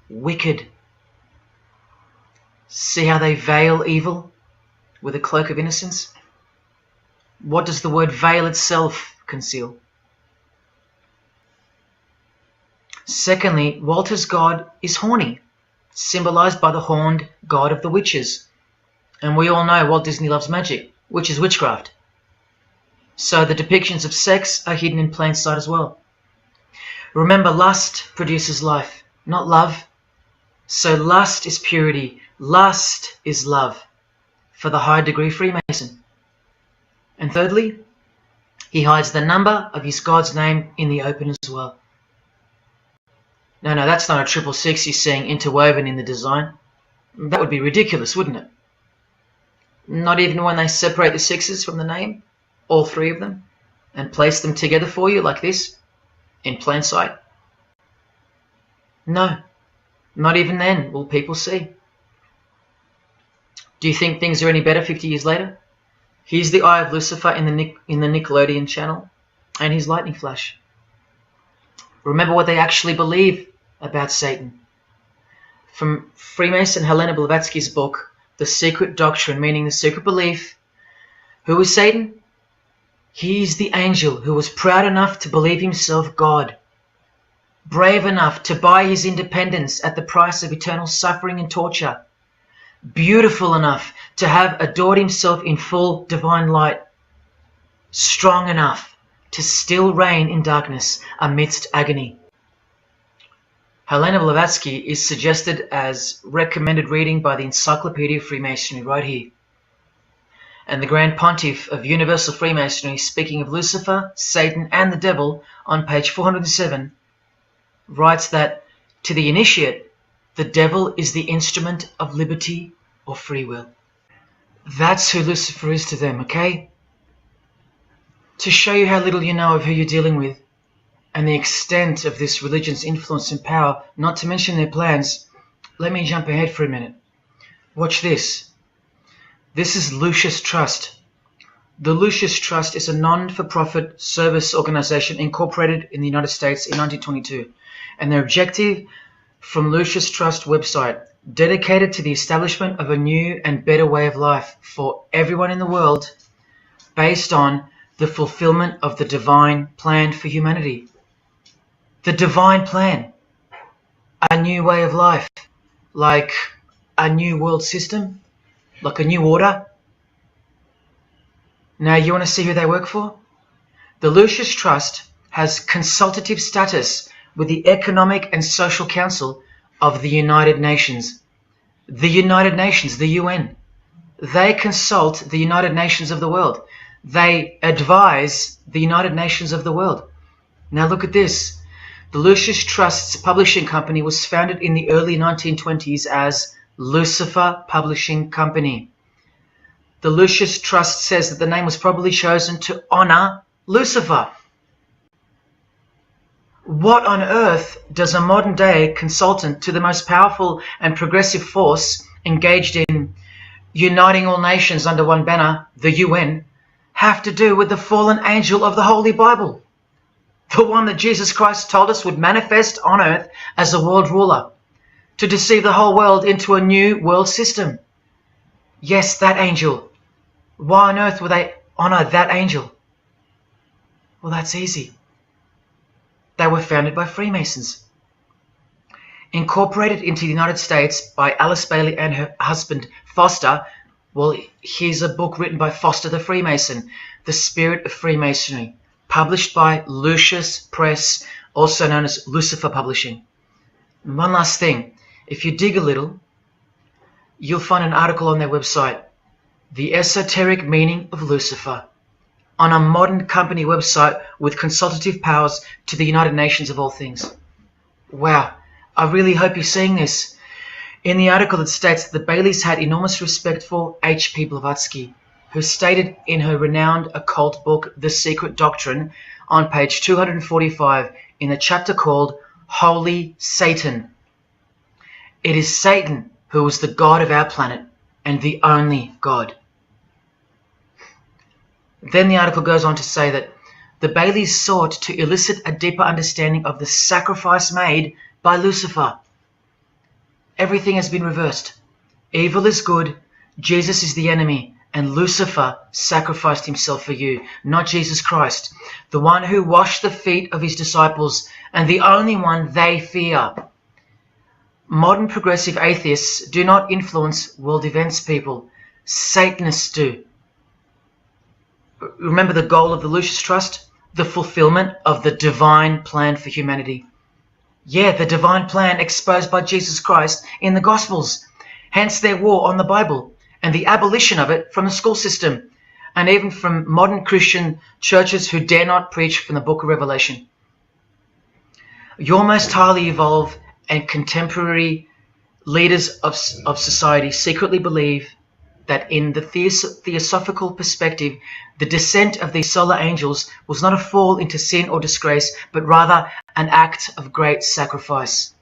wicked. See how they veil evil with a cloak of innocence? What does the word veil itself conceal? Secondly, Walter's god is horny, symbolized by the horned god of the witches. And we all know Walt Disney loves magic, which is witchcraft. So the depictions of sex are hidden in plain sight as well. Remember, lust produces life, not love. So lust is purity, lust is love for the high degree Freemason. And thirdly, he hides the number of his God's name in the open as well. No, that's not a 666 he's seeing interwoven in the design. That would be ridiculous, wouldn't it? Not even when they separate the sixes from the name, all three of them, and place them together for you like this, in plain sight. No, not even then will people see. Do you think things are any better 50 years later? Here's the eye of Lucifer in the Nickelodeon channel, and his lightning flash. Remember what they actually believe about Satan. From Freemason Helena Blavatsky's book, The Secret Doctrine, meaning the secret belief. Who is Satan? He is the angel who was proud enough to believe himself God, brave enough to buy his independence at the price of eternal suffering and torture, beautiful enough to have adored himself in full divine light, strong enough to still reign in darkness amidst agony. Helena Blavatsky is suggested as recommended reading by the Encyclopedia of Freemasonry right here. And the Grand Pontiff of Universal Freemasonry, speaking of Lucifer, Satan, and the Devil on page 407, writes that, to the initiate, the devil is the instrument of liberty or free will. That's who Lucifer is to them, okay? To show you how little you know of who you're dealing with, and the extent of this religion's influence and power, not to mention their plans, let me jump ahead for a minute. Watch this. This is Lucius Trust, The Lucius Trust is a non-for-profit service organization incorporated in the United States in 1922, and their objective from Lucius Trust website, dedicated to the establishment of a new and better way of life for everyone in the world based on the fulfillment of the divine plan for humanity. The divine plan, a new way of life, like a new world system, like a new order. Now, you want to see who they work for? The Lucius Trust has consultative status with the Economic and Social Council of the United Nations. The United Nations, the UN. They consult the United Nations of the world. They advise the United Nations of the world. Now look at this. The Lucius Trust's publishing company was founded in the early 1920s as Lucifer Publishing Company. The Lucius Trust says that the name was probably chosen to honor Lucifer. What on earth does a modern day consultant to the most powerful and progressive force engaged in uniting all nations under one banner, the UN, have to do with the fallen angel of the Holy Bible? The one that Jesus Christ told us would manifest on earth as a world ruler, to deceive the whole world into a new world system. Yes, that angel. Why on earth would they honor that angel? Well, that's easy. They were founded by Freemasons. Incorporated into the United States by Alice Bailey and her husband Foster. Well, here's a book written by Foster the Freemason, The Spirit of Freemasonry, published by Lucius Press, also known as Lucifer Publishing. And one last thing, if you dig a little, you'll find an article on their website, The Esoteric Meaning of Lucifer, on a modern company website with consultative powers to the United Nations of all things. Wow, I really hope you're seeing this. In the article it states that the Baileys had enormous respect for H.P. Blavatsky, who stated in her renowned occult book, The Secret Doctrine, on page 245, in a chapter called Holy Satan. It is Satan who is the God of our planet and the only God. Then the article goes on to say that the Baileys sought to elicit a deeper understanding of the sacrifice made by Lucifer. Everything has been reversed. Evil is good, Jesus is the enemy, and Lucifer sacrificed himself for you, not Jesus Christ, the one who washed the feet of his disciples and the only one they fear. Modern progressive atheists do not influence world events, people. Satanists do. Remember the goal of the Lucius Trust? The fulfillment of the divine plan for humanity. Yeah, the divine plan exposed by Jesus Christ in the Gospels. Hence their war on the Bible and the abolition of it from the school system and even from modern Christian churches who dare not preach from the book of Revelation. Your most highly evolved and contemporary leaders of society secretly believe that in the theosophical perspective, the descent of these solar angels was not a fall into sin or disgrace, but rather an act of great sacrifice.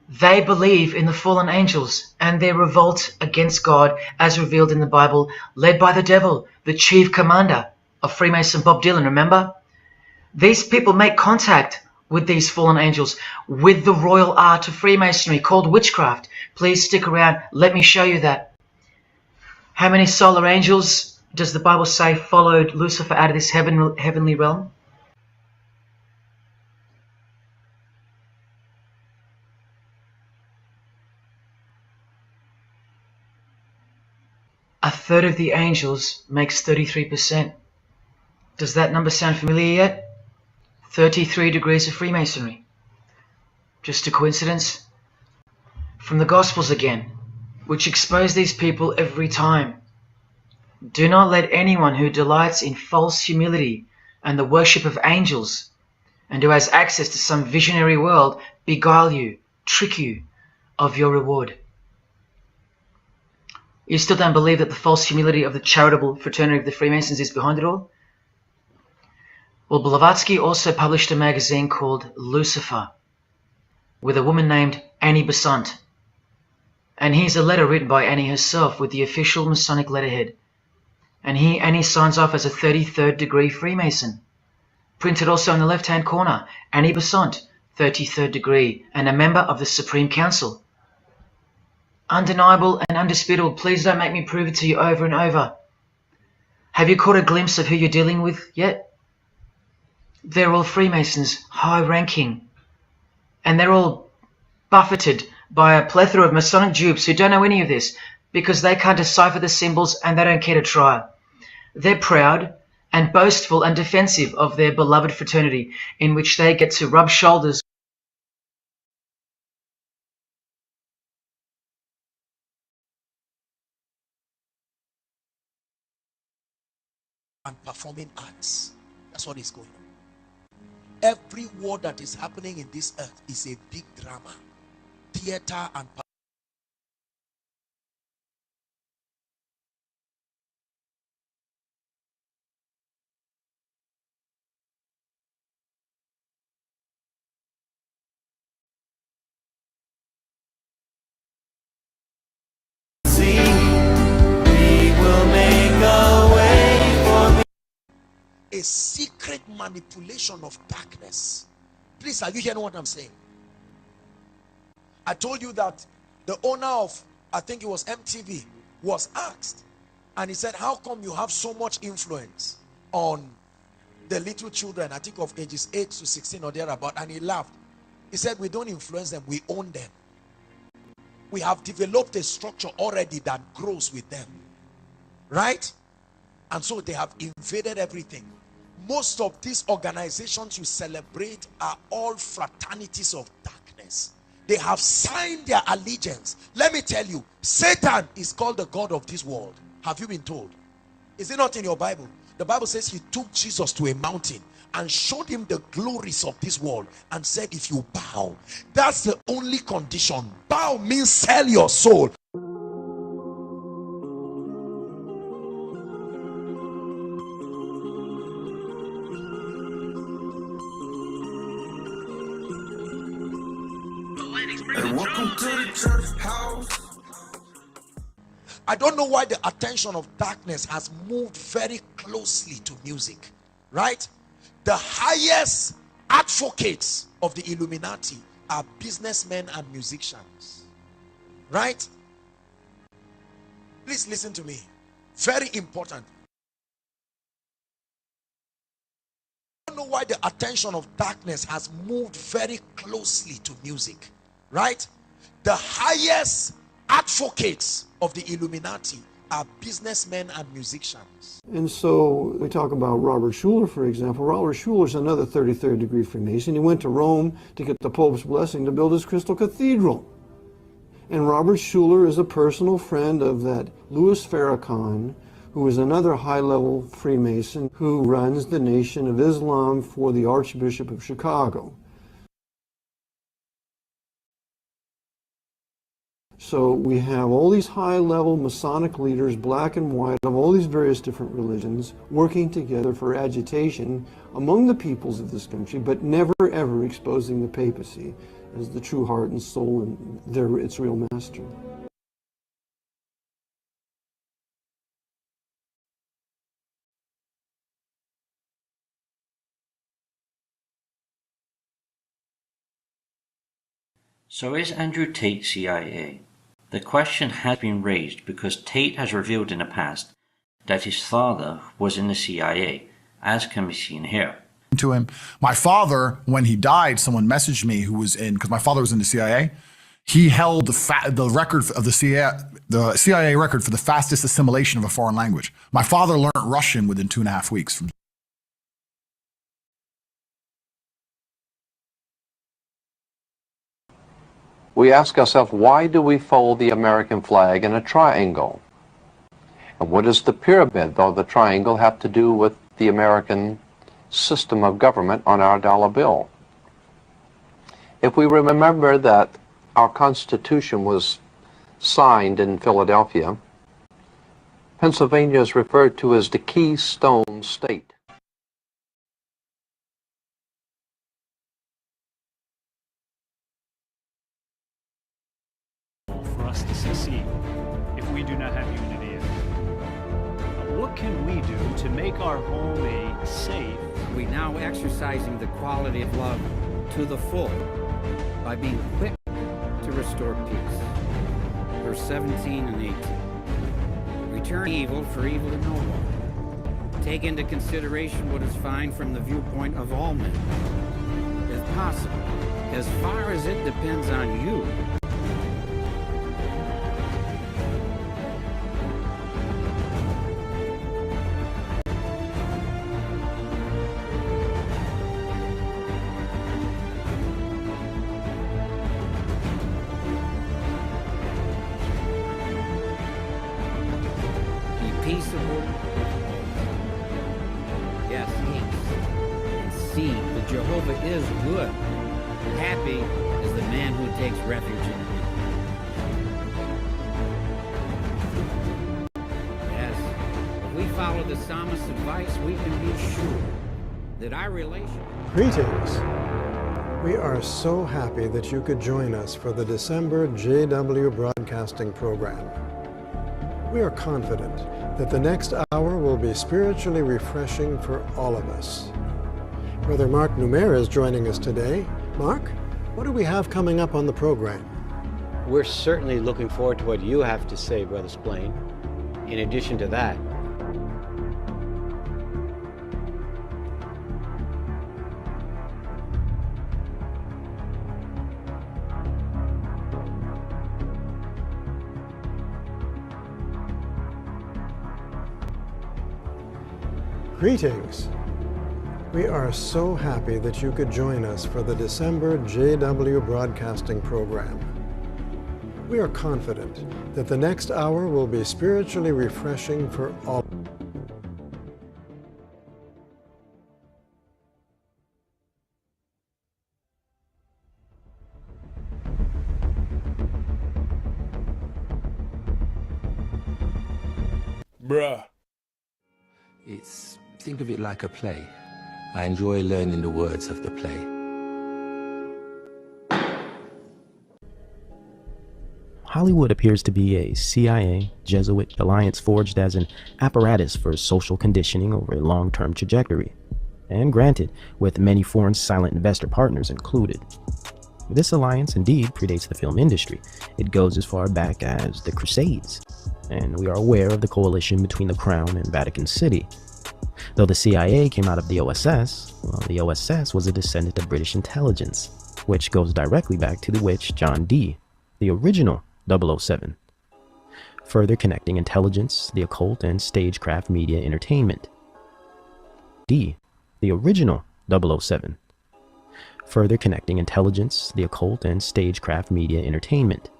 They believe in the fallen angels and their revolt against God as revealed in the Bible, led by the devil, the chief commander of Freemason Bob Dylan, remember? These people make contact with these fallen angels, with the royal art of Freemasonry called witchcraft. Please stick around, let me show you that. How many solar angels does the Bible say followed Lucifer out of this heavenly realm? A third of the angels makes 33%. Does that number sound familiar yet? 33 degrees of Freemasonry. Just a coincidence? From the Gospels again, which expose these people every time. Do not let anyone who delights in false humility and the worship of angels, and who has access to some visionary world, beguile you, trick you of your reward. You still don't believe that the false humility of the charitable fraternity of the Freemasons is behind it all? Well, Blavatsky also published a magazine called Lucifer with a woman named Annie Besant. And here's a letter written by Annie herself with the official Masonic letterhead. and he signs off as a 33rd degree Freemason. Printed also in the left-hand corner, Annie Besant, 33rd degree, and a member of the Supreme Council. Undeniable and undisputable. Please don't make me prove it to you over and over. Have you caught a glimpse of who you're dealing with yet? They're all Freemasons, high-ranking, and they're all buffeted by a plethora of Masonic dupes who don't know any of this because they can't decipher the symbols and they don't care to try. They're proud and boastful and defensive of their beloved fraternity in which they get to rub shoulders and performing arts. That's what is going on. Every war that is happening in this earth is a big drama. Theater and a secret manipulation of darkness. Please, are you hearing what I'm saying? I told you that the owner of, I think it was MTV, was asked, and he said, how come you have so much influence on the little children, I think of ages 8 to 16 or thereabout? And he laughed. He said, we don't influence them, we own them. We have developed a structure already that grows with them, right? And so they have invaded everything. Most of these organizations you celebrate are all fraternities of darkness. They have signed their allegiance. Let me tell you, Satan is called the god of this world. Have you been told? Is it not in your Bible? The Bible says he took Jesus to a mountain and showed him the glories of this world and said, if you bow, that's the only condition. Bow means sell your soul. Welcome to the church house. I don't know why the attention of darkness has moved very closely to music, right? The highest advocates of the Illuminati are businessmen and musicians, right? Please listen to me. Very important. I don't know why the attention of darkness has moved very closely to music, right? The highest advocates of the Illuminati are businessmen and musicians. And so we talk about Robert Schuller, for example. Robert Schuller is another 33rd degree Freemason. He went to Rome to get the Pope's blessing to build his Crystal Cathedral. And Robert Schuller is a personal friend of that Louis Farrakhan, who is another high-level Freemason who runs the Nation of Islam for the Archbishop of Chicago. So we have all these high-level Masonic leaders, black and white, of all these various different religions, working together for agitation among the peoples of this country, but never ever exposing the papacy as the true heart and soul and its real master. So is Andrew Tate CIA? The question has been raised because Tate has revealed in the past that his father was in the CIA, as can be seen here. To him, my father, when he died, someone messaged me who was in, because my father was in the CIA. He held the record of the CIA record for the fastest assimilation of a foreign language. My father learned Russian within 2.5 weeks. We ask ourselves, why do we fold the American flag in a triangle? And what does the pyramid or the triangle have to do with the American system of government on our dollar bill? If we remember that our Constitution was signed in Philadelphia, Pennsylvania is referred to as the Keystone State. For us to succeed if we do not have unity. what can we do to make our home a safe? We now exercising the quality of love to the full by being quick to restore peace. Verse 17 and 18. Return evil for evil to no one. Take into consideration what is fine from the viewpoint of all men. If possible, as far as it depends on you, peaceable. Yes, and see that Jehovah is good. Happy is the man who takes refuge in him. Yes, if we follow the psalmist's advice, we can be sure that our relation... Greetings. We are so happy that you could join us for the December JW Broadcasting program. We are confident that the next hour will be spiritually refreshing for all of us. Brother Mark Numer is joining us today. Mark, what do we have coming up on the program? We're certainly looking forward to what you have to say, Brother Splain. In addition to that, Greetings. We are so happy that you could join us for the December JW Broadcasting program. We are confident that the next hour will be spiritually refreshing for all. Bruh. Think of it like a play. I enjoy learning the words of the play. Hollywood appears to be a CIA Jesuit alliance forged as an apparatus for social conditioning over a long-term trajectory, and granted, with many foreign silent investor partners included. This alliance indeed predates the film industry. It goes as far back as the Crusades, and we are aware of the coalition between the Crown and Vatican City. Though the CIA came out of the OSS, well, the OSS was a descendant of British intelligence, which goes directly back to the witch John Dee, the original 007, further connecting intelligence, the occult, and stagecraft media entertainment. D, the original 007, further connecting intelligence, the occult, and stagecraft media entertainment.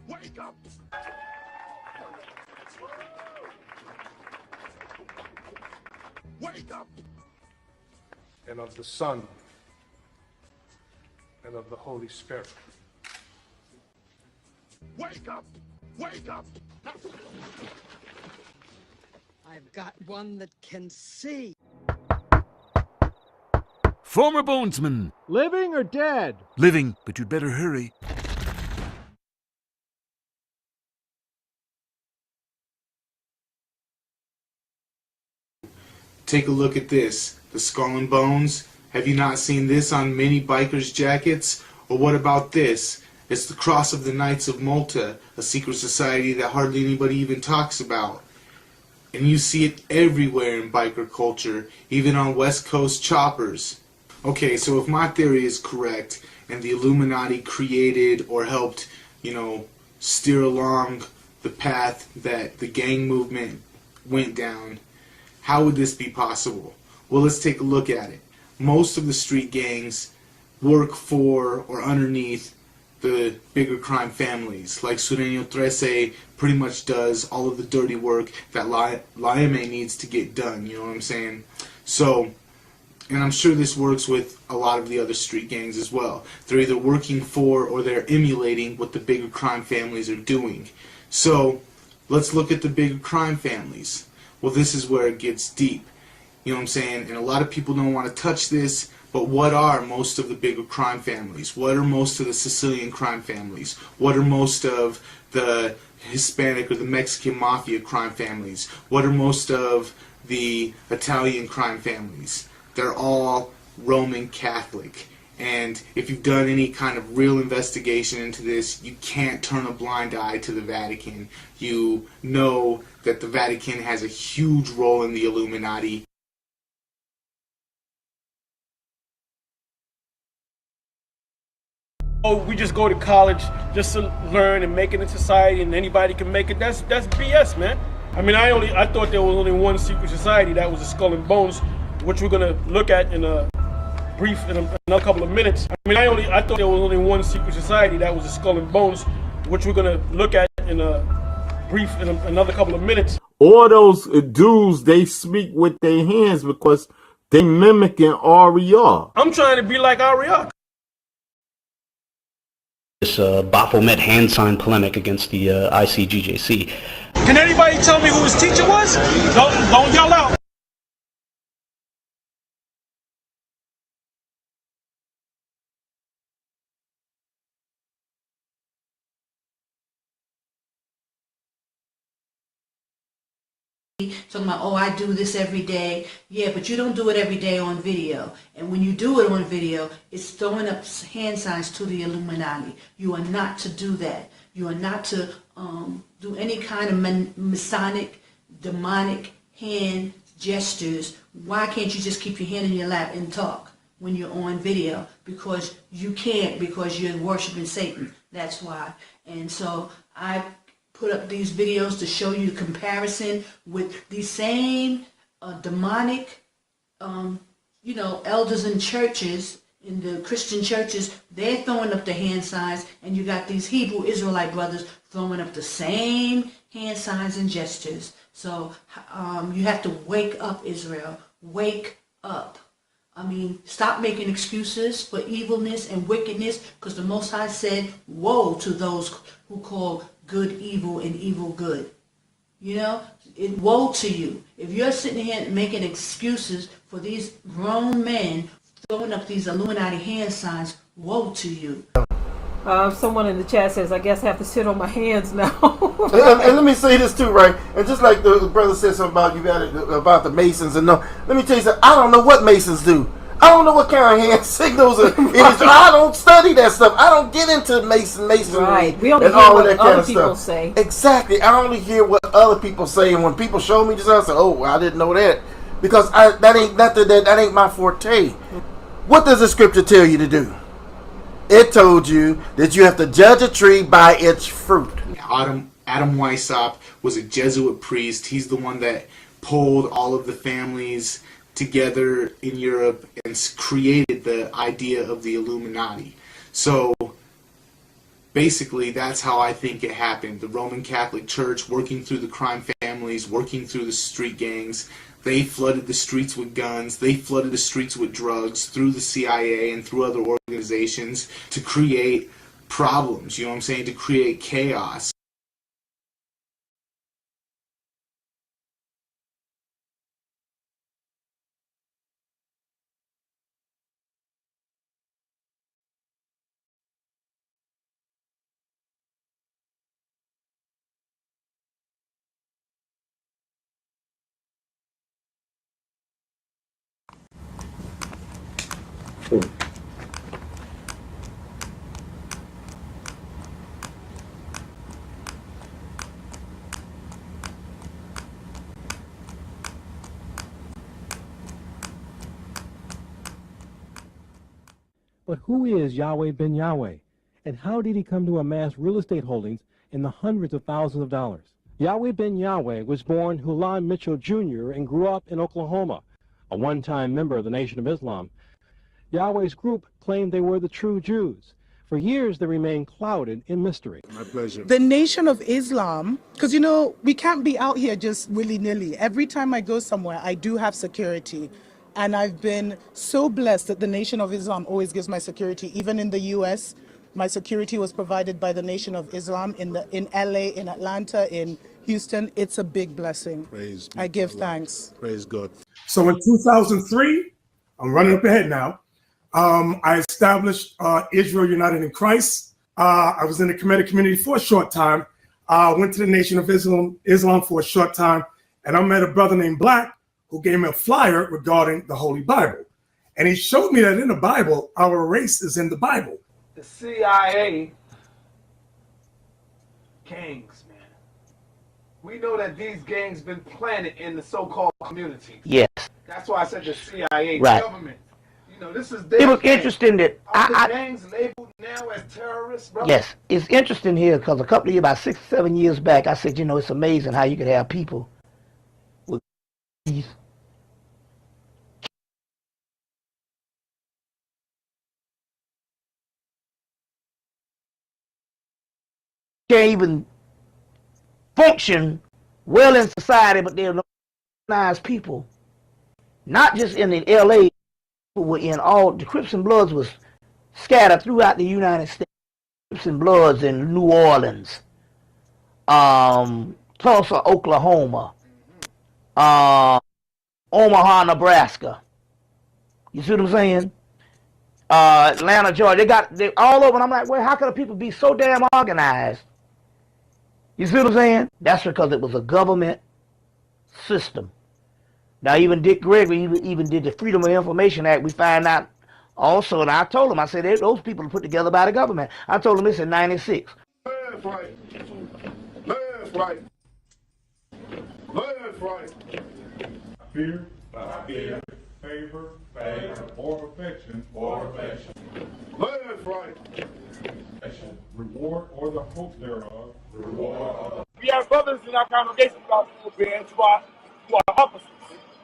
Wake up! Wake up! And of the Son, and of the Holy Spirit. Wake up! Wake up! I've got one that can see. Former bonesman. Living or dead? Living, but you'd better hurry. Take a look at this, the skull and bones. Have you not seen this on many bikers' jackets? Or what about this? It's the cross of the Knights of Malta, a secret society that hardly anybody even talks about. And you see it everywhere in biker culture, even on West Coast choppers. Okay, so if my theory is correct, and the Illuminati created or helped, steer along the path that the gang movement went down, how would this be possible? Well, let's take a look at it. Most of the street gangs work for or underneath the bigger crime families. Like Sureño 13 pretty much does all of the dirty work that Liame needs to get done, you know what I'm saying? So, and I'm sure this works with a lot of the other street gangs as well. They're either working for or they're emulating what the bigger crime families are doing. So, let's look at the bigger crime families. Well, this is where it gets deep. You know what I'm saying? And a lot of people don't want to touch this, but what are most of the bigger crime families? What are most of the Sicilian crime families? What are most of the Hispanic or the Mexican mafia crime families? What are most of the Italian crime families? They're all Roman Catholic. And if you've done any kind of real investigation into this, you can't turn a blind eye to the Vatican. You know that the Vatican has a huge role in the Illuminati. Oh, we just go to college just to learn and make it in society, and anybody can make it. That's BS, man. I mean, I thought there was only one secret society, that was the Skull and Bones, which we're gonna look at in a brief in another couple of minutes. I mean, I thought there was only one secret society, that was the Skull and Bones, which we're gonna look at in a brief in another couple of minutes. All those dudes, they speak with their hands because they mimicking Ariel. I'm trying to be like Ariel. This Baphomet hand sign polemic against the ICGJC. Can anybody tell me who his teacher was? Don't yell out. Talking about, oh, I do this every day. Yeah, but you don't do it every day on video. And when you do it on video, it's throwing up hand signs to the Illuminati. You are not to do that. You are not to do any kind of Masonic, demonic hand gestures. Why can't you just keep your hand in your lap and talk when you're on video? Because you can't, because you're worshiping Satan. That's why. And so I put up these videos to show you the comparison with these same demonic, elders in churches, in the Christian churches. They're throwing up the hand signs, and you got these Hebrew Israelite brothers throwing up the same hand signs and gestures. So you have to wake up, Israel. Wake up. I mean, stop making excuses for evilness and wickedness, because the Most High said, woe to those who call good evil and evil good. Woe to you. If you're sitting here making excuses for these grown men throwing up these Illuminati hand signs, woe to you. Someone in the chat says, I guess I have to sit on my hands now. and let me say this too, right? And just like the brother said something about the Masons, and let me tell you something. I don't know what Masons do. I don't know what kind of hand signals are. I don't study that stuff. I don't get into masonry right. We only and hear all what of that kind other of people stuff. Say. Exactly. I only hear what other people say, and when people show me this, I say, "Oh, I didn't know that," because that ain't nothing. That ain't my forte. What does the scripture tell you to do? It told you that you have to judge a tree by its fruit. Adam Weishaupt was a Jesuit priest. He's the one that pulled all of the families together in Europe and created the idea of the Illuminati. So basically that's how I think it happened. The Roman Catholic Church, working through the crime families, working through the street gangs, they flooded the streets with guns, they flooded the streets with drugs through the CIA and through other organizations to create problems, you know what I'm saying, to create chaos. But who is Yahweh ben Yahweh? And how did he come to amass real estate holdings in the hundreds of thousands of dollars? Yahweh ben Yahweh was born Hulam Mitchell Jr. and grew up in Oklahoma, a one-time member of the Nation of Islam. Yahweh's group claimed they were the true Jews. For years, they remained clouded in mystery. My pleasure. The Nation of Islam, because we can't be out here just willy-nilly. Every time I go somewhere, I do have security. And I've been so blessed that the Nation of Islam always gives my security. Even in the U.S., my security was provided by the Nation of Islam in LA, in Atlanta, in Houston. It's a big blessing. Praise I give Allah. thanks. Praise God. So in 2003, I'm running up ahead now. I established Israel United in Christ. I was in the Kemetic community for a short time. Went to the Nation of Islam for a short time, and I met a brother named Black who gave me a flyer regarding the Holy Bible. And he showed me that in the Bible, our race is in the Bible. The CIA gangs, man. We know that these gangs been planted in the so-called community. Yes. That's why I said the CIA Right. government. You know, this is It was interesting that are the gangs labeled now as terrorists, bro? yes, it's interesting here because a couple of years, about 6 or 7 years back, I said, you know, it's amazing how you could have people with these can't even function well in society, but they're nice people. Not just in the LA, but were in all the Crips and Bloods was scattered throughout the United States. Crips and Bloods in New Orleans, Tulsa, Oklahoma, Omaha, Nebraska. You see what I'm saying? Atlanta, Georgia. They all over. And I'm like, well, how can the people be so damn organized? You see what I'm saying? That's because it was a government system. Now, even Dick Gregory even did the Freedom of Information Act. We find out also, and I told him, I said, those people are put together by the government. I told him this in 96. Left, right. Left, right. Left, right. Fear, not fear. Favor, favor. Or affection, or affection. Left, right. Reward or the hope thereof. Reward. We have brothers in our congregation about being who are opposites,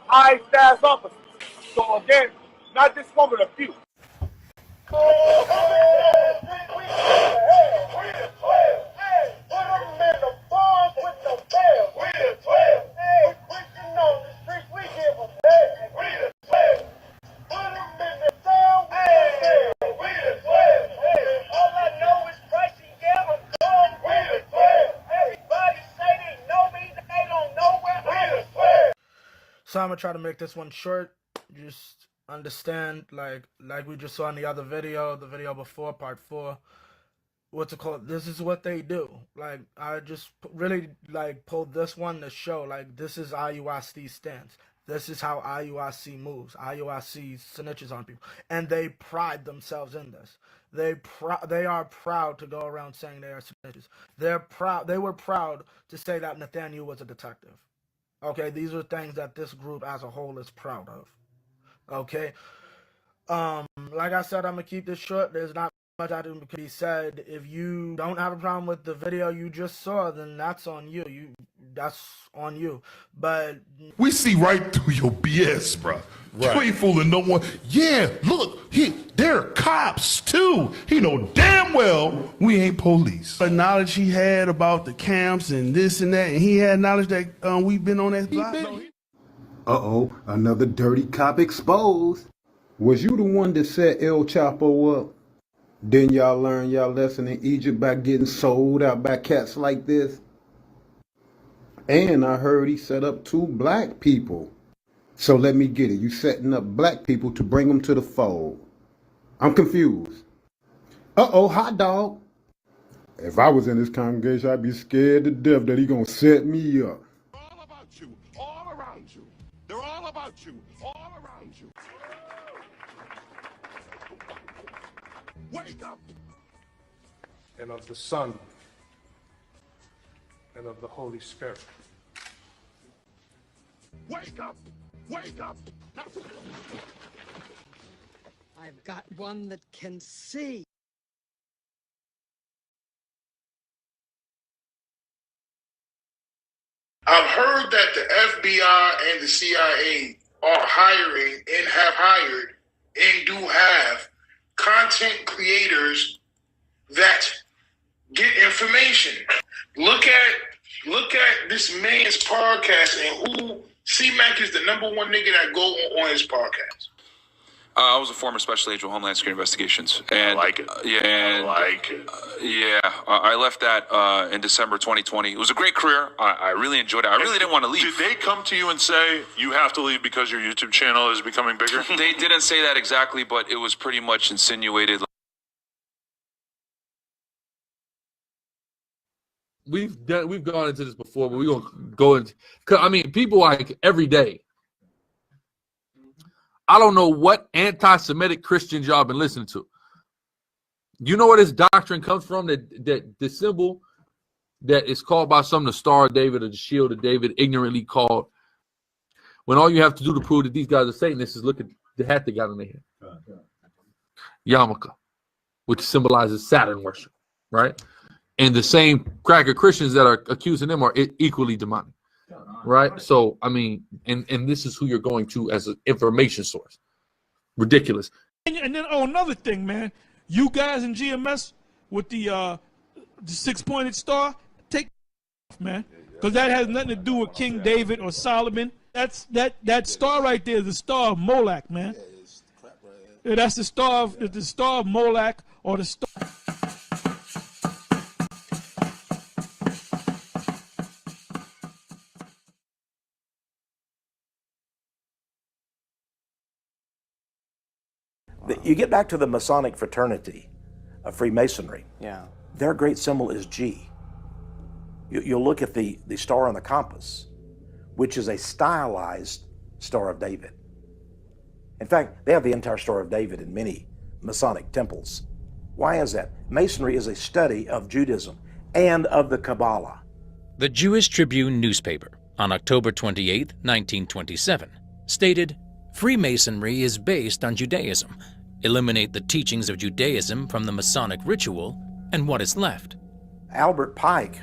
high status opposites. So again, not this one, but a few. So I'm gonna try to make this one short. Just understand, like we just saw in the other video, the video before, part 4. What's it called? This is what they do. Like, I just really pulled this one to show, like, this is IUIC stance. This is how IUIC moves. IUIC snitches on people, and they pride themselves in this. They are proud to go around saying they are snitches. They're proud. They were proud to say that Nathaniel was a detective. Okay, these are things that this group as a whole is proud of. Okay, like I said, I'm gonna keep this short. There's not much I can be said. If you don't have a problem with the video you just saw, then that's on you. That's on you. But we see right through your BS, bro. Right. You ain't fooling no one. Yeah, look, they're cops too. He know damn well we ain't police. The knowledge he had about the camps and this and that, and he had knowledge that we've been on that block. Uh-oh, another dirty cop exposed. Was you the one that set El Chapo up? Didn't y'all learn y'all lesson in Egypt by getting sold out by cats like this? And I heard he set up 2 black people. So let me get it. You setting up black people to bring them to the fold. I'm confused. Uh-oh, hot dog. If I was in this congregation, I'd be scared to death that he gonna set me up. All about you, all around you. They're all about you, all around you. Wake up! And of the Son, and of the Holy Spirit. Wake up! Wake up! I've got one that can see. I've heard that the FBI and the CIA are hiring and have hired and do have content creators that get information. Look at this man's podcast, and who C-Mac is the #1 nigga that go on his podcast. I was a former special agent of Homeland Security Investigations, and I like it. I left that in December 2020. It was a great career. I really enjoyed it. I really didn't want to leave. Did they come to you and say you have to leave because your YouTube channel is becoming bigger? They didn't say that exactly, but it was pretty much insinuated. We've gone into this before, but we're gonna go into. Cause I mean, people like every day. I don't know what anti-Semitic Christians y'all been listening to. You know where this doctrine comes from? That the symbol that is called by some the Star of David or the Shield of David, ignorantly called. When all you have to do to prove that these guys are Satanists is look at the hat they got on their head. Yarmulke, which symbolizes Saturn worship, right? And the same cracker Christians that are accusing them are equally demonic, right? So, I mean, and this is who you're going to as an information source. Ridiculous. And then, another thing, man. You guys in GMS with the 6-pointed star, take off, man. Because that has nothing to do with King David or Solomon. That star right there is the star of Moloch, man. Yeah, that's the star of Moloch, or the star. You get back to the Masonic fraternity of Freemasonry. Yeah. Their great symbol is G. You'll look at the star on the compass, which is a stylized Star of David. In fact, they have the entire Star of David in many Masonic temples. Why is that? Masonry is a study of Judaism and of the Kabbalah. The Jewish Tribune newspaper on October 28, 1927, stated, "Freemasonry is based on Judaism. Eliminate the teachings of Judaism from the Masonic ritual, and what is left?" Albert Pike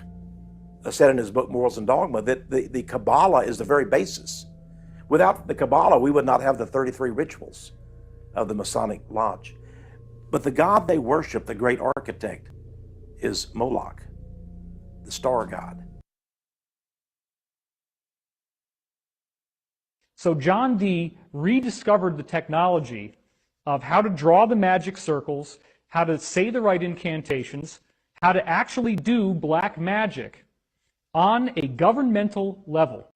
said in his book Morals and Dogma that the Kabbalah is the very basis. Without the Kabbalah, we would not have the 33 rituals of the Masonic Lodge. But the god they worship, the great architect, is Moloch, the star god. So John Dee rediscovered the technology of how to draw the magic circles, how to say the right incantations, how to actually do black magic on a governmental level.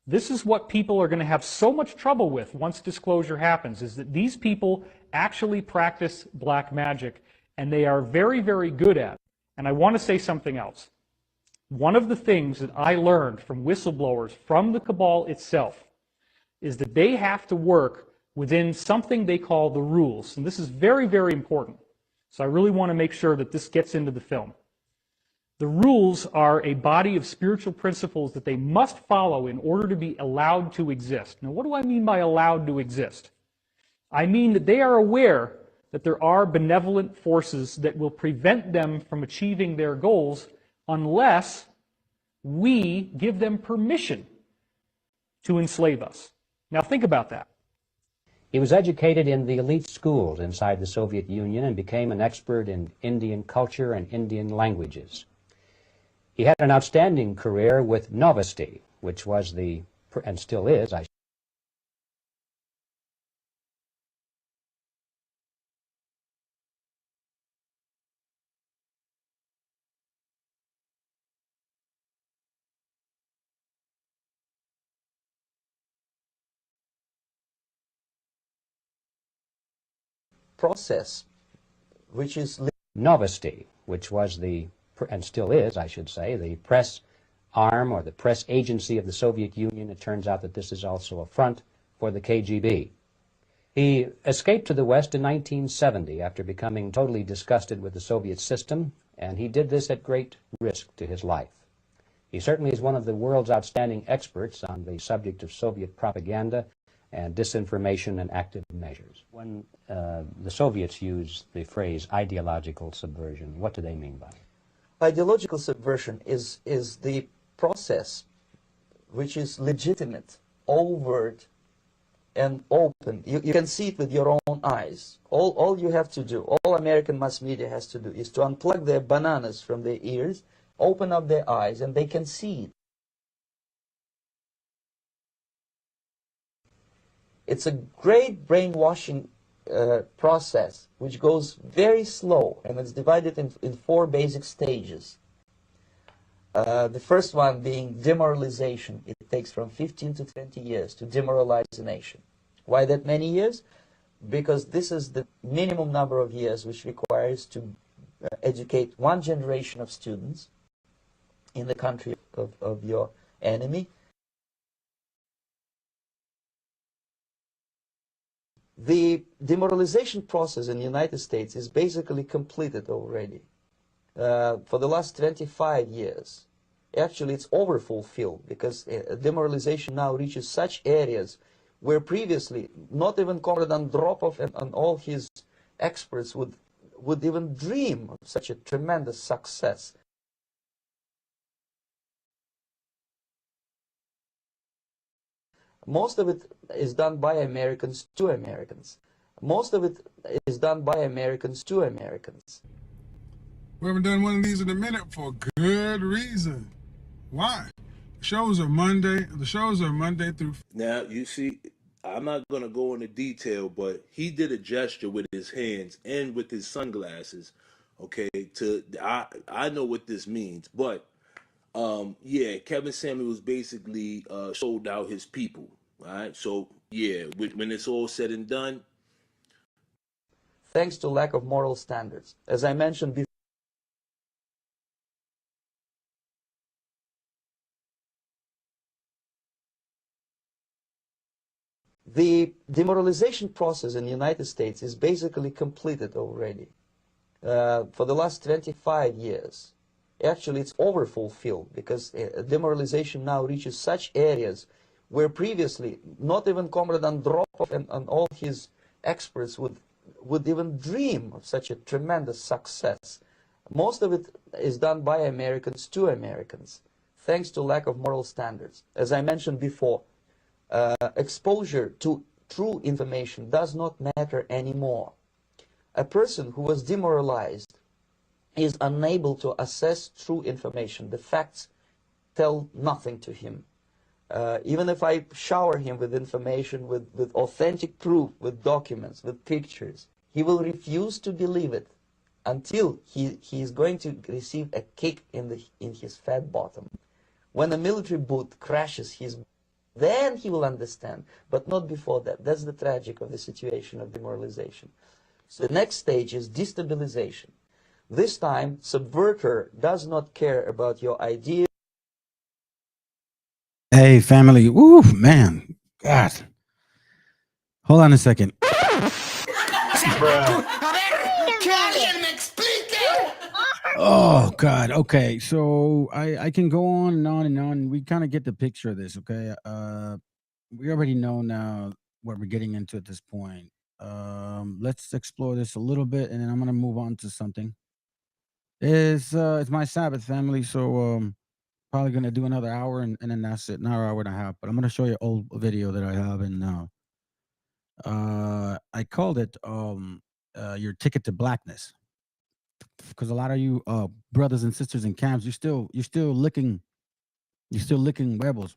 This is what people are going to have so much trouble with once disclosure happens, is that these people actually practice black magic, and they are very, very good at it. And I want to say something else. One of the things that I learned from whistleblowers from the cabal itself is that they have to work within something they call the rules. And this is very, very important. So I really want to make sure that this gets into the film. The rules are a body of spiritual principles that they must follow in order to be allowed to exist. Now, what do I mean by allowed to exist? I mean that they are aware that there are benevolent forces that will prevent them from achieving their goals unless we give them permission to enslave us. Now, think about that. He was educated in the elite schools inside the Soviet Union and became an expert in Indian culture and Indian languages. He had an outstanding career with Novosti, which was the, and still is, process, which is Novosti, which was the, and still is, I should say, the press arm or the press agency of the Soviet Union. It turns out that this is also a front for the KGB. He escaped to the West in 1970 after becoming totally disgusted with the Soviet system, and he did this at great risk to his life. He certainly is one of the world's outstanding experts on the subject of Soviet propaganda and disinformation and active measures. When the Soviets use the phrase ideological subversion, what do they mean by it? ideological subversion is the process which is legitimate, overt, and open. You can see it with your own eyes. All you have to do, all American mass media has to do, is to unplug their bananas from their ears, open up their eyes, and they can see it. It's a great brainwashing process which goes very slow, and it's divided in 4 basic stages. The first one being demoralization. It takes from 15 to 20 years to demoralize a nation. Why that many years? Because this is the minimum number of years which requires to educate 1 generation of students in the country of your enemy. The demoralization process in the United States is basically completed already. For the last 25 years. Actually, it's overfulfilled, because demoralization now reaches such areas where previously not even Comrade Andropov and all his experts would even dream of such a tremendous success. Most of it is done by Americans to Americans. Most of it is done by Americans to Americans. We haven't done one of these in a minute for good reason. Why? The shows are Monday through. Now, you see, I'm not going to go into detail, but he did a gesture with his hands and with his sunglasses, okay, I know what this means, but yeah, Kevin Samuels basically sold out his people, all right? So, yeah, when it's all said and done. Thanks to lack of moral standards. As I mentioned before, the demoralization process in the United States is basically completed already. For the last 25 years. Actually, it's overfulfilled, because demoralization now reaches such areas where previously not even Comrade Andropov and all his experts would even dream of such a tremendous success. Most of it is done by Americans to Americans, thanks to lack of moral standards. As I mentioned before, exposure to true information does not matter anymore. A person who was demoralized is unable to assess true information. The facts tell nothing to him. Even if I shower him with information, with authentic proof, with documents, with pictures, he will refuse to believe it until he is going to receive a kick in his fat bottom. When a military boot crashes then he will understand, but not before that. That's the tragic of the situation of demoralization. So the next stage is destabilization. This time, subverter does not care about your idea. Hey, family. Ooh, man. God. Hold on a second. Oh, God. Okay. So I can go on and on and on. We kind of get the picture of this, okay? We already know now what we're getting into at this point. Let's explore this a little bit, and then I'm going to move on to something. It's my Sabbath, family, so probably gonna do another hour, and then that's it, an hour and a half. But I'm gonna show you an old video that I have, and I called it your ticket to blackness, because a lot of you brothers and sisters in camps, you're still licking rebels.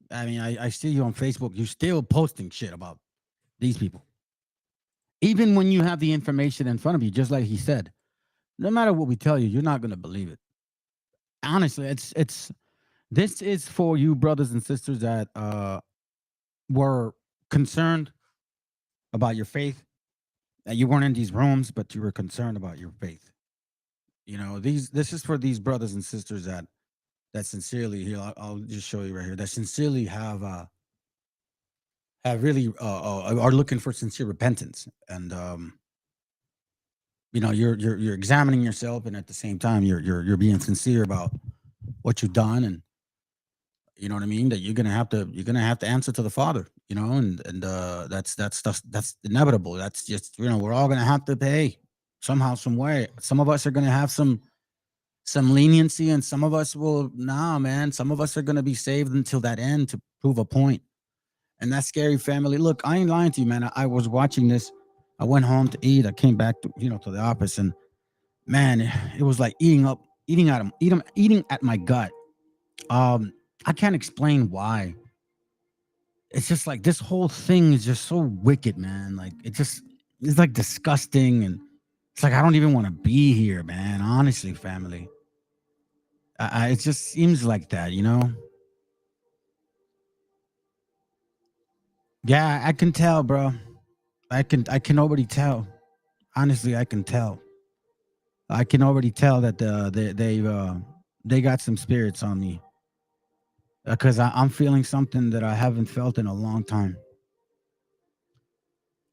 I mean, I see you on Facebook, you're still posting shit about these people, even when you have the information in front of you. Just like he said, no matter what we tell you, you're not gonna believe it. Honestly, this is for you brothers and sisters that were concerned about your faith, that you weren't in these rooms, but you were concerned about your faith. You know, this is for these brothers and sisters that sincerely, here, I'll just show you right here, that sincerely have really are looking for sincere repentance. And you know, you're examining yourself, and at the same time you're being sincere about what you've done, and you know what I mean, that you're gonna have to answer to the Father, you know, and that's inevitable. That's just, you know, we're all gonna have to pay somehow, some way. Some of us are gonna have some leniency, and some of us will, nah, man. Some of us are gonna be saved until that end to prove a point, and that's scary, family. Look, I ain't lying to you, man. I was watching this. I went home to eat. I came back to the office, and man, it was like eating at my gut. I can't explain why. It's just like this whole thing is just so wicked, man. Like, it just, it's like disgusting, and it's like I don't even want to be here, man. Honestly, family. It just seems like that, you know. Yeah, I can tell, bro. I can already tell. Honestly, I can tell. I can already tell that they got some spirits on me, because I'm feeling something that I haven't felt in a long time.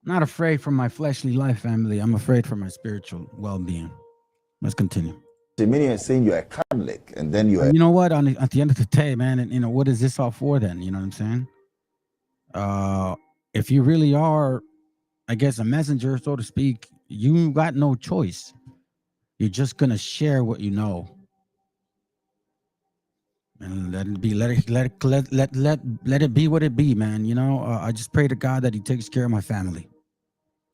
I'm not afraid for my fleshly life, family. I'm afraid for my spiritual well-being. Let's continue. The meaning is saying you're a Catholic, and then you are. You know what? At the end of the day, man, and, you know, what is this all for then? You know what I'm saying? If you really are, I guess, a messenger, so to speak, you got no choice. You're just gonna share what you know, and let it be. Let it be what it be, man. You know, I just pray to God that He takes care of my family,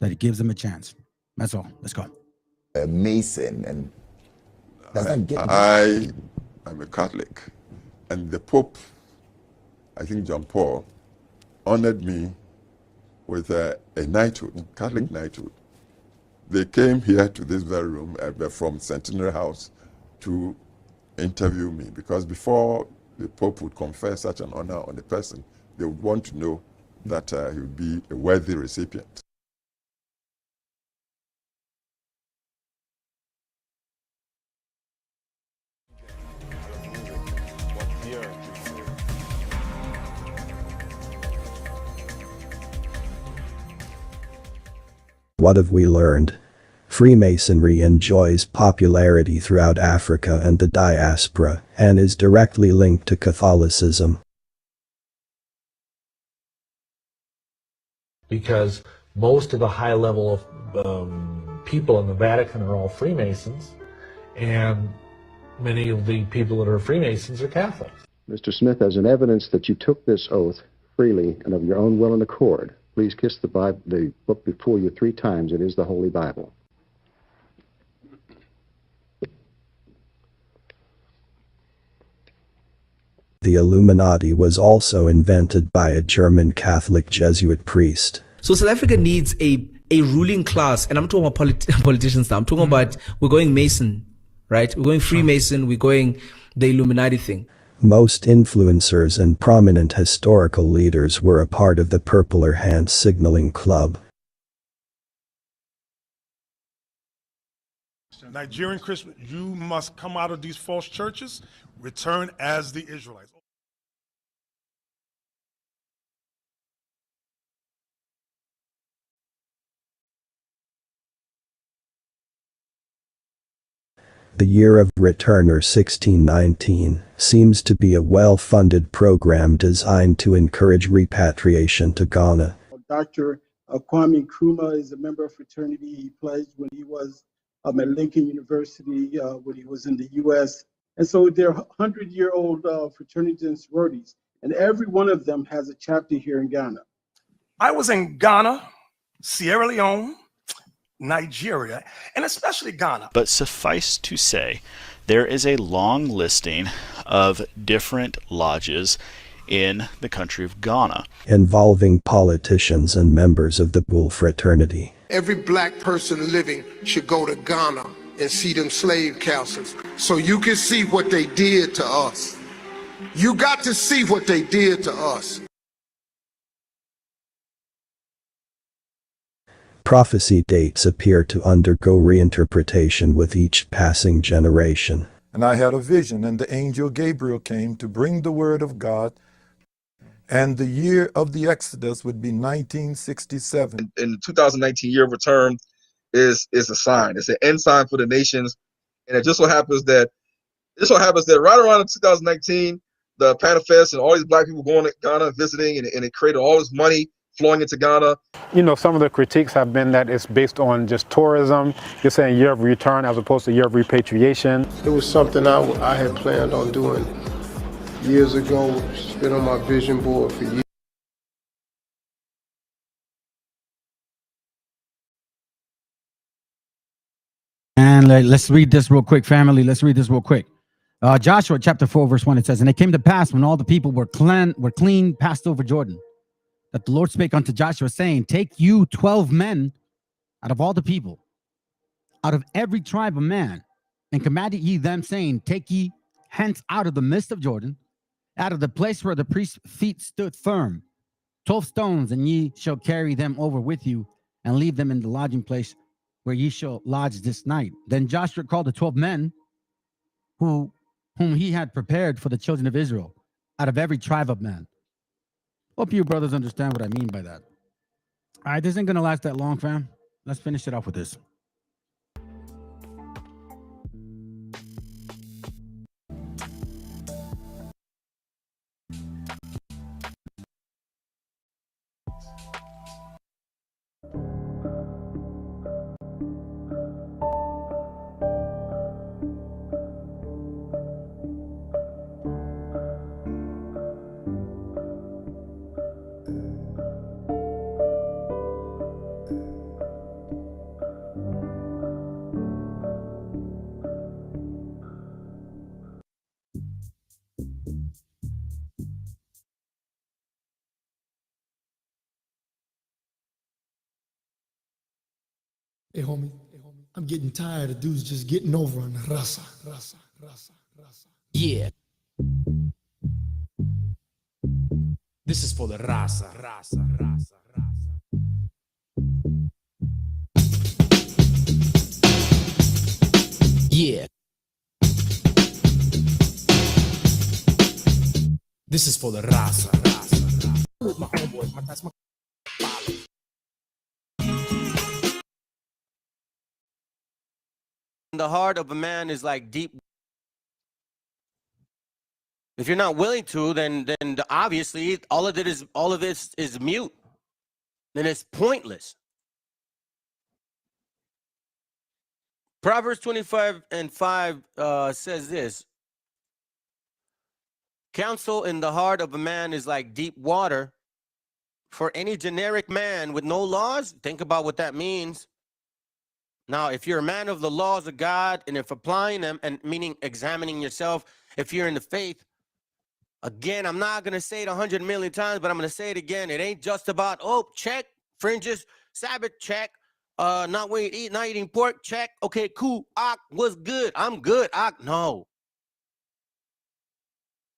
that He gives them a chance. That's all. Let's go. A Mason, and does that get I am a Catholic, and the Pope, I think John Paul, honored me with a knighthood, Catholic knighthood. They came here to this very room from Centenary House to interview me, because before the Pope would confer such an honor on a person, they would want to know that he would be a worthy recipient. What have we learned? Freemasonry enjoys popularity throughout Africa and the diaspora, and is directly linked to Catholicism. Because most of the high level of people in the Vatican are all Freemasons, and many of the people that are Freemasons are Catholics. Mr. Smith, as an evidence that you took this oath freely and of your own will and accord, please kiss the book before you 3 times. It is the Holy Bible. The Illuminati was also invented by a German Catholic Jesuit priest. So South Africa needs a ruling class, and I'm talking about politicians now. I'm talking about, we're going Mason, right? We're going Freemason, we're going the Illuminati thing. Most influencers and prominent historical leaders were a part of the Purpler Hand Signaling Club. Nigerian Christians, you must come out of these false churches, return as the Israelites. The Year of Return, or 1619, seems to be a well-funded program designed to encourage repatriation to Ghana. Dr. Kwame Nkrumah is a member of fraternity. He pledged when he was at Lincoln University, when he was in the U.S. And so they're 100-year-old fraternities and sororities, and every one of them has a chapter here in Ghana. I was in Ghana, Sierra Leone, Nigeria, and especially Ghana. But suffice to say, there is a long listing of different lodges in the country of Ghana, involving politicians and members of the Bull fraternity. Every black person living should go to Ghana and see them slave castles so you can see what they did to us. You got to see what they did to us. Prophecy dates appear to undergo reinterpretation with each passing generation. And I had a vision, and the angel Gabriel came to bring the word of God, and the year of the Exodus would be 1967. And the 2019 year of return is a sign. It's an end sign for the nations. And it just so happens that right around in 2019, the Panafest and all these black people going to Ghana visiting, and it created all this money flowing into Ghana. You know, some of the critiques have been that it's based on just tourism. You're saying year of return as opposed to year of repatriation. It was something I had planned on doing years ago. It's been on my vision board for years. And let's read this real quick, family. Let's read this real quick. Joshua chapter 4, verse 1, it says, "And it came to pass when all the people were clean passed over Jordan, that the Lord spake unto Joshua, saying, Take you 12 men out of all the people, out of every tribe of man, and commanded ye them, saying, take ye hence out of the midst of Jordan, out of the place where the priest's feet stood firm, 12 stones, and ye shall carry them over with you, and leave them in the lodging place where ye shall lodge this night. Then Joshua called the 12 men whom he had prepared for the children of Israel, out of every tribe of man. Hope you brothers understand what I mean by that. All right, this ain't gonna last that long, fam. Let's finish it off with this. Hey, homie, I'm getting tired of dudes just getting over on the raza. Yeah. This is for the raza. Yeah. This is for the raza. My homeboy, that's my The heart of a man is like deep. If you're not willing to, then obviously all of this is mute. Then it's pointless. Proverbs 25:5 says this: counsel in the heart of a man is like deep water. For any generic man with no laws, think about what that means. Now, if you're a man of the laws of God, and if applying them, and meaning examining yourself, if you're in the faith, again, I'm not going to say it 100 million times, but I'm going to say it again. It ain't just about, oh, check, fringes, Sabbath, check, not eating pork, check. Okay, cool. What's good? I'm good. No.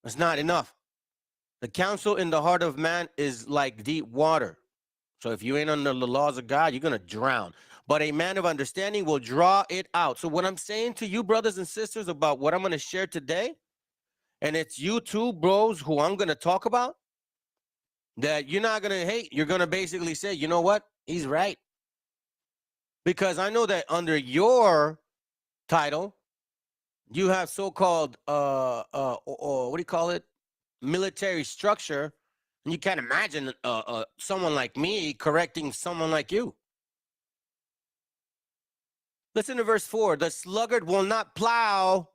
That's not enough. The counsel in the heart of man is like deep water. So if you ain't under the laws of God, you're going to drown. But a man of understanding will draw it out. So what I'm saying to you, brothers and sisters, about what I'm going to share today, and it's you two bros who I'm going to talk about, that you're not going to hate. You're going to basically say, you know what? He's right. Because I know that under your title, you have so-called, what do you call it? Military structure. And you can't imagine someone like me correcting someone like you. Listen to verse 4. The sluggard will not plow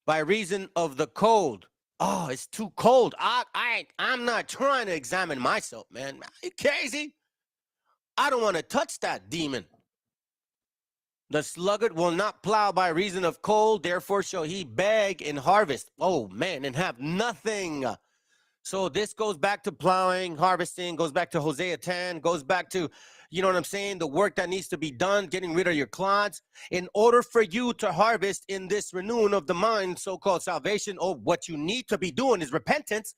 by reason of the cold. Oh, it's too cold. I'm not trying to examine myself, man. Are you crazy? I don't want to touch that demon. The sluggard will not plow by reason of cold, therefore shall he beg in harvest. Oh, man, and have nothing. So this goes back to plowing, harvesting, goes back to Hosea 10, goes back to, you know what I'm saying, the work that needs to be done, getting rid of your clods. In order for you to harvest in this renewing of the mind, so-called salvation, what you need to be doing is repentance.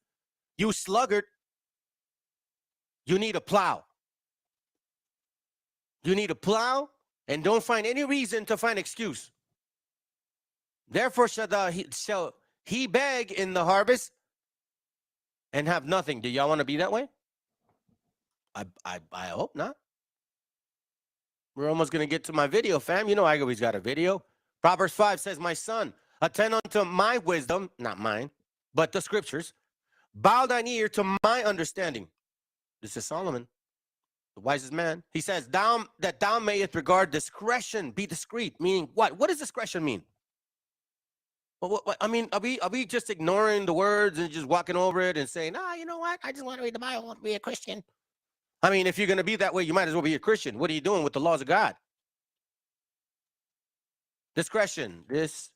You sluggard, you need a plow. You need a plow, and don't find any reason to find excuse. Therefore shall he beg in the harvest and have nothing. Do y'all want to be that way? I hope not. We're almost going to get to my video, fam. You know I always got a video. Proverbs 5 says, my son, attend unto my wisdom, not mine, but the scriptures. Bow thine ear to my understanding. This is Solomon, the wisest man. He says, that thou mayest regard discretion, be discreet. Meaning what? What does discretion mean? What, I mean, are we just ignoring the words and just walking over it and saying, you know what? I just want to read the Bible. I want to be a Christian. I mean, if you're going to be that way, you might as well be a Christian. What are you doing with the laws of God? Discretion. It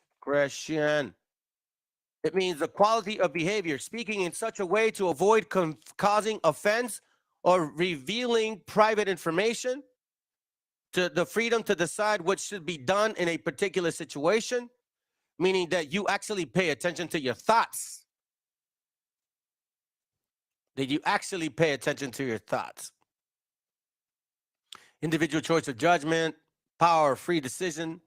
means the quality of behavior, speaking in such a way to avoid causing offense or revealing private information. to the freedom to decide what should be done in a particular situation, meaning that you actually pay attention to your thoughts. That you actually pay attention to your thoughts. Individual choice of judgment, power of free decision,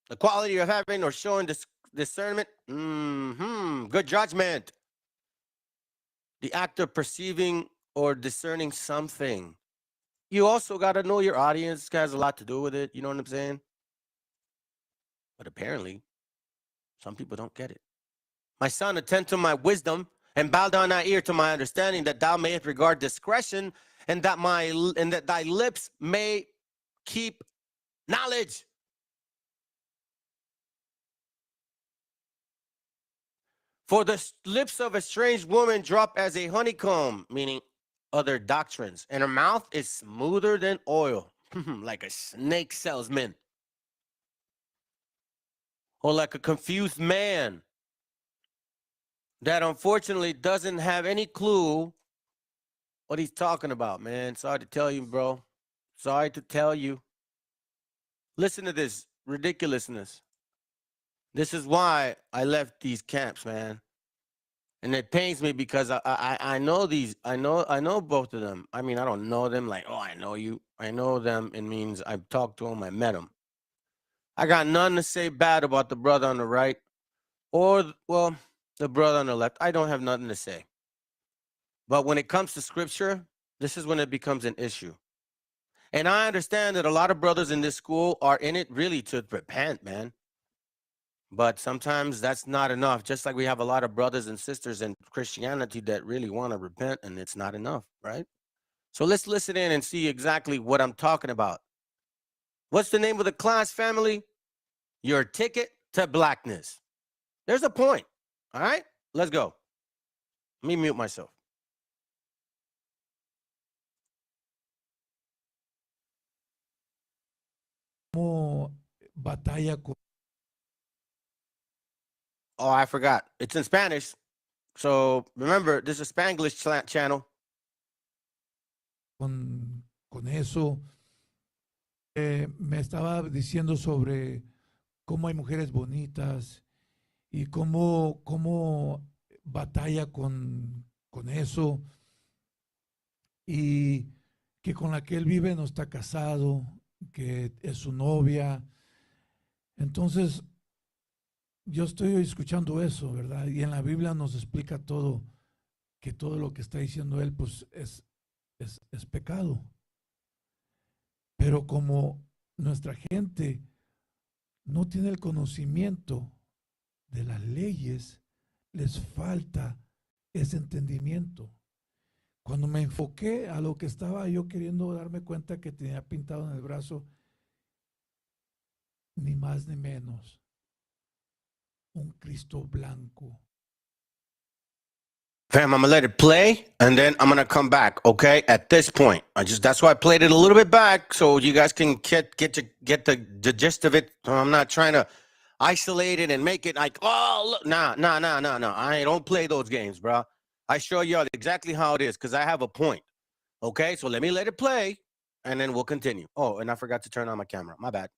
the quality of having or showing discernment, good judgment, the act of perceiving or discerning something. You also got to know your audience. This has a lot to do with it. You know what I'm saying? But apparently, some people don't get it. My son, attend to my wisdom and bow down thy ear to my understanding, that thou mayest regard discretion, and that thy lips may keep knowledge. For the lips of a strange woman drop as a honeycomb, meaning other doctrines, and her mouth is smoother than oil, like a snake salesman, or like a confused man that unfortunately doesn't have any clue what he's talking about, man. Sorry to tell you, bro. Sorry to tell you. Listen to this ridiculousness. This is why I left these camps, man. And it pains me because I know these, I know both of them. I mean, I don't know them like, oh, I know you. I know them. It means I've talked to them, I met them. I got nothing to say bad about the brother on the right or, well, the brother on the left. I don't have nothing to say. But when it comes to scripture, this is when it becomes an issue. And I understand that a lot of brothers in this school are in it really to repent, man. But sometimes that's not enough. Just like we have a lot of brothers and sisters in Christianity that really want to repent, and it's not enough, right? So let's listen in and see exactly what I'm talking about. What's the name of the class, family? Your ticket to blackness. There's a point. All right, let's go. Let me mute myself. Batalla con Oh, I forgot. It's in Spanish. So remember, this is a Spanglish channel. con eso. Me estaba diciendo sobre cómo hay mujeres bonitas y cómo batalla con eso, y que con la que él vive no está casado, que es su novia. Entonces, yo estoy escuchando eso, ¿verdad? Y en la Biblia nos explica todo, que todo lo que está diciendo él, pues es pecado. Pero como nuestra gente no tiene el conocimiento de las leyes, les falta ese entendimiento. Cuando me enfoqué a lo que estaba yo queriendo darme cuenta que tenía pintado en el brazo, ni más ni menos, un Cristo blanco. Fam, I'm gonna let it play and then I'm gonna come back, okay? At this point. That's why I played it a little bit back so you guys can get the gist of it. I'm not trying to isolate it and make it like, oh, look. Nah. I don't play those games, bro. I show you exactly how it is because I have a point. Okay, so let me let it play and then we'll continue. Oh, and I forgot to turn on my camera. My bad.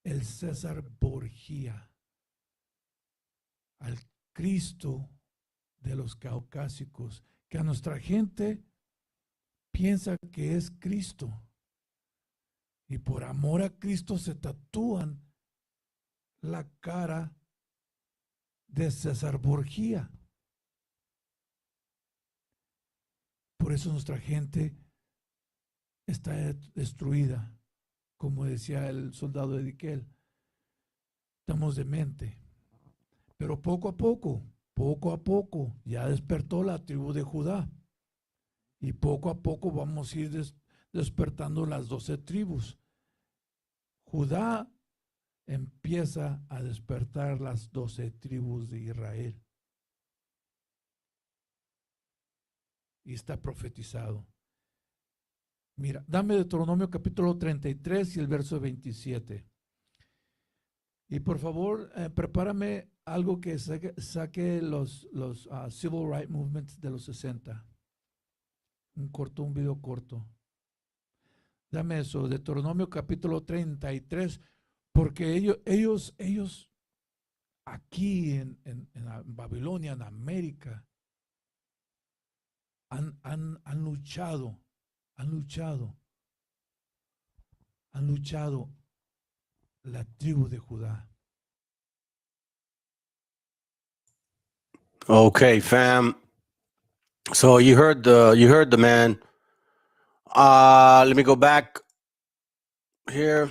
El César Borgia, al Cristo de los caucásicos, que a nuestra gente piensa que es Cristo, y por amor a Cristo se tatúan la cara de César Borgia. Por eso nuestra gente está destruida, como decía el soldado Ezekiel. Estamos demente. Pero poco a poco, ya despertó la tribu de Judá. Y poco a poco vamos a ir despertando las 12 tribus. Judá empieza a despertar las 12 tribus de Israel. Y está profetizado. Mira, dame Deuteronomio capítulo 33 y el verso 27. Y por favor, prepárame algo que saque los Civil Rights Movements de los 60. Un video corto. Dame eso, Deuteronomio capítulo 33, porque ellos aquí en Babilonia, en América, han luchado la tribu de Judá. Okay, fam. So you heard the man. Let me go back here.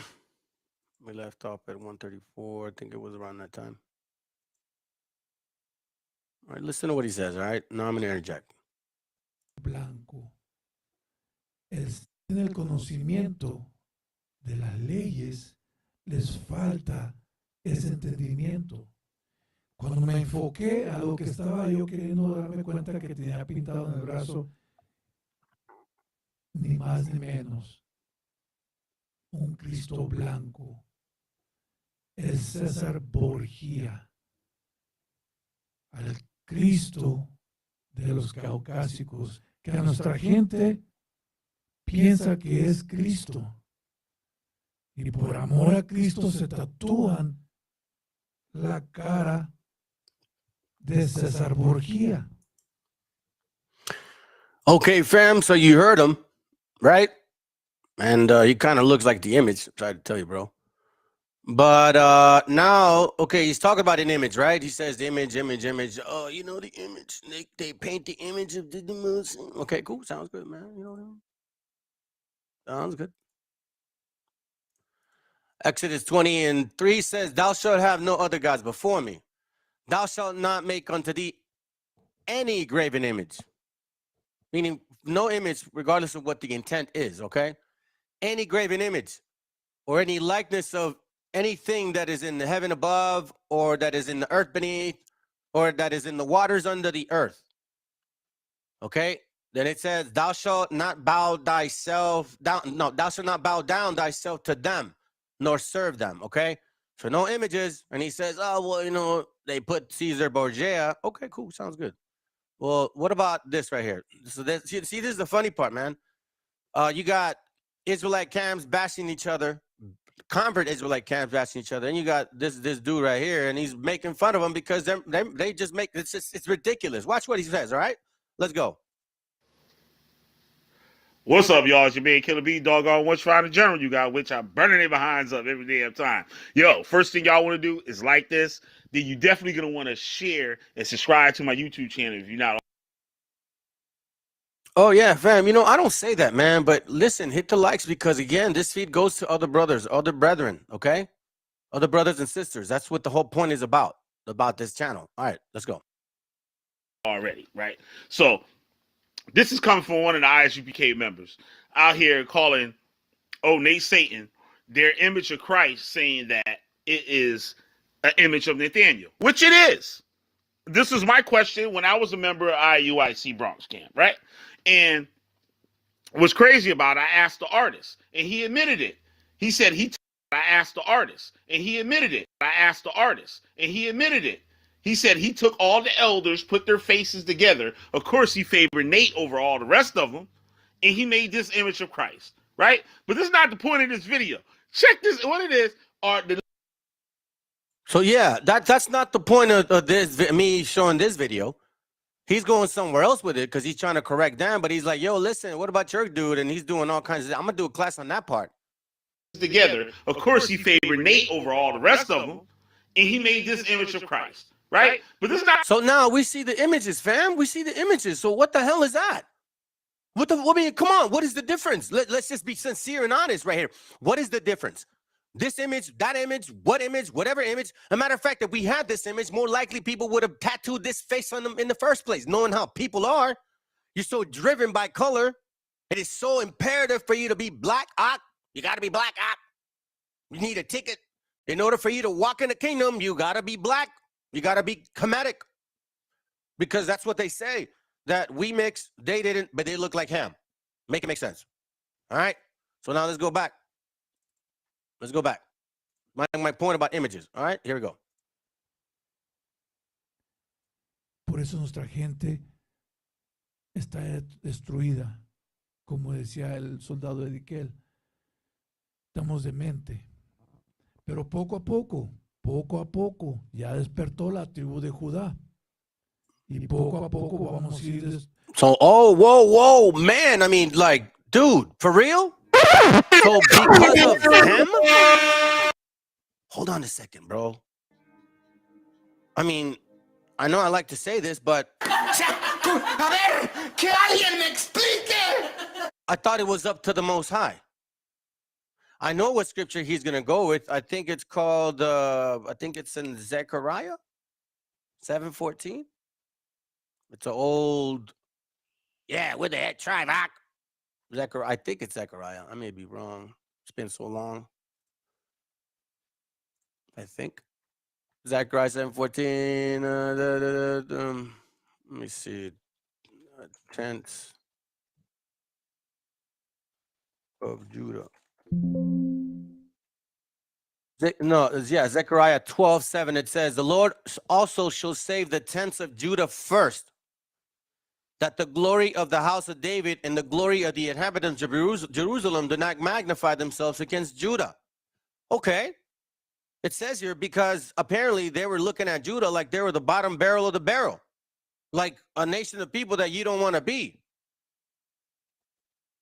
We left off at 134. I think it was around that time. All right, listen to what he says, all right? Now I'm going to interject. Blanco es en el conocimiento de las leyes, les falta ese entendimiento. Cuando me enfoqué a lo que estaba yo queriendo darme cuenta que tenía pintado en el brazo, ni más ni menos, un Cristo blanco, el César Borgia, al Cristo de los caucásicos, que a nuestra gente piensa que es Cristo. Y por amor a Cristo se tatúan la cara de César Borgia. Okay, fam. So you heard him, right? And he kind of looks like the image. Tried to tell you, bro. But now, okay, he's talking about an image, right? He says the image. Oh, you know the image. They paint the image of the Muslim. Okay, cool. Sounds good, man. You know what I mean? Sounds good. Exodus 20:3 says, "Thou shalt have no other gods before me. Thou shalt not make unto thee any graven image." Meaning no image, regardless of what the intent is, okay? Any graven image or any likeness of anything that is in the heaven above or that is in the earth beneath or that is in the waters under the earth. Okay? Then it says, thou shalt not bow thyself down. No, thou shalt not bow down thyself to them, nor serve them. Okay? So no images. And he says, oh, well, you know, they put Caesar Borgia. Okay, cool. Sounds good. Well, what about this right here? So this, see, this is the funny part, man. You got Israelite camps bashing each other, convert Israelite camps bashing each other, and you got this dude right here, and he's making fun of them because they just make it's ridiculous. Watch what he says. All right, let's go. What's up, y'all? It's your man Killer B, doggone what's trying to general you got, which I'm burning their behinds up every damn time. Yo, first thing y'all want to do is like this. Then you definitely gonna want to share and subscribe to my YouTube channel if you're not. Oh yeah, fam. You know, I don't say that, man, but listen, hit the likes because again, this feed goes to other brothers, other brethren, okay? Other brothers and sisters. That's what the whole point is about this channel. All right, let's go. Already, right? So this is coming from one of the ISUPK members out here calling Nate Satan their image of Christ, saying that it is an image of Nathaniel, which it is. This is my question when I was a member of IUIC Bronx camp, right? And what's crazy about it, I asked the artist, and he admitted it. He said I asked the artist, and he admitted it. I asked the artist, and he admitted it. He said he took all the elders, put their faces together. Of course, he favored Nate over all the rest of them, and he made this image of Christ, right? But this is not the point of this video. Check this. What it is are the. So yeah, that's not the point of this me showing this video. He's going somewhere else with it because he's trying to correct them. But he's like, yo, listen, what about your dude? And he's doing all kinds of. I'm gonna do a class on that part. Together, of course, he favored Nate over all the rest of them, and he made this image of Christ, right? But this is not. So now we see the images, fam. We see the images. So what the hell is that? I mean, come on. What is the difference? Let's just be sincere and honest right here. What is the difference? This image, that image, whatever image. As a matter of fact, if we had this image, more likely people would have tattooed this face on them in the first place, knowing how people are. You're so driven by color. It is so imperative for you to be black. You got to be black. You need a ticket. In order for you to walk in the kingdom, you got to be black. You got to be Kemetic. Because that's what they say. That we mix, they didn't, but they look like ham. Make it make sense. All right? So now let's go back. Let's go back. My point about images. All right? Here we go. Por eso nuestra gente está destruida, como decía el soldado Ezekiel. estamos de mente. Pero poco a poco, ya despertó la tribu de Judá. Y poco a poco vamos a ir. So, whoa, man. I mean, like, dude, for real? So because of them? Hold on a second, bro. I mean, I know I like to say this, but A ver, que alguien me explique. I thought it was up to the Most High. I know what scripture he's going to go with. I think it's called, I think it's in Zechariah 7:14. It's an old, yeah, with the head tribe. Zechariah, I think it's Zechariah. I may be wrong. It's been so long. I think. Zechariah 7:14. Let me see. Tents of Judah. Zechariah 12:7. It says, the Lord also shall save the tents of Judah first, that the glory of the house of David and the glory of the inhabitants of Jerusalem do not magnify themselves against Judah. Okay. It says here because apparently they were looking at Judah like they were the bottom barrel of the barrel, like a nation of people that you don't want to be.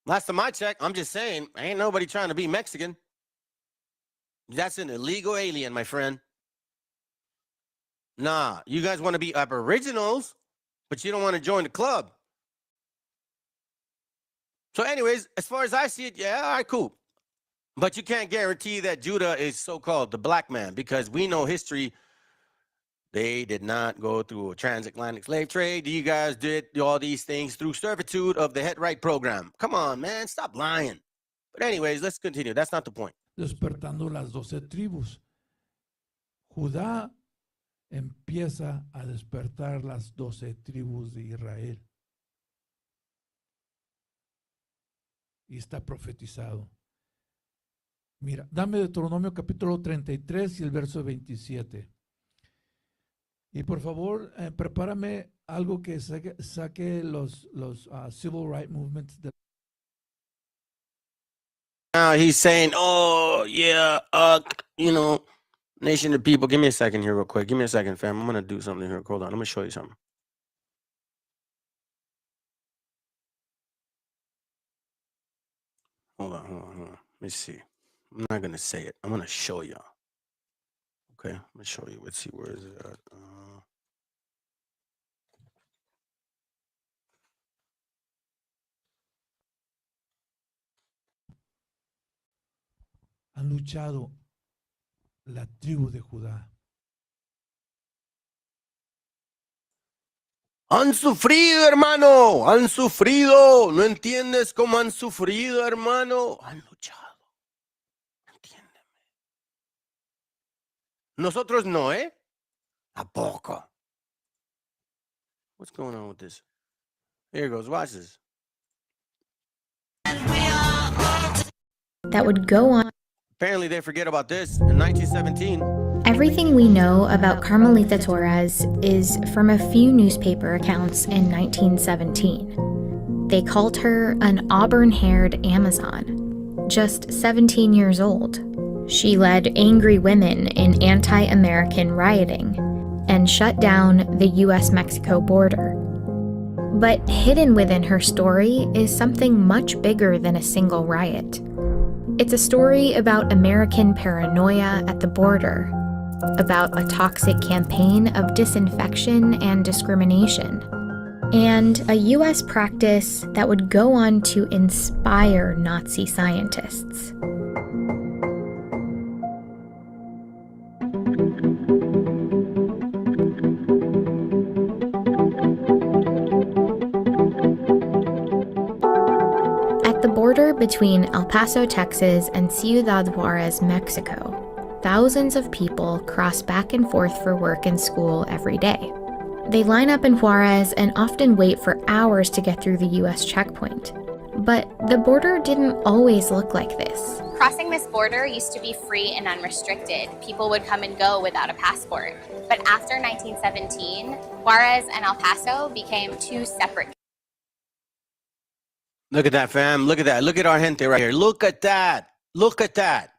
Last time I checked, I'm just saying, ain't nobody trying to be Mexican. That's an illegal alien, my friend. Nah, you guys want to be aboriginals, but you don't want to join the club. So anyways, as far as I see it, yeah, all right, cool. But you can't guarantee that Judah is so-called the black man, because we know history. They did not go through a transatlantic slave trade. You guys did all these things through servitude of the Headright program. Come on, man, stop lying. But anyways, let's continue. That's not the point. Despertando las 12 tribus. Judá empieza a despertar las 12 tribus de Israel. Y está profetizado. Mira, dame Deuteronomio capítulo 33 y el verso 27. Y por favor, prepárame algo que saque los civil rights movements. Now he's saying, oh, yeah, nation of people. Give me a second here real quick. Give me a second, fam. I'm going to do something here. Hold on. I'm going to show you something. Hold on. Let me see. I'm not going to say it. I'm going to show y'all. Okay, I'm going to show you. Let's see. Where is it at? Han luchado la tribu de Judá. Han sufrido, hermano. Han sufrido. ¿No entiendes cómo han sufrido, hermano? Han luchado. Entiéndeme. Nosotros no, ¿eh? ¿A poco? What's going on with this? Here it goes. Watch this. That would go on. Apparently they forget about this in 1917. Everything we know about Carmelita Torres is from a few newspaper accounts in 1917. They called her an auburn-haired Amazon, just 17 years old. She led angry women in anti-American rioting and shut down the US-Mexico border. But hidden within her story is something much bigger than a single riot. It's a story about American paranoia at the border, about a toxic campaign of disinfection and discrimination, and a US practice that would go on to inspire Nazi scientists. At the border between El Paso, Texas and Ciudad Juarez, Mexico, thousands of people cross back and forth for work and school every day. They line up in Juarez and often wait for hours to get through the US checkpoint. But the border didn't always look like this. Crossing this border used to be free and unrestricted. People would come and go without a passport. But after 1917, Juarez and El Paso became two separate. Look at that, fam. Look at that. Look at our gente right here. Look at that. Look at that.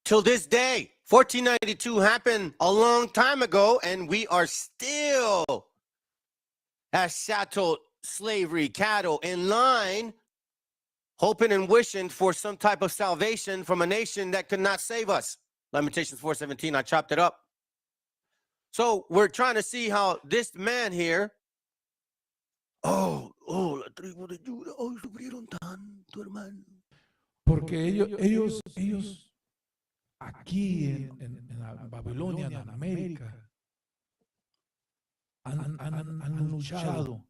Till this day, 1492 happened a long time ago, and we are still as chattel slavery cattle in line, hoping and wishing for some type of salvation from a nation that could not save us. Lamentations 4:17, I chopped it up. So we're trying to see how this man here, la tribu de Judá, sufrieron tanto, hermano. Porque ellos aquí en la Babilonia, en América, han luchado.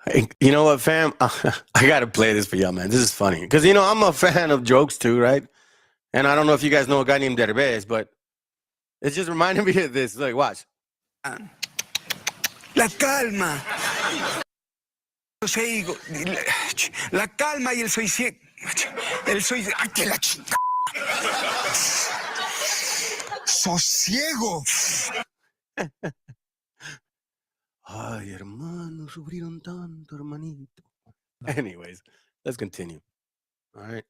Hey, you know what, fam? I got to play this for y'all, man. This is funny. Because, you know, I'm a fan of jokes too, right? And I don't know if you guys know a guy named Derbez, but it's just reminding me of this. Look, watch. La calma. La calma y el sosiego. ¡Ay, que la chica! Sosiego. Ay, hermano, sufrieron tanto, hermanito. Anyways, let's continue. All right,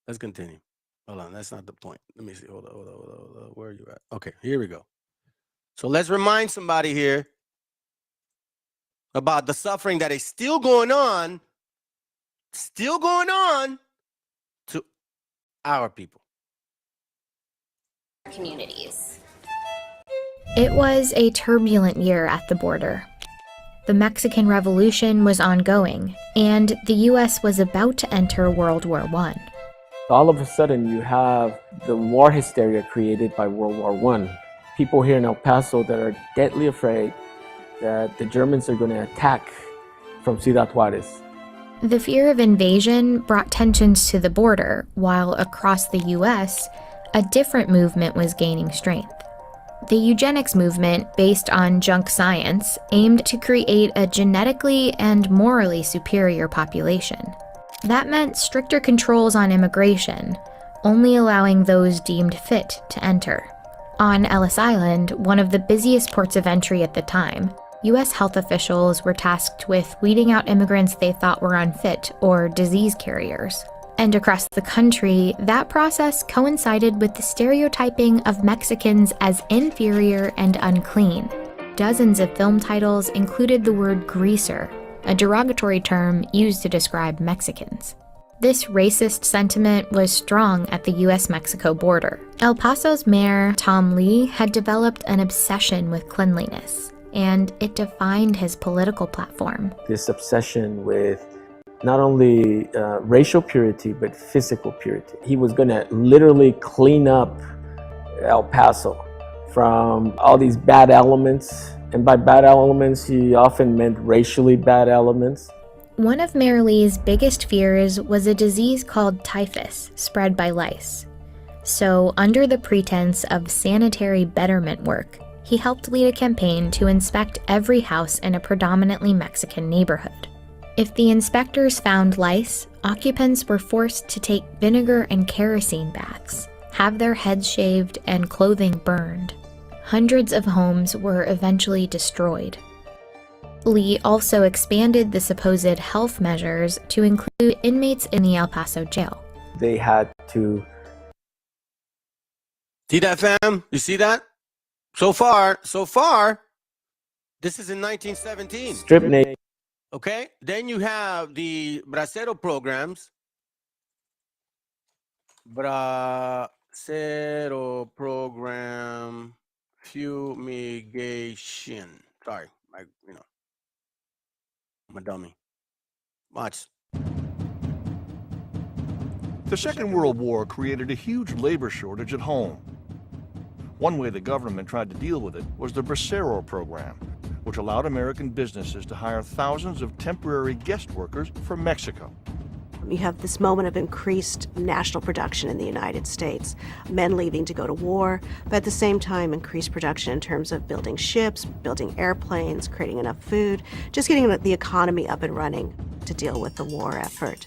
let's continue. Hold on, that's not the point. Let me see. Hold on. Where are you at? Okay, here we go. So let's remind somebody here about the suffering that is still going on to our people. Communities. It was a turbulent year at the border. The Mexican Revolution was ongoing, and the U.S. was about to enter World War I. All of a sudden, you have the war hysteria created by World War I. People here in El Paso that are deadly afraid that the Germans are going to attack from Ciudad Juarez. The fear of invasion brought tensions to the border, while across the U.S., a different movement was gaining strength. The eugenics movement, based on junk science, aimed to create a genetically and morally superior population. That meant stricter controls on immigration, only allowing those deemed fit to enter. On Ellis Island, one of the busiest ports of entry at the time, U.S. health officials were tasked with weeding out immigrants they thought were unfit or disease carriers. And across the country, that process coincided with the stereotyping of Mexicans as inferior and unclean. Dozens of film titles included the word greaser, a derogatory term used to describe Mexicans. This racist sentiment was strong at the U.S.-Mexico border. El Paso's mayor, Tom Lee, had developed an obsession with cleanliness, and it defined his political platform. This obsession with not only racial purity, but physical purity. He was going to literally clean up El Paso from all these bad elements. And by bad elements, he often meant racially bad elements. One of Mayor Lee's biggest fears was a disease called typhus, spread by lice. So, under the pretense of sanitary betterment work, he helped lead a campaign to inspect every house in a predominantly Mexican neighborhood. If the inspectors found lice, occupants were forced to take vinegar and kerosene baths, have their heads shaved, and clothing burned. Hundreds of homes were eventually destroyed. Lee also expanded the supposed health measures to include inmates in the El Paso jail. They had to... See that, fam? You see that? So far, this is in 1917. Strip naked. Okay, then you have the bracero programs. Bracero program fumigation. Sorry, I'm a dummy. Watch. The Second World War created a huge labor shortage at home. One way the government tried to deal with it was the bracero program, which allowed American businesses to hire thousands of temporary guest workers from Mexico. You have this moment of increased national production in the United States, men leaving to go to war, but at the same time increased production in terms of building ships, building airplanes, creating enough food, just getting the economy up and running to deal with the war effort.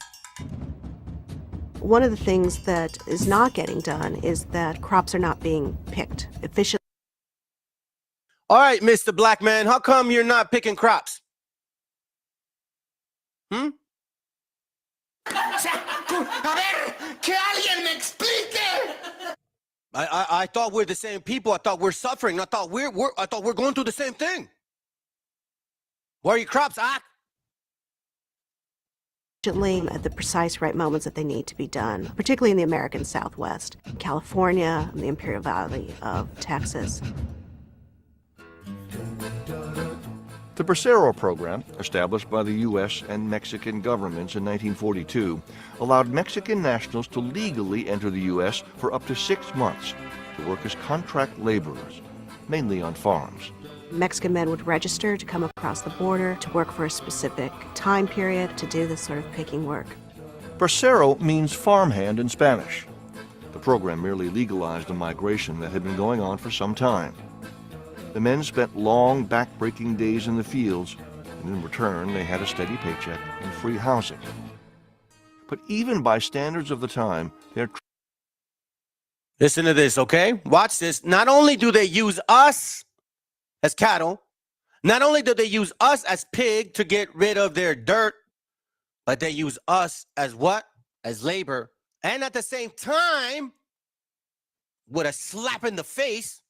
One of the things that is not getting done is that crops are not being picked efficiently. All right, Mr. Black Man, how come you're not picking crops? Hmm? O sea, a ver, que alguien me explique. I thought we're the same people. I thought we're suffering. I thought we're going through the same thing. Where are your crops, Ak? At the precise right moments that they need to be done, particularly in the American Southwest, California, and the Imperial Valley of Texas. The Bracero program, established by the U.S. and Mexican governments in 1942, allowed Mexican nationals to legally enter the U.S. for up to 6 months to work as contract laborers, mainly on farms. Mexican men would register to come across the border to work for a specific time period to do this sort of picking work. Bracero means farmhand in Spanish. The program merely legalized a migration that had been going on for some time. The men spent long, back-breaking days in the fields, and in return they had a steady paycheck and free housing. But even by standards of the time, their Listen to this, okay? Watch this. Not only do they use us as cattle, not only do they use us as pig to get rid of their dirt, but they use us as what? As labor. And at the same time, with a slap in the face.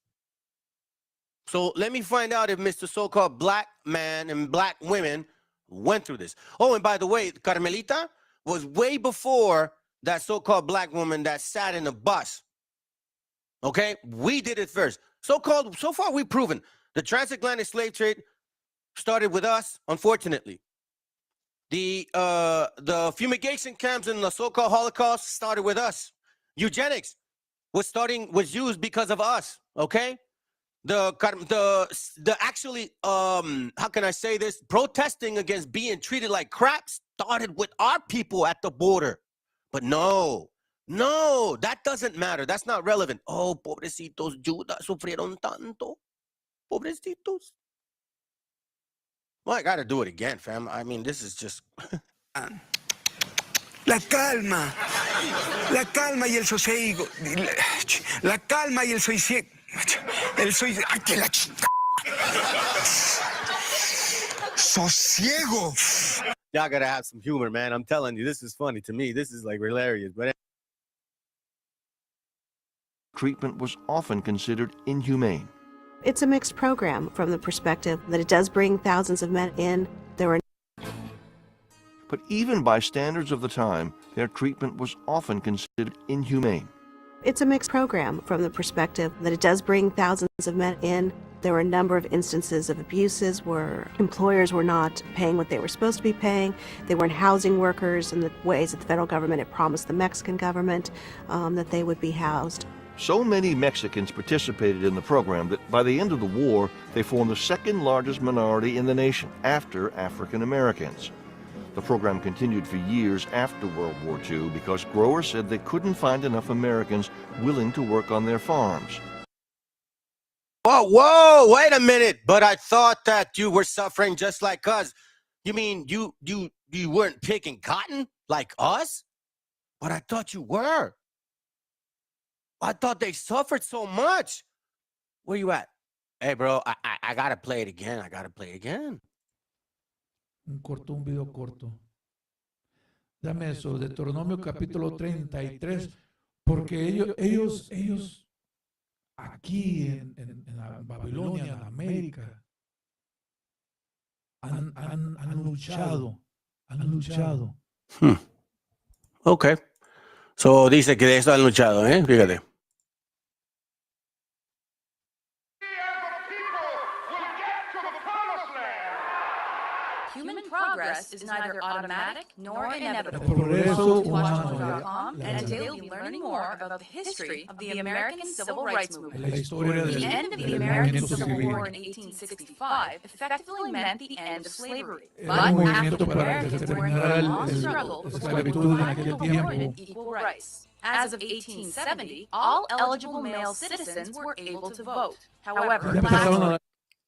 So let me find out if Mr. So-called black man and black women went through this. Oh, and by the way, Carmelita was way before that so-called black woman that sat in a bus. Okay? We did it first. So far we've proven the transatlantic slave trade started with us, unfortunately. The fumigation camps in the so-called Holocaust started with us. Eugenics was used because of us, okay? The actually how can I say this? Protesting against being treated like crap started with our people at the border. But no, that doesn't matter. That's not relevant. Oh, pobrecitos, Judas sufrieron tanto. Pobrecitos. Well, I gotta do it again, fam. I mean, this is just... La calma y el sosiego. La calma y el sosiego. El sosiego. ¡Ay, que la Sosiego. Y'all gotta have some humor, man. I'm telling you, this is funny to me. This is like hilarious. But treatment was often considered inhumane. It's a mixed program from the perspective that it does bring thousands of men in. But even by standards of the time, their treatment was often considered inhumane. It's a mixed program from the perspective that it does bring thousands of men in. There were a number of instances of abuses where employers were not paying what they were supposed to be paying. They weren't housing workers in the ways that the federal government had promised the Mexican government that they would be housed. So many Mexicans participated in the program that by the end of the war, they formed the second largest minority in the nation after African Americans. The program continued for years after World War II because growers said they couldn't find enough Americans willing to work on their farms. Whoa, wait a minute. But I thought that you were suffering just like us. You mean you weren't picking cotton like us? But I thought you were. I thought they suffered so much. Where you at? Hey, bro, I gotta play it again. I gotta play it again. Un video corto. Dame eso, Deuteronomio capítulo 33, porque ellos aquí en la Babilonia, en América, han luchado. Ok. So dice que de eso han luchado, fíjate. Human progress is neither automatic nor inevitable. And today we'll be learning more about the history of the American Civil Rights Movement. The end of the American Civil War in 1865 effectively meant the end of slavery. But after Americans were in a long struggle for equal and equal rights. As of 1870, all eligible male citizens were able to vote. However,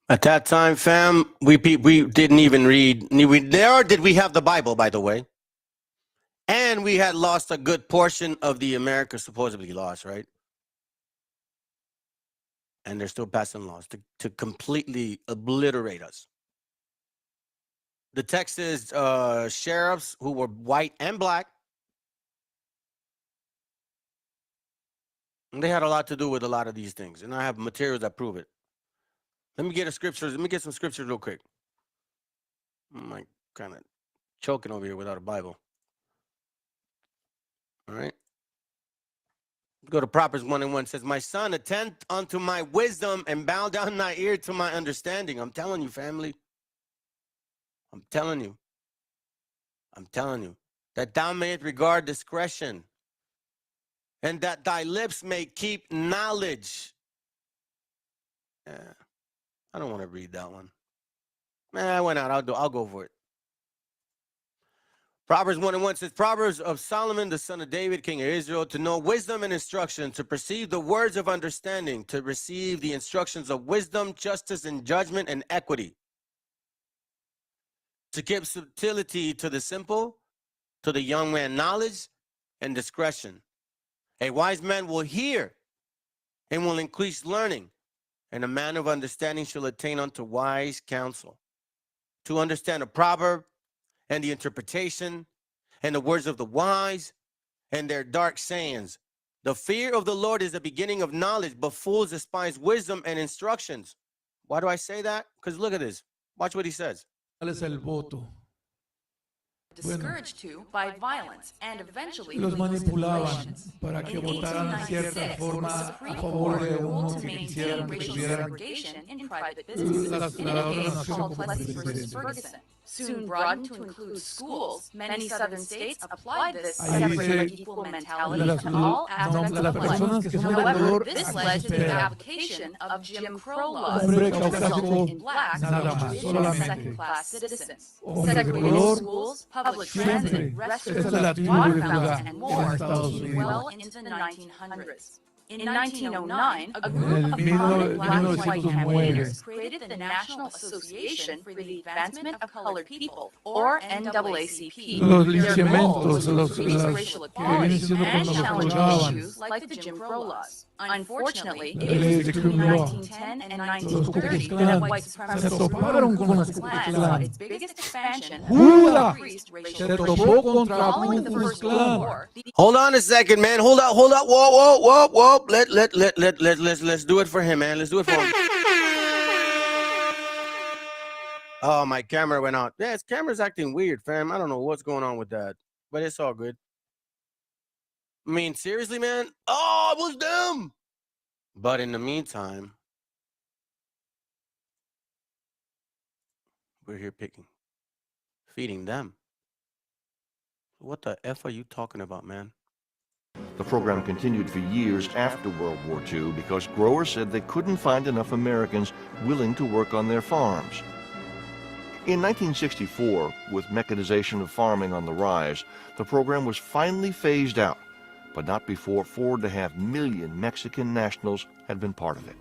at that time, fam, we didn't even read, nor did we have the Bible, by the way. And we had lost a good portion of the America supposedly lost, right? And they're still passing laws to completely obliterate us. the Texas sheriffs who were white and black. And they had a lot to do with a lot of these things. And I have materials that prove it. Let me get some scriptures real quick. I'm like kind of choking over here without a Bible. All right. Go to Proverbs 1:1. Says, my son, attend unto my wisdom and bow down thy ear to my understanding. I'm telling you, family. I'm telling you. I'm telling you. That thou mayest regard discretion, and that thy lips may keep knowledge. I don't want to read that one. Man, I went out. I'll go for it. Proverbs 1:1 says, Proverbs of Solomon, the son of David, king of Israel, to know wisdom and instruction, to perceive the words of understanding, to receive the instructions of wisdom, justice, and judgment, and equity. To give subtlety to the simple, to the young man knowledge and discretion. A wise man will hear and will increase learning, and a man of understanding shall attain unto wise counsel. To understand a proverb and the interpretation and the words of the wise and their dark sayings. The fear of the Lord is the beginning of knowledge, but fools despise wisdom and instructions. Why do I say that? Because look at this. Watch what he says. ¿Cuál es el voto? Discouraged to by violence and eventually Los manipulaban relations. para que In votaran de cierta 1896, forma the a Supreme favor de Court uno ruled to que maintain quisieran que racial tuvieran segregation in private businesses in a la otra case nación called como Plessy versus presidente. Ferguson. Soon broadened to include schools, many southern states applied this Ahí separate dice, equal mentality las, to all aspects las of life. personas que son de However, color this aquí led to the esperan. application of Jim Crow laws, Hombre which resulted caucásico, in blacks nada being más, treated as solamente. second-class citizens. Hombres de Segregated color, schools, public siempre. transit, Esa es restrooms, la actitud water que se fountains, da and en more Estados continued Unidos. well into the 1900s. In 1909, a group En of el prominent black and white 1909 campaigners created the National Association for the Advancement of Colored People, or NAACP. Los Their goal was linchamientos, to increase racial que equality vienen siendo and cuando los challenge colgaban. issues like the Jim Crow laws. Unfortunately, La it ley was de between Jim Crow. 1910 and Los Ku Klux 1930 Klan that white se supremacists toparon con los Ku Ku Klux Klux Klan saw Klan. its biggest expansion and Judas increased racial se tension. topó contra Following Ku the Klux First World Klan. War, Hold on a second, man. Hold up. Whoa. Let's do it for him, man. Let's do it for him. Oh, my camera went out. Yeah, his camera's acting weird, fam. I don't know what's going on with that, but it's all good. I mean, seriously, man. Oh, it was them. But in the meantime, we're here feeding them. What the F are you talking about, man? The program continued for years after World War II because growers said they couldn't find enough Americans willing to work on their farms. In 1964, with mechanization of farming on the rise, the program was finally phased out, but not before 4.5 million Mexican nationals had been part of it.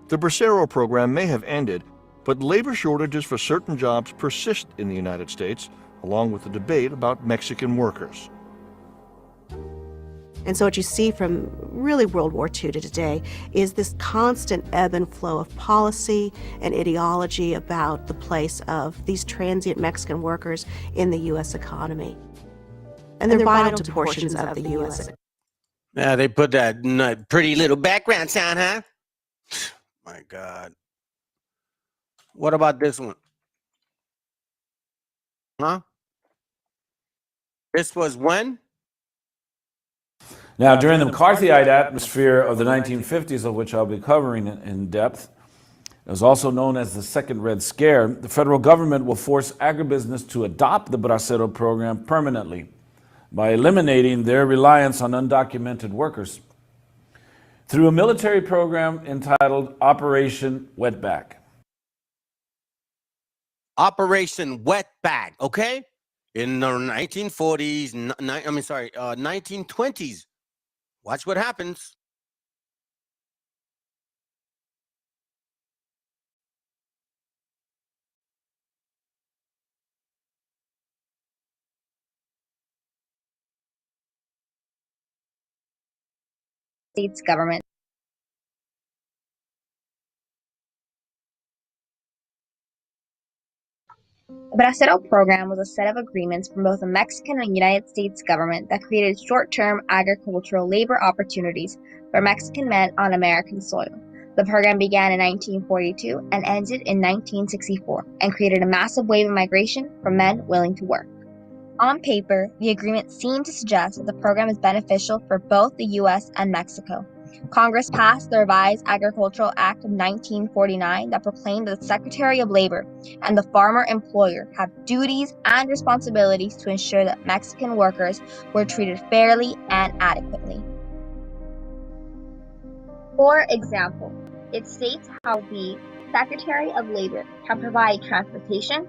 The Bracero program may have ended, but labor shortages for certain jobs persist in the United States, along with the debate about Mexican workers. And so what you see from really World War II to today is this constant ebb and flow of policy and ideology about the place of these transient Mexican workers in the U.S. economy. And they're vital to portions of the U.S. Yeah, they put that pretty little background sound, huh? My God. What about this one? Huh? This was when? Now, during the McCarthyite atmosphere of the 1950s, of which I'll be covering in depth, it was also known as the Second Red Scare, the federal government will force agribusiness to adopt the Bracero program permanently by eliminating their reliance on undocumented workers through a military program entitled Operation Wetback. Operation Wetback, okay? In the 1940s, 1920s. Watch what happens. States government The Bracero program was a set of agreements from both the Mexican and United States government that created short-term agricultural labor opportunities for Mexican men on American soil. The program began in 1942 and ended in 1964 and created a massive wave of migration for men willing to work. On paper, the agreement seemed to suggest that the program is beneficial for both the U.S. and Mexico. Congress passed the Revised Agricultural Act of 1949 that proclaimed that the Secretary of Labor and the farmer employer have duties and responsibilities to ensure that Mexican workers were treated fairly and adequately. For example, it states how the Secretary of Labor can provide transportation,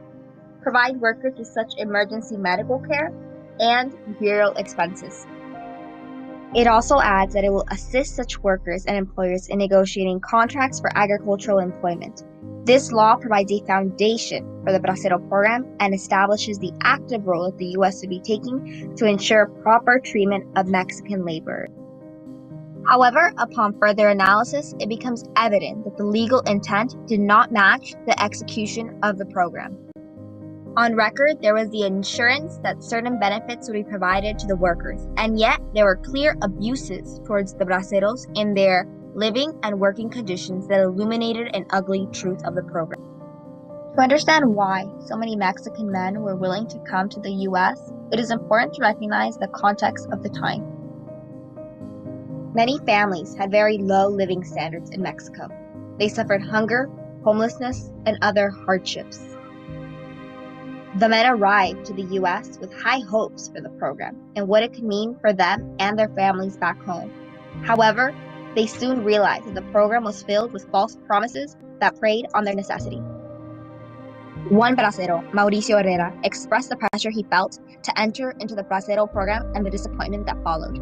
provide workers with such emergency medical care, and burial expenses. It also adds that it will assist such workers and employers in negotiating contracts for agricultural employment. This law provides a foundation for the Bracero program and establishes the active role that the U.S. would be taking to ensure proper treatment of Mexican laborers. However, upon further analysis, it becomes evident that the legal intent did not match the execution of the program. On record, there was the assurance that certain benefits would be provided to the workers, and yet there were clear abuses towards the braceros in their living and working conditions that illuminated an ugly truth of the program. To understand why so many Mexican men were willing to come to the U.S., it is important to recognize the context of the time. Many families had very low living standards in Mexico. They suffered hunger, homelessness, and other hardships. The men arrived to the U.S. with high hopes for the program and what it could mean for them and their families back home. However, they soon realized that the program was filled with false promises that preyed on their necessity. One bracero, Mauricio Herrera, expressed the pressure he felt to enter into the Bracero program and the disappointment that followed.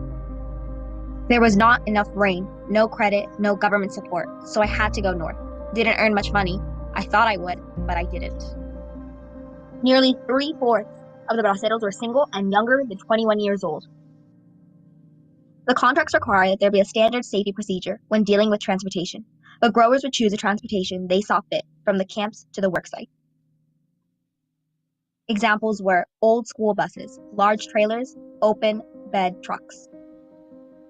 There was not enough rain, no credit, no government support, so I had to go north. Didn't earn much money. I thought I would, but I didn't. Nearly 3/4 of the braceros were single and younger than 21 years old. The contracts require that there be a standard safety procedure when dealing with transportation, but growers would choose the transportation they saw fit from the camps to the worksite. Examples were old school buses, large trailers, open bed trucks.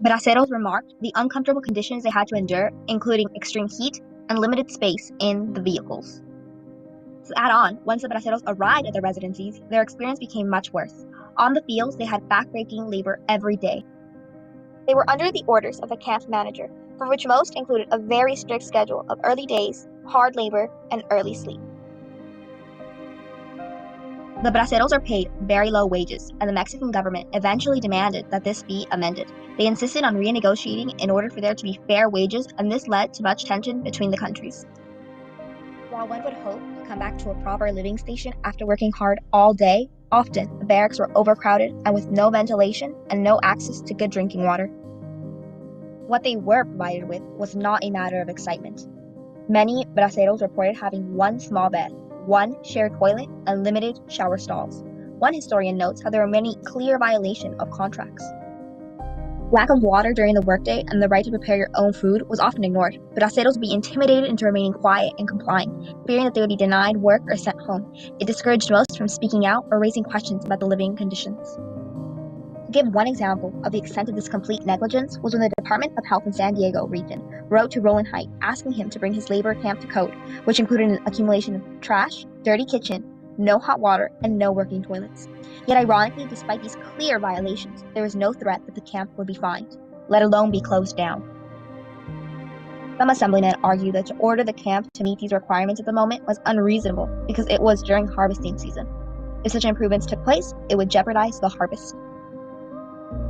Braceros remarked the uncomfortable conditions they had to endure, including extreme heat and limited space in the vehicles. To add on, once the braceros arrived at their residencies, their experience became much worse. On the fields, they had back-breaking labor every day. They were under the orders of the camp manager, for which most included a very strict schedule of early days, hard labor, and early sleep. The braceros are paid very low wages, and the Mexican government eventually demanded that this be amended. They insisted on renegotiating in order for there to be fair wages, and this led to much tension between the countries. While one would hope to come back to a proper living station after working hard all day, often the barracks were overcrowded and with no ventilation and no access to good drinking water. What they were provided with was not a matter of excitement. Many braceros reported having one small bed, one shared toilet, and limited shower stalls. One historian notes how there were many clear violations of contracts. Lack of water during the workday and the right to prepare your own food was often ignored. Braceros would be intimidated into remaining quiet and complying, fearing that they would be denied work or sent home. It discouraged most from speaking out or raising questions about the living conditions. To give one example of the extent of this complete negligence was when the Department of Health in San Diego region wrote to Roland Height asking him to bring his labor camp to code, which included an accumulation of trash, dirty kitchen, no hot water, and no working toilets. Yet ironically, despite these clear violations, there was no threat that the camp would be fined, let alone be closed down. Some assemblymen argued that to order the camp to meet these requirements at the moment was unreasonable because it was during harvesting season. If such improvements took place, it would jeopardize the harvest.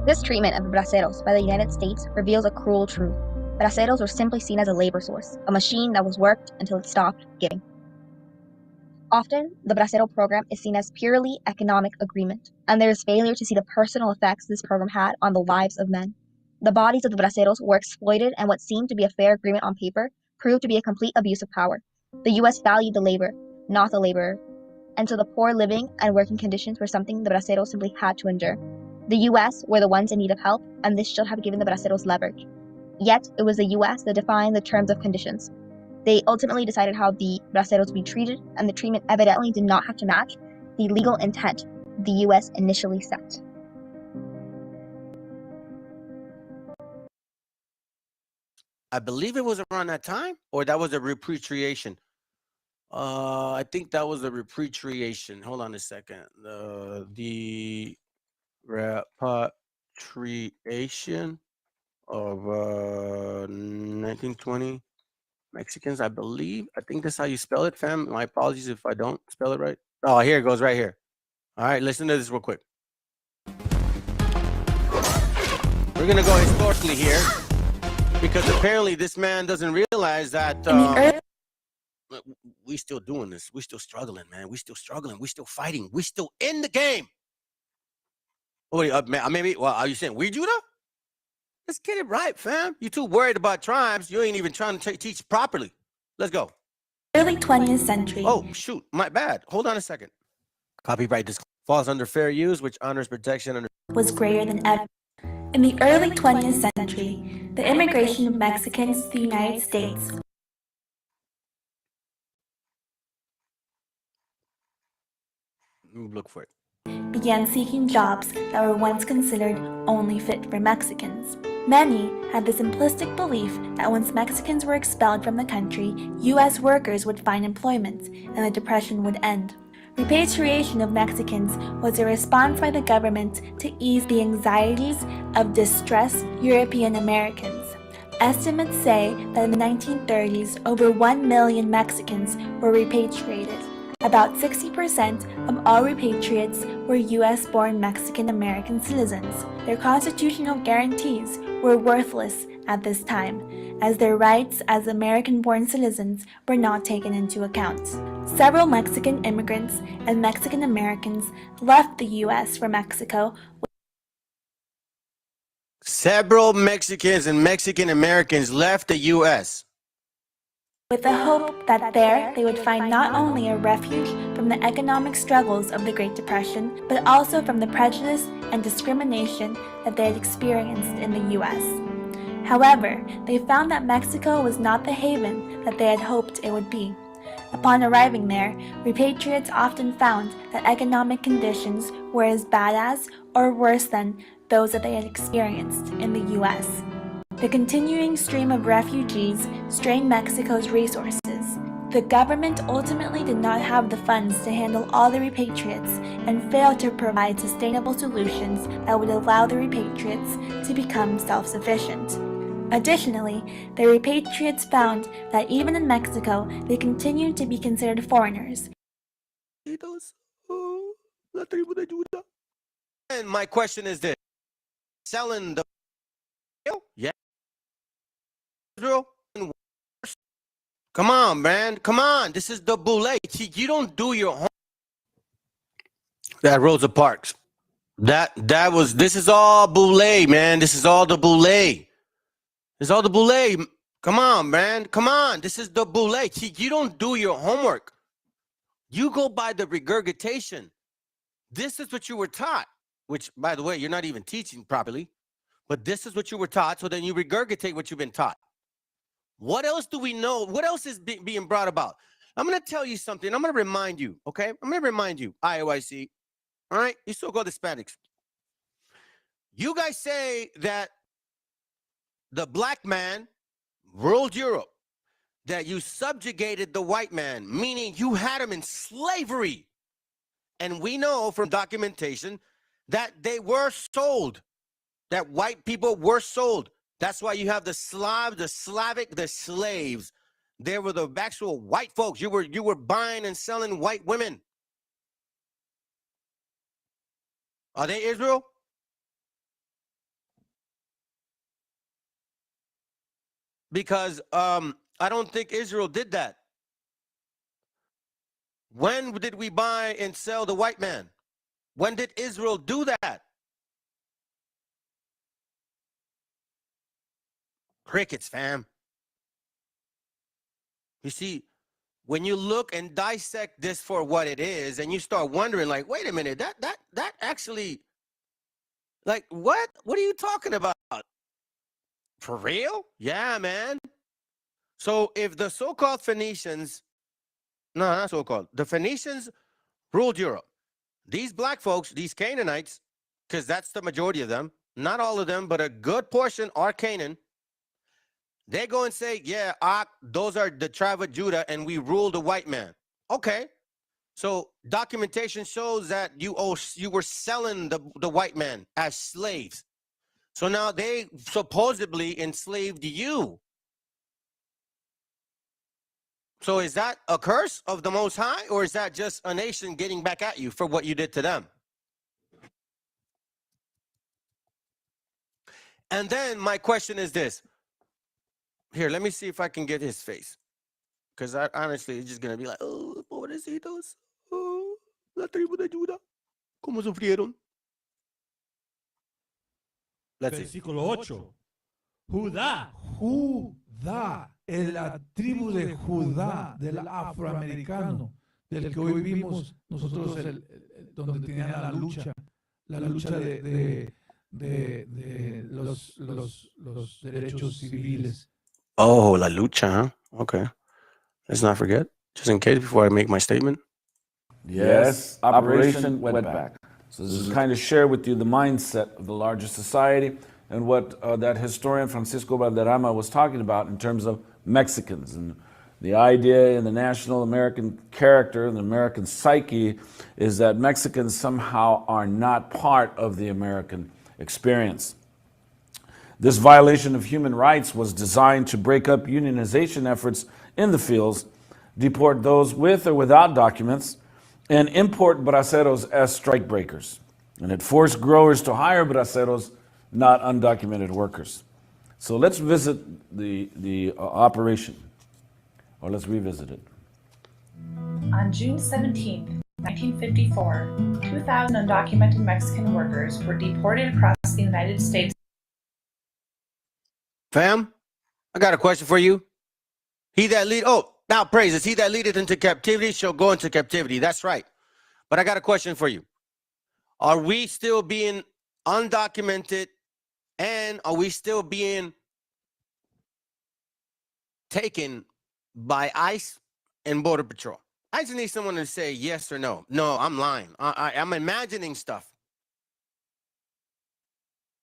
This treatment of the braceros by the United States reveals a cruel truth. Braceros were simply seen as a labor source, a machine that was worked until it stopped giving. Often, the Bracero program is seen as purely economic agreement, and there is failure to see the personal effects this program had on the lives of men. The bodies of the Braceros were exploited, and what seemed to be a fair agreement on paper proved to be a complete abuse of power. The U.S. valued the labor, not the laborer, and so the poor living and working conditions were something the Braceros simply had to endure. The U.S. were the ones in need of help, and this should have given the Braceros leverage. Yet, it was the U.S. that defined the terms of conditions. They ultimately decided how the braceros would be treated, and the treatment evidently did not have to match the legal intent the U.S. initially set. I believe it was around that time, or that was a repatriation. I think that was a repatriation. Hold on a second. The repatriation of 1920 Mexicans, I believe. I think that's how you spell it, fam. My apologies if I don't spell it right. Oh, here it goes right here. All right, listen to this real quick. We're going to go historically here because apparently this man doesn't realize that we still doing this. We still struggling, man. We still struggling. We still fighting. We still in the game. Wait, maybe, well, are you saying we, Judah? Let's get it right, fam. You too worried about tribes. You ain't even trying to teach properly. Let's go. Early 20th century. Oh, shoot. My bad. Hold on a second. Copyright this falls under fair use, which honors protection under was greater than ever. In the early 20th century, the immigration of Mexicans to the United States look for it. Began seeking jobs that were once considered only fit for Mexicans. Many had the simplistic belief that once Mexicans were expelled from the country, U.S. workers would find employment and the Depression would end. Repatriation of Mexicans was a response by the government to ease the anxieties of distressed European Americans. Estimates say that in the 1930s, over 1 million Mexicans were repatriated. About 60% of all repatriates were U.S.-born Mexican-American citizens. Their constitutional guarantees were worthless at this time, as their rights as American-born citizens were not taken into account. Several Mexican immigrants and Mexican-Americans left the U.S. for Mexico. Several Mexicans and Mexican-Americans left the U.S. with the hope that there they would find not only a refuge from the economic struggles of the Great Depression, but also from the prejudice and discrimination that they had experienced in the U.S. However, they found that Mexico was not the haven that they had hoped it would be. Upon arriving there, repatriates often found that economic conditions were as bad as or worse than those that they had experienced in the U.S. The continuing stream of refugees strained Mexico's resources. The government ultimately did not have the funds to handle all the repatriates and failed to provide sustainable solutions that would allow the repatriates to become self-sufficient. Additionally, the repatriates found that even in Mexico, they continued to be considered foreigners. And my question is this: selling the yeah. Israel? Come on, man. Come on. This is the boule. You don't do your home. That Rosa Parks. This is all boule, man. This is all the boule. It's all the boule. Come on, man. Come on. This is the boule. You don't do your homework. You go by the regurgitation. This is what you were taught, which, by the way, you're not even teaching properly. But this is what you were taught, so then you regurgitate what you've been taught. What else do we know? What else is being brought about? I'm going to tell you something. I'm going to remind you, okay? I'm going to remind you, IOIC, all right? You so-called Hispanics. You guys say that the black man ruled Europe, that you subjugated the white man, meaning you had him in slavery. And we know from documentation that they were sold. That white people were sold. That's why you have the Slavic, the slaves. They were the actual white folks. You were buying and selling white women. Are they Israel? Because I don't think Israel did that. When did we buy and sell the white man? When did Israel do that? Crickets, fam. You see, when you look and dissect this for what it is, and you start wondering, like, wait a minute, that actually, like, what? What are you talking about? For real? Yeah, man. So if the so-called Phoenicians, no, not so-called, the Phoenicians ruled Europe. These black folks, these Canaanites, because that's the majority of them, not all of them, but a good portion are Canaan. They go and say, yeah, those are the tribe of Judah, and we rule the white man. Okay. So documentation shows that you were selling the white man as slaves. So now they supposedly enslaved you. So is that a curse of the Most High, or is that just a nation getting back at you for what you did to them? And then my question is this. Here, let me see if I can get his face. Because honestly, it's just going to be like, oh, pobrecitos. Oh, la tribu de Judá. ¿Cómo sufrieron? Let's see. Versículo 8. Judá, la tribu de Judá, del afroamericano, del que hoy vimos nosotros, donde tenían la lucha de los derechos civiles. Oh, la lucha, huh? Okay. Let's not forget, just in case, before I make my statement. Yes, Operation Wetback. So this is kind of share with you the mindset of the larger society and what that historian Francisco Valderrama was talking about in terms of Mexicans. And the idea in the national American character and the American psyche is that Mexicans somehow are not part of the American experience. This violation of human rights was designed to break up unionization efforts in the fields, deport those with or without documents, and import braceros as strikebreakers. And it forced growers to hire braceros, not undocumented workers. So let's visit the operation, or let's revisit it. On June 17, 1954, 2,000 undocumented Mexican workers were deported across the United States. Fam, I got a question for you. Now praises, he that leadeth into captivity shall go into captivity. That's right. But I got a question for you. Are we still being undocumented, and are we still being taken by ICE and Border Patrol? I just need someone to say yes or no. No, I'm lying. I'm imagining stuff.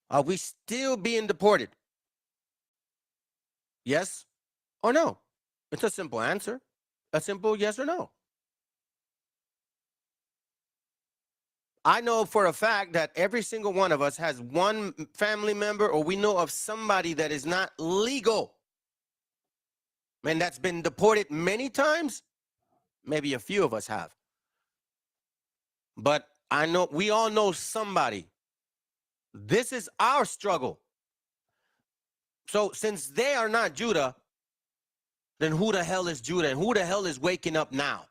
Are we still being deported? Yes or no? It's a simple answer. A simple yes or no. I know for a fact that every single one of us has one family member, or we know of somebody that is not legal and that's been deported many times. Maybe a few of us have. But I know we all know somebody. This is our struggle. So since they are not Judah, then who the hell is Judah, and who the hell is waking up now?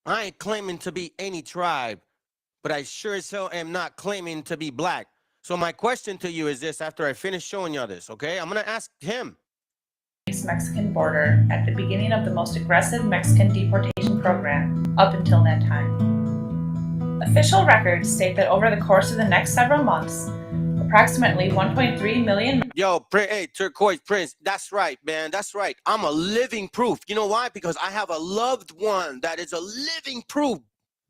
I ain't claiming to be any tribe, but I sure as hell am not claiming to be black. So my question to you is this, after I finish showing y'all this, okay? I'm going to ask him. Mexican border at the beginning of the most aggressive Mexican deportation program up until that time. Official records state that over the course of the next several months, approximately 1.3 million. Yo, hey, Turquoise Prince, that's right, man. That's right. I'm a living proof. You know why? Because I have a loved one that is a living proof,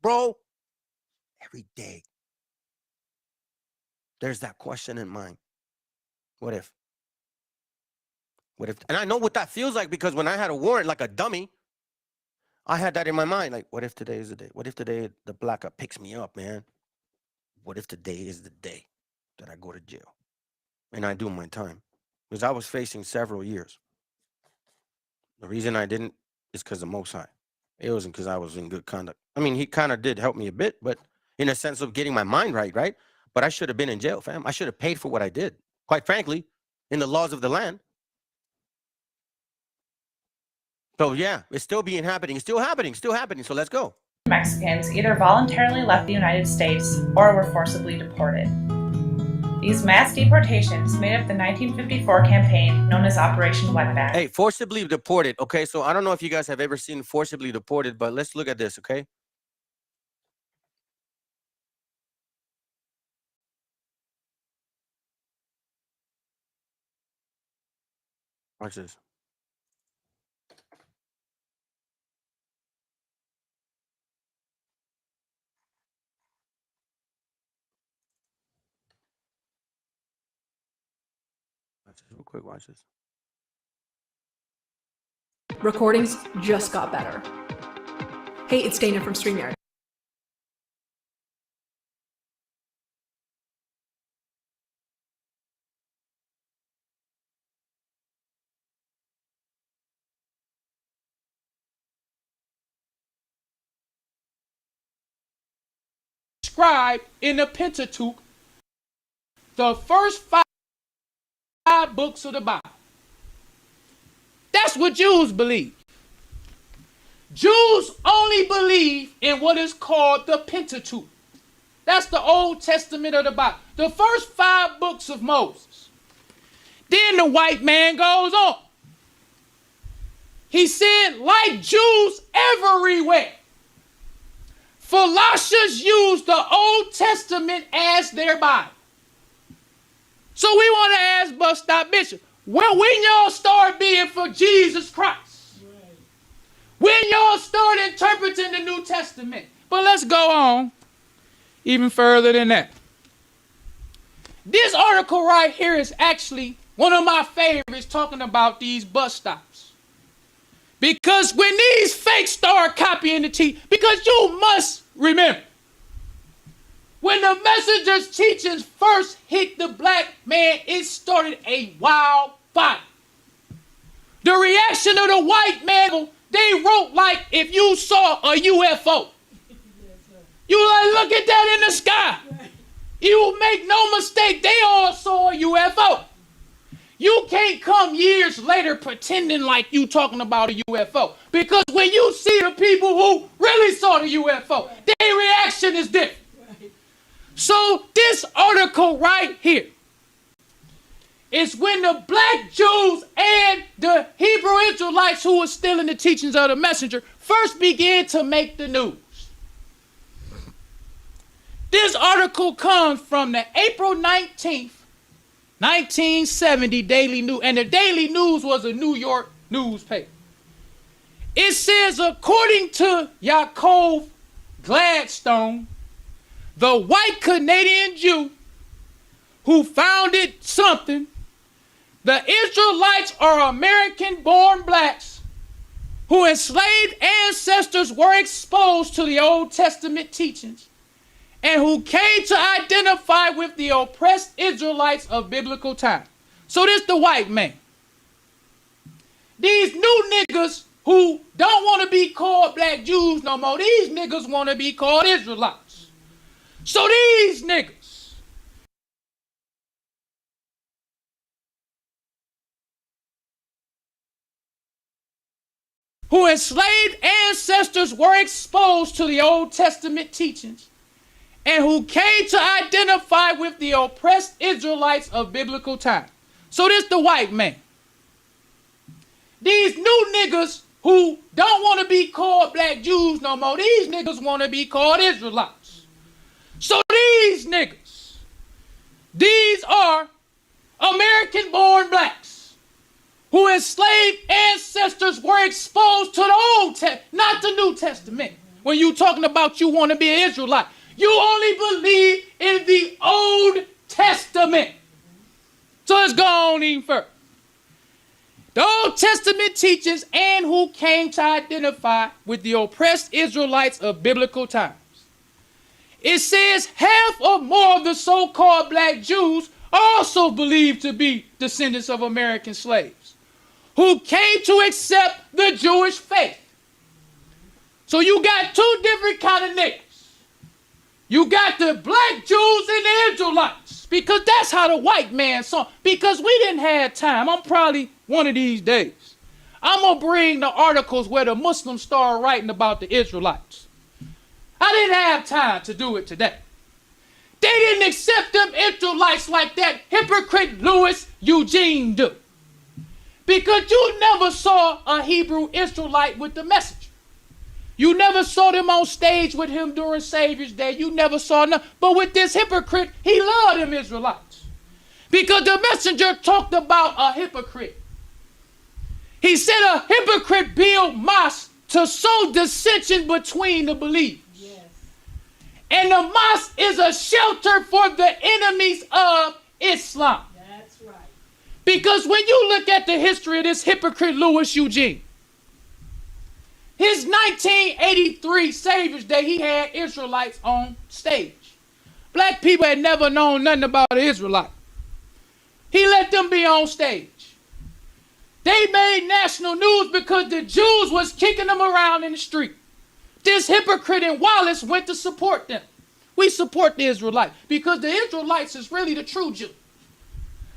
bro. Every day, there's that question in mind. What if? What if? And I know what that feels like, because when I had a warrant like a dummy, I had that in my mind. Like, what if today is the day? What if today the blackout picks me up, man? What if today is the day that I go to jail and I do my time? Because I was facing several years. The reason I didn't is because of Most High. It wasn't because I was in good conduct. I mean, he kind of did help me a bit, but in a sense of getting my mind right? But I should have been in jail, fam. I should have paid for what I did. Quite frankly, in the laws of the land. So yeah, it's still happening. It's still happening. So let's go. Mexicans either voluntarily left the United States or were forcibly deported. These mass deportations made up the 1954 campaign known as Operation Wetback. Hey, forcibly deported. Okay, so I don't know if you guys have ever seen forcibly deported, but let's look at this, okay? Watch this. Watch this real quick. Watch this. Recordings just got better. Hey, it's Dana from StreamYard. Described in the Pentateuch, the first five books of the Bible. That's what Jews believe. Jews only believe in what is called the Pentateuch. That's the Old Testament of the Bible. The first 5 books of Moses. Then the white man goes on. He said, like Jews everywhere, philosophers use the Old Testament as their Bible. So we want to ask Bus Stop Bishop, when y'all start being for Jesus Christ? When y'all start interpreting the New Testament? But let's go on even further than that. This article right here is actually one of my favorites talking about these bus stops. Because when these fakes start copying the teaching, because you must remember, when the messenger's teachings first hit the black man, it started a wildfire. The reaction of the white man, they wrote like if you saw a UFO. You like, look at that in the sky. You make no mistake, they all saw a UFO. You can't come years later pretending like you talking about a UFO. Because when you see the people who really saw the UFO, their reaction is different. So this article right here is when the black Jews and the Hebrew Israelites who were still in the teachings of the messenger first began to make the news. This article comes from the April 19th, 1970 Daily News, and the Daily News was a New York newspaper. It says, according to Yaakov Gladstone, the white Canadian Jew who founded something, the Israelites are American-born blacks who enslaved ancestors were exposed to the Old Testament teachings and who came to identify with the oppressed Israelites of biblical time. So this the white man. These new niggas who don't want to be called black Jews no more, these niggas want to be called Israelites. So these niggas who enslaved ancestors were exposed to the Old Testament teachings and who came to identify with the oppressed Israelites of biblical time. So this the white man. These new niggas who don't want to be called black Jews no more, these niggas want to be called Israelites. So these niggas, these are American-born blacks who enslaved ancestors were exposed to the Old Testament, not the New Testament. When you talking about you want to be an Israelite, you only believe in the Old Testament. So let's go on even further. The Old Testament teachings and who came to identify with the oppressed Israelites of biblical times. It says half or more of the so-called black Jews also believed to be descendants of American slaves who came to accept the Jewish faith. So you got 2 different kind of niggas. You got the black Jews and the Israelites, because that's how the white man saw. Because we didn't have time. I'm probably one of these days, I'm going to bring the articles where the Muslims start writing about the Israelites. I didn't have time to do it today. They didn't accept them Israelites like that hypocrite Louis Eugene do. Because you never saw a Hebrew Israelite with the messenger. You never saw them on stage with him during Savior's Day. You never saw none. But with this hypocrite, he loved them Israelites. Because the messenger talked about a hypocrite He said a hypocrite build mosques to sow dissension between the believers. Yes. And the mosque is a shelter for the enemies of Islam. That's right. Because when you look at the history of this hypocrite Louis Eugene, his 1983 Savior's Day, he had Israelites on stage. Black people had never known nothing about an Israelite. He let them be on stage. They made national news because the Jews was kicking them around in the street. This hypocrite and Wallace went to support them. We support the Israelites because the Israelites is really the true Jew.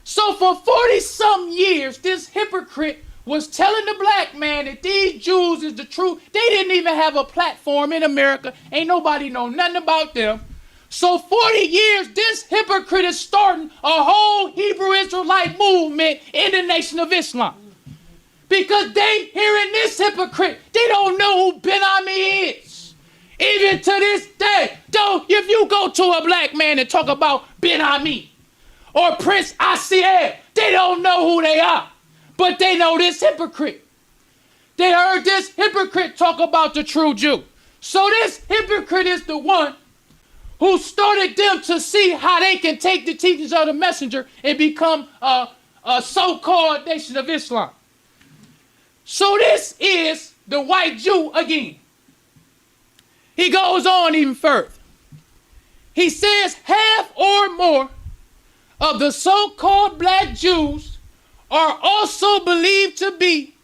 So for 40-some years, this hypocrite was telling the black man that these Jews is the true. They didn't even have a platform in America. Ain't nobody know nothing about them. So 40 years, this hypocrite is starting a whole Hebrew Israelite movement in the Nation of Islam. Because they hearing this hypocrite, they don't know who Ben Ami is. Even to this day, though, if you go to a black man and talk about Ben Ami or Prince Asiel, they don't know who they are. But they know this hypocrite. They heard this hypocrite talk about the true Jew. So this hypocrite is the one who started them to see how they can take the teachings of the messenger and become a so-called Nation of Islam. So this is the white Jew again. He goes on even further. He says half or more of the so-called black Jews are also believed to be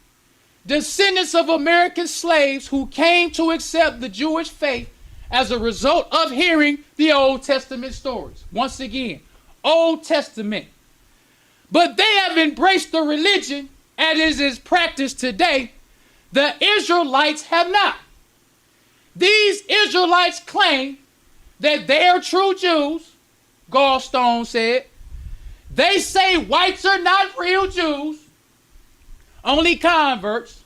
descendants of American slaves who came to accept the Jewish faith as a result of hearing the Old Testament stories. Once again, Old Testament. But they have embraced the religion as is practiced today. The Israelites have not. These Israelites claim that they are true Jews, Gallstone said. They say whites are not real Jews, only converts.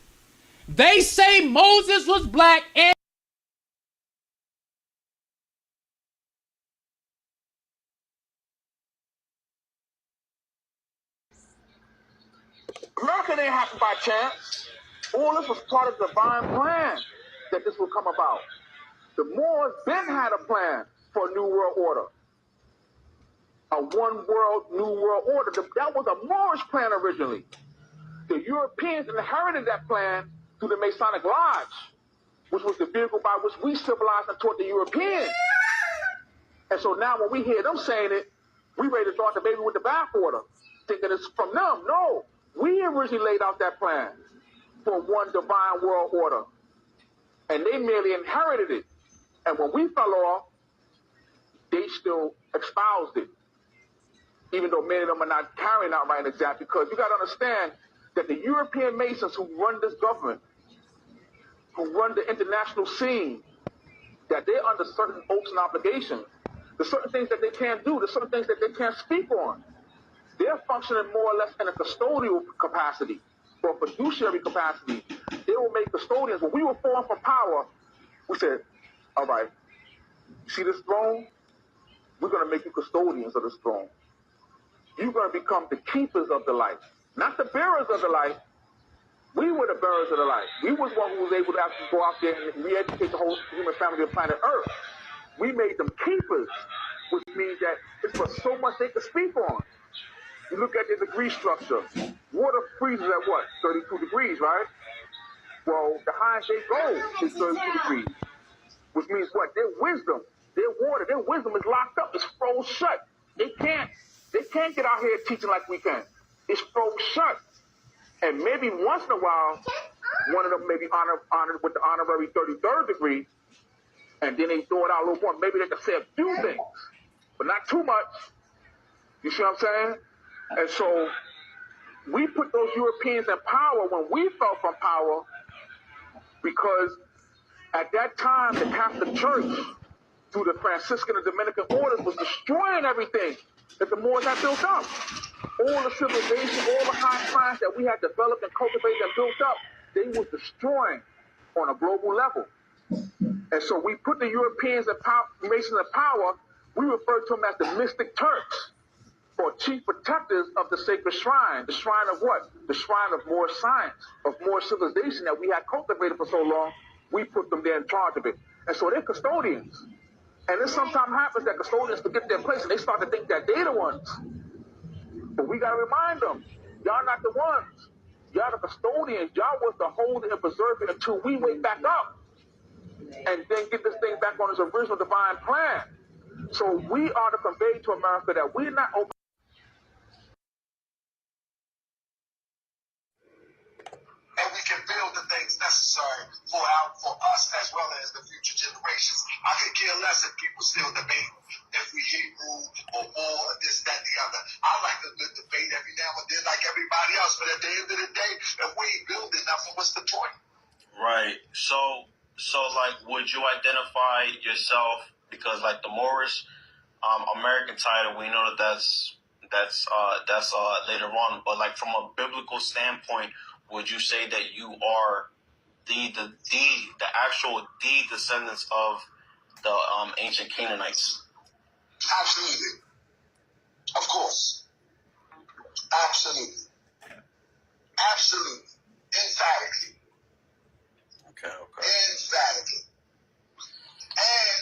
They say Moses was black and America didn't happen by chance. All this was part of the divine plan that this would come about. The Moors then had a plan for a new world order. A one world, new world order. That was a Moorish plan originally. The Europeans inherited that plan through the Masonic Lodge, which was the vehicle by which we civilized and taught the Europeans. And so now when we hear them saying it, we ready to throw out the baby with the bathwater, thinking it's from them. No, we originally laid out that plan for one divine world order. And they merely inherited it. And when we fell off, they still espoused it. Even though many of them are not carrying out right exactly, because you got to understand that the European Masons who run this government, who run the international scene, that they're under certain oaths and obligations. There's certain things that they can't do. There's certain things that they can't speak on. They're functioning more or less in a custodial capacity or fiduciary capacity. They will make custodians. When we were falling from power, we said, all right, you see this throne? We're going to make you custodians of this throne. You're going to become the keepers of the light, not the bearers of the light. We were the bearers of the light. We was one who was able to actually go out there and re-educate the whole human family of planet Earth. We made them keepers, which means that it's for so much they could speak on. You look at the degree structure. Water freezes at what? 32 degrees, right? Well, the highest they go is 32 degrees, which means what? Their wisdom, their water, their wisdom is locked up. It's froze shut. They can't get out here teaching like we can. It's froze shut. And maybe once in a while, one of them may be honored with the honorary 33rd degree, and then they throw it out a little more. Maybe they can say a few things, but not too much. You see what I'm saying? And so we put those Europeans in power when we fell from power, because at that time, the Catholic Church, through the Franciscan and Dominican orders, was destroying everything that the Moors had built up. All the civilization, all the high science that we had developed and cultivated and built up, they was destroying on a global level. And so we put the Europeans and Masons in power. We refer to them as the mystic Turks, or chief protectors of the sacred shrine. The shrine of what? The shrine of more science, of more civilization that we had cultivated for so long. We put them there in charge of it. And so they're custodians. And it sometimes happens that custodians forget their place and they start to think that they're the ones. But we got to remind them, y'all not the ones. Y'all the custodians. Y'all was to hold it and preserve it until we wake back up and then get this thing back on its original divine plan. So we are to convey to America that we're not open. And we can build the things necessary for us as well as the future generations. I could care less if people still debate if we Hebrew or more or this, that, the other. I like a good debate every now and then like everybody else, but at the end of the day, if we ain't building nothing, what's the point? Right. So like, would you identify yourself, because like the Moorish American title, we know that's later on, but like from a biblical standpoint, would you say that you are the actual descendants of the ancient Canaanites? Absolutely. Of course. Absolutely. Absolutely. Emphatically. Okay. Emphatically. And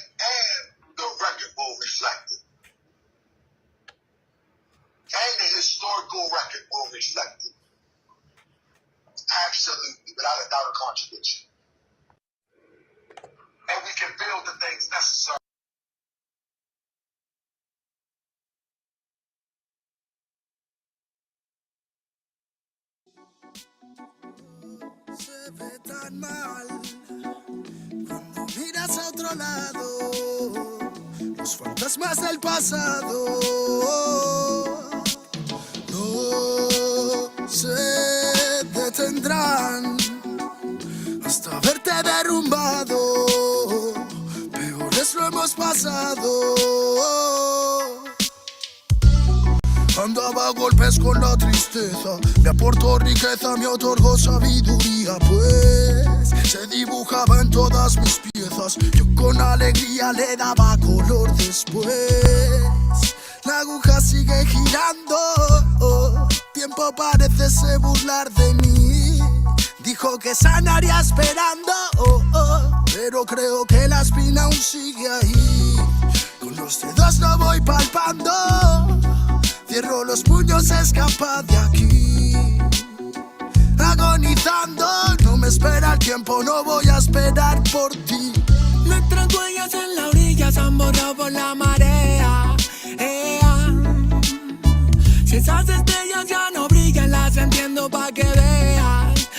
the record will reflect it. And the historical record will reflect it. Absolutely, without a doubt or contradiction. And we can build the things necessary. Se ve tan mal cuando miras a otro lado, los fantasmas del pasado no se detendrán hasta verte derrumbado. Peores lo hemos pasado. Andaba a golpes con la tristeza, me aportó riqueza, me otorgó sabiduría, pues se dibujaba en todas mis piezas. Yo con alegría le daba color después. La aguja sigue girando, tiempo parece burlar de mí. Dijo que sanaría esperando, pero creo que la espina aún sigue ahí. Con los dedos lo voy palpando. Cierro los puños, escapa de aquí. Agonizando, no me espera el tiempo, no voy a esperar por ti. Nuestras huellas en la orilla se han borrado por la marea. Si esas estrellas ya no brillan, las entiendo pa' que veas.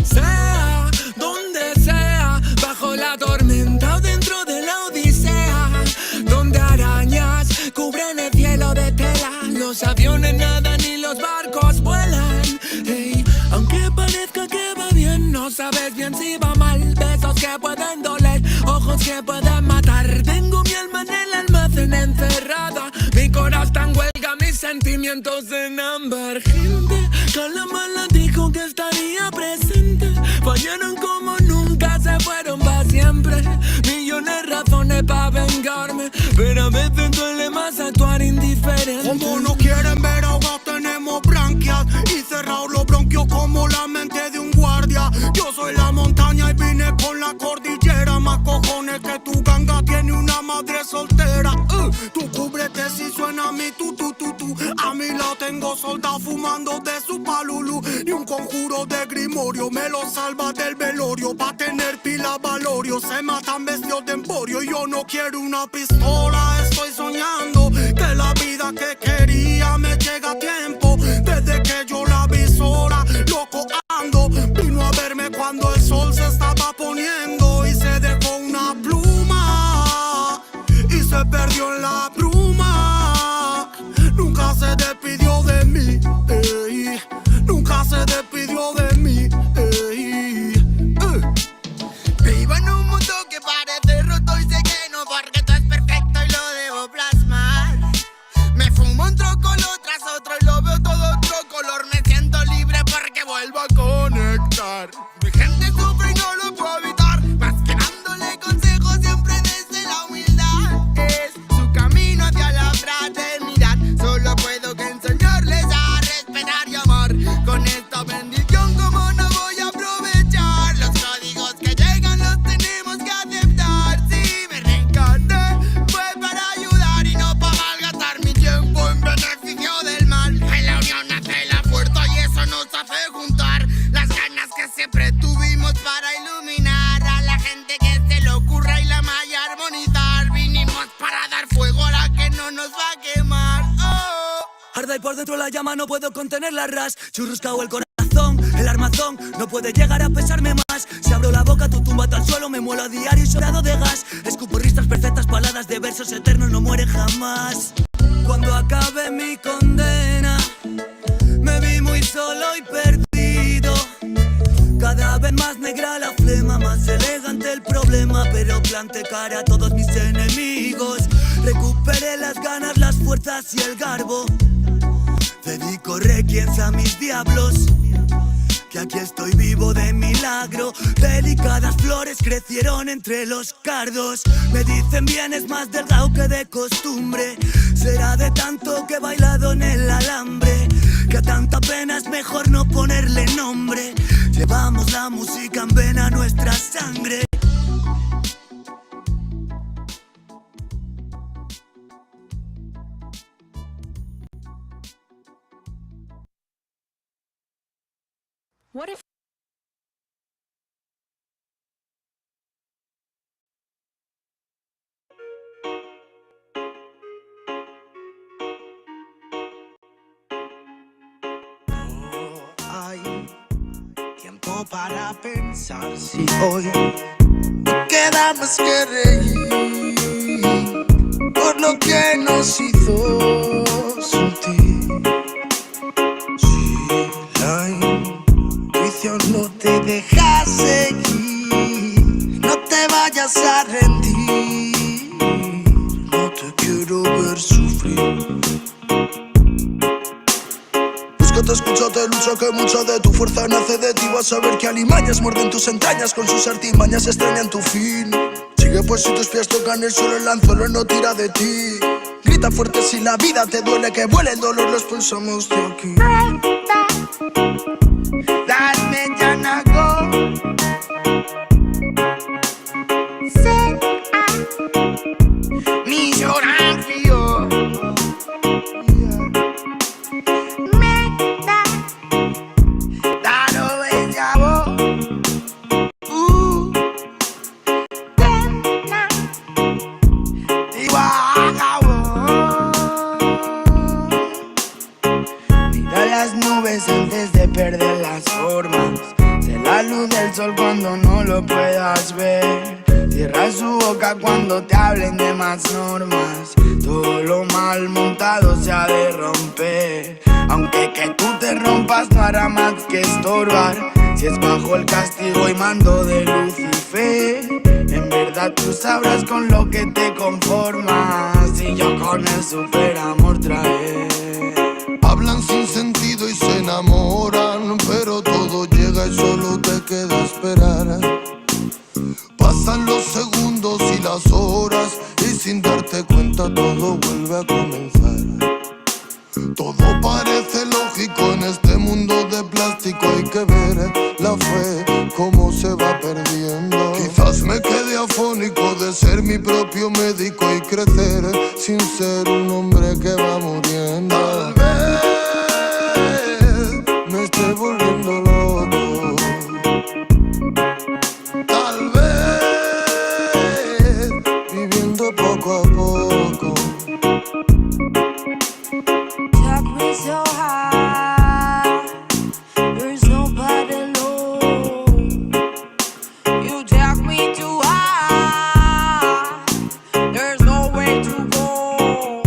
Sea donde sea, bajo la tormenta o dentro de la odisea, donde arañas cubren el cielo de tela, los aviones nadan y los barcos vuelan. Hey, aunque parezca que va bien, no sabes bien si va mal. Besos que pueden doler, ojos que pueden matar. Tengo mi alma en el almacén encerrada, mi corazón está en huelga, mis sentimientos en ámbar. Gente, Calamala dijo que estaría presente. Fallaron como nunca, se fueron para siempre. Millones de razones para vengarme, pero a veces duele más actuar indiferente. Como no quieren ver ahogados, tenemos branquias y cerrados los bronquios como la mente de un guardia. Yo soy la montaña y vine con la cordillera. Más cojones que tu ganga tiene una madre soltera. Tú cúbrete si suena mi tu. A mi lado tengo soldados fumando de su palulú. Ni un conjuro de grimorio me lo salva del velorio. Pa' tener pila valorio se matan vestidos de emporio. Y yo no quiero una pistola, estoy soñando que la vida que quería me llega a tiempo. Desde que yo la vi sola, loco ando. Vino a verme cuando el sol se estaba poniendo y se dejó una pluma y se perdió en la bruma. Nunca se despidió de mí, ey. Nunca se despidió de mí, ey. Vivo en un mundo que parece roto y sé que no, porque todo es perfecto y lo debo plasmar. Me fumo un troco lo tras otro y arde y por dentro la llama, no puedo contener la ras. Churruscao el corazón, el armazón no puede llegar a pesarme más. Si abro la boca, tu tumba al suelo, me muelo a diario y sobrado de gas. Escupo risas perfectas, paladas de versos eternos, no mueren jamás. Cuando acabe mi condena, me vi muy solo y perdido. Cada vez más negra la flema, más elegante el problema, pero planté cara a todos mis enemigos. Recuperé las ganas, las fuerzas y el garbo. Dedico requiems a mis diablos, que aquí estoy vivo de milagro. Delicadas flores crecieron entre los cardos. Me dicen bien, es más delgado que de costumbre. Será de tanto que he bailado en el alambre, que a tanta pena es mejor no ponerle nombre. Llevamos la música en vena, nuestra sangre. What if Hay tiempo para pensar si hoy no queda más que reír por lo que nos hizo sentir. Si la intuición no te deja seguir, no te vayas a rendir. No te quiero ver sufrir. Búscate, escúchate, lucha, que mucha de tu fuerza nace de ti. Vas a ver que alimañas muerden tus entrañas, con sus artimañas extrañan tu fin. Sigue pues si tus pies tocan el suelo, el anzuelo no tira de ti. Grita fuerte si la vida te duele, que vuele el dolor, lo expulsamos de aquí. Las mañanas go. Mi lloran frío. Antes de perder las formas, sé la luz del sol cuando no lo puedas ver. Cierra su boca cuando te hablen de más normas. Todo lo mal montado se ha de romper. Aunque que tú te rompas no hará más que estorbar. Si es bajo el castigo y mando de Lucifer, en verdad tú sabrás con lo que te conformas. Y yo con el super amor traer. Hablan sin sentido y se enamoran, pero todo llega y solo te queda esperar. Pasan los segundos y las horas y sin darte cuenta todo vuelve a comenzar. Todo parece lógico en este mundo de plástico, hay que ver la fe cómo se va perdiendo. Quizás me quede afónico de ser mi propio médico y crecer sin ser un hombre que va muriendo. Tal vez me esté volviendo loco. Tal vez viviendo poco a poco. Took me so high, there's nobody low. You take me too high, there's no way to go.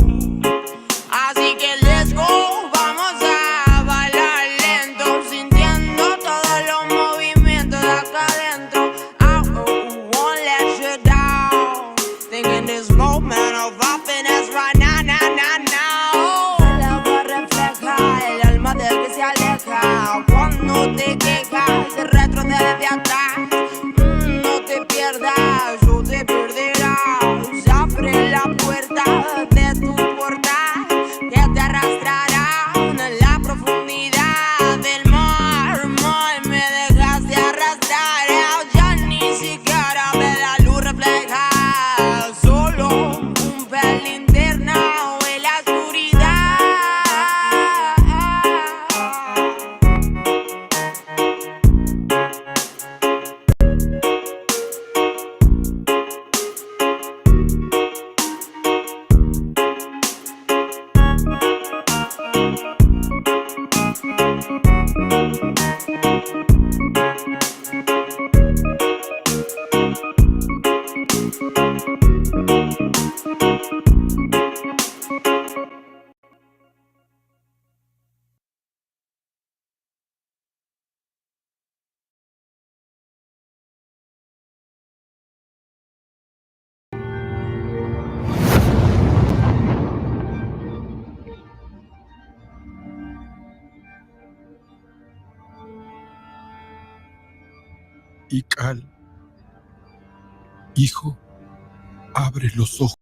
Así que let's go, vamos a bailar lento, sintiendo todos los movimientos de acá adentro. I won't let you down, thinking this moment of happiness right now, now, now, now. El agua refleja el alma del que se aleja. Cuando te quejas, se retrocede de atrás. No te pierdas, o te perderás. Abre la puerta de tu portal, que te arrastrará en la profundidad del mar. Mar, me dejaste arrastrar, ya ni siquiera ve la luz refleja. Solo un pelín internado en la oscuridad. Y Cal, hijo, abre los ojos.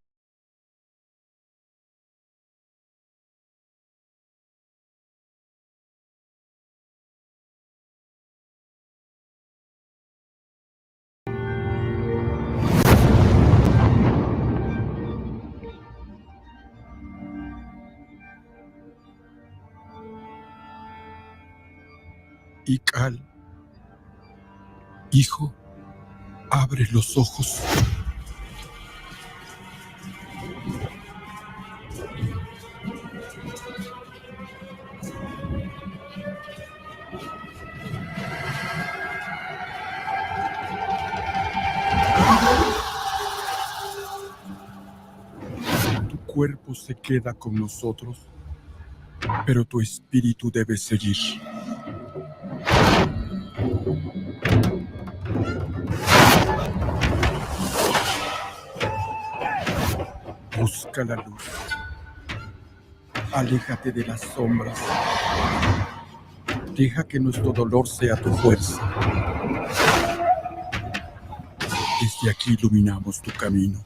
Y Cal, hijo, abre los ojos. Tu cuerpo se queda con nosotros, pero tu espíritu debe seguir. Busca la luz. Aléjate de las sombras. Deja que nuestro dolor sea tu fuerza. Desde aquí iluminamos tu camino.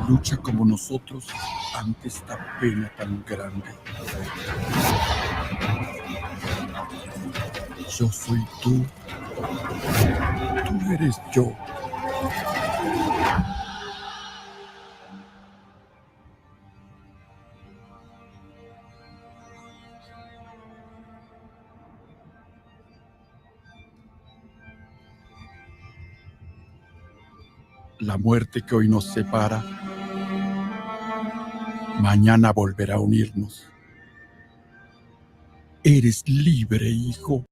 Lucha como nosotros ante esta pena tan grande. Yo soy tú. Tú eres yo. La muerte que hoy nos separa, mañana volverá a unirnos. Eres libre, hijo.